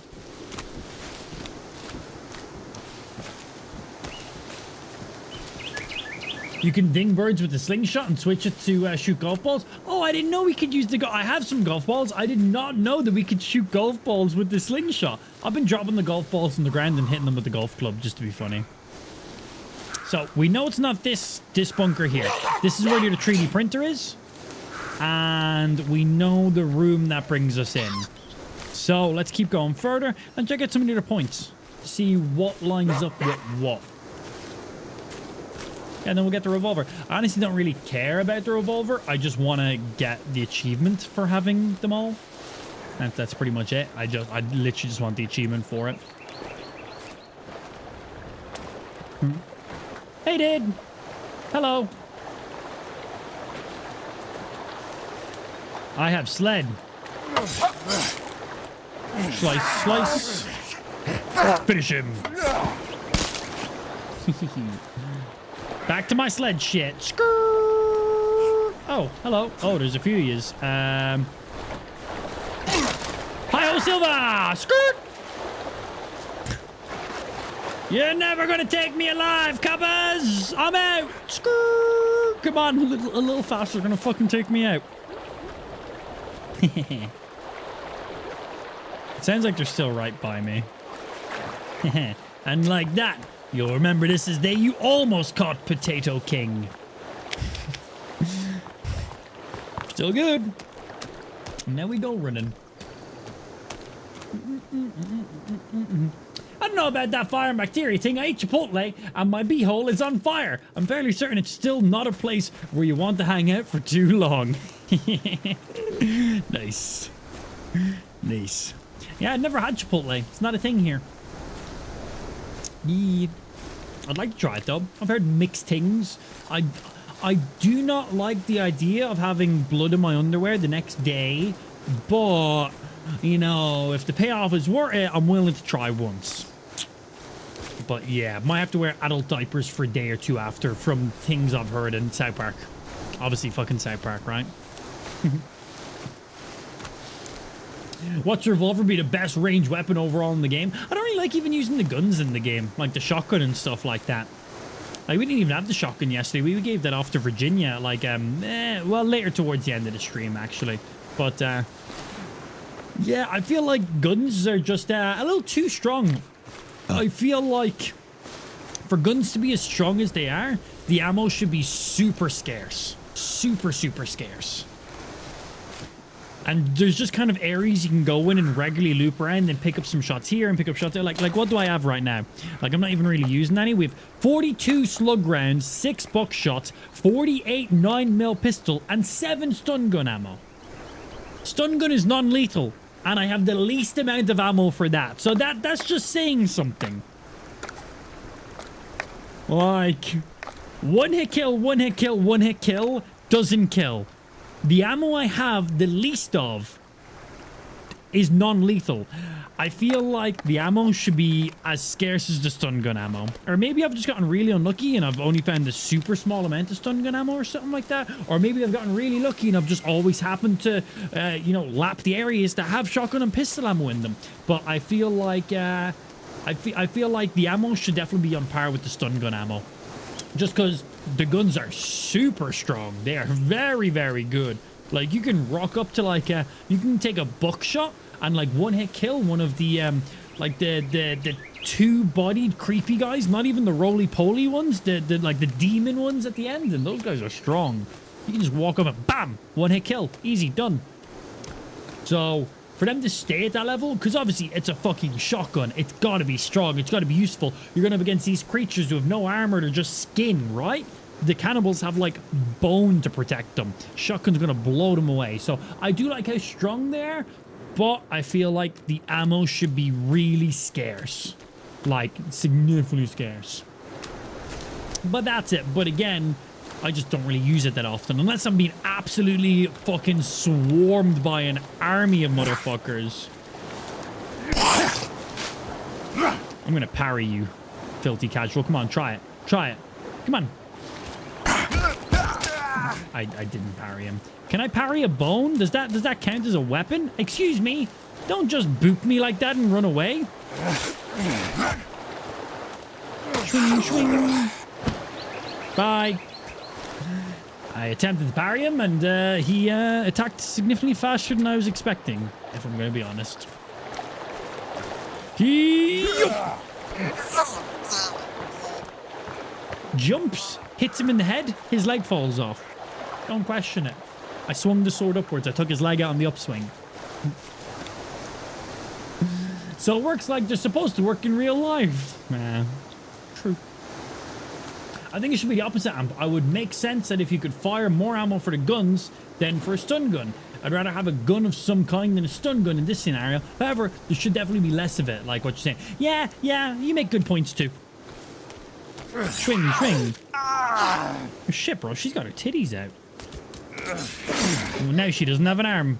B: You can ding birds with the slingshot and switch it to shoot golf balls. Oh, I didn't know we could use the... I have some golf balls. I did not know that we could shoot golf balls with the slingshot. I've been dropping the golf balls on the ground and hitting them with the golf club just to be funny. So, we know it's not this bunker here. This is where the 3D printer is. And we know the room that brings us in. So, let's keep going further and check out some of the other points. See what lines up with what. And then we'll get the revolver. I honestly don't really care about the revolver. I just want to get the achievement for having them all. And that's pretty much it. I literally just want the achievement for it. Hey, dude. Hello. I have sled. Slice. Finish him. Back to my sled shit. Skirt. Oh, hello. Oh, there's a few of yous. Hi-ho, Silva! Skirt! You're never gonna take me alive, coppers! I'm out! Screw! Come on, a little faster. They're gonna fucking take me out. It sounds like they're still right by me. And like that, you'll remember this is the day you almost caught Potato King. Still good. And now we go running. I don't know about that fire and bacteria thing. I ate Chipotle and my beehole is on fire. I'm fairly certain it's still not a place where you want to hang out for too long. Nice. Nice. Yeah, I've never had Chipotle. It's not a thing here. Yeah. I'd like to try it though. I've heard mixed things. I do not like the idea of having blood in my underwear the next day, but you know, if the payoff is worth it, I'm willing to try once. But yeah, might have to wear adult diapers for a day or two after from things I've heard in South Park. Obviously fucking South Park, right? What's revolver be the best ranged weapon overall in the game? I don't really like even using the guns in the game, like the shotgun and stuff like that. Like, we didn't even have the shotgun yesterday. We gave that off to Virginia, like, well, later towards the end of the stream, actually. But, yeah, I feel like guns are just a little too strong. I feel like for guns to be as strong as they are, the ammo should be super scarce. Super, super scarce. And there's just kind of areas you can go in and regularly loop around and pick up some shots here and pick up shots there. Like what do I have right now? Like, I'm not even really using any. We have 42 slug rounds, 6 buckshots, 48 9mm pistol, and 7 stun gun ammo. Stun gun is non-lethal, and I have the least amount of ammo for that. So that's just saying something. Like, one hit kill, one hit kill, one hit kill doesn't kill. The ammo I have the least of is non-lethal. I feel like the ammo should be as scarce as the stun gun ammo. Or maybe I've just gotten really unlucky and I've only found a super small amount of stun gun ammo or something like that. Or maybe I've gotten really lucky and I've just always happened to, you know, lap the areas that have shotgun and pistol ammo in them. But I feel like, I feel like the ammo should definitely be on par with the stun gun ammo. Just because the guns are super strong. They are very, very good. Like, you can rock up to, like, you can take a buckshot and, like, one hit kill one of the, like, the two-bodied creepy guys. Not even the roly-poly ones. The like, the demon ones at the end. And those guys are strong. You can just walk up and bam! One hit kill. Easy, done. So, for them to stay at that level, because obviously it's a fucking shotgun. It's got to be strong. It's got to be useful. You're going up against these creatures who have no armor. They're just skin, right? The cannibals have, like, bone to protect them. Shotgun's going to blow them away. So I do like how strong they are, but I feel like the ammo should be really scarce. Like, significantly scarce. But that's it. But again, I just don't really use it that often. Unless I'm being absolutely fucking swarmed by an army of motherfuckers. I'm going to parry you, filthy casual. Come on, try it. Try it. Come on. I didn't parry him. Can I parry a bone? Does that count as a weapon? Excuse me. Don't just boop me like that and run away. Swing, swing. Bye. I attempted to parry him, and he attacked significantly faster than I was expecting, if I'm going to be honest. He jumps, hits him in the head, his leg falls off. Don't question it. I swung the sword upwards. I took his leg out on the upswing. So it works like they're supposed to work in real life. True. I think it should be the opposite, Amp. I would make sense that if you could fire more ammo for the guns than for a stun gun. I'd rather have a gun of some kind than a stun gun in this scenario. However, there should definitely be less of it, like what you're saying. Yeah, you make good points too. Swing, swing. Oh, shit, bro. She's got her titties out. Now she doesn't have an arm.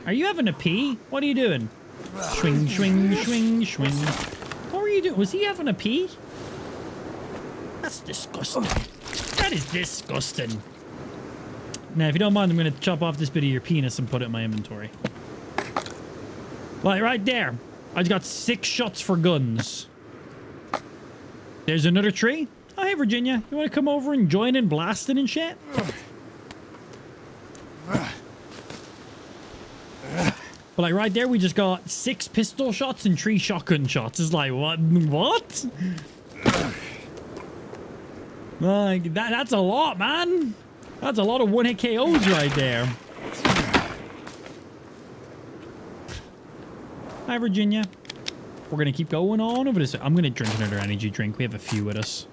B: Are you having a pee? What are you doing? Swing, swing, swing, swing. What were you doing? Was he having a pee? That's disgusting. That is disgusting. Now, if you don't mind, I'm going to chop off this bit of your penis and put it in my inventory. Like, right there. I just got 6 shots for guns. There's another tree. Oh, hey, Virginia. You want to come over and join in blasting and shit? But like right there, we just got 6 pistol shots and 3 shotgun shots. It's like, what? Like, that's a lot, man. That's a lot of one-hit KOs right there. Hi, Virginia. We're going to keep going on over this. I'm going to drink another energy drink. We have a few with us.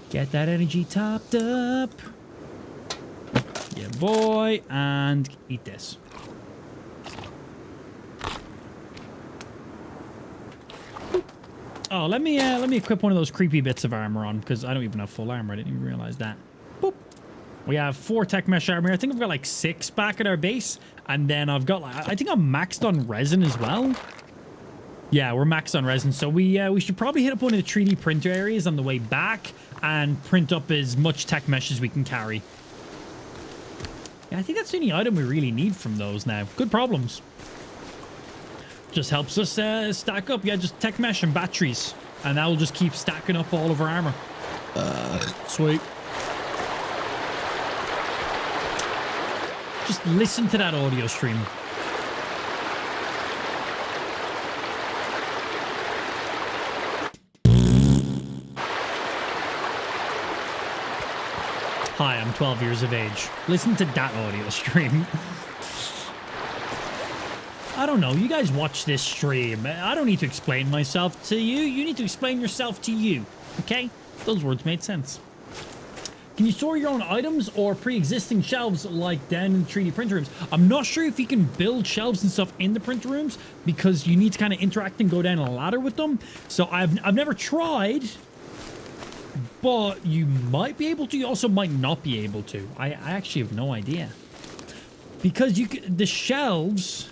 B: Get that energy topped up. Yeah, boy. And eat this. Oh, let me equip one of those creepy bits of armor on, because I don't even have full armor. I didn't even realize that. Boop. We have 4 tech mesh armor. I think I've got like 6 back at our base, and then I've got like, I think I'm maxed on resin as well. Yeah, we're maxed on resin, so we should probably hit up one of the 3D printer areas on the way back and print up as much tech mesh as we can carry. Yeah, I think that's the only item we really need from those now. Good problems. Just helps us stack up. Yeah, just tech mesh and batteries. And that will just keep stacking up all of our armor. Sweet. Just listen to that audio stream. Hi, I'm 12 years of age. Listen to that audio stream. I don't know. You guys watch this stream. I don't need to explain myself to you. You need to explain yourself to you. Okay? Those words made sense. Can you store your own items or pre-existing shelves like down in the 3D printer rooms? I'm not sure if you can build shelves and stuff in the printer rooms because you need to kind of interact and go down a ladder with them. So I've never tried, but you might be able to. You also might not be able to. I actually have no idea. Because you can, the shelves...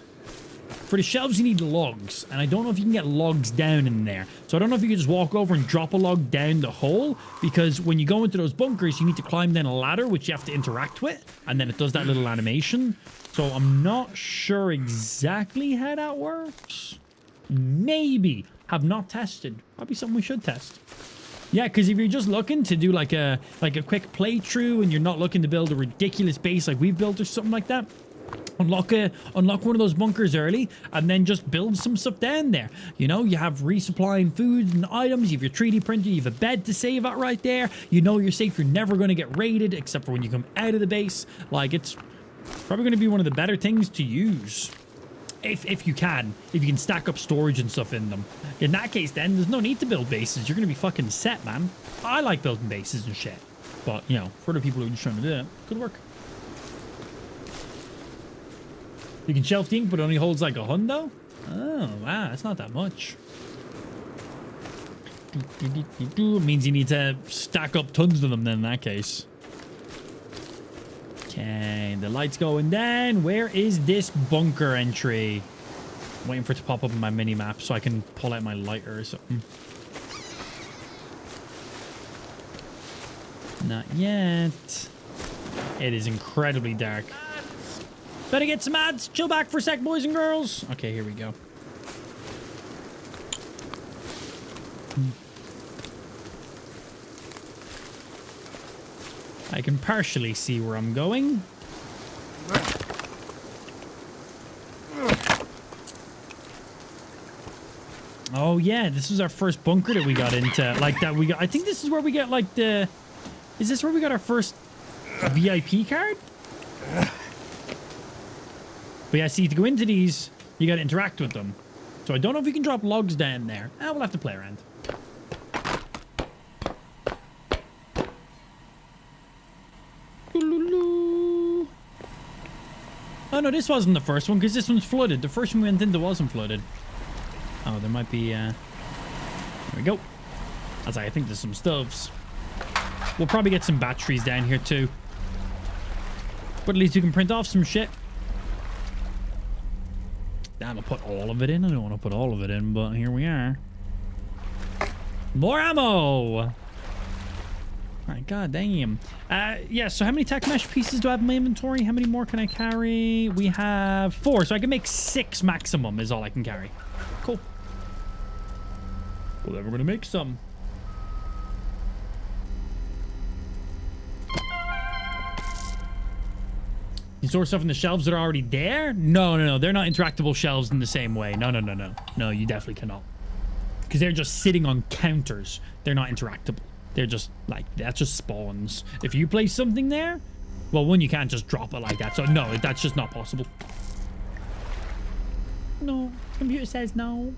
B: For the shelves, you need logs, and I don't know if you can get logs down in there. So I don't know if you can just walk over and drop a log down the hole, because when you go into those bunkers, you need to climb down a ladder, which you have to interact with, and then it does that little animation. So I'm not sure exactly how that works. Maybe. Have not tested. Probably something we should test. Yeah, because if you're just looking to do like a quick playthrough, and you're not looking to build a ridiculous base like we've built or something like that, unlock one of those bunkers early and then just build some stuff down there. You know, you have resupplying food and items, you have your 3D printer, you have a bed to save at right there. You know you're safe, you're never going to get raided except for when you come out of the base. Like, it's probably going to be one of the better things to use. If you can stack up storage and stuff in them. In that case, then there's no need to build bases. You're going to be fucking set, man. I like building bases and shit. But, you know, for the people who are just trying to do it, could work. You can shelf the ink, but it only holds like a hundo? Oh, wow, that's not that much. It means you need to stack up tons of them then in that case. Okay, the light's going down. Where is this bunker entry? I'm waiting for it to pop up on my mini-map so I can pull out my lighter or something. Not yet. It is incredibly dark. Better get some ads. Chill back for a sec, boys and girls. Okay, here we go. I can partially see where I'm going. Oh yeah, this was our first bunker that we got into. Like that we got. I think this is where we get like the. Is this where we got our first VIP card? But yeah, see, to go into these, you got to interact with them. So I don't know if you can drop logs down there. We'll have to play around. Oh no, this wasn't the first one because this one's flooded. The first one we went into wasn't flooded. Oh, there might be... There we go. I was like, I think there's some stuffs. We'll probably get some batteries down here too. But at least you can print off some shit. Damn, I'll put all of it in. I don't want to put all of it in, but here we are. More ammo! My god damn. Yeah, so how many tech mesh pieces do I have in my inventory? How many more can I carry? We have 4, so I can make 6 maximum is all I can carry. Cool. Well, then we're gonna make some. You store stuff in the shelves that are already there? No. They're not interactable shelves in the same way. No. No, you definitely cannot. Because they're just sitting on counters. They're not interactable. They're just like, that just spawns. If you place something there, well, one, you can't just drop it like that. So no, that's just not possible. No, computer says no.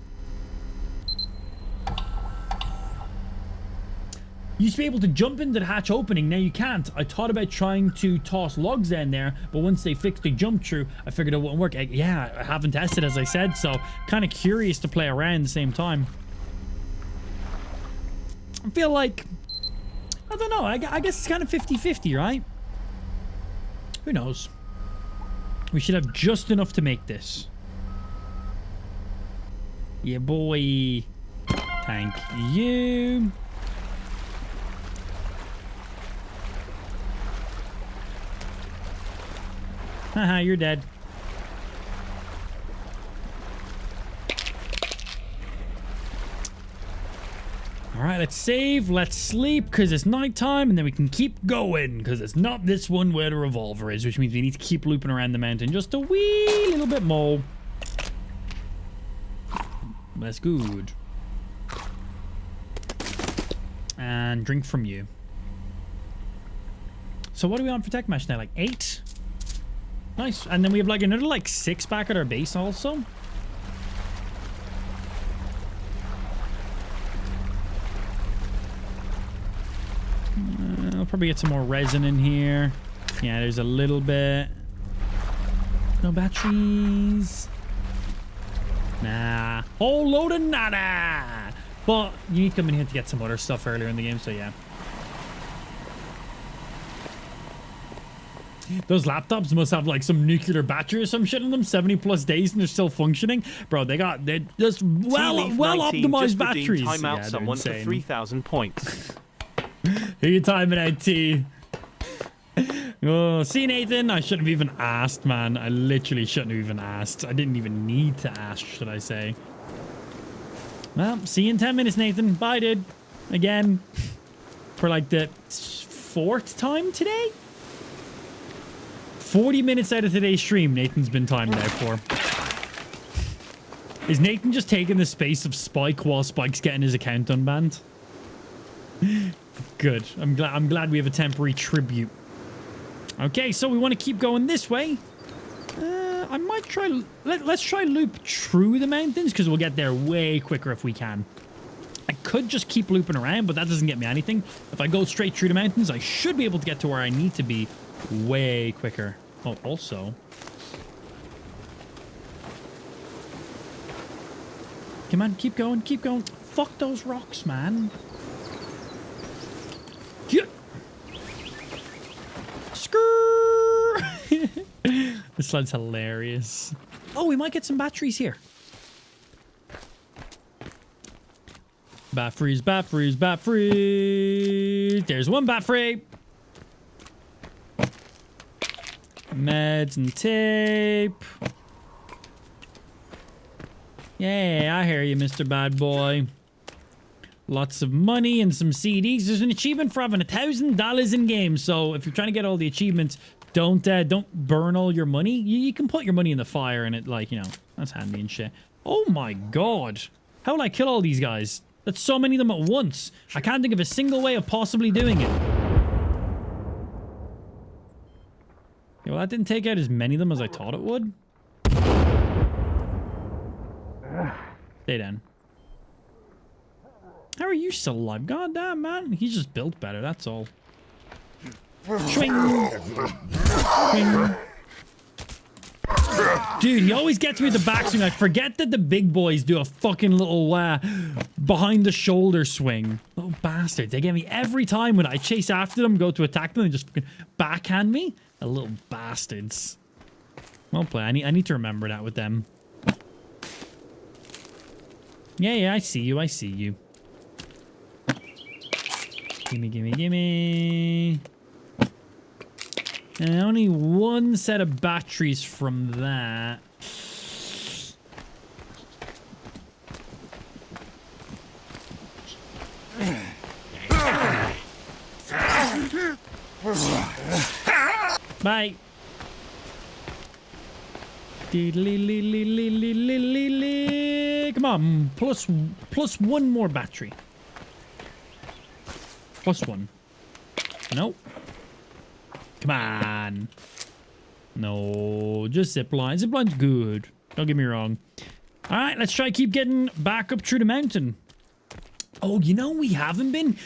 B: You used to be able to jump into the hatch opening. Now you can't. I thought about trying to toss logs in there, but once they fixed the jump through, I figured it wouldn't work. Yeah, I haven't tested, as I said, so kind of curious to play around at the same time. I feel like, I don't know. I guess it's kind of 50-50, right? Who knows? We should have just enough to make this. Yeah, boy. Thank you. Haha, you're dead. All right, let's save, let's sleep, because it's nighttime, and then we can keep going, because it's not this one where the revolver is, which means we need to keep looping around the mountain just a wee little bit more. That's good. And drink from you. So what are we on for tech mesh now? Like 8? Nice. And then we have like another like 6 back at our base also. I'll probably get some more resin in here. Yeah, there's a little bit. No batteries. Nah. Whole load of nada. But you need to come in here to get some other stuff earlier in the game, so yeah. Those laptops must have like some nuclear battery or some shit in them, 70+ days, and they're still functioning. Bro, they're just well optimized batteries.
C: Time out
B: yeah,
C: someone for 3,000 points.
B: Who you timing out, T? Oh, see, Nathan? I shouldn't have even asked, man. I literally shouldn't have even asked. I didn't even need to ask, should I say. Well, see you in 10 minutes, Nathan. Bye, dude. Again. For like the 4th time today? 40 minutes out of today's stream, Nathan's been timed out for. Is Nathan just taking the space of Spike while Spike's getting his account unbanned? Good. I'm glad we have a temporary tribute. Okay, so we want to keep going this way. I might try... Let's try loop through the mountains, because we'll get there way quicker if we can. I could just keep looping around, but that doesn't get me anything. If I go straight through the mountains, I should be able to get to where I need to be way quicker. Oh, also... Come on, keep going, keep going. Fuck those rocks, man. Yeah. Skrrr! This slide's hilarious. Oh, we might get some batteries here. Batteries, batteries, batteries. There's one battery. Meds and tape. Yeah, I hear you, Mr. Bad Boy. Lots of money and some CDs. There's an achievement for having $1,000 in game. So if you're trying to get all the achievements, don't burn all your money. You can put your money in the fire and it, like, you know, that's handy and shit. Oh my god. How will I kill all these guys? That's so many of them at once. I can't think of a single way of possibly doing it. Yeah, well, that didn't take out as many of them as I thought it would. Stay down. How are you still alive? God damn, man. He's just built better, that's all. Swing. Swing. Dude, he always gets me at the backswing. I forget that the big boys do a fucking little behind the shoulder swing. Little bastards. They get me every time when I chase after them, go to attack them, they just fucking backhand me. The little bastards. Well played. I need to remember that with them. Yeah, I see you. I see you. Gimme. And only one set of batteries from that. Bye. Come on, plus one more battery. Plus one. Nope. Come on. No, just zipline. Zipline's good. Don't get me wrong. All right, let's try keep getting back up through the mountain. Oh, you know, we haven't been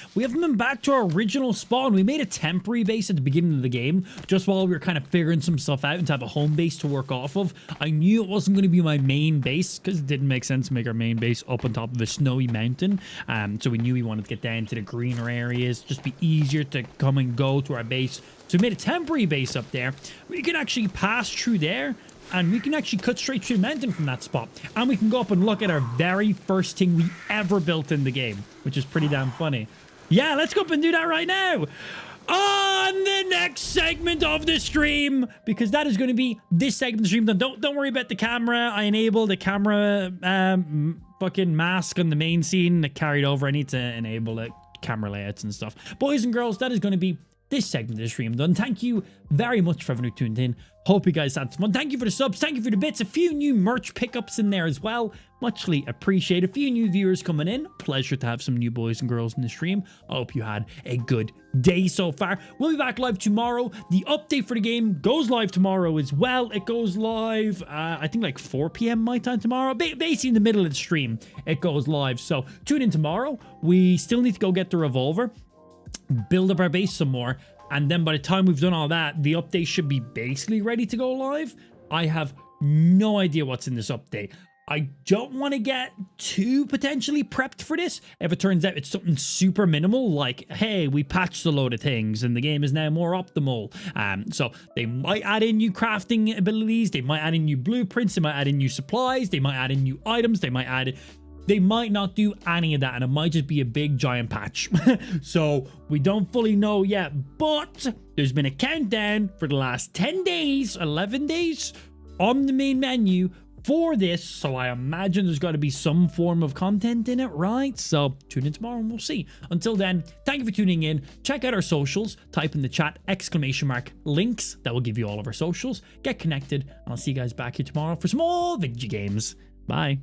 B: back to our original spawn. We made a temporary base at the beginning of the game, just while we were kind of figuring some stuff out and to have a home base to work off of. I knew it wasn't going to be my main base because it didn't make sense to make our main base up on top of a snowy mountain. So we knew we wanted to get down to the greener areas, just be easier to come and go to our base. So we made a temporary base up there. We can actually pass through there. And we can actually cut straight through the mountain from that spot. And we can go up and look at our very first thing we ever built in the game, which is pretty damn funny. Yeah, let's go up and do that right now. On the next segment of the stream, because that is going to be this segment of the stream. Don't worry about the camera. I enabled the camera fucking mask on the main scene that carried over. I need to enable it, camera layouts and stuff. Boys and girls, that is going to be this segment of the stream done. Thank you very much for everyone who tuned in. Hope you guys had some fun. Thank you for the subs. Thank you for the bits. A few new merch pickups in there as well. Muchly appreciated. A few new viewers coming in. Pleasure to have some new boys and girls in the stream. I hope you had a good day so far. We'll be back live tomorrow. The update for the game goes live tomorrow as well. It goes live, I think like 4 p.m. my time tomorrow. Basically in the middle of the stream, it goes live. So tune in tomorrow. We still need to go get the revolver, build up our base some more, and then by the time we've done all that, the update should be basically ready to go live. I have no idea what's in this update. I don't want to get too potentially prepped for this. If it turns out it's something super minimal, like, hey, we patched a load of things and the game is now more optimal. So they might add in new crafting abilities. They might add in new blueprints. They might add in new supplies. They might add in new items. They might not do any of that, and it might just be a big giant patch. So we don't fully know yet, but there's been a countdown for the last 10 days, 11 days on the main menu for this. So I imagine there's got to be some form of content in it, right? So tune in tomorrow and we'll see. Until then, thank you for tuning in. Check out our socials. Type in the chat !links. That will give you all of our socials. Get connected. And I'll see you guys back here tomorrow for some more video games. Bye.